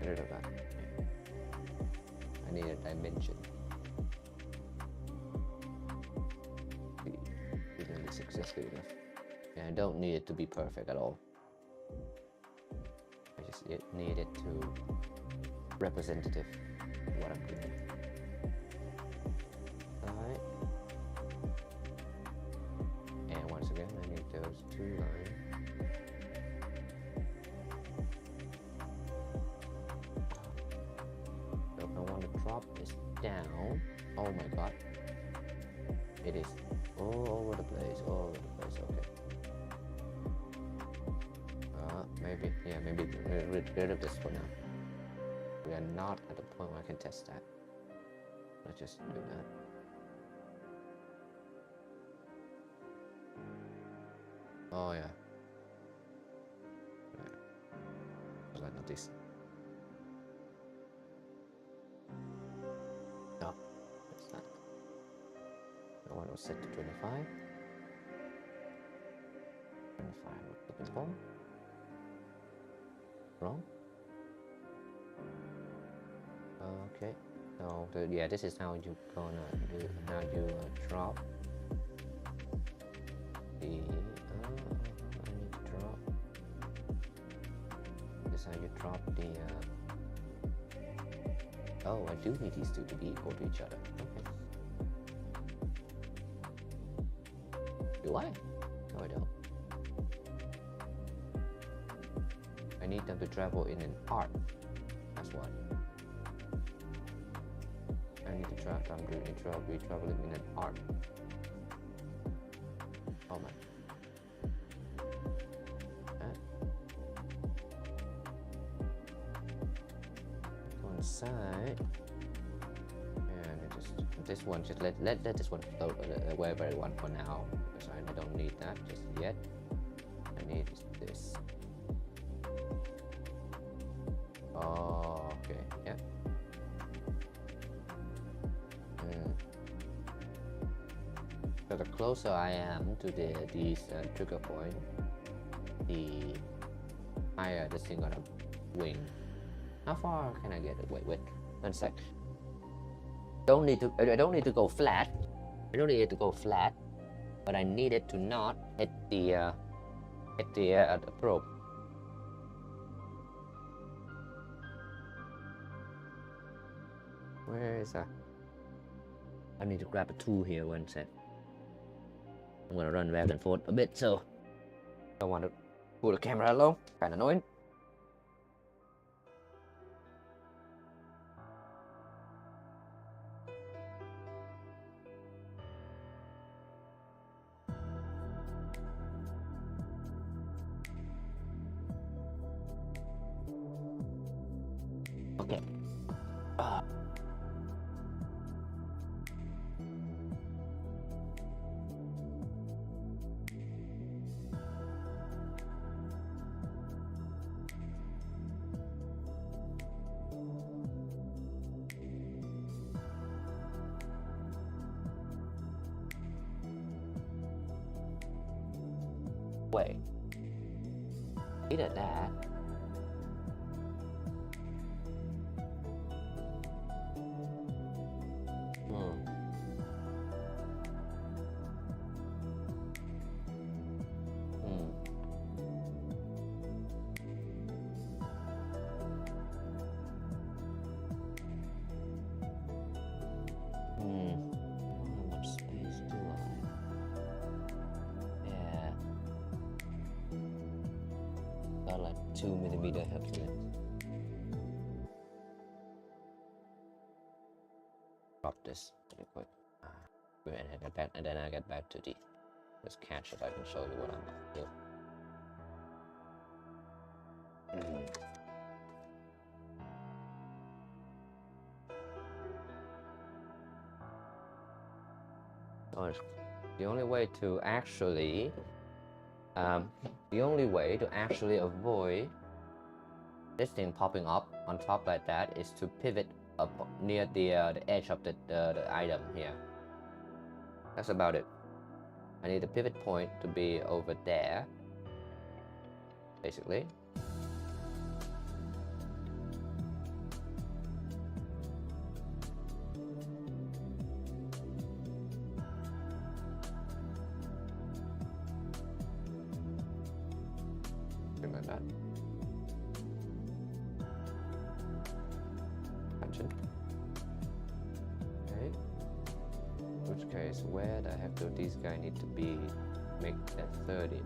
Get rid of that. I need a dimension. Even this is good enough. Yeah, I don't need it to be perfect at all. I just need it to representative of what I'm doing. Alright. And once again, I need those 2 lines. So if I want to drop this down, oh my god, it is all over the place, okay. Maybe get rid of this for now. We are not at the point where I can test that. Let's just do that. Oh yeah. Right. Not this. No, that's not. The one was set to 25. 25 was looking for. Wrong. Okay, so yeah, this is how you gonna do, how you drop the, I need to drop, this is how you drop the, oh, I do need these two to be equal to each other, okay. Do I? No, I don't. I need them to travel in an arc, that's what. I need to be traveling in an arc. Oh my. One side. And it just, this one, just let this one float wherever I want for now. Because I don't need that just yet. I need this. Oh, okay, yeah. So the closer I am to these trigger point, the higher this thing gonna wing. How far can I get it? Wait, 1 sec. I don't need to go flat. I don't need it to go flat, but I need it to not hit the probe. Where is that? I need to grab a tool here, 1 sec. I'm gonna run back and forth a bit, so I want to pull the camera along. Kind of annoying. Okay. Wait. Either that. How much space do I? Yeah. Got like 2mm help to it. Drop this really quick. And then I get back to this catch that I can show you what I'm doing. So the only way to actually avoid this thing popping up on top like that is to pivot up near the edge of the item here. That's about it. I need the pivot point to be over there, basically. Like that. Attention. Okay. In which case, where the heck do these guys need to be? Make that 30.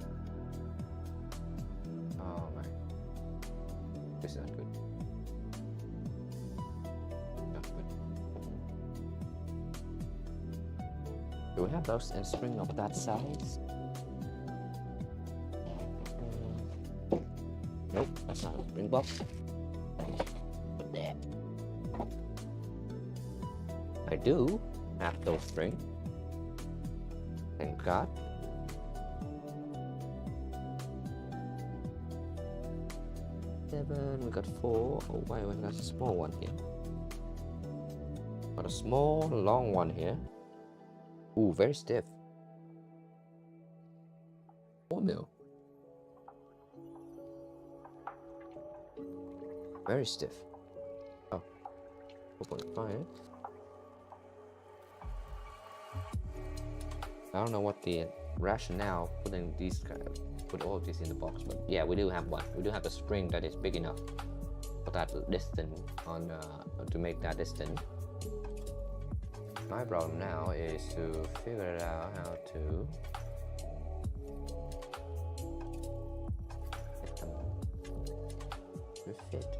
Oh my. This is not good. Not good. Do we have those in string of that size? Nope, that's not a spring box. But there. I do have those strings. Thank God. Seven, we got 4. Oh, wait, we got a small one here. Got a small, long one here. Ooh, very stiff. 4 mil. Very stiff. Oh. 4.5. I don't know what the rationale putting these put all of this in the box, but yeah, we do have one. We do have a spring that is big enough for that distance on to make that distance. My problem now is to figure out how to get them to fit.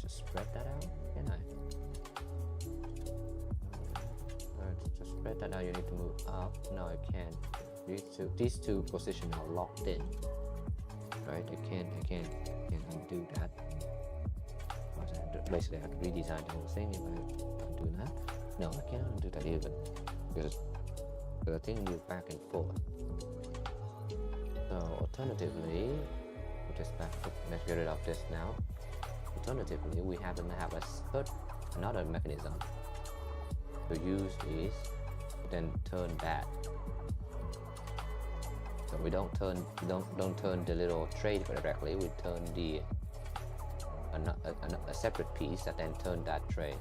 Spread that out? Can I? To spread that out, you need to move up. No, I can't. These two positions are locked in. Right? I can't undo that. Basically, I have to redesign the whole thing if I do that. No, I can't undo that even because the thing moves back and forth. So alternatively, we'll just let's get rid of this now. Alternatively, we have to have another mechanism to use these, then turn that. So we don't turn the little tray directly. We turn a separate piece that then turn that tray.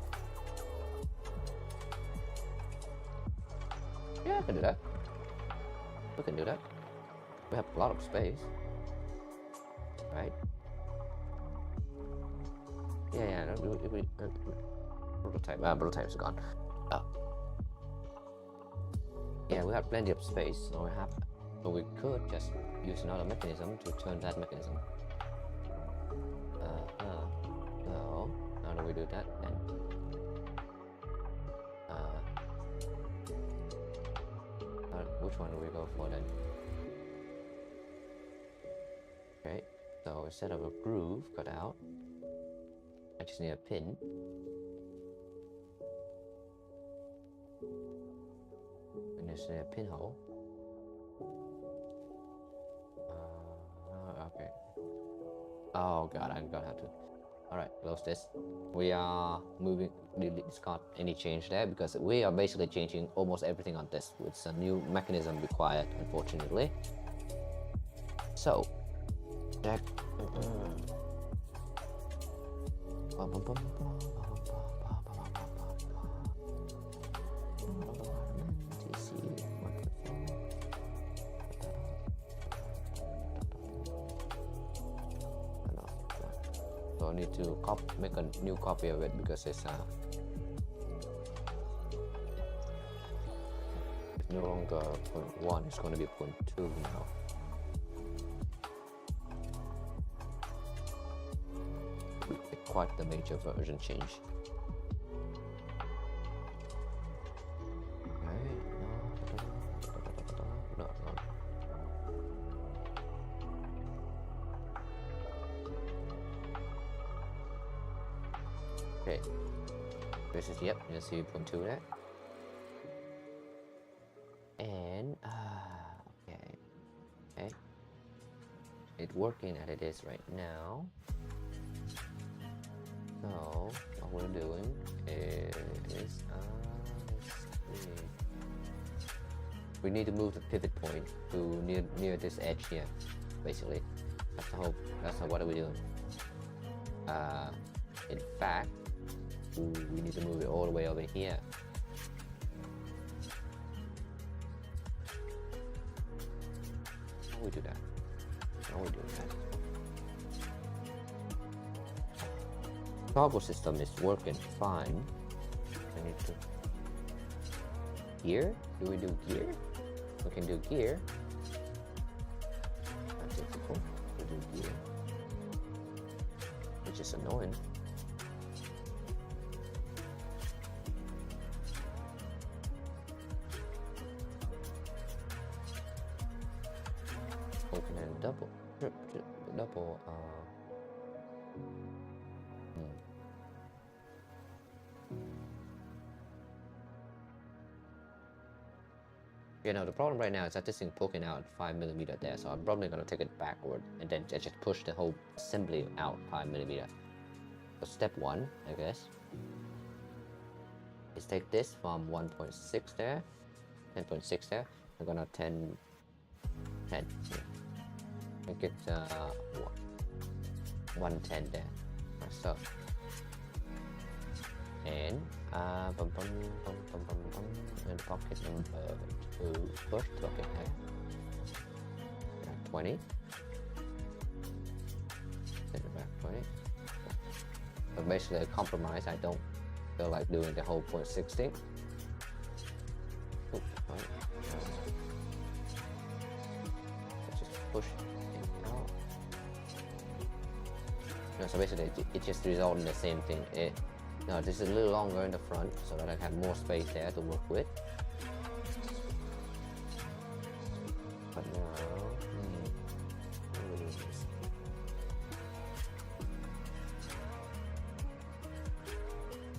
Yeah, I can do that. We can do that. We have a lot of space, right? Yeah, prototype's gone. Yeah, we have plenty of space, so we could just use another mechanism to turn that mechanism. So how do we do that then? Which one do we go for then? Okay, so instead of a groove cut out, I just need a pin. And just need a pinhole. Okay. Oh god, I'm gonna have to. Alright, close this. We are moving. It's not any change there because we are basically changing almost everything on this. It's a new mechanism required, unfortunately. So, that. So I need to make a new copy of it because it's no longer 0.1, it's going to be 0.2 now. Quite the major version change. Okay, this is yep. You see 0.2 there, and okay, it's working as it is right now. So what we're doing is we need to move the pivot point to near this edge here. Basically, that's the whole. That's what are we doing. In fact, we need to move it all the way over here. How we do that? How we do that? Toggle system is working fine. I need to gear. Do we do gear? We can do gear. That's difficult to do gear, which is annoying. Open and double. You know, the problem right now is that this thing poking out 5mm there, so I'm probably gonna take it backward and then just push the whole assembly out 5mm. So step 1, I guess, is take this from 1.6 there, 10.6 there. I'm gonna 10. Yeah. Make it 110 there. So, and and pocket number 2 first pocket here. 20. Set it back 20. But basically a compromise. I don't feel like doing the whole point 60. Oops, right. Let's just push it out. No, so basically it just results in the same thing. No, this is a little longer in the front so that I have more space there to work with. But now,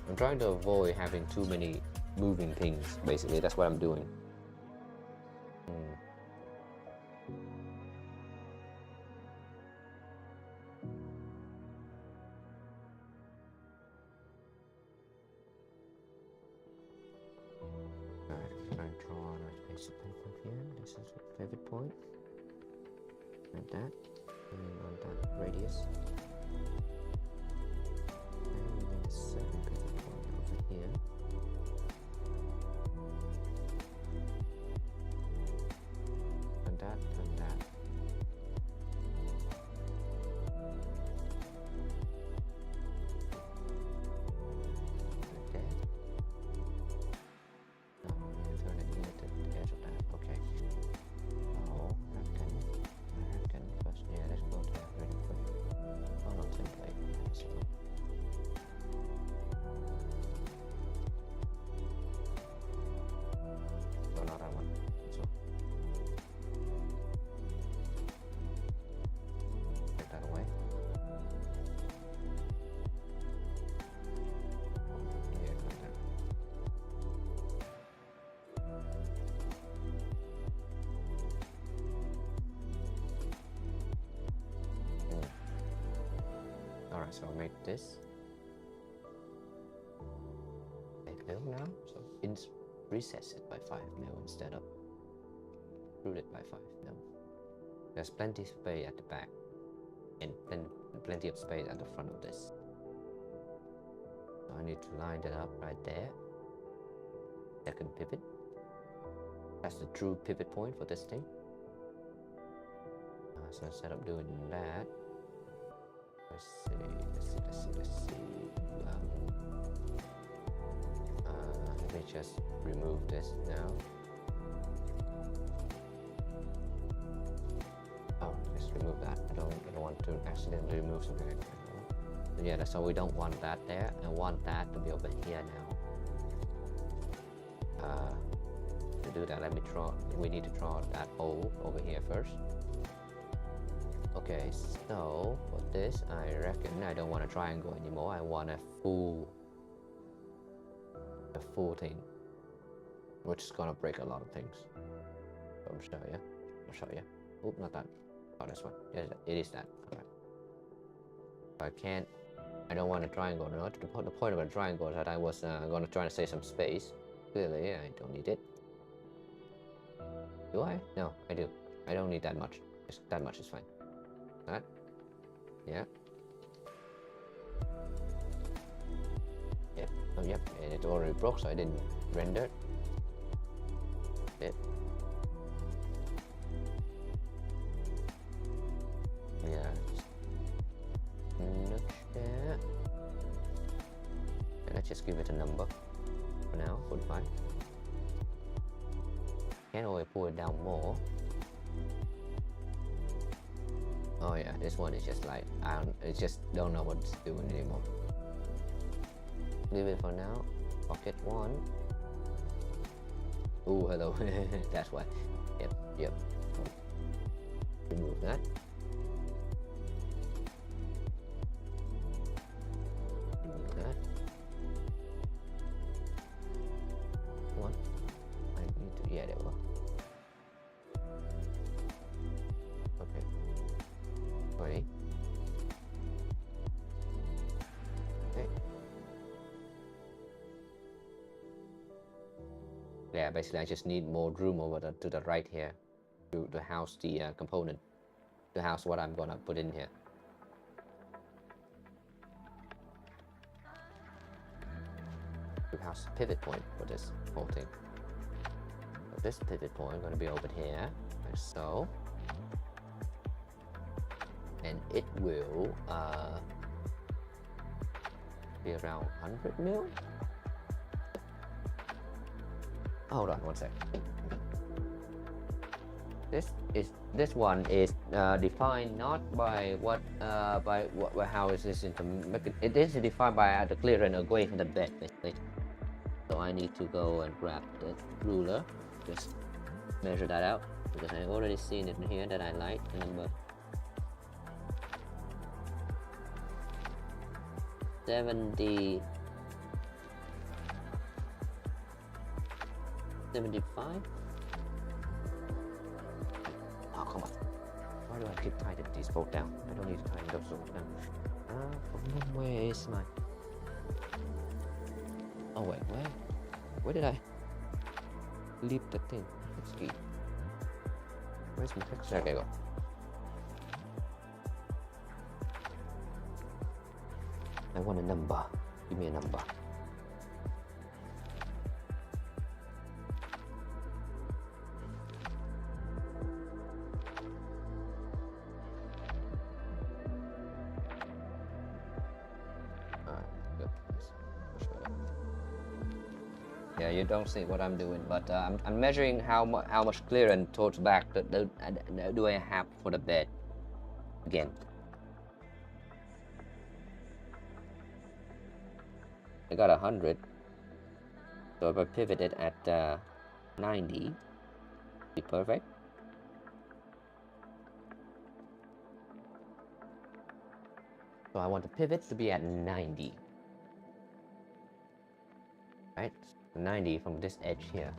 I'm trying to avoid having too many moving things. Basically, that's what I'm doing. This is the pivot point, like that, and on that radius, and then the second pivot point over here, and that, and that. Okay. Now I'm going to turn it here to the edge of that. Okay. Yeah, let's go to that really quick. Oh no, template. No, not that one. So take that away. Yeah, like that. Alright, so I'll make this 8 mil now, so recess it by 5 mil instead of root it by 5 mil. There's plenty of space at the back and plenty of space at the front of this. So I need to line that up right there. Second pivot. That's the true pivot point for this thing. So instead of doing that, let's see. Let me just remove this now. Oh, just remove that. I don't want to accidentally remove something. Yeah, so we don't want that there. I want that to be over here now. To do that, we need to draw that hole over here first. Okay, so for this, I reckon I don't want a triangle anymore. I want a full thing, which is gonna break a lot of things. So I'll show you. Oop, not that. Oh, this one. Yes, it is that. Alright. I don't want a triangle. No, the point of a triangle is that I was gonna try to save some space. Clearly, I don't need it. Do I? No, I do. I don't need that much. Just that much is fine. That, yeah, yep, oh yep, and it already broke, so I didn't render it. Yeah, nudge there, and let's just give it a number for now, 45. Can't always pull it down more. Oh yeah, this one is just like, I just don't know what it's doing anymore. Leave it for now. Pocket 1. Ooh, hello. That's why. Yep. Remove that. Remove that. One. I need to, yeah, there we go. Okay. 20. Okay. Yeah, basically I just need more room over to the right here to house the component. to house what I'm gonna put in here. To house pivot point for this whole thing. So this pivot point gonna be over here, like so. And it will be around 100 mil. Hold on one sec. This one is defined not by how is this it is defined by the clearance away from the bed basically. So I need to go and grab the ruler, just measure that out because I already seen it in here that I like the number 70. 75? Oh, come on. Why do I keep tying these both down? I don't need to tie those both down. Where is my... Oh, wait, where did I leave the thing? Let's see. Where's my texture? There you go. I want a number. Give me a number. Yeah, you don't see what I'm doing, but I'm measuring how much clearance towards back do I have for the bed again. I got 100, so if I pivot it at 90, be perfect. So I want the pivot to be at 90, right? 90 from this edge here.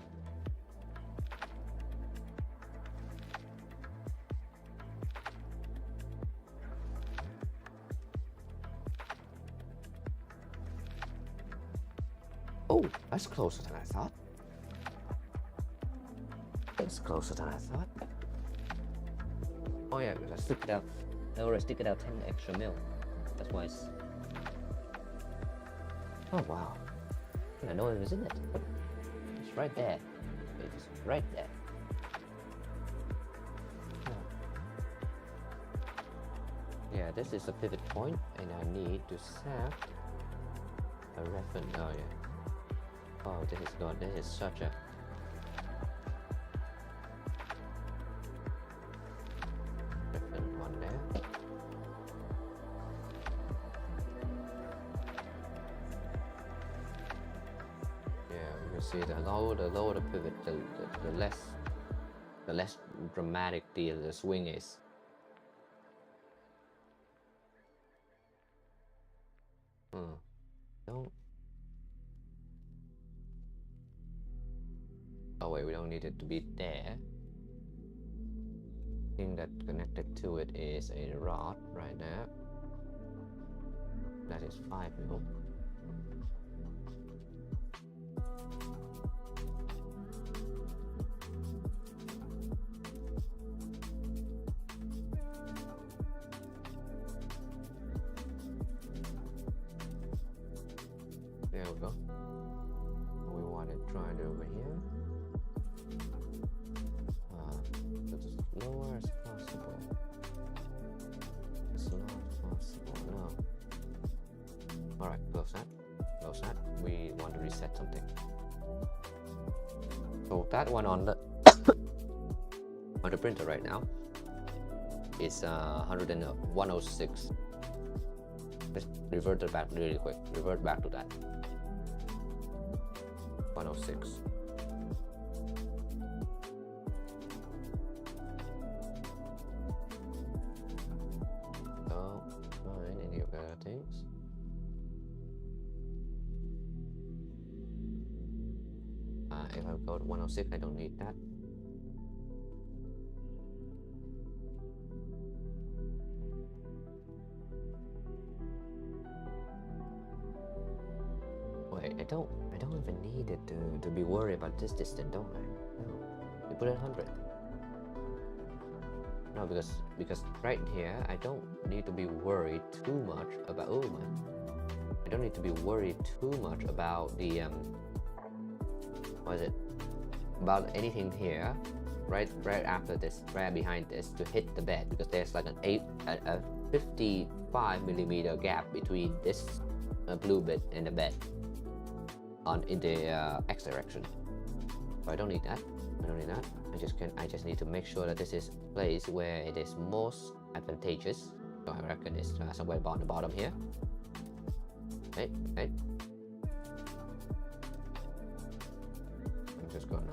Oh, that's closer than I thought. That's closer than I thought. Oh yeah, because I stick it out. I already stick it out 10 extra mil. That's why it's... Oh wow. I know it was in it. It's right there. It's right there. Yeah, this is a pivot point, and I need to set a reference. Oh yeah. Oh, this is good. This is such a reference one there. See, the lower the pivot, the less dramatic the swing is. Don't. Oh wait, we don't need it to be there. The thing that connected to it is a rod right there. That is 5 mil. There we go. We want it joined over here. As lower as possible. As low as possible. No. Alright, close that. Close that. We want to reset something. So that one on the on the printer right now is 106. Let's revert it back really quick. Revert back to that. 106. So, find any of the other things. If I go to 106, I don't need that. Wait, I don't even need it to be worried about this distance, don't I? No. You put it at 100. No, because right here I don't need to be worried too much about. Oh my! I don't need to be worried too much about the what is it? About anything here. Right after this, right behind this, to hit the bed, because there's like a 55mm gap between this blue bit and the bed in the X direction. So I don't need that. I just need to make sure that this is a place where it is most advantageous. So I reckon it's somewhere on the bottom here. Right. I'm just gonna.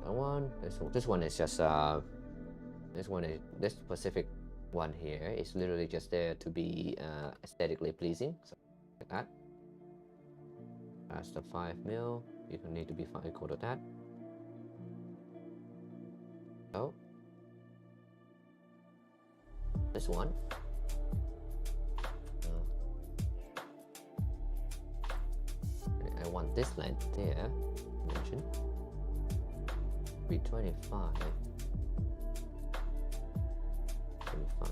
That one. This one is just this specific one here is literally just there to be aesthetically pleasing, so like that. That's the 5mm. You don't need to be equal to that. So this one. I want this length there. Mention. Be 25. 25.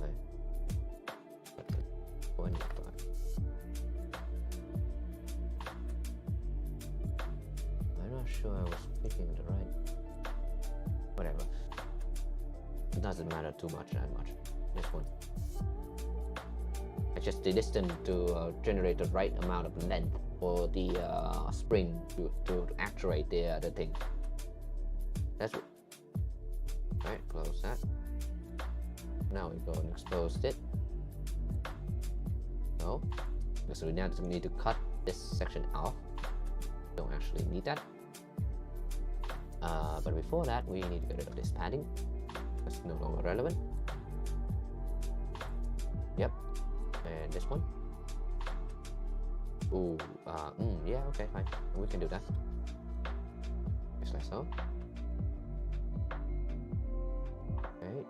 I'm not sure I was picking the right. Whatever. It doesn't matter too much that much. This one. I just did distance to generate the right amount of length for the spring to actuate the thing. That's it. Alright, close that. Now we go and expose it. So now we need to cut this section off. Don't actually need that. But before that, we need to get rid of this padding. That's no longer relevant. Yep. And this one. Ooh, yeah, okay, fine. We can do that. Just like so. Okay,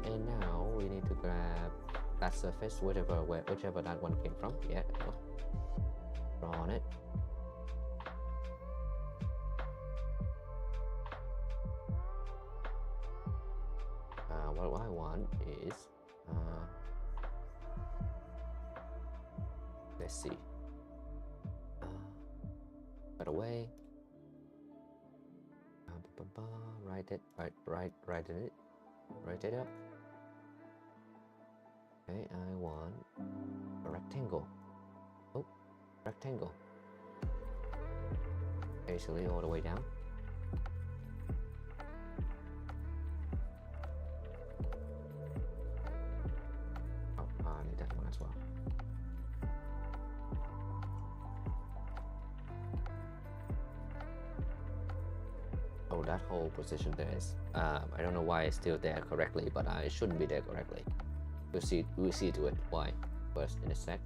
and now we need to grab that surface, whichever that one came from. Yeah, draw on it. What I want is, let's see. Right away. Write it up. Okay, I want a rectangle. Oh, rectangle. Basically all the way down. Oh, I need that one as well. Oh, that whole position there is. I don't know why it's still there correctly, but it shouldn't be there correctly. We'll see to it why first in a sec.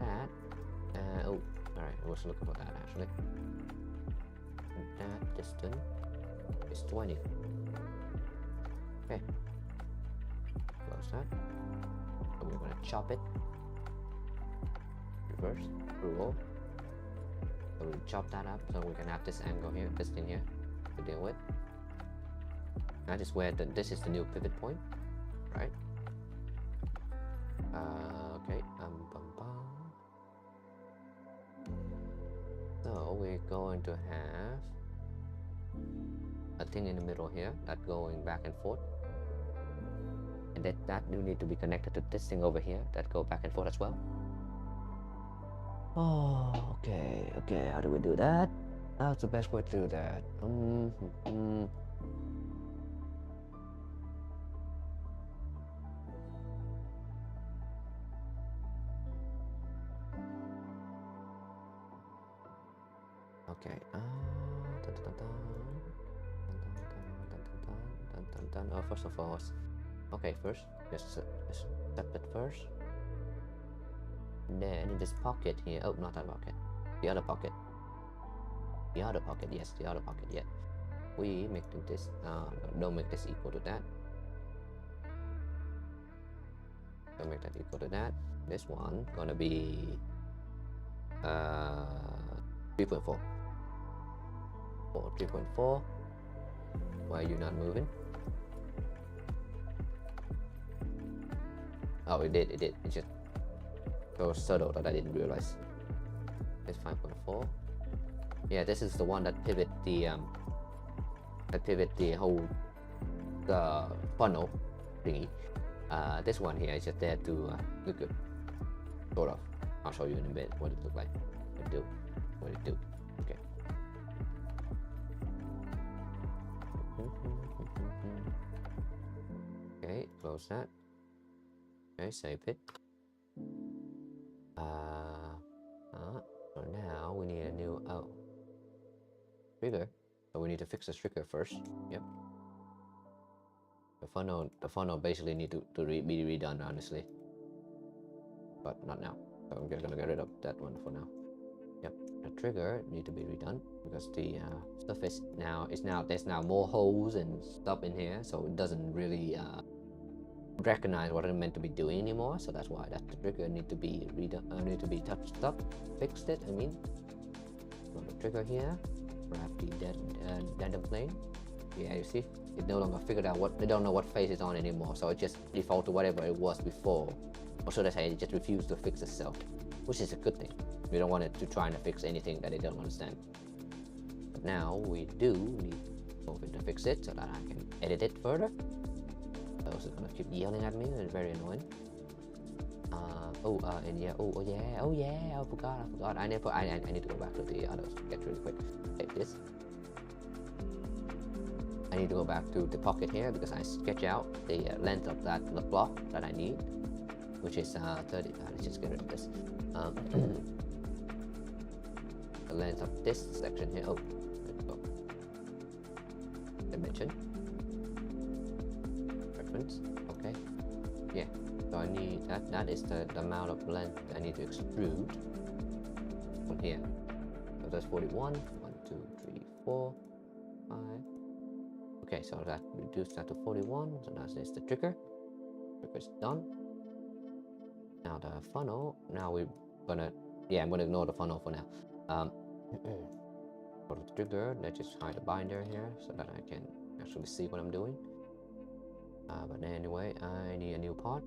That. Oh, alright. I was looking for that actually. That distance is 20. Okay. Close that. So we're gonna chop it. Reverse, roll. So we chop that up so we can have this angle here, this thing here to deal with. That is where this is the new pivot point, right? Okay. So we're going to have a thing in the middle here that going back and forth, and that do need to be connected to this thing over here that go back and forth as well. Oh, okay, how do we do that? How's the best way to do that? Okay, oh, first of all, okay, first, just step it first. Then in this pocket here, oh, not that pocket, the other pocket, yes, the other pocket, yeah. we make this don't make this equal to that. Don't make that equal to that. This one gonna be 3.4 or 3.4. Why are you not moving? Oh, it did. It just so subtle that I didn't realize. It's 5.4. Yeah, this is the one that pivot the whole funnel thingy. This one here is just there to look good, sort of. I'll show you in a bit what it look like. What it do. Okay. Okay, close that. Okay, save it. So now we need a new trigger. So we need to fix the trigger first. Yep. The funnel basically need to be redone, honestly, but not now. So I'm gonna get rid of that one for now. Yep, the trigger need to be redone because the surface there's now more holes and stuff in here, so it doesn't really recognize what it's meant to be doing anymore. So that's why that trigger need to be redone, need to be touched up, fixed it. I mean, from the trigger here, grab the dead plane. Yeah, you see, it no longer figured out they don't know what phase it's on anymore, so it just default to whatever it was before, or should I say, it just refused to fix itself, which is a good thing. We don't want it to try and fix anything that it don't understand. But now we do need to fix it so that I can edit it further. Those are gonna keep yelling at me. It's very annoying. And yeah, I forgot. I need to go back to the other sketch really quick. Take this. I need to go back to the pocket here because I sketch out the length of that block that I need, which is 30. Let's just get rid of this. The length of this section here. Oh, let's go. Dimension. Reference. Okay. Yeah. So I need that. That is the amount of length I need to extrude from here. So that's 41. 1, 2, 3, 4, 5. Okay, so that reduced that to 41. So that's the trigger. Trigger's done. Now the funnel. Now we're gonna. Yeah, I'm gonna ignore the funnel for now. For the trigger, let's just hide the binder here so that I can actually see what I'm doing. But anyway, I need a new part.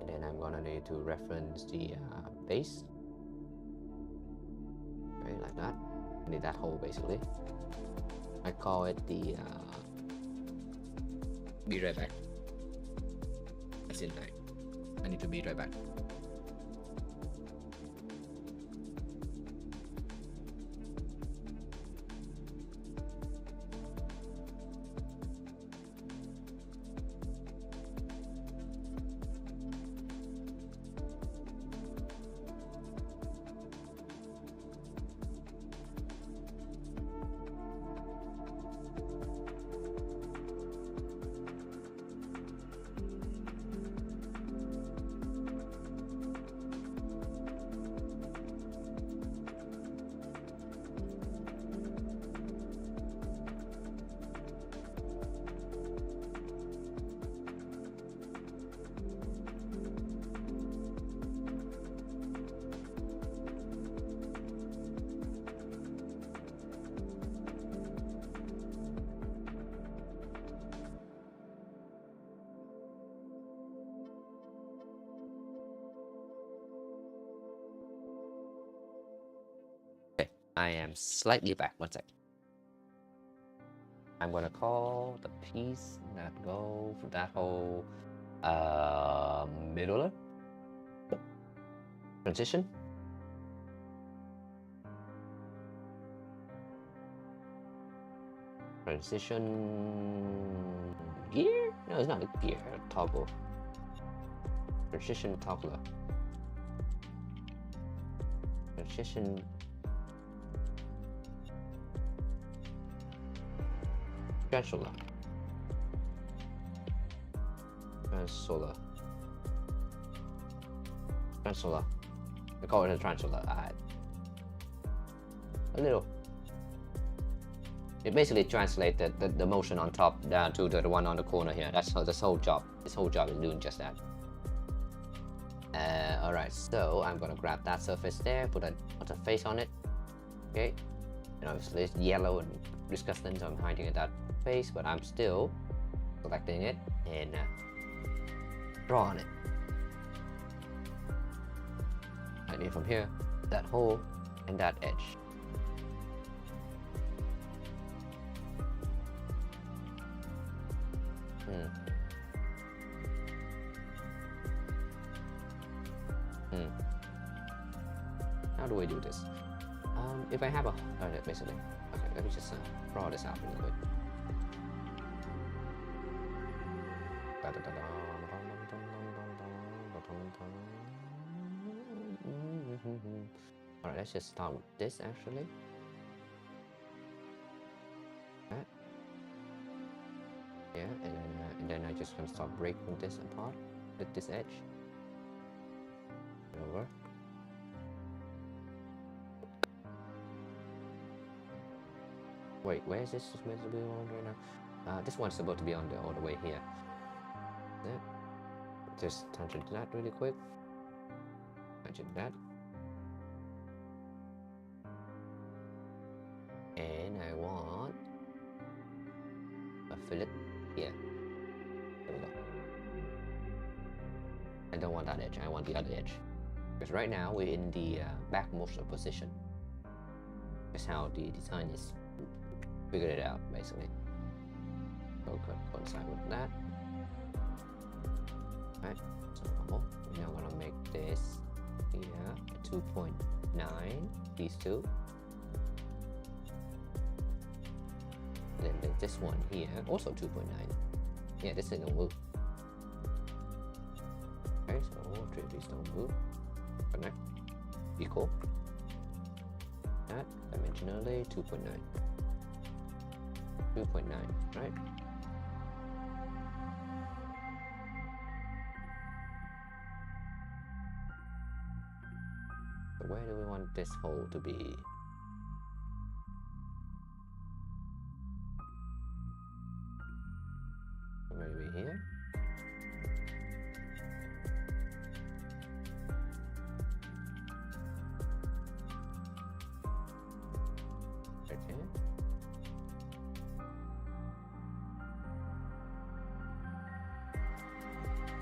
And then I'm gonna need to reference the base. Okay, like that. I need that hole basically. I call it the be right back. That's in there. I need to be right back. I am slightly back. One sec. I'm gonna call the piece that go for that whole middle transition. Transition gear? No, it's not a gear. A toggle. Transition toggler. Transition. Transolar. I call it a transolar. A little. It basically translates the motion on top down to the one on the corner here. That's how this whole job is doing just that. Alright, so I'm gonna grab that surface there, put a face on it. Okay, and obviously it's yellow and disgusting, so I'm hiding that face, but I'm still selecting it and draw on it. I need from here, that hole and that edge. How do I do this? If I have a basically, okay, let me just draw this out real quick. Alright, let's just start with this actually. Right. Yeah, and then I just gonna start breaking this apart with this edge. Over. Wait, where is this supposed to be on right now? This one's supposed to be on the all the way here. Yeah. Just tangent that really quick. Tangent that. And I want a fillet here. There we go. I don't want that edge, I want the other edge. Because right now we're in the backmost position. That's how the design is. Figured it out basically. So cut one side with that. Right, so we're now gonna make this here 2.9, these two. Then make this one here also 2.9. Yeah, this thing don't move. Okay, so all three of these don't move. Connect. Equal. That dimensionally 2.9. 2.9, right? So where do we want this hole to be? Maybe here? Okay.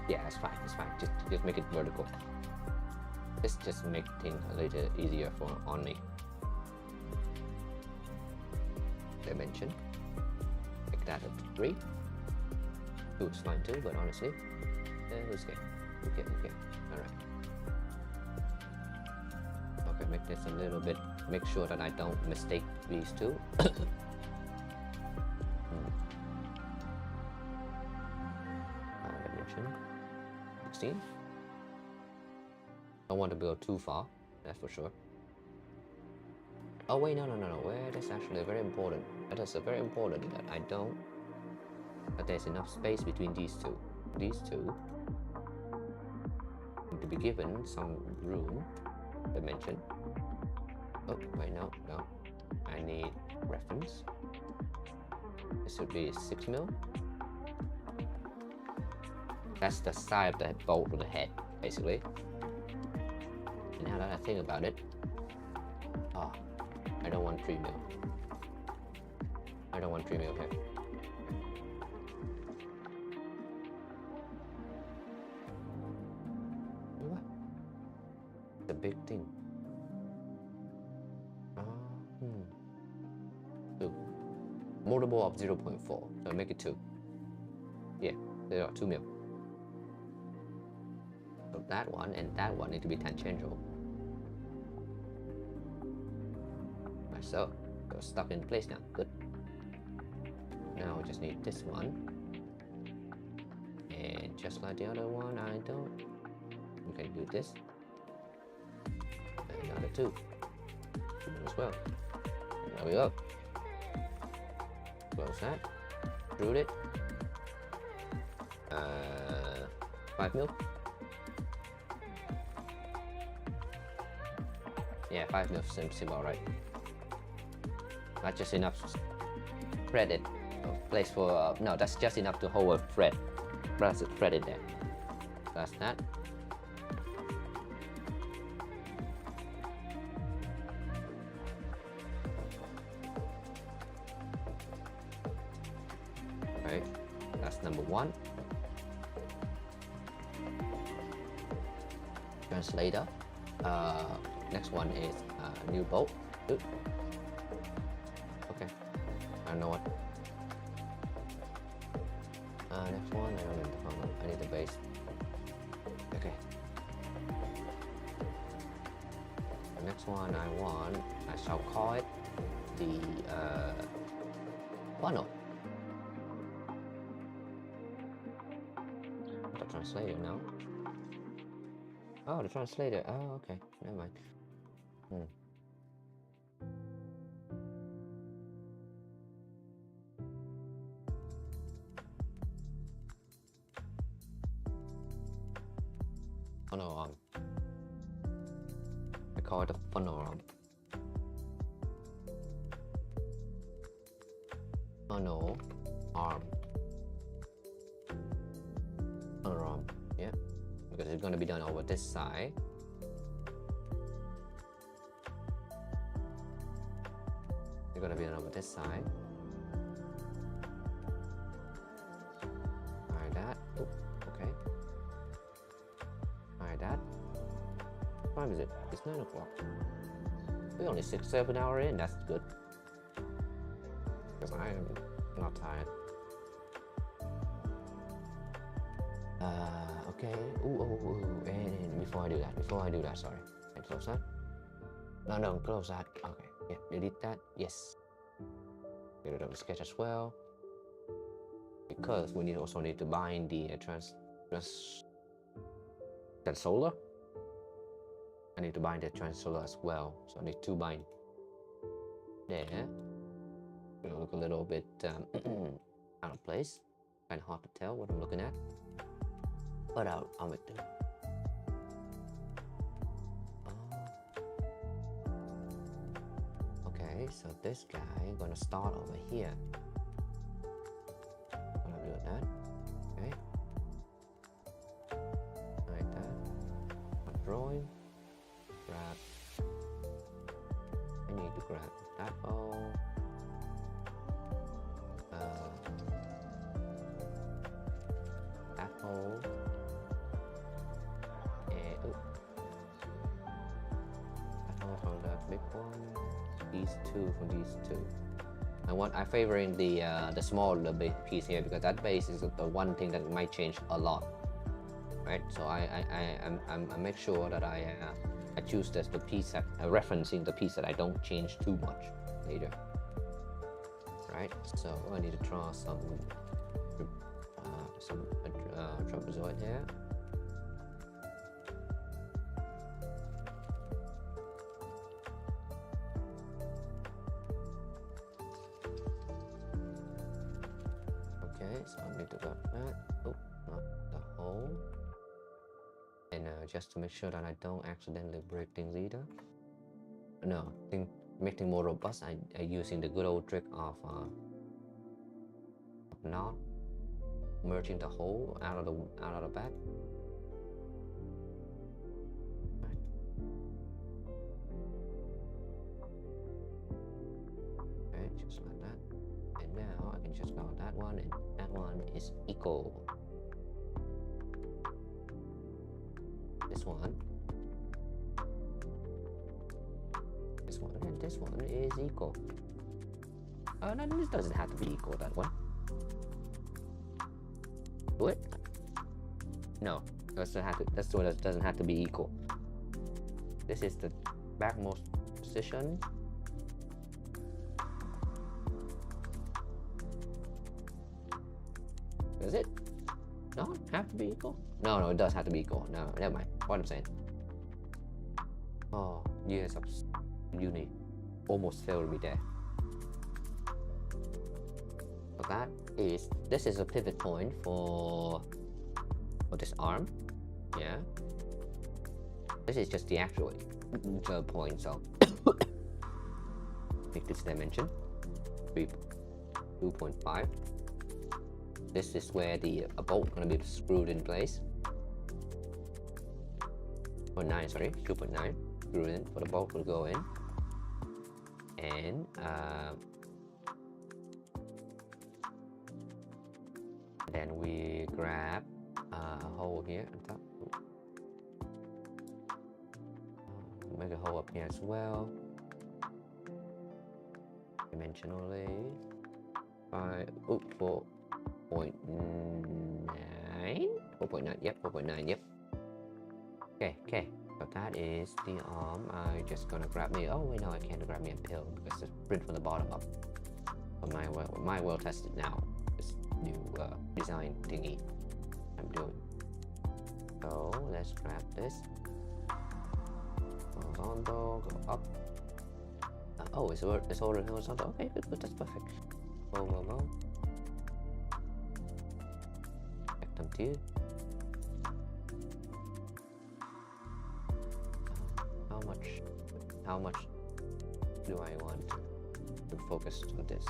Yeah, it's fine, it's fine. Just make it vertical. This just make things a little easier on me. Dimension. Make that a 3. 2 is fine too, but honestly, it's okay. Okay. Alright. Okay, make this a little bit. Make sure that I don't mistake these two. Dimension 16. Don't want to go too far, that's for sure. Oh wait, no. Where that's actually very important. That is very important that I don't. But there's enough space between these two. These two need to be given some room. Dimension. Oh wait, no. I need reference. This would be 6 mil. That's the side of the bolt of the head, basically. And now that I think about it, I don't want 3 mil. I don't want 3 mil here. What? The big thing. 2. Multiple of 0.4, so make it 2. Yeah, there are 2 mil. So that one and that one need to be tangential. Like so, got stuck in place now. Good. Now we just need this one, and just like the other one, I don't. We can do this. And another 2 as well. There we go. Close that. Extrude it. 5 mil. Yeah, 5 mil seems about right. That's just enough threaded place for no, that's just enough to hold a thread. That's a thread in there. That's that. Right, that's number one. Translator. Next one is new bolt. Oops. Okay, I don't know what. Next one, I don't need the funnel. I need the base. Okay. The next one I shall call it the funnel. The translator now. Oh, the translator. Oh, okay. Never mind. Funnel arm. I call it a funnel arm. Funnel arm. Funnel arm. Yeah. Because it's going to be done over this side. It's going to be done over this side. Like that. Ooh, okay. Like that. What time is it? It's 9 o'clock. We're only 6-7 hours in. That's good. Because I am not tired. Okay. Ooh. And before I do that, sorry. And close that. No, close that. Okay. Yeah, delete that. Yes. Get rid of the sketch as well. Because we also need to bind the transolar. I need to bind the transolar as well. So I need to bind there. Gonna look a little bit out of place. Kind of hard to tell what I'm looking at. But I'll make do. Okay, so this guy gonna start over here. Gonna do that. Okay. Like that. I'm drawing. Grab. I need to grab that hole. That hole. From the big one, these two from these two. I'm favoring the smaller piece here because that base is the one thing that might change a lot, right? So I make sure that I choose this the piece that referencing the piece that I don't change too much later, right? So I need to draw some trapezoid here. Okay, so I need to grab that. Oh, not the hole. And just to make sure that I don't accidentally break things either. No, make things more robust. I using the good old trick of not merging the hole out of the back. Right. Okay, just like that. And now I can just go that one, and that one is equal. This one and this one is equal. No, this doesn't have to be equal, that one. Do it? No, that's the one that doesn't have to be equal. This is the backmost position. Does it? No, have to be equal? No, it does have to be equal. No, never mind. What I'm saying. Oh, years of uni almost failed me there. So this is a pivot point for this arm. Yeah. This is just the actual point, so make this dimension 3 2.5. This is where the bolt gonna be screwed in place. 0.9, sorry, 2.9. Screwed in for the bolt will go in, and then we grab a hole here on top. Make a hole up here as well. Dimensionally, 4.9. 4.9. Yep, 4.9. Yep. Okay. So that is the arm. I just gonna grab me. Oh wait, no, I can't grab me a pill because it's print from the bottom up. But my well tested now. This new design thingy I'm doing. So let's grab this. Horizontal, go up. Oh, it's horizontal. Okay, good. That's perfect. Mo. Back them two. How much do I want to focus on this?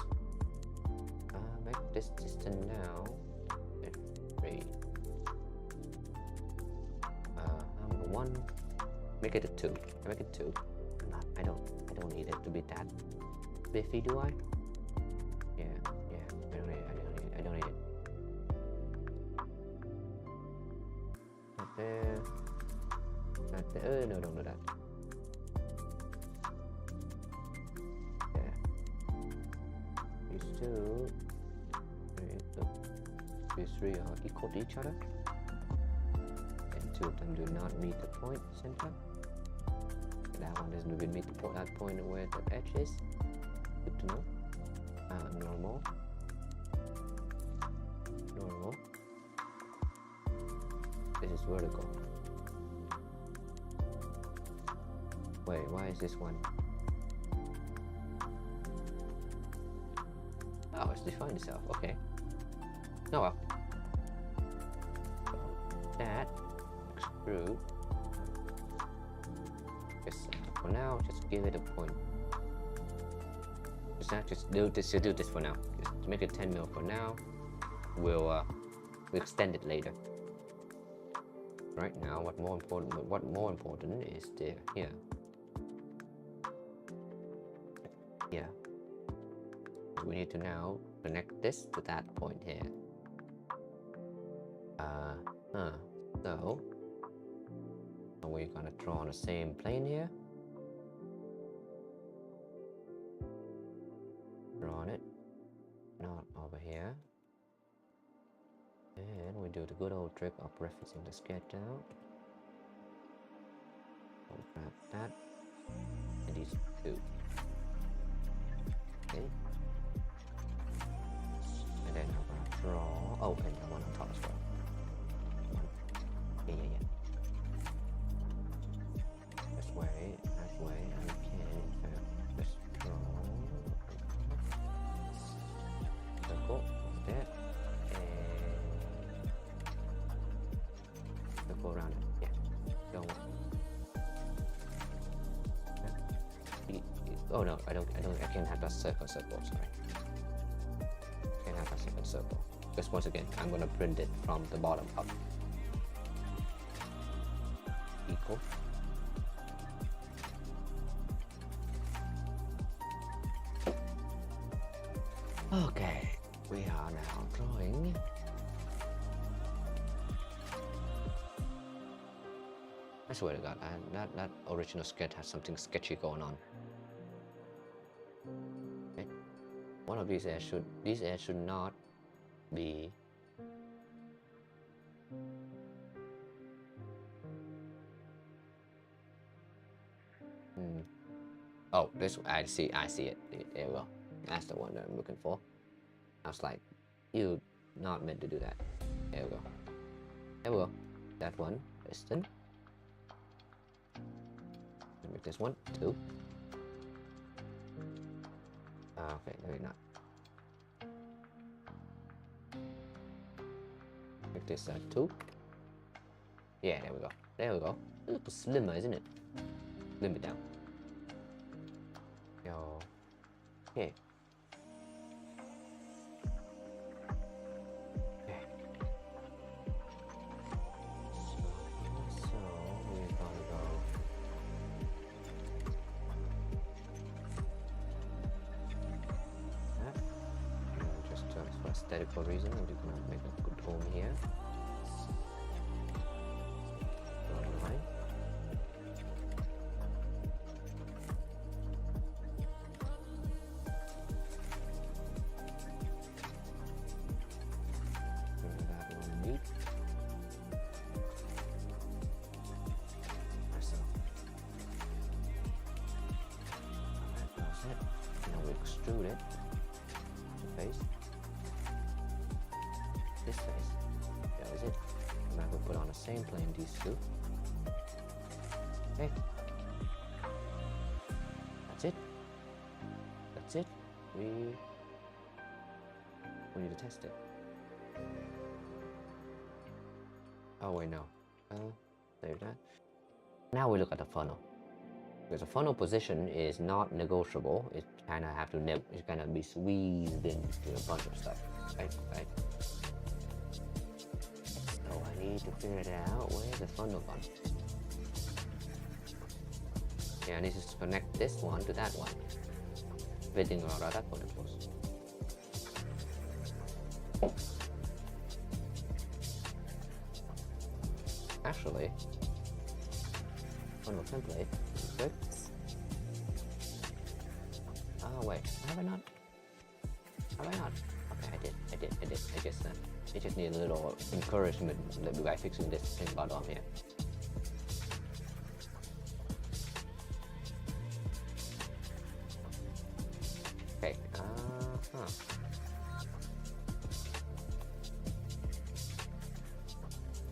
Make this distance now 3. 1. Make it a 2. Make it 2. I don't need it to be that biffy, do I? Yeah. I don't need it. Not there. Not there. No, don't do that. These three are equal to each other, and 2 of them do not meet the point center. That one doesn't even meet the point, that point where the edge is. Good to know. Normal. This is vertical. Wait, why is this one? Oh, it's defined itself. Okay. Oh well. So that extrude. Just for now, just give it a point. Just do this for now. Just make it 10 mil for now. We'll extend it later. Right now, what more important is here. Yeah. We need to now connect this to that point here. So we're gonna draw on the same plane here. Draw on it, not over here. And we do the good old trick of referencing the sketch out. I'll grab that and these two. Okay. And then I'm gonna draw. Oh, and the one on top as well. Yeah. This way I can just draw circle like that, and circle around it. Yeah, don't. Oh no, I can't have that circle. Sorry. Can't have that second circle. Because once again, I'm gonna print it from the bottom up. Equal. Okay, we are now drawing. I swear to God, that original sketch has something sketchy going on. Okay. One of these edges should not be. Oh, this I see it. There we go. That's the one that I'm looking for. I was like, you not meant to do that. There we go. That one, piston. Make this one, 2. Okay, maybe not. Make this 2. Yeah, there we go. A little slimmer, isn't it? Slim it down. Okay. aesthetical reason, I'm just gonna make a good home here. Line. That one neat. Alright, that's it. Now we extrude it. The face. This face. That is it. And I will put on the same plane these two. Okay. That's it. That's it. We need to test it. Oh wait, no. Save that. Now we look at the funnel. Because the funnel position is not negotiable. It kind of have to it's kind of be squeezed into a bunch of stuff. Right? So I need to figure out where's the funnel gone. Yeah, I need to connect this one to that one. Fitting around that one, of course. Actually, funnel template. Good. Oh wait, have I not? Okay, I did. I just need a little encouragement by fixing this thing bottom here. Okay.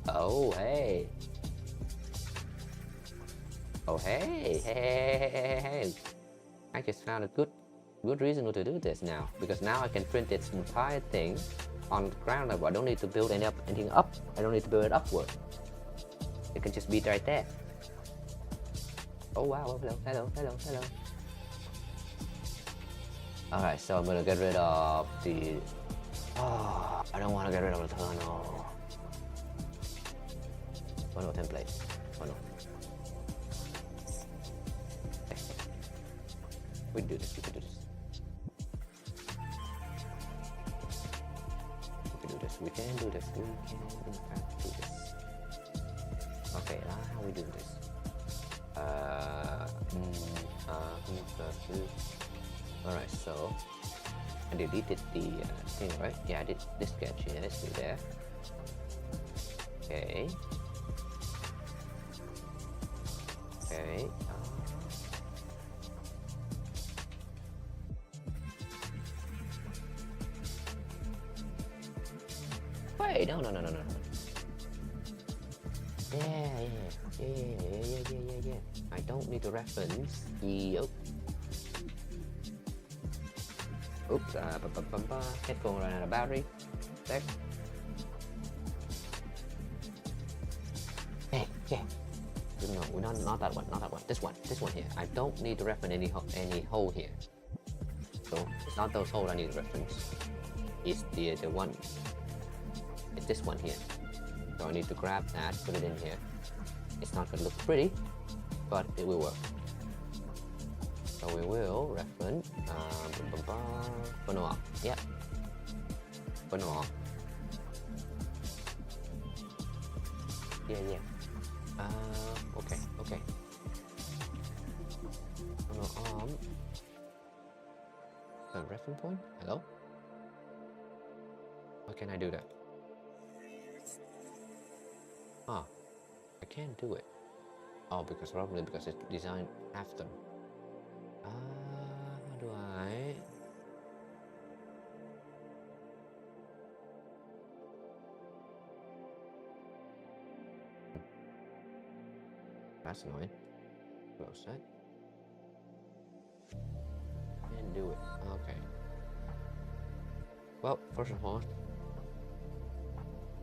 Oh hey. Oh hey. I just found a good reason to do this now, because now I can print this entire thing on the ground level. I don't need to build anything up. I don't need to build it upward. It can just be right there. Oh wow, hello. Alright, so I'm gonna get rid of the... Oh, I don't want to get rid of the tunnel. Funnel template. Funnel. We can do this. We can in fact do this. Okay, how we do this? Alright, so I deleted the thing, right? Yeah, I did this sketch here. Let's do that. Okay. Wait, no. Yeah. I don't need to reference. Yup. Oops, headphone ran out of battery. There. Hey. No, not that one. This one here. I don't need to reference any hole here. So it's not those holes I need to reference. It's the one. It's this one here. So I need to grab that, put it in here. It's not gonna look pretty, but it will work. So we will reference funnel up. Yeah. Funnel up. Yeah. Okay. Funnel arm. The reference point? Hello? How can I do that? I can't do it. Oh, probably because it's designed after. How do I? That's annoying. Close that. Can't do it. Okay. Well, first of all,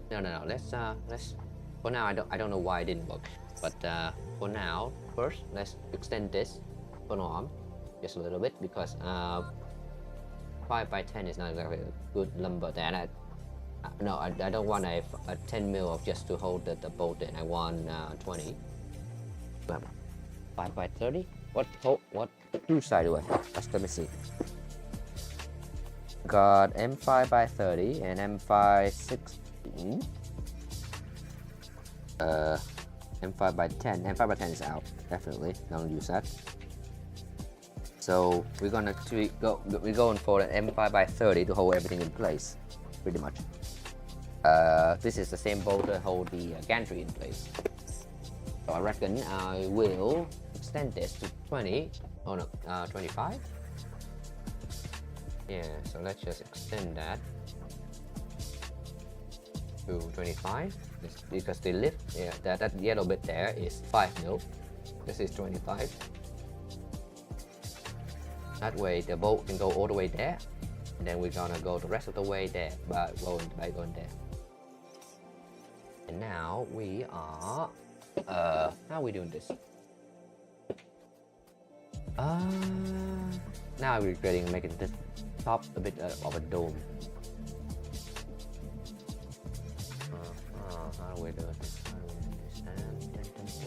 no. Let's. For now, I don't know why it didn't work, but for now, first let's extend this funnel arm just a little bit, because 5x10 is not exactly a good lumber. That no, I don't want a 10 mil of just to hold the bolt in. I want 20. 5x30. What two side do I have? Let me see. got M5 by 30 and M5 16. M5 by 10. M5 by 10 is out. Definitely don't use that. So we're going for an M5 by 30 to hold everything in place, pretty much. This is the same bolt that hold the gantry in place. So I reckon I will extend this to 20. Oh no, 25. Yeah, so let's just extend that to 25 because the lift, yeah, that yellow bit there is 5 mil. This is 25. That way the bolt can go all the way there, and then we're gonna go the rest of the way there by going there. And now we are how are we doing this? Now we're regretting making this top a bit of a dome. How do we do this? How do we do this?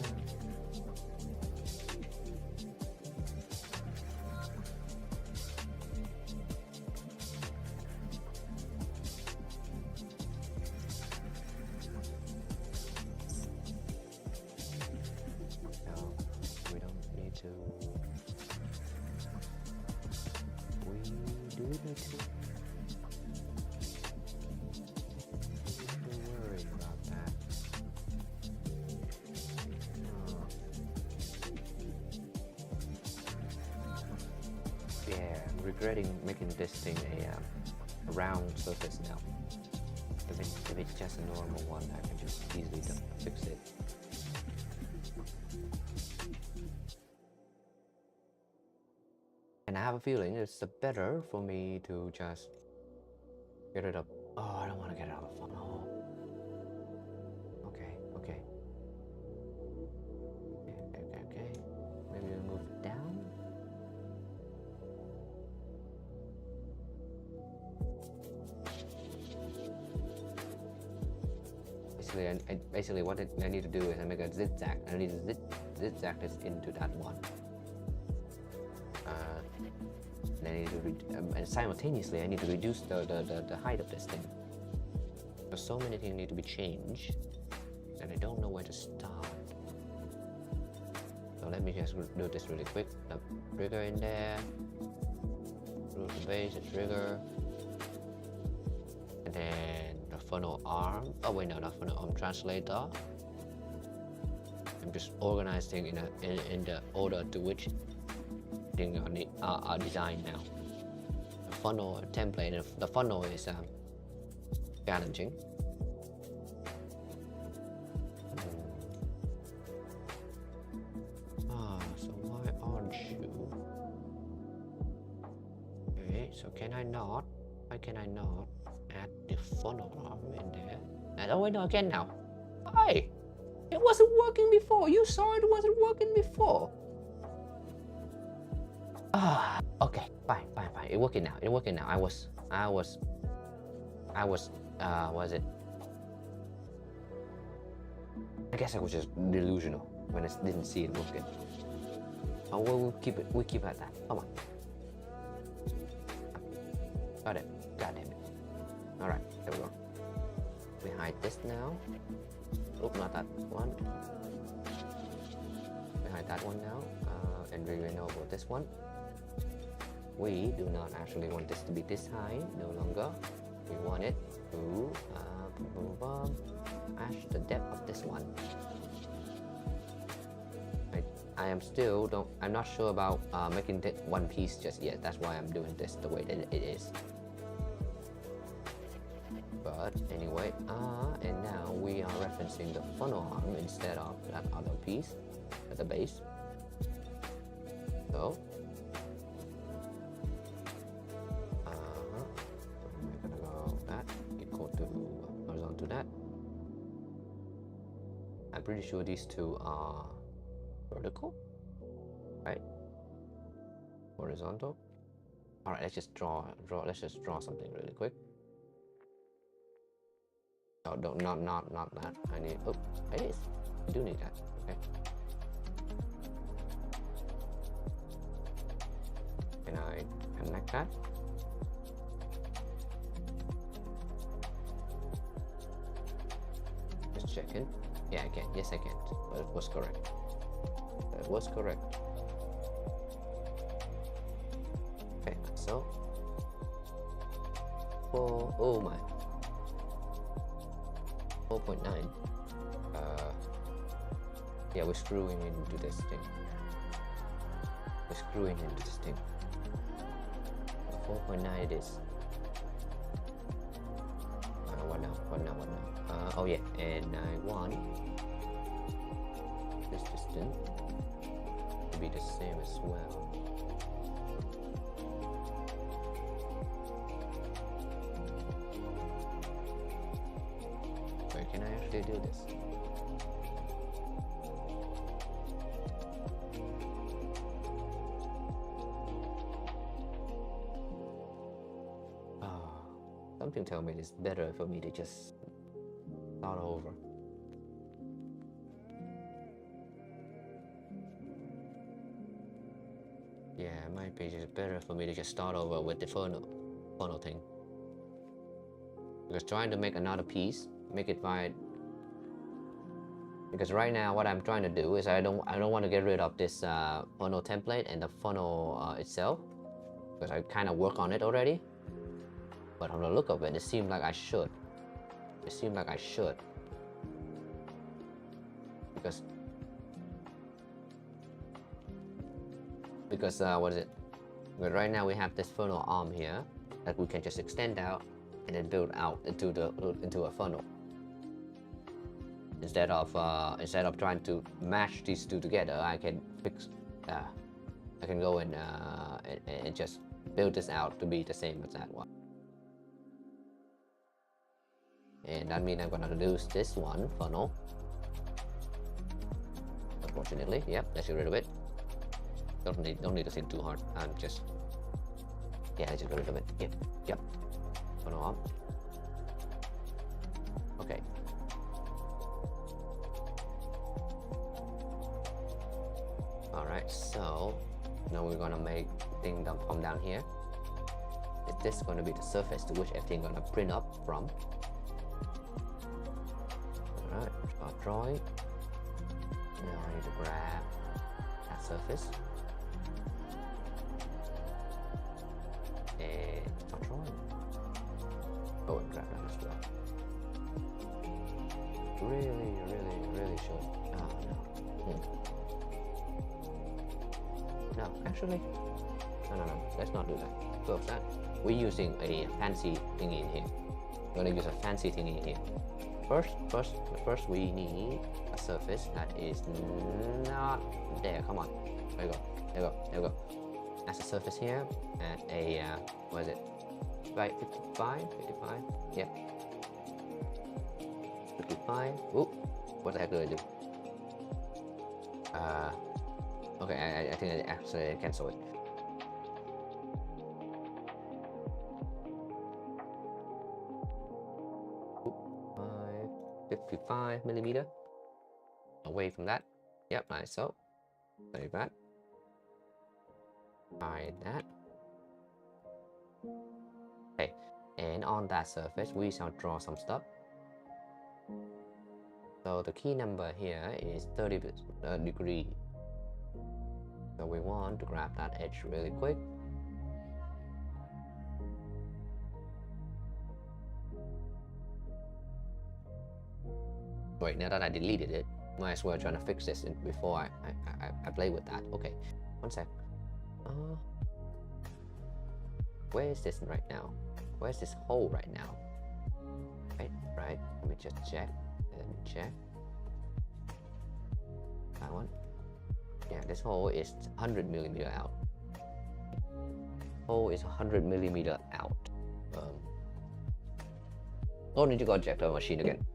No, we don't need to. We do need to. Regretting making this thing a round surface now. If it's just a normal one, I can just easily fix it. And I have a feeling it's better for me to just get rid of. Oh, I don't want to get it out of the funnel. Okay. Maybe we'll move it down. Basically what I need to do is I make a zigzag. I need to zigzag this into that one. Then I need to and simultaneously I need to reduce the height of this thing. There's so many things need to be changed, and I don't know where to start. So let me just do this really quick. The trigger in there, through the base, the trigger, and then the funnel arm. Oh wait, no, not funnel arm, translator. I'm just organizing in the order to which things are designed now. The funnel template. The funnel is challenging. So why aren't you? Okay, so can I not? Why can I not add the funnel arm in there? And oh wait, no, again now. Why? It wasn't working before. You saw it wasn't working before. Okay, fine. It's working now. I was, was it? I guess I was just delusional when I didn't see it working. Oh, we'll keep it at that. Come on. Got it. God damn it. Alright, there we go. We hide this now. Oops, not that one. We hide that one now. And we enable this one. We do not actually want this to be this high no longer. We want it to match the depth of this one. I'm not sure about making it one piece just yet. That's why I'm doing this the way that it is. But anyway, and now we are referencing the funnel arm instead of that other piece at the base. So we're gonna go that equal to horizontal that. I'm pretty sure these two are vertical, right? Horizontal. All right, let's just draw. Let's just draw something really quick. Oh, not that. I need. Oh, it is. I do need that. Okay. Can I connect that? Yeah, I can. Yes, I can. But it was correct. That was correct. Okay, so oh my 4.9. Yeah, we're screwing into this thing. We're screwing into this thing. 4.9 it is. What now? Oh yeah, and I want this distance to be the same as well. Wait, can I actually do this? Something tells me it's better for me to just start over. Yeah, it might be just better for me to just start over with the funnel thing. Because trying to make another piece, make it right. Because right now what I'm trying to do is I don't want to get rid of this funnel template and the funnel itself. Because I kind of work on it already. But on the look of it, it seems like I should. It seems like I should. Because what is it? But right now we have this funnel arm here that we can just extend out and then build out into a funnel. Instead of trying to match these two together, I can I can go and just build this out to be the same as that one. And that means I'm gonna lose this one funnel. Unfortunately, yep, let's get rid of it. Don't need to think too hard. I'm just let's just get rid of it. Yep. Funnel up. Okay. Alright, so now we're gonna make thing come down here. Is this gonna be the surface to which everything gonna print up from? Alright, start drawing. Now I need to grab that surface. And start drawing. Oh, and grab that as well. Really short. Oh no. No, actually, no. Let's not do that. Close that. We're using a fancy thingy in here. We're gonna use a fancy thingy in here. First we need a surface that is not there. Come on. There you go. That's a surface here at a what is it? Right, 55? Yep. 55. Oop. What the heck did I do? Okay, I think I actually cancel it. Oop, 55 millimeter. Away from that. Yep, nice. So, save that. Hide that. Okay, and on that surface, we shall draw some stuff. So the key number here is 30 degree. So we want to grab that edge really quick. Wait, now that I deleted it, might as well try to fix this before I play with that. Okay, one sec. Where is this right now? Where's this hole right now? Right. Let me just check. That one. Yeah, this hole is 100 millimeter out. Hole is 100 millimeter out. Don't need to go check the machine again.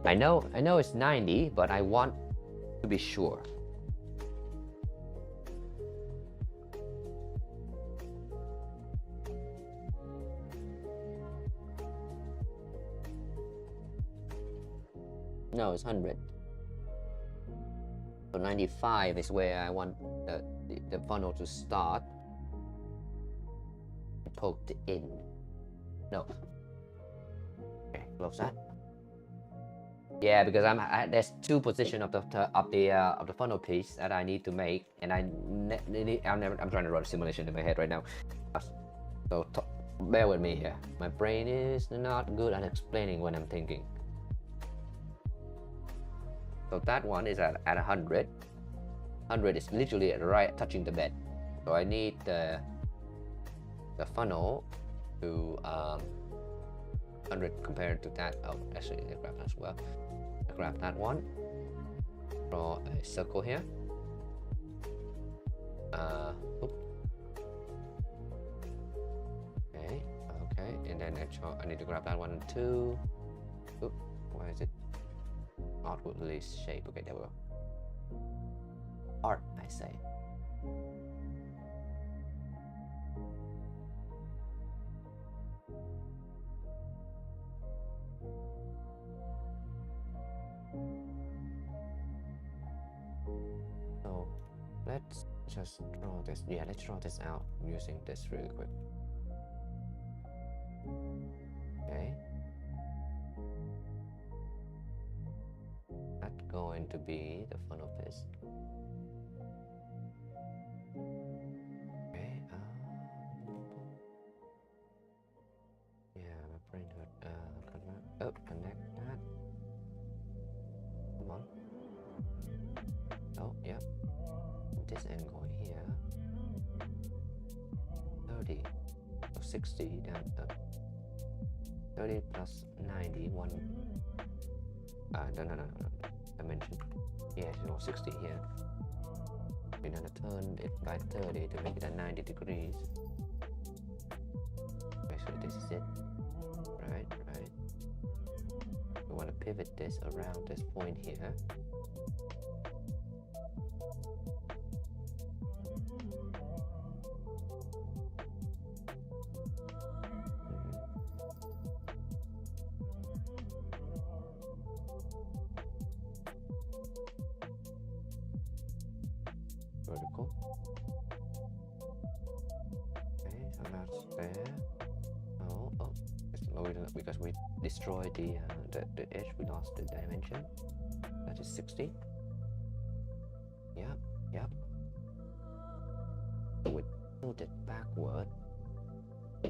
I know it's 90, but I want to be sure. No, it's 100. So 95 is where I want the funnel to start. Poked in. No. Okay. Close that. Yeah, because there's two positions of the funnel piece that I need to make, and I'm trying to run a simulation in my head right now. So bear with me here. My brain is not good at explaining when I'm thinking. So that one is at 100. 100 is literally right touching the bed. So I need the funnel to 100 compared to that. Oh, actually, I grab that as well. I grab that one. Draw a circle here. Okay, and then I need to grab that one too. Oop, why is it outwardly shape? Okay, there we go. Art, I say. So let's just draw this. Yeah, let's draw this out using this really quick. Okay. That's going to be the funnel piece. Okay. Yeah, my brain hurt. Connect that. Come on. Oh, yeah. This angle here. 30. So 60 down. 30 plus 90. No. Dimension. Yeah, so 60 here. We're gonna turn it by 30 to make it at 90 degrees. Actually, this is it. Right. We want to pivot this around this point here. Vertical. Okay, so that's there. Oh, it's lower because we destroyed the edge. We lost the dimension. That is 60. Yep. So we moved it backward.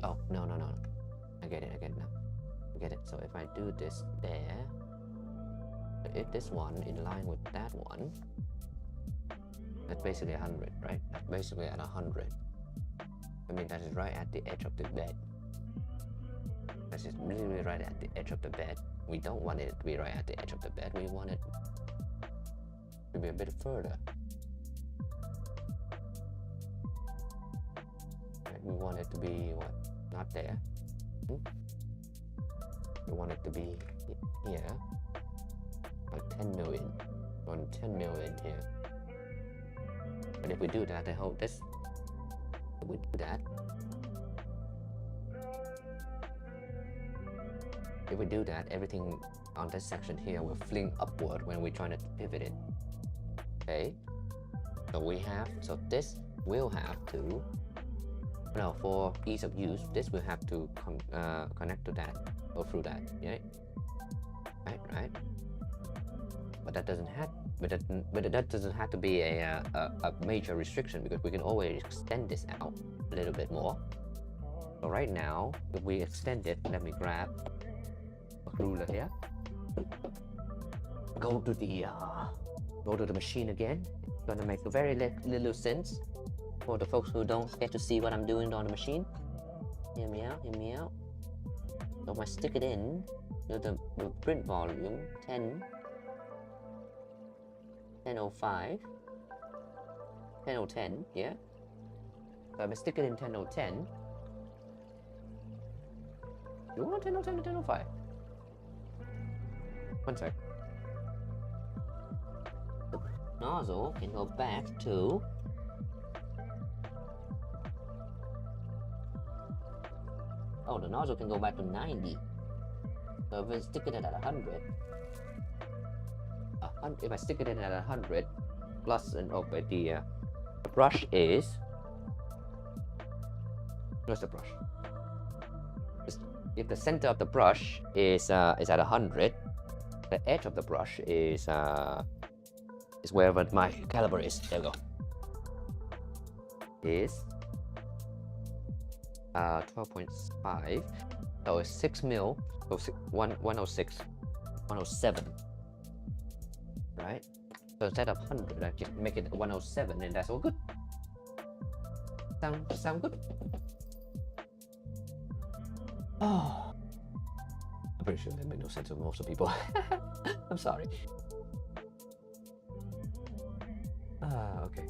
Oh, no. I get it now. I get it. So if I do this there, if this one in line with that one, that's basically 100, right? That's basically at 100. I mean, that is right at the edge of the bed. That is literally right at the edge of the bed. We don't want it to be right at the edge of the bed. We want it to be a bit further. Right? We want it to be, what? Not there. We want it to be here. Like 10 million. On 10 million here. But if we do that, I hope this. If we do that. If we do that, everything on this section here will fling upward when we're trying to pivot it. Okay. So this will have to. No, for ease of use, this will have to connect to that, go through that. Yeah. Right. But that doesn't have. But that doesn't have to be a major restriction because we can always extend this out a little bit more. So right now, if we extend it, let me grab a ruler here. Go to the machine again. It's gonna make a very little sense for the folks who don't get to see what I'm doing on the machine. Hear me out. So if I stick it in, the print volume 1005, 1010, yeah. So if I stick it in 1010, you want 1010 or 1005? One sec. The nozzle can go back to the nozzle can go back to 90. So if I stick it at 100, if I stick it in at 100 plus and over the brush is, where's the brush? if the center of the brush is at 100, the edge of the brush is wherever my caliper is. There we go. Is 12.5. So it's 6 mil. So 106, 107. Right? So instead of 100, I can make it 107, and that's all good. Sound good? Oh, I'm pretty sure that made no sense to most of people. I'm sorry. Okay.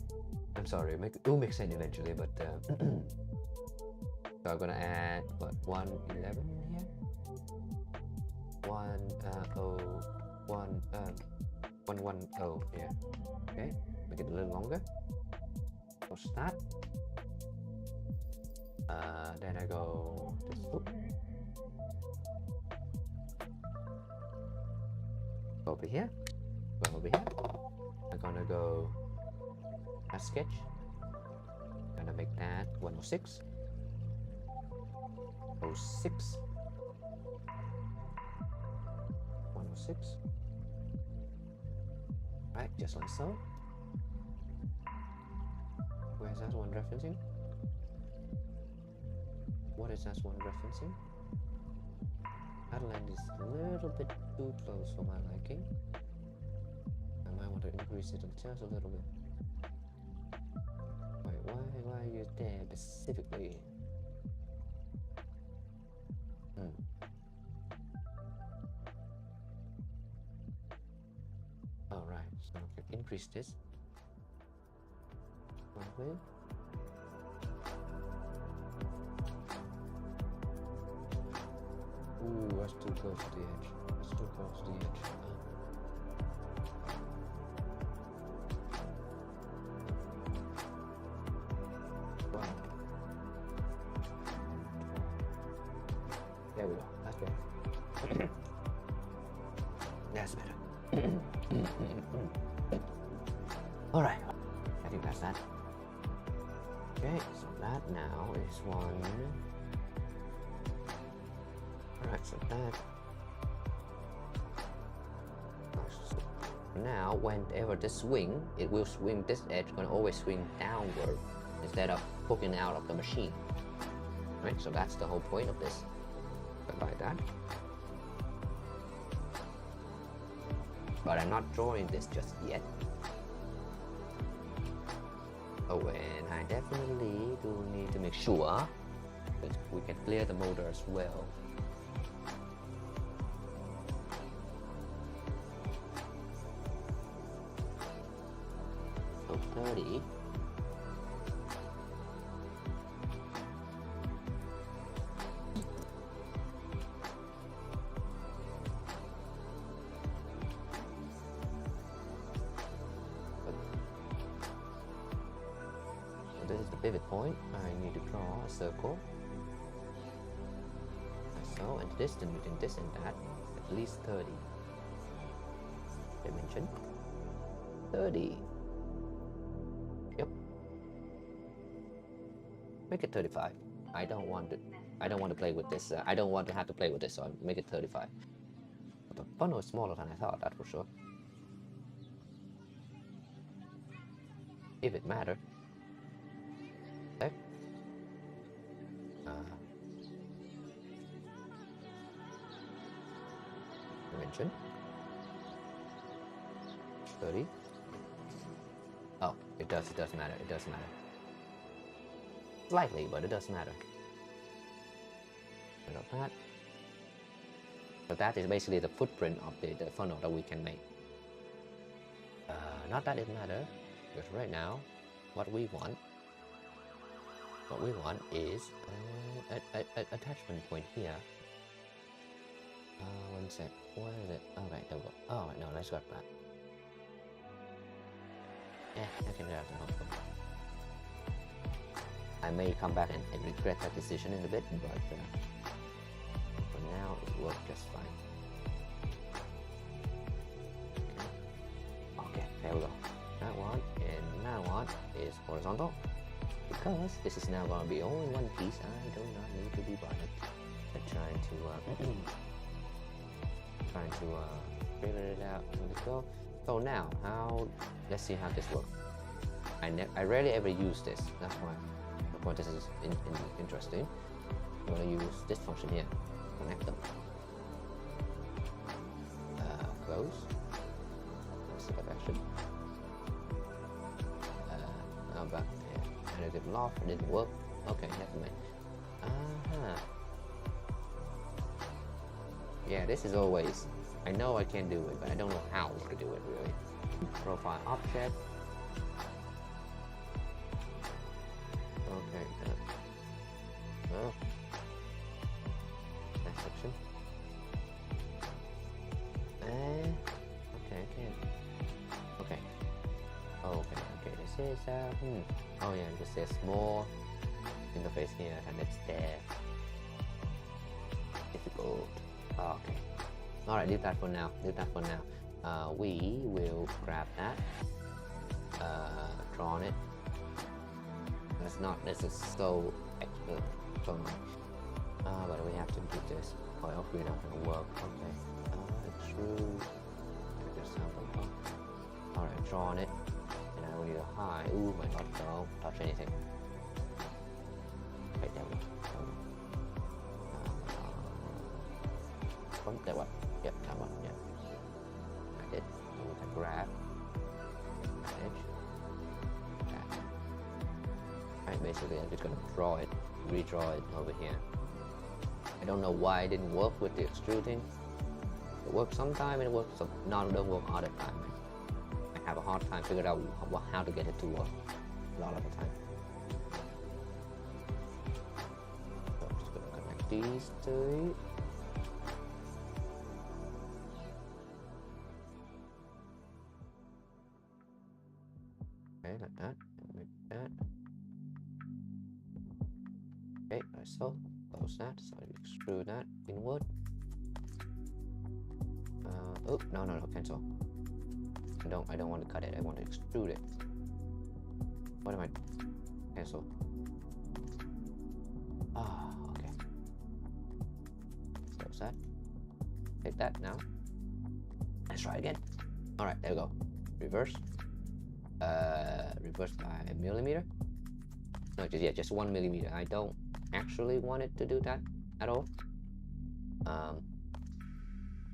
I'm sorry. It will make sense eventually, but so I'm gonna add what 111 here. 110 here. Okay. Make it a little longer. So start. Then I go this loop. Go over here. Go over here. I'm gonna go a sketch. Gonna make that 106. 06. 106. Right, just like so. Where's that one referencing? What is that one referencing? That land is a little bit too close for my liking. I might want to increase it just a little bit. Wait, why are you there specifically? Alright, so I can increase this. Slightly. Ooh, that's too close to the edge. That's too close to the edge. Wow. There we go. That's better. That's better. Alright. I think that's that. Okay, so that now is one. Alright, so that. Now, whenever this swing, it will swing, this edge gonna always swing downward instead of poking out of the machine. Right, so that's the whole point of this. Like that. But I'm not drawing this just yet. Oh, and I definitely do need to make sure that we can clear the motor as well. So 30. This is the pivot point. I need to draw a circle. Like so, and the distance between this and that, at least 30. Dimension 30. Yep. Make it 35. I don't want to play with this. I don't want to have to play with this, so I make it 35. But the funnel is smaller than I thought, that's for sure. If it mattered. Okay. Dimension 30. Oh, it does matter. It does matter. Slightly, but it does matter. Like that. So that is basically the footprint of the funnel that we can make. Not that it matters, because right now, what we want is an attachment point here. One sec. Where is it? Oh, right, there we go. Oh, right, no, let's go back. Yeah, I can grab the notebook. I may come back and regret that decision in a bit, but for now it worked just fine. Okay, there we go. That one and that one is horizontal. Because this is now going to be only one piece, I do not need to be bothered. trying to figure it out. Let's go. So now, let's see how this works. I rarely ever use this. That's why this is interesting. I'm gonna use this function here. Connect them. Close. Set of action. But additive loft didn't work. Okay, never mind. Yeah, this is always. I know I can do it, but I don't know how to do it really. Profile object. Okay. Next section. Okay, I can. Okay. Okay. This is oh yeah, this is more interface here, and it's there. Difficult. Okay. Alright, leave that for now. We will grab that. Draw on it. This is so expert. But we have to do this. Or else we're not gonna work. Okay. Extrude. Alright, draw on it. And I will need a high. Ooh my god, don't touch anything. Okay, there we go. There what? Yep, that one, yeah. I did. We can grab. Manage. Right, basically I'm just gonna redraw it over here. I don't know why it didn't work with the extruding. It works sometime, it works don't work all the time. I have a hard time figuring out how to get it to work a lot of the time. So I'm just gonna connect these two. Okay, like that, and like that. Okay, like so. Close that, so you extrude that inward. Oh, no, cancel. I don't want to cut it, I want to extrude it. What am I? Cancel. Okay. Close that. Take that now. Let's try again. Alright, there we go. Reverse. Reverse by a millimeter. No, just 1 millimeter. I don't actually want it to do that at all.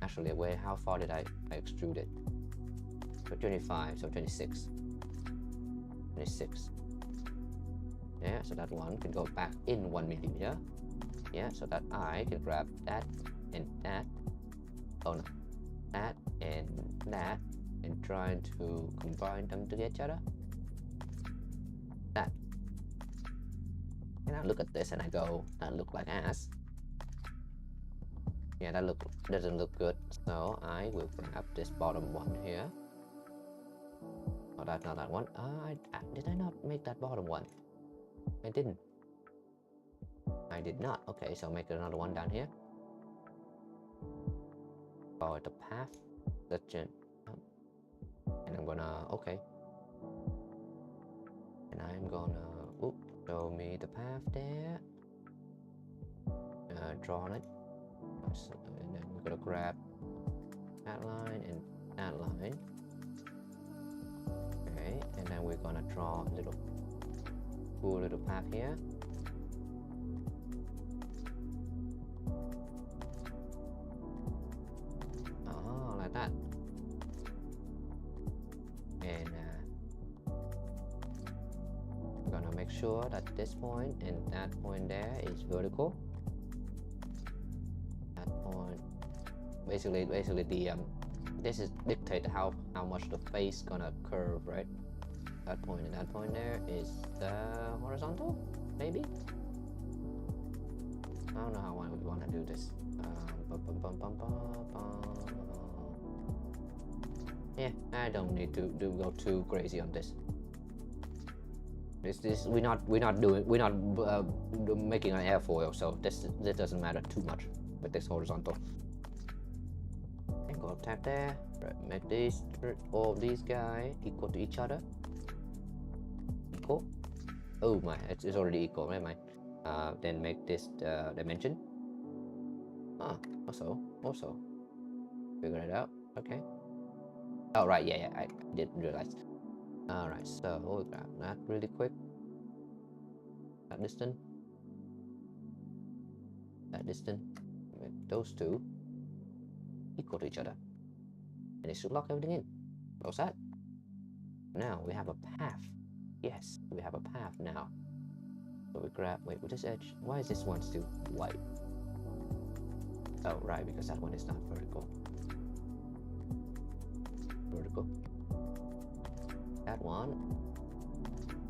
Actually, how far did I extrude it? So 25, so 26. 26. Yeah, so that one can go back in 1 millimeter. Yeah, so that I can grab that and that. Oh no, that and that, and try to combine them to each other. That. And I look at this and I go, that look like ass. Yeah, that doesn't look good. So I will grab this bottom one here. Oh, that's not that one. Did I not make that bottom one? I didn't. I did not. Okay, so make another one down here. For the path. And I'm gonna, okay. And I'm gonna, show me the path there. Draw on it. So, and then we're gonna grab that line and that line. Okay, and then we're gonna draw a little cool little path here. Oh, like that. And we're gonna make sure that this point and that point there is vertical. That point, basically the this is dictate how much the face gonna curve, right? That point and that point there is the horizontal, maybe. I don't know how we want to do this. Yeah, I don't need to go too crazy on this. We're not making an airfoil, so this doesn't matter too much with this horizontal. And go tap there. Right, make all of these guys equal to each other. Equal. Oh my, it's already equal. Never mind. Then make this dimension. Also figure it out. Okay. Oh right, yeah, I didn't realize. All right, so we'll grab that really quick. That distance. That distance. With those two equal to each other, and it should lock everything in. All set. Now we have a path. Yes, we have a path now. So we grab. Wait, with this edge. Why is this one still white? Oh right, because that one is not vertical. That one.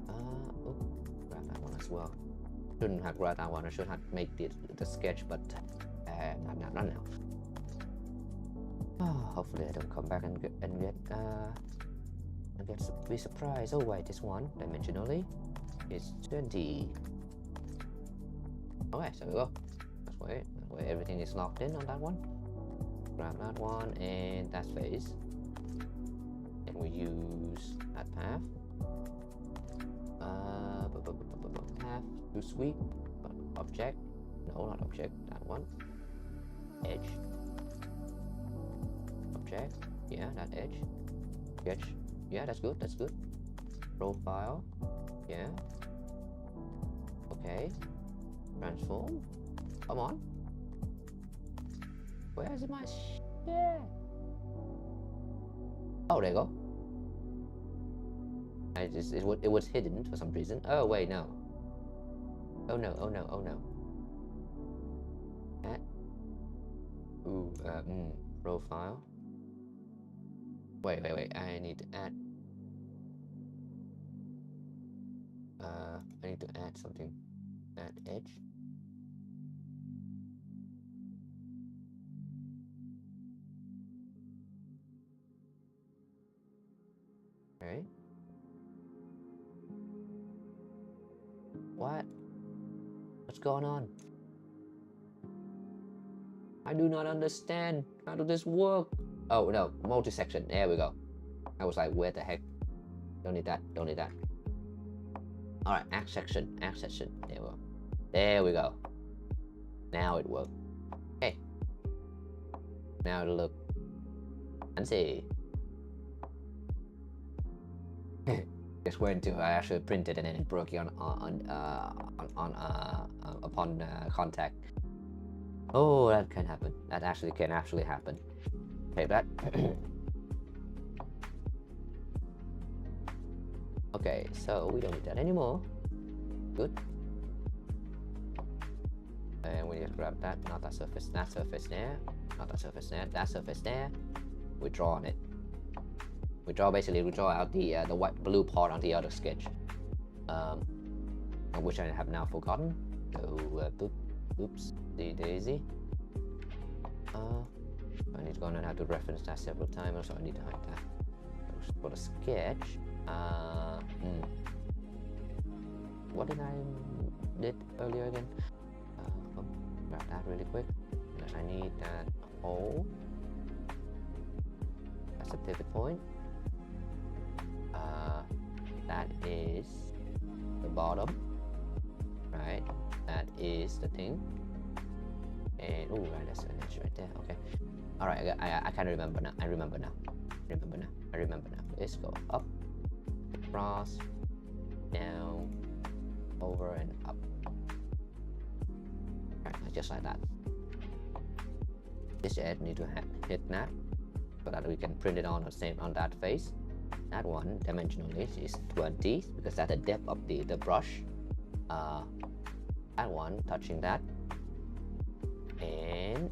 Oh, grab that one as well. Shouldn't have grabbed that one. I should have made the sketch, but not now. Oh, hopefully I don't come back and be surprised. Oh wait, this one dimensionally is 20. Okay, so we go. That's where everything is locked in on that one. Grab that one and that face. And we use that path. Path to sweep. Object. No, not object. That one. Edge. Object. Yeah, that edge. Sketch. Yeah, that's good. That's good. Profile. Yeah. Okay. Transform. Come on. Where's my shit? Oh, there you go. It was hidden for some reason. Oh wait, no. Oh no. Add. Ooh, profile. Wait. I need to add. I need to add something. Add edge. Okay. What? What's going on? I do not understand. How does this work? Oh no, multi-section. There we go. I was like, where the heck? Don't need that. Alright, act section. There we go. There we go. Now it worked. Okay. Now it'll look fancy. Just went to I actually printed and then it broke upon contact. Oh, that can happen. That can actually happen. Okay, that. Okay, so we don't need that anymore. Good. And we just grab that, not that surface there, not that surface there, that surface there. We draw on it. We draw out the white blue part on the other sketch, which I have now forgotten. So oops, daisy. I need to go and have to reference that several times, also I need to hide that. For the sketch, what did I did earlier again? Grab that really quick because I need that hole. That's a pivot point. That is the bottom, right? That is the thing. And oh, right, that's an edge right there. Okay. All right, I can remember now. I remember now. Let's go up, across, down, over, and up. Right, just like that. This edge need to hit that so that we can print it on the same on that face. That one dimensionally is 20 because that's the depth of the brush. That one touching that, and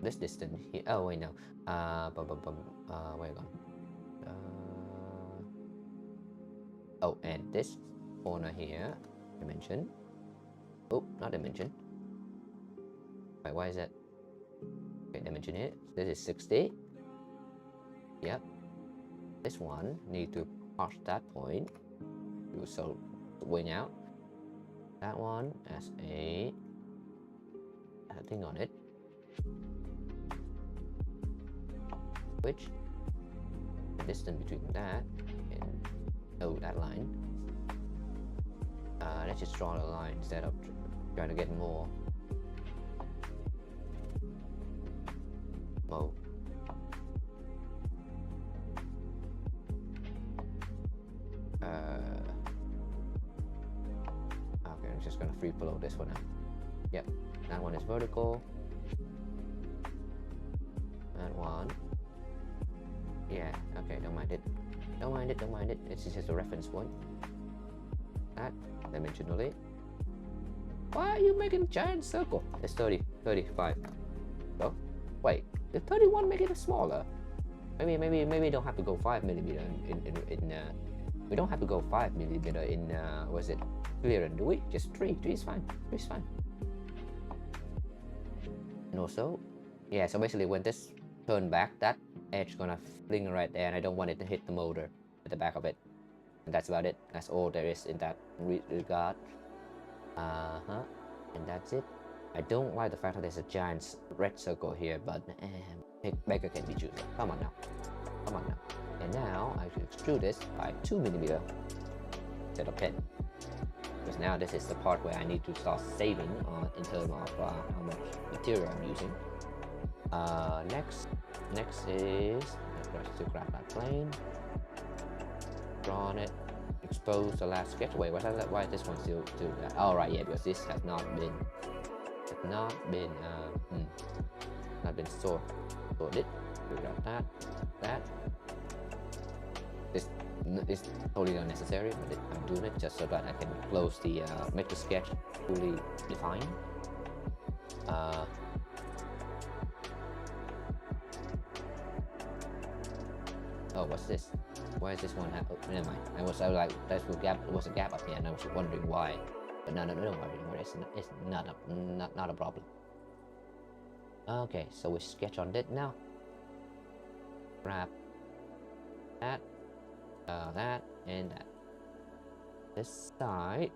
this distance here. Oh wait, no. Where you gone? Oh, and this corner here, dimension. Oh, not dimension. Wait, why is that? Okay, dimension here. This is 60. Yep. This one need to pass that point. So wing out. That one as a thing on it. Which the distance between that and that line. Let's just draw a line instead of trying to get more. mode. Okay, I'm just gonna free flow this one out. Yep, that one is vertical. That one. Yeah, okay, don't mind it. Don't mind it, don't mind it. It's just a reference point. That, dimensionally. Why are you making a giant circle? It's 30, 35. Oh, wait, did 31 make it smaller? Maybe don't have to go 5 millimeter we don't have to go 5 millimeter in what is it? Clearance, do we? Just 3. 3 is fine. 3 is fine. And also, yeah, so basically when this turn back, that edge gonna fling right there, and I don't want it to hit the motor at the back of it. And that's about it. That's all there is in that regard. And that's it. I don't like the fact that there's a giant red circle here, but Baker can be choosy. Come on now. Come on now. And now I should extrude this by 2 millimeter instead of 10. Because now this is the part where I need to start saving in terms of how much material I'm using. Next is to grab that plane, draw on it, expose the last sketch. Wait, why is this one still that? Oh right, yeah, because this has not been sorted. We got that. This is totally unnecessary, but I'm doing it just so that I can close the make the sketch fully defined. Oh, what's this? Why is this one happening? Oh, never mind. I was like, there was a gap up here, and I was wondering why. But no, don't worry. It's not a problem. Okay, so we sketch on it now. Grab that, that, and that. This side.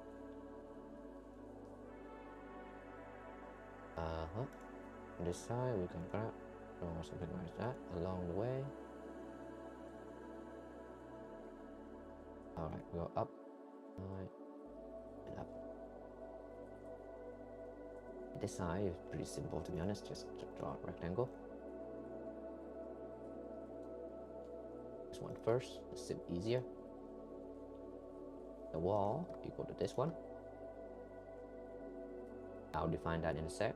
This side we can grab or something like that along the way. Alright, go up, right, and up. This side is pretty simple, to be honest. Just draw a rectangle. This one first, it's easier. The wall equal to this one. I'll define that in a sec.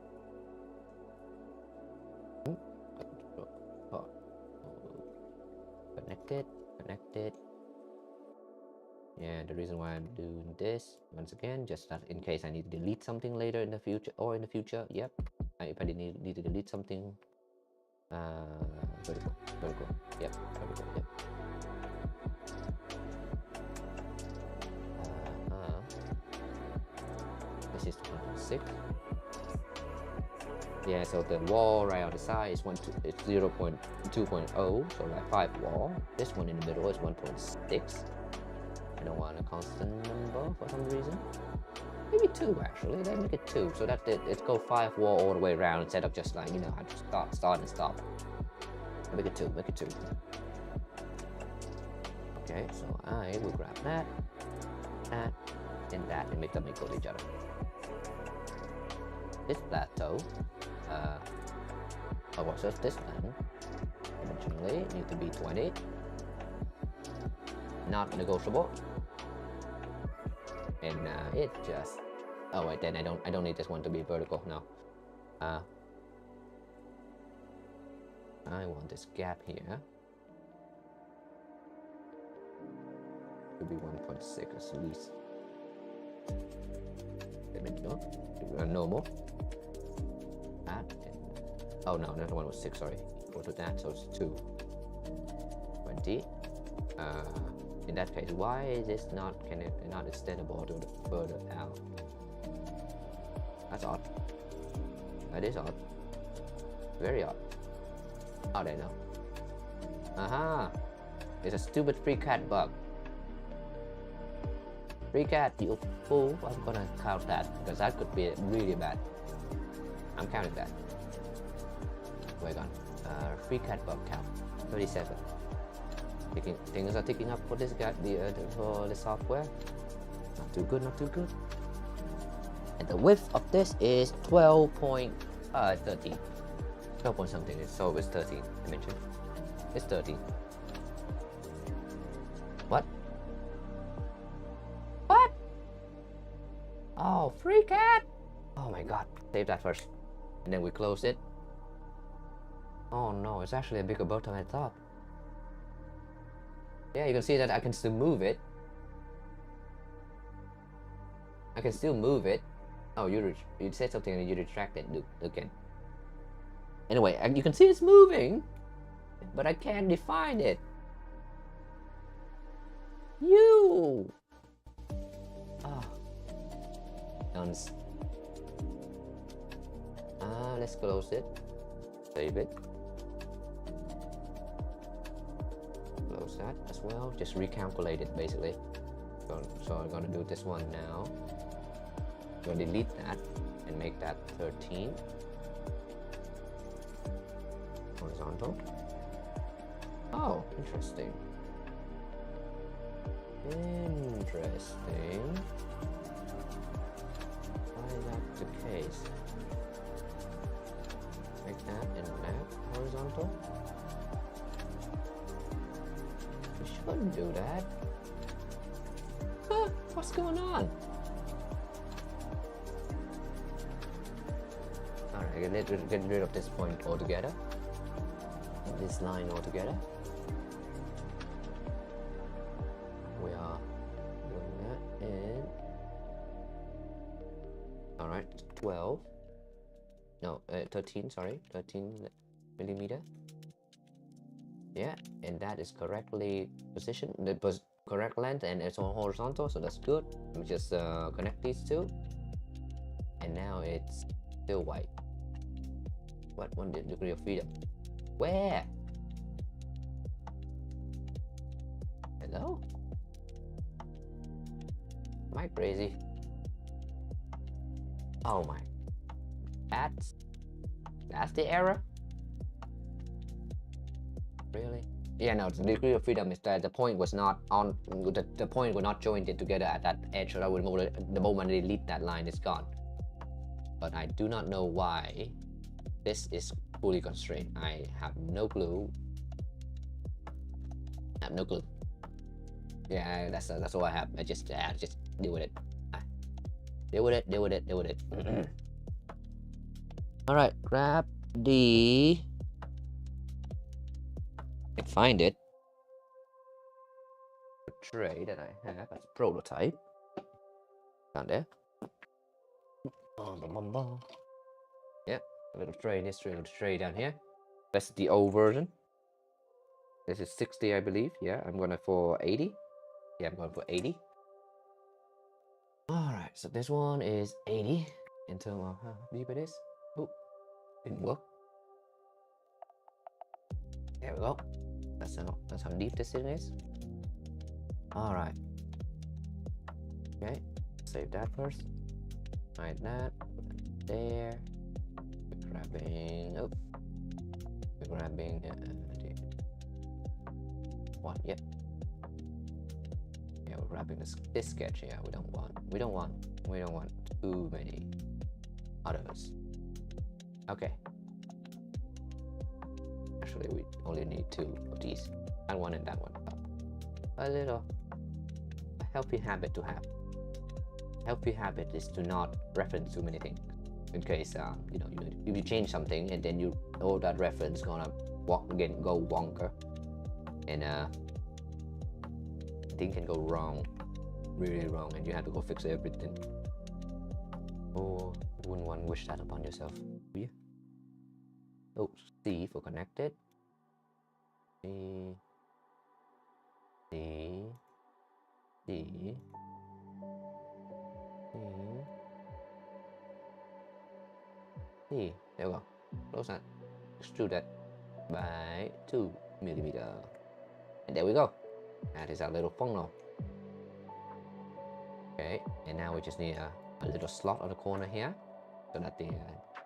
Connected. Yeah, the reason why I'm doing this once again, just that in case I need to delete something later in the future, yep. If I need to delete something, vertical, yep, vertical, yep. This is 1.6. Yeah, so the wall right on the side is 0.2.0, so like 5 wall. This one in the middle is 1.6. I don't want a constant number for some reason. Maybe 2 actually. Let's make it 2 so that it go 5 wall all the way around instead of just like, you know, how to start and stop. Make it 2. Okay, so I will grab that, and that, and make them equal to each other. This plateau, so this one originally need to be 20. Not negotiable. And it just, oh wait, then I don't need this one to be vertical now. I want this gap here to be 1.6 at least. Dimensional, normal. That, oh no, another one was 6, sorry. Go to that, so it's 2. 20. In that case, why is this not extendable to the further out? That's odd. That is odd. Very odd. Oh, they know. Aha! It's a stupid FreeCAD bug. FreeCAD, you fool! I'm gonna count that because that could be really bad. I'm counting that. Wait on. FreeCAD bug count 37. Things are ticking up for this guy, for the software. Not too good. And the width of this is 12.13. 12 point something, so it's 13 dimension. It's 13. What? What? Oh, free cat! Oh my god, save that first. And then we close it. Oh no, it's actually a bigger boat than I thought. Yeah, you can see that I can still move it. I can still move it. Oh, you said something and you retracted again. Anyway, you can see it's moving, but I can't define it. You! Ah. Nonce. Let's close it. Save it. Close that as well. Just recalculate it basically. So I'm gonna do this one now. I'm gonna delete that and make that 13. Horizontal. Oh, interesting. Interesting. Why is that the case? Make that and that horizontal. We shouldn't do that. Huh? What's going on? Alright, get rid of this point altogether. This line altogether. We are doing that in. Alright, 12. No, 13, sorry, 13 millimeter. Yeah, and that is correctly positioned. It was correct length and it's on horizontal, so that's good. Let me just connect these two. And now it's still white. What 1 degree of freedom? Where? Hello? Am I crazy? Oh my. That's the error? Really? Yeah, no, the degree of freedom is that the point was not on, the point were not joined together at that edge, so that would, the moment I delete that line, it's gone. But I do not know why this is fully constrained. I have no clue. I have no clue. Yeah, that's all I have. I just deal with it. Deal with it. All right, grab the. I can find it. The tray that I have as a prototype. Down there. Yep, a little tray. This little tray down here. That's the old version. This is 60, I believe. Yeah, I'm going for 80. Yeah, I'm going for 80. Alright, so this one is 80 in terms of how deep it is. Oh, didn't work. There we go. That's how deep this thing is. Alright. Okay, save that first. Like that. Put that there. We're grabbing. Oh. We're grabbing. One, yep. Yeah, we're grabbing this sketch here. We don't want too many others. Okay. Actually, we only need 2 of these. That one and that one. A healthy habit to have. Healthy habit is to not reference too many things. In case you know, if you change something and then all that reference gonna go wonker. And thing can go wrong, really wrong, and you have to go fix everything. Oh, you wouldn't want to wish that upon yourself, would you? Oh, C for connected. C. There we go. Close that. Extrude that by 2 millimeter. And there we go. That is our little funnel. Okay, and now we just need a little slot on the corner here so that the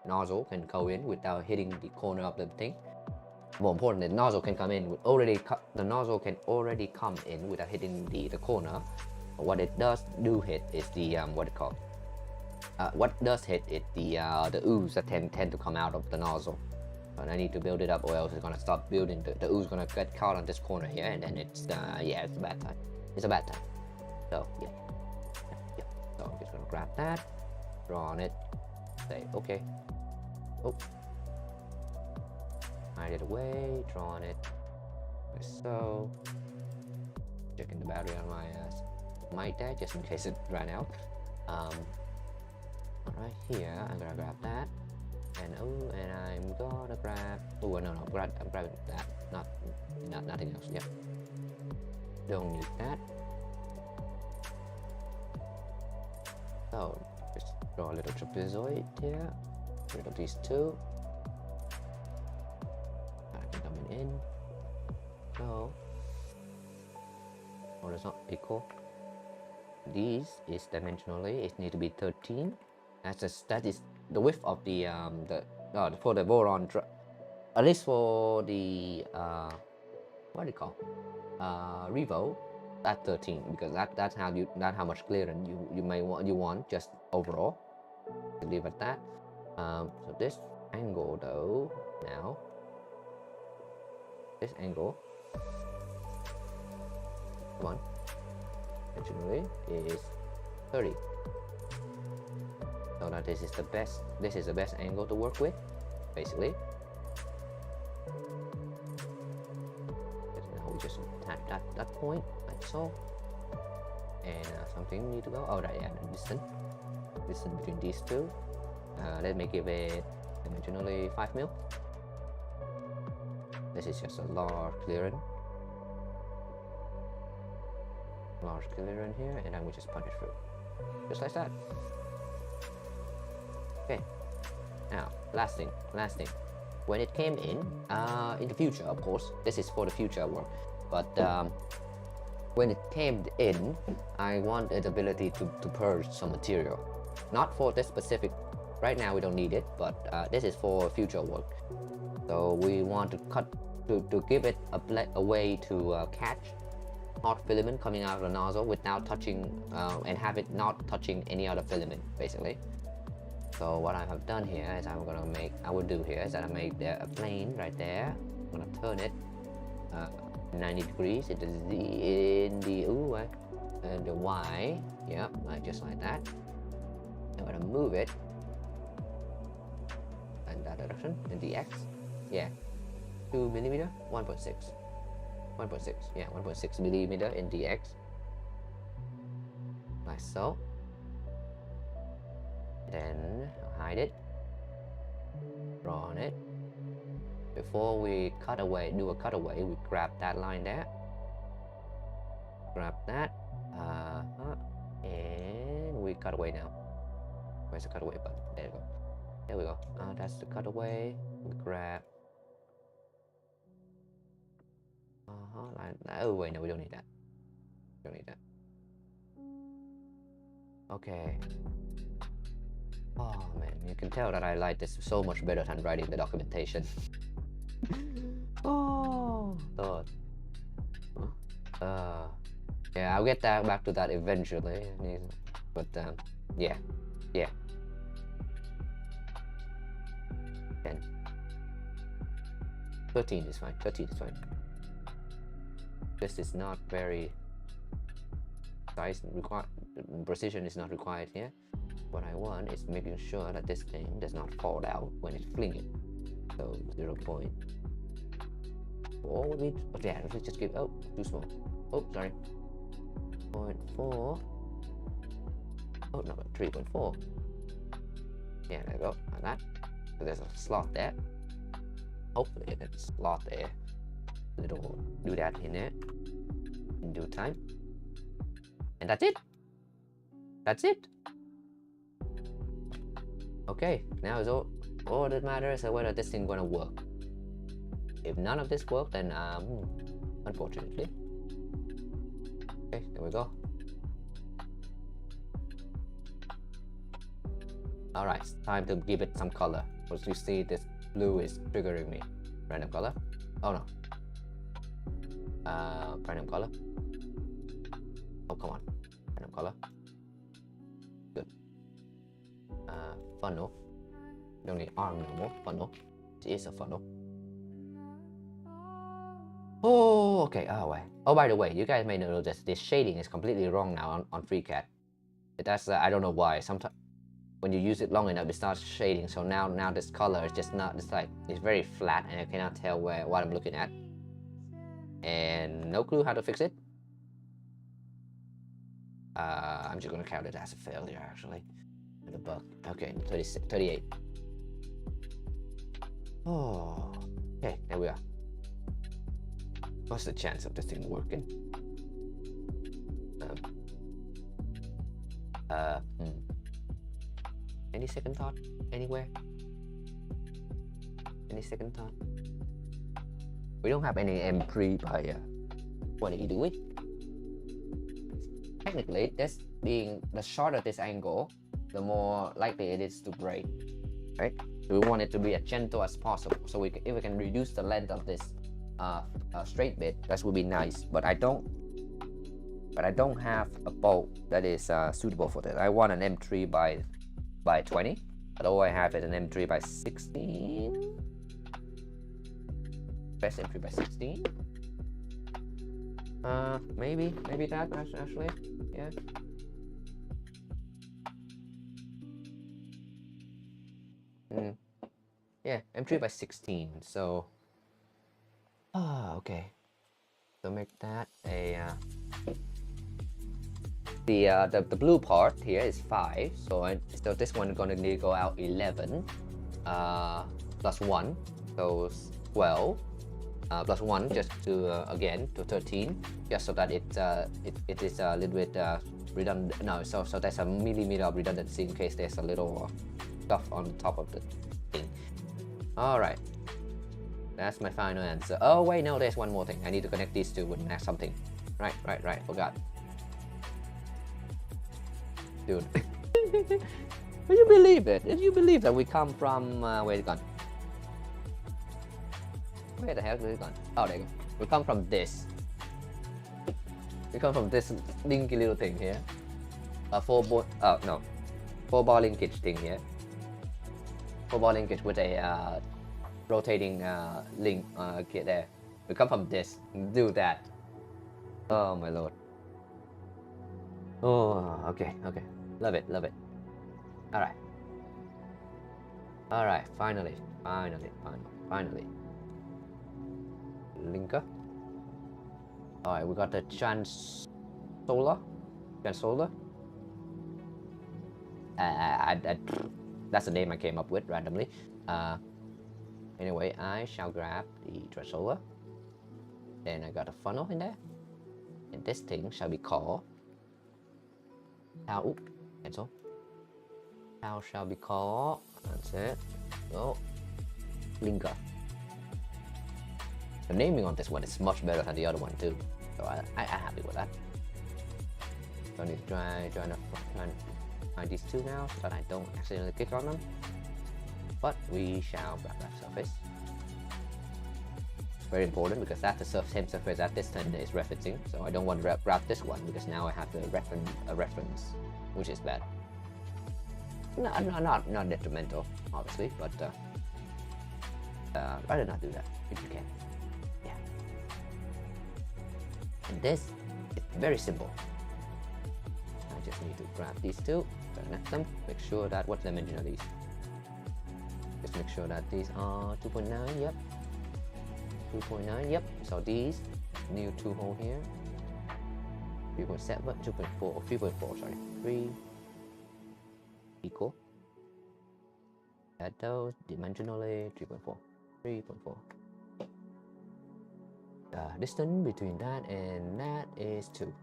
nozzle can go in without hitting the corner of the thing. More importantly, the nozzle can come in with the nozzle can already come in without hitting the corner. But what it does hit is the what does hit is the ooze that tend to come out of the nozzle. But I need to build it up, or else it's gonna stop building. The ooze gonna get caught on this corner here, and then it's yeah, it's a bad time. It's a bad time. So yeah. So I'm just gonna grab that, draw on it, say okay. Oh, hide it away, draw on it, like so. Checking the battery on my mic there, just in case it ran out. Right here, I'm gonna grab that. And and I'm gonna grab. Oh no, I'm grabbing that. Nothing else. Yep. Don't need that. So just draw a little trapezoid here. Rid of these two. I can come in. So. Or it's not equal. These is dimensionally. It need to be 13. That is the width of the for the Voron, at least for the what do you call Revo, at 13, because that's how much clearance you want just overall. Leave it at that. So this angle though, now this angle, come on, actually is 30. So that this is the best angle to work with, basically. And now we just tap that point, like so. And something need to go. Oh right, yeah, the distance between these two. Let me give it dimensionally 5 mil. This is just a large clearance. Here, and then we just punch it through, just like that. Okay, now last thing, when it came in the future, of course, this is for the future work, but when it came in, I want the ability to purge some material, not for this specific, right now we don't need it, but this is for future work. So we want to to give it a way to catch hot filament coming out of the nozzle without touching and have it not touching any other filament, basically. So what I have done here is I will do here is that I make a plane right there. I'm gonna turn it 90 degrees in the Y, yeah, just like that. I'm gonna move it in that direction, in the X, yeah, 2 millimeter, 1.6, yeah, 1.6 millimeter in the X, like so. Then hide it, draw on it. Before we do a cutaway, we grab that line there, grab that, and we cut away now. Where's the cutaway button? There we go. That's the cutaway. We grab. Oh wait, no, we don't need that. Okay. Oh man, you can tell that I like this so much better than writing the documentation. Oh, God. Yeah, I'll get back to that eventually. But yeah. 10. 13 is fine. This is not very precision is not required here. What I want is making sure that this thing does not fall out when it's flinging. So 0.4 would be, yeah, let's just give, too small. Oh, sorry. 0.4. Oh no, 3.4. Yeah, there we go, like that. So there's a slot there. Hopefully there's a slot there. Little do that in there in due time. And that's it. Okay, now is all that matters is whether this thing gonna work. If none of this work, then unfortunately. Okay, there we go. Alright, time to give it some color. As you see, this blue is triggering me. Random color. Oh no. Random color. Oh, come on. Random color. Good. Funnel. Don't need arm no more. Funnel. It is a funnel. Oh, okay. Oh, wait. Oh, by the way, you guys may notice this shading is completely wrong now on FreeCAD. That's I don't know why. Sometimes when you use it long enough, it starts shading. So now this color is just not. It's like it's very flat, and I cannot tell what I'm looking at. And no clue how to fix it. I'm just gonna count it as a failure actually. And a bug. Okay, 36, 38. Oh, okay, there we are. What's the chance of this thing working? Any second thought? Anywhere? Any second thought? We don't have any M3 by 20, do we? Technically, this being the shorter this angle, the more likely it is to break, right? So we want it to be as gentle as possible. So if we can reduce the length of this straight bit, that would be nice. But I don't have a bolt that is suitable for that. I want an M3 by 20, but all I have is an M3 by 16. Best M3 by 16. Maybe that actually, yeah. Yeah, M3 by 16. So, okay. So make that a the blue part here is 5. So this one gonna need to go out 11. Plus 1, so 12. Plus 1 just to again to 13, just so that it is a little bit redundant. No, so there's a millimeter of redundancy in case there's a little stuff on the top of the thing. All right, that's my final answer. Oh wait, no, there's one more thing. I need to connect these two with something. Right, forgot. Dude, will you believe it? If you believe that we come from where's it gone? Where the hell is it gone? Oh, there you go. We come from this. We come from this dinky little thing here. A 4-bar linkage thing here. 4-bar linkage with a rotating link kit there. We come from this. Do that. Oh my lord. Oh, okay. Love it. Alright, finally. Linker. Alright, we got the transolar. That's the name I came up with randomly. Anyway, I shall grab the transolar. Then I got a funnel in there. And this thing shall be called... cancel. How shall be called... That's it. So, linker. The naming on this one is much better than the other one too, so I'm happy with that. So I need to try to find these two now so that I don't accidentally click on them. But we shall grab that surface. Very important because that's the same surface that this tender is referencing. So I don't want to grab this one because now I have to reference, which is bad. Not detrimental, obviously, but rather not do that if you can. And this is very simple. I just need to grab these two, connect them, make sure that what dimension are these? Just make sure that these are 2.9, yep. 2.9, yep. So these new 2 hole here. 3.7, 2.4, 3.4, sorry. 3 equal. Add those dimensionally 3.4. 3.4. Distance between that and that is 2.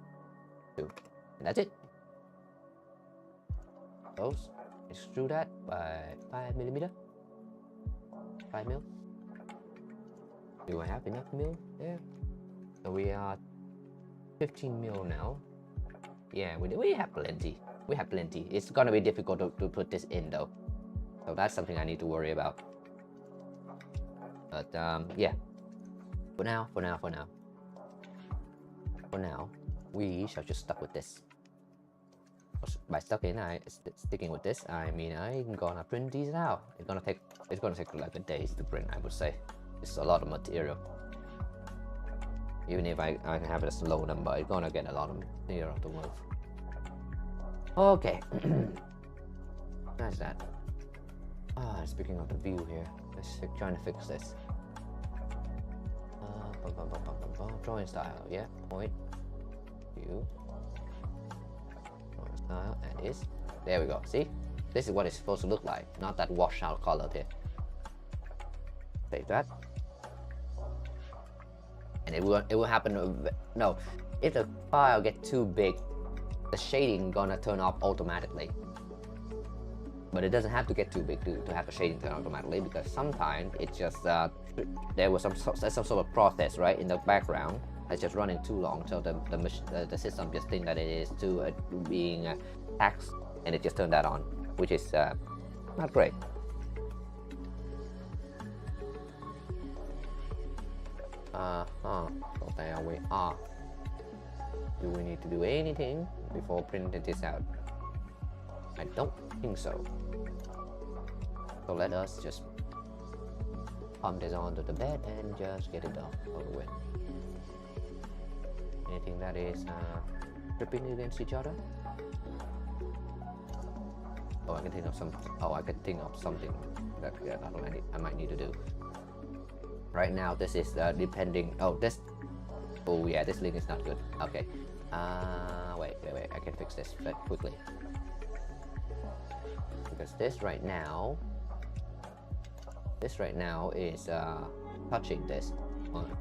And that's it. Those extrude that by 5 millimeter. 5 mil. Do I have enough mil there? So we are 15 mil now. Yeah, we have plenty. It's gonna be difficult to put this in though. So that's something I need to worry about. But yeah. For now, we shall just stuck with this. by sticking with this, I mean I'm gonna print these out. It's gonna take like a days to print, I would say. It's a lot of material. Even if I can have a slow number, it's gonna get a lot of material to move. Okay. That's that. Speaking of the view here, let's trying to fix this. Drawing style, yeah. Point, view, drawing style, and is. There we go. See, this is what it's supposed to look like, not that washed-out color there. Save that, and it will happen. No, if the file get too big, the shading gonna turn off automatically. But it doesn't have to get too big to have the shading turn automatically, because sometimes it's just there was some sort of process right in the background that's just running too long, so the system just think that it is too being taxed, and it just turned that on, which is not great. So there we are. Do we need to do anything before printing this out? I don't think so. So let us just pump this onto the bed and just get it done over with. Anything that is tripping against each other? Oh, I can think of something. Oh, I can think of something that I might need to do. Right now, this is depending. Oh, this. Oh yeah, this link is not good. Okay. Wait. I can fix this quickly. Because this right now is touching this.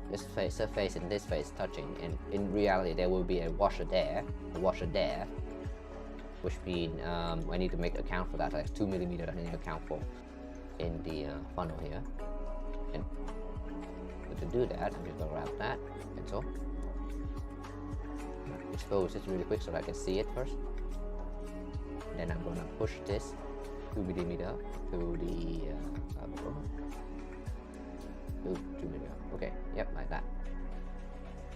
This surface and this face touching, and in reality there will be a washer there, which means I need to make account for that. Like 2mm I need to account for in the funnel here. And to do that, I'm just gonna grab that and so expose it really quick so that I can see it first. Then I'm gonna push this 2mm to the 2mm. Okay, yep, like that.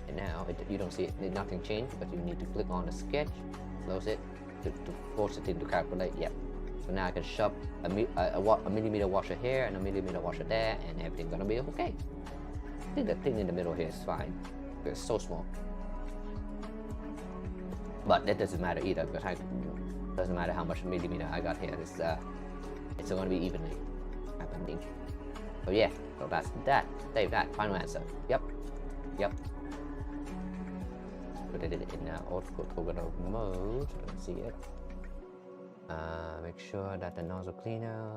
And now you don't see it, nothing changed, but you need to click on the sketch, close it to force it into calculate. Yep. So now I can shove a millimeter washer here and a millimeter washer there, and everything's gonna be okay. I think the thing in the middle here is fine. It's so small. But that doesn't matter either, because it doesn't matter how much millimeter I got here. It's going to be evenly happening. So yeah, so that's that. Save that. Final answer. Yep. Put it in orthogonal mode so I can see it. Make sure that the nozzle cleaner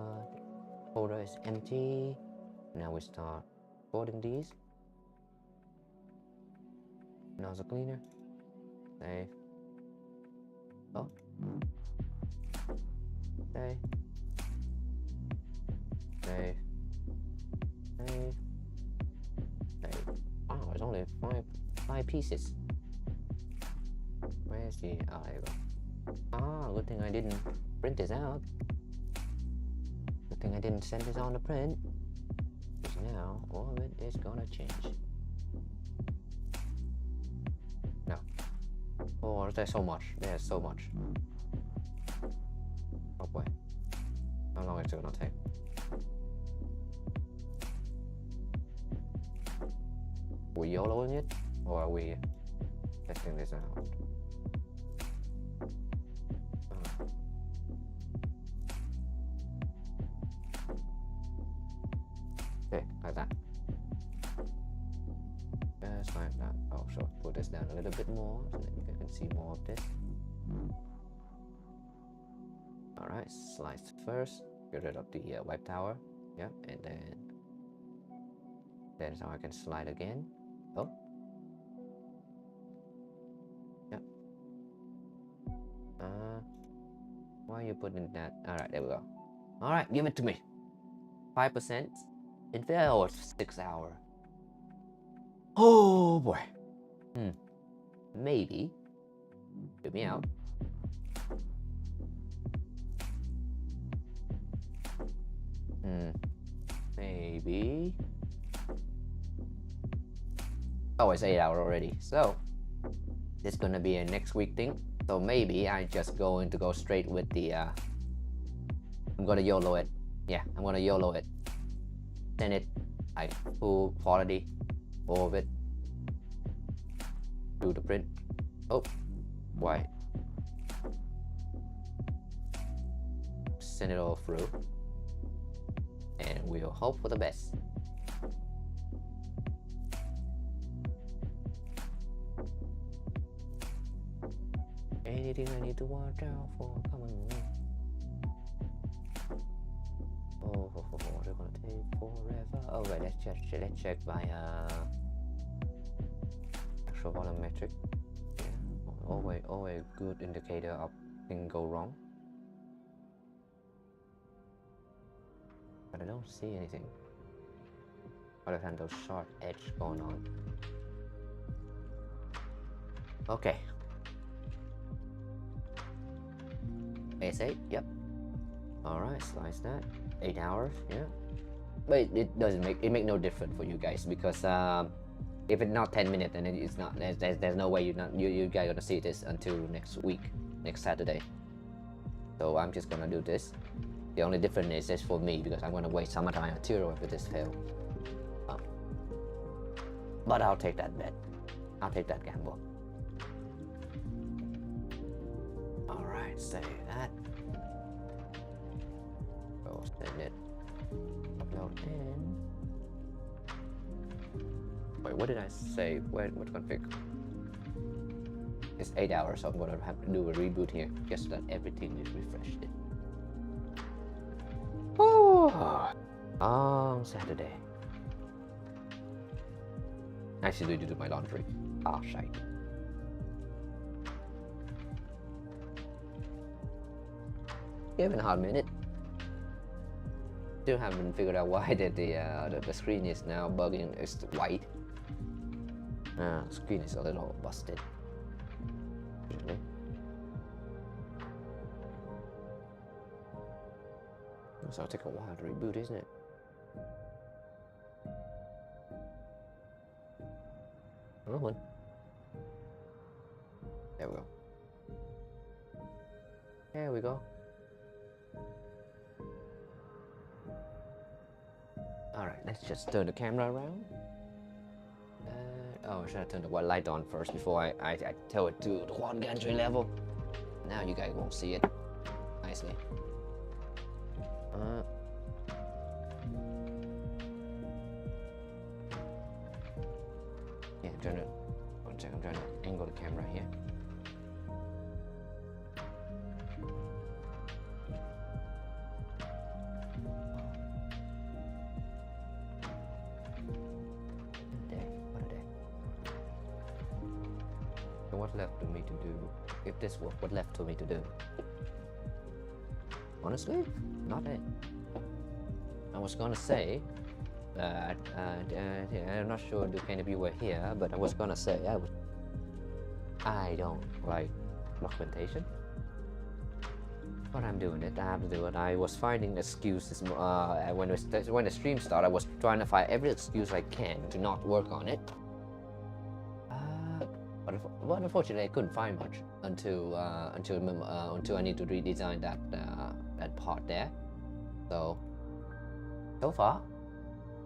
folder is empty. Now we start recording these. Nozzle cleaner. Save. Oh. Save. Save. Oh, it's only five pieces. Where's the? Oh, there you go. Ah, good thing I didn't print this out. Good thing I didn't send this on the print. Because now all of it is gonna change. No. Oh, there's so much. There's so much. Oh boy. How long is it gonna take? Are we YOLOing it? Or are we testing this out? Okay, like that. Just like that. Oh, so put this down a little bit more so that you can see more of this. Alright, slice first. Get rid of the wipe tower. Yep, and then so I can slide again. Oh. Yep. Why are you putting that? Alright, there we go. Alright, give it to me. 5%. It fell 6 hours. Oh boy. Maybe. Get me out. This is gonna be a next week thing. So maybe I just going to go straight with the I'm gonna YOLO it. Yeah, I'm gonna YOLO it. Send it like full quality, all of it. Do the print. Oh, why? Send it all through. And we'll hope for the best. Anything I need to watch out for? Come on. Oh, they're gonna take forever. Oh wait, let's check my actual volumetric. Yeah, always good indicator of things go wrong. But I don't see anything other than those sharp edge going on. Okay. S8, yep. Alright, slice that. 8 hours, yeah. But it doesn't make no difference for you guys because if it's not 10 minutes, then it's not. There's no way you guys gonna see this until next week, next Saturday. So I'm just gonna do this. The only difference is just for me because I'm gonna waste some time material if this fails. But I'll take that bet. I'll take that gamble. Alright, say that. Go send it. Upload in. Wait, what did I say? Wait, what config? It's 8 hours, so I'm gonna have to do a reboot here just so that everything is refreshed. Oh, Saturday. Actually, need to do my laundry. Ah, shite. Give it a hard minute. Still haven't figured out why the screen is now bugging. It's white. Screen is a little busted. Usually. So it'll take a while to reboot, isn't it? Another one. There we go. There we go. Alright, let's just turn the camera around. Oh, should I turn the white light on first before I tell it to the quad gantry level? Now you guys won't see it nicely. Yeah, I'm trying to. One second, I'm trying to angle the camera here. What left for me to do? If this was what left for me to do? Honestly, not it. I was gonna say that I'm not sure if you were here, but I was gonna say I don't like documentation. But I'm doing it. I have to do it. I was finding excuses when the stream started. I was trying to find every excuse I can to not work on it. But unfortunately, I couldn't find much until I need to redesign that part there. So far,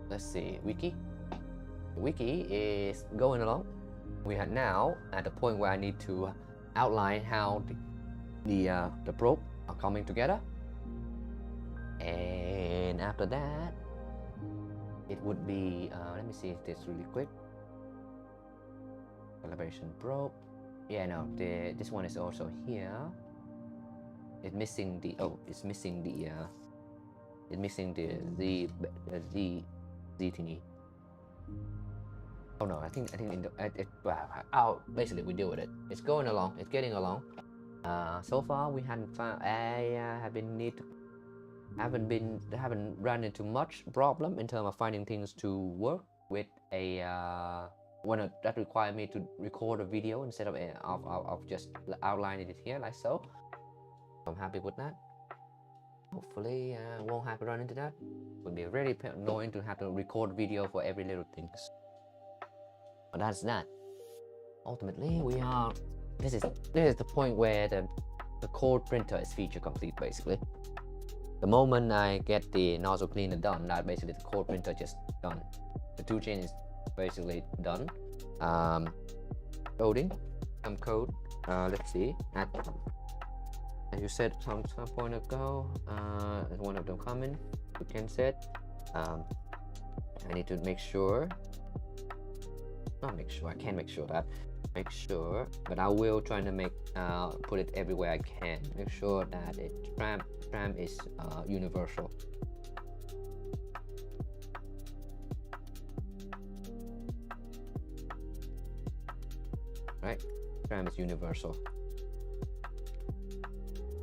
let's see. Wiki is going along. We are now at the point where I need to outline how the probe are coming together, and after that, it would be. Let me see this really quick. Calibration probe. Yeah, no, this one is also here. It's missing the it's missing the Z thingy. Oh no, I think in the basically we deal with it. It's going along. It's getting along. So far we haven't found. Haven't run into much problem in terms of finding things to work with that require me to record a video instead of just outlining it here like so. I'm happy with that. Hopefully won't have to run into that. It would be really annoying to have to record video for every little thing. But that's that. ultimately we are. This is the point where the code printer is feature complete basically. The moment I get the nozzle cleaner done, that basically the code printer just done. The tool chain is basically done. Coding some code. Let's see. As you said some point ago, one of them coming. You can set. I need to make sure. Not make sure. I can't make sure that. Make sure, but I will try to make put it everywhere I can. Make sure that tram is universal. Right, tram is universal.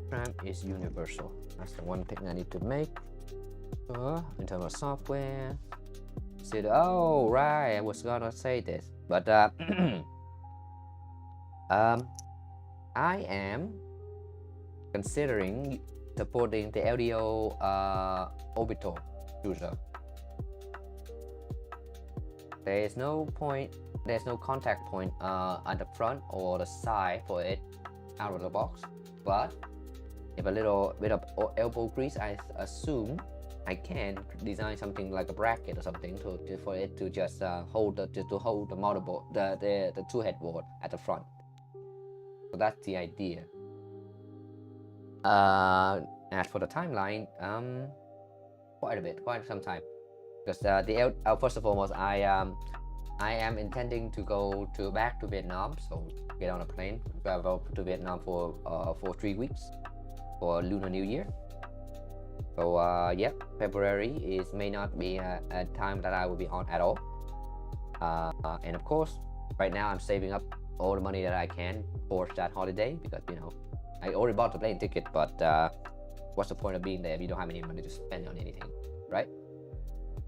Tram is universal. That's the one thing I need to make. In terms of software, oh right, I was gonna say this, but I am considering supporting the LDO orbital user. There's no contact point at the front or the side for it out of the box, but if a little bit of elbow grease, I assume I can design something like a bracket or something for it to just hold the motherboard, the two headboard at the front. So that's the idea. As for the timeline, quite some time, because first of all, I am intending to go back to Vietnam, so get on a plane, travel to Vietnam for 3 weeks for Lunar New Year. So yeah, February may not be a time that I will be on at all. And of course, right now I'm saving up all the money that I can for that holiday, because I already bought the plane ticket, but what's the point of being there if you don't have any money to spend on anything, right?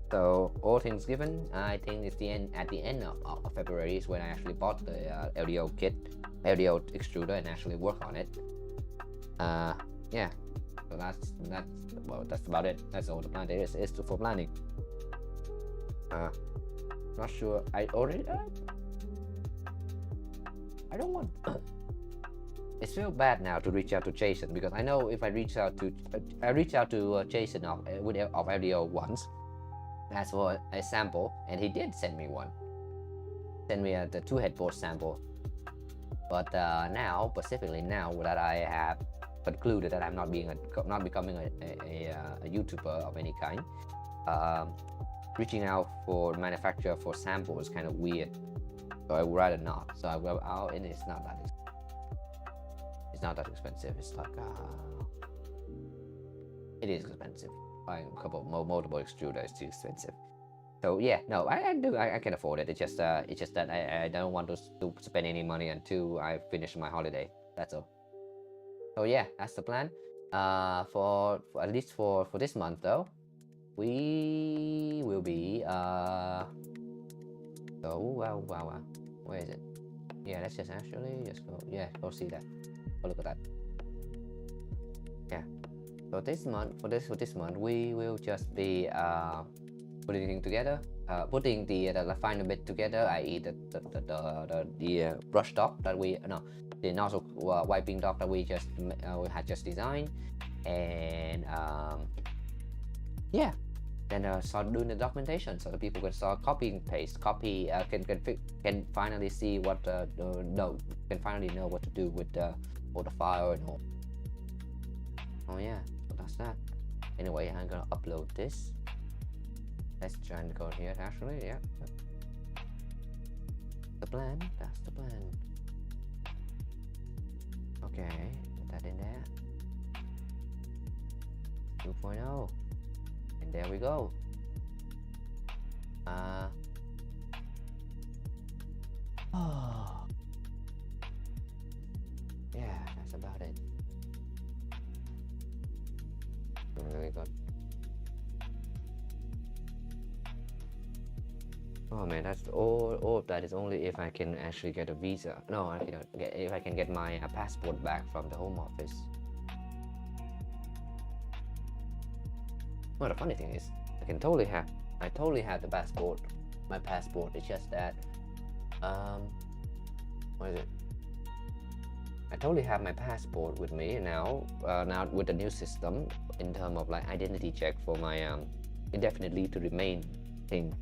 So all things given, I think it's at the end of February is when I actually bought the LDO kit, LDO extruder, and actually work on it. Yeah, so that's about it. That's all the plan there is for planning. Not sure. I don't want. It feels bad now to reach out to Jason, because I know if I reach out to Jason of LDO once, asked for a sample, and he did send me one. Send me the two headboard sample. But now, specifically now that I have concluded that I'm not becoming a YouTuber of any kind, reaching out for manufacturer for sample is kind of weird. So I would rather not. So I go out, and it's not that expensive. It's like it is expensive. Buying a couple multiple extruders is too expensive. So yeah, no, I can afford it. It's just that I don't want to spend any money until I finish my holiday. That's all. So yeah, that's the plan. For at least for this month though, we will be wow. Where is it? Yeah, let's just go. Yeah, go see that. Go look at that. Yeah. So this month, for this month, we will just be putting things together, putting the final bit together, i.e. the brush dock that the nozzle wiping dock that we had just designed, and yeah, then start doing the documentation so that people can start copy and paste, can finally see what can finally know what to do with all the file and all. Oh yeah, so that's that. Anyway, I'm gonna upload this. Let's try and go here actually. Yeah, the plan. That's the plan. Okay, put that in there. 2.0, and there we go. Oh, yeah, that's about it. Really good. Oh man, that's all of that is only if I can actually get a visa. No, if I can get my passport back from the home office. Well, the funny thing is, I totally have the passport. My passport. It's just that what is it? I totally have my passport with me now. Now with the new system in terms of like identity check for my indefinite leave to remain thing.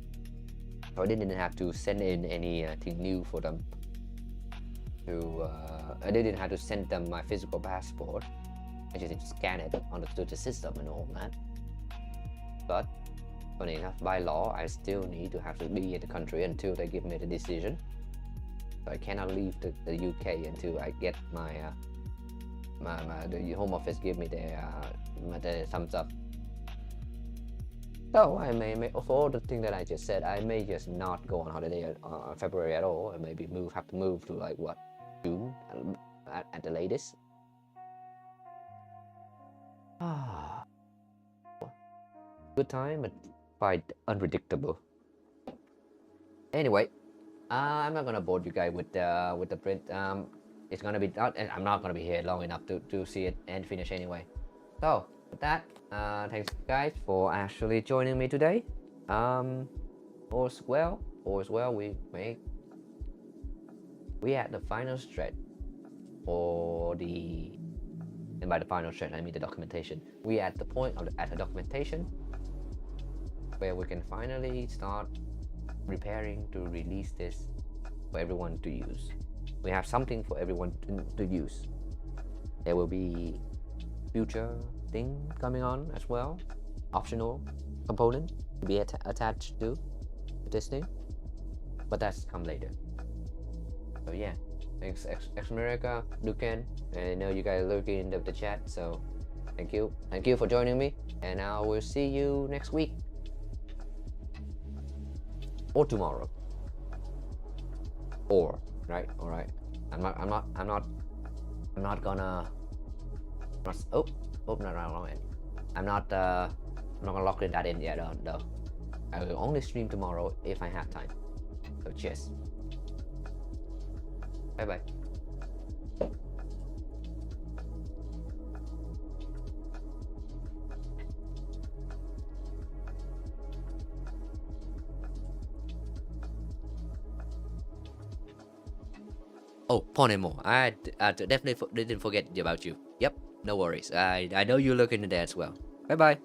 So I didn't have to send in anything new for them. I didn't have to send them my physical passport. I just need to scan it onto the system and all that. But funny enough, by law, I still need to have to be in the country until they give me the decision. So I cannot leave the UK until I get my the Home Office give me the thumbs up. So I may for all the thing that I just said, I may just not go on holiday on February at all, and maybe have to move to like what, June at the latest. Good time, but quite unpredictable. Anyway, I'm not gonna bore you guys with the print. It's gonna be I'm not gonna be here long enough to see it and finish anyway. So with that, thanks guys for actually joining me today. All's well. We at the final stretch for the, and by the final stretch I mean the documentation. We at the point of the documentation where we can finally start preparing to release this for everyone to use. We have something for everyone to use. There will be future thing coming on as well, optional component to be attached to this thing, but that's come later. So yeah, thanks X-America, Lucan, and I know you guys are looking in the chat, so thank you for joining me, and I will see you next week or tomorrow, or right, all right. I'm not gonna. Oh, no, wrong end. I'm not gonna lock that in yet, though. I will only stream tomorrow if I have time. So cheers. Bye bye. Oh, Ponemo, I definitely didn't forget about you. Yep, no worries. I know you look into that as well. Bye bye.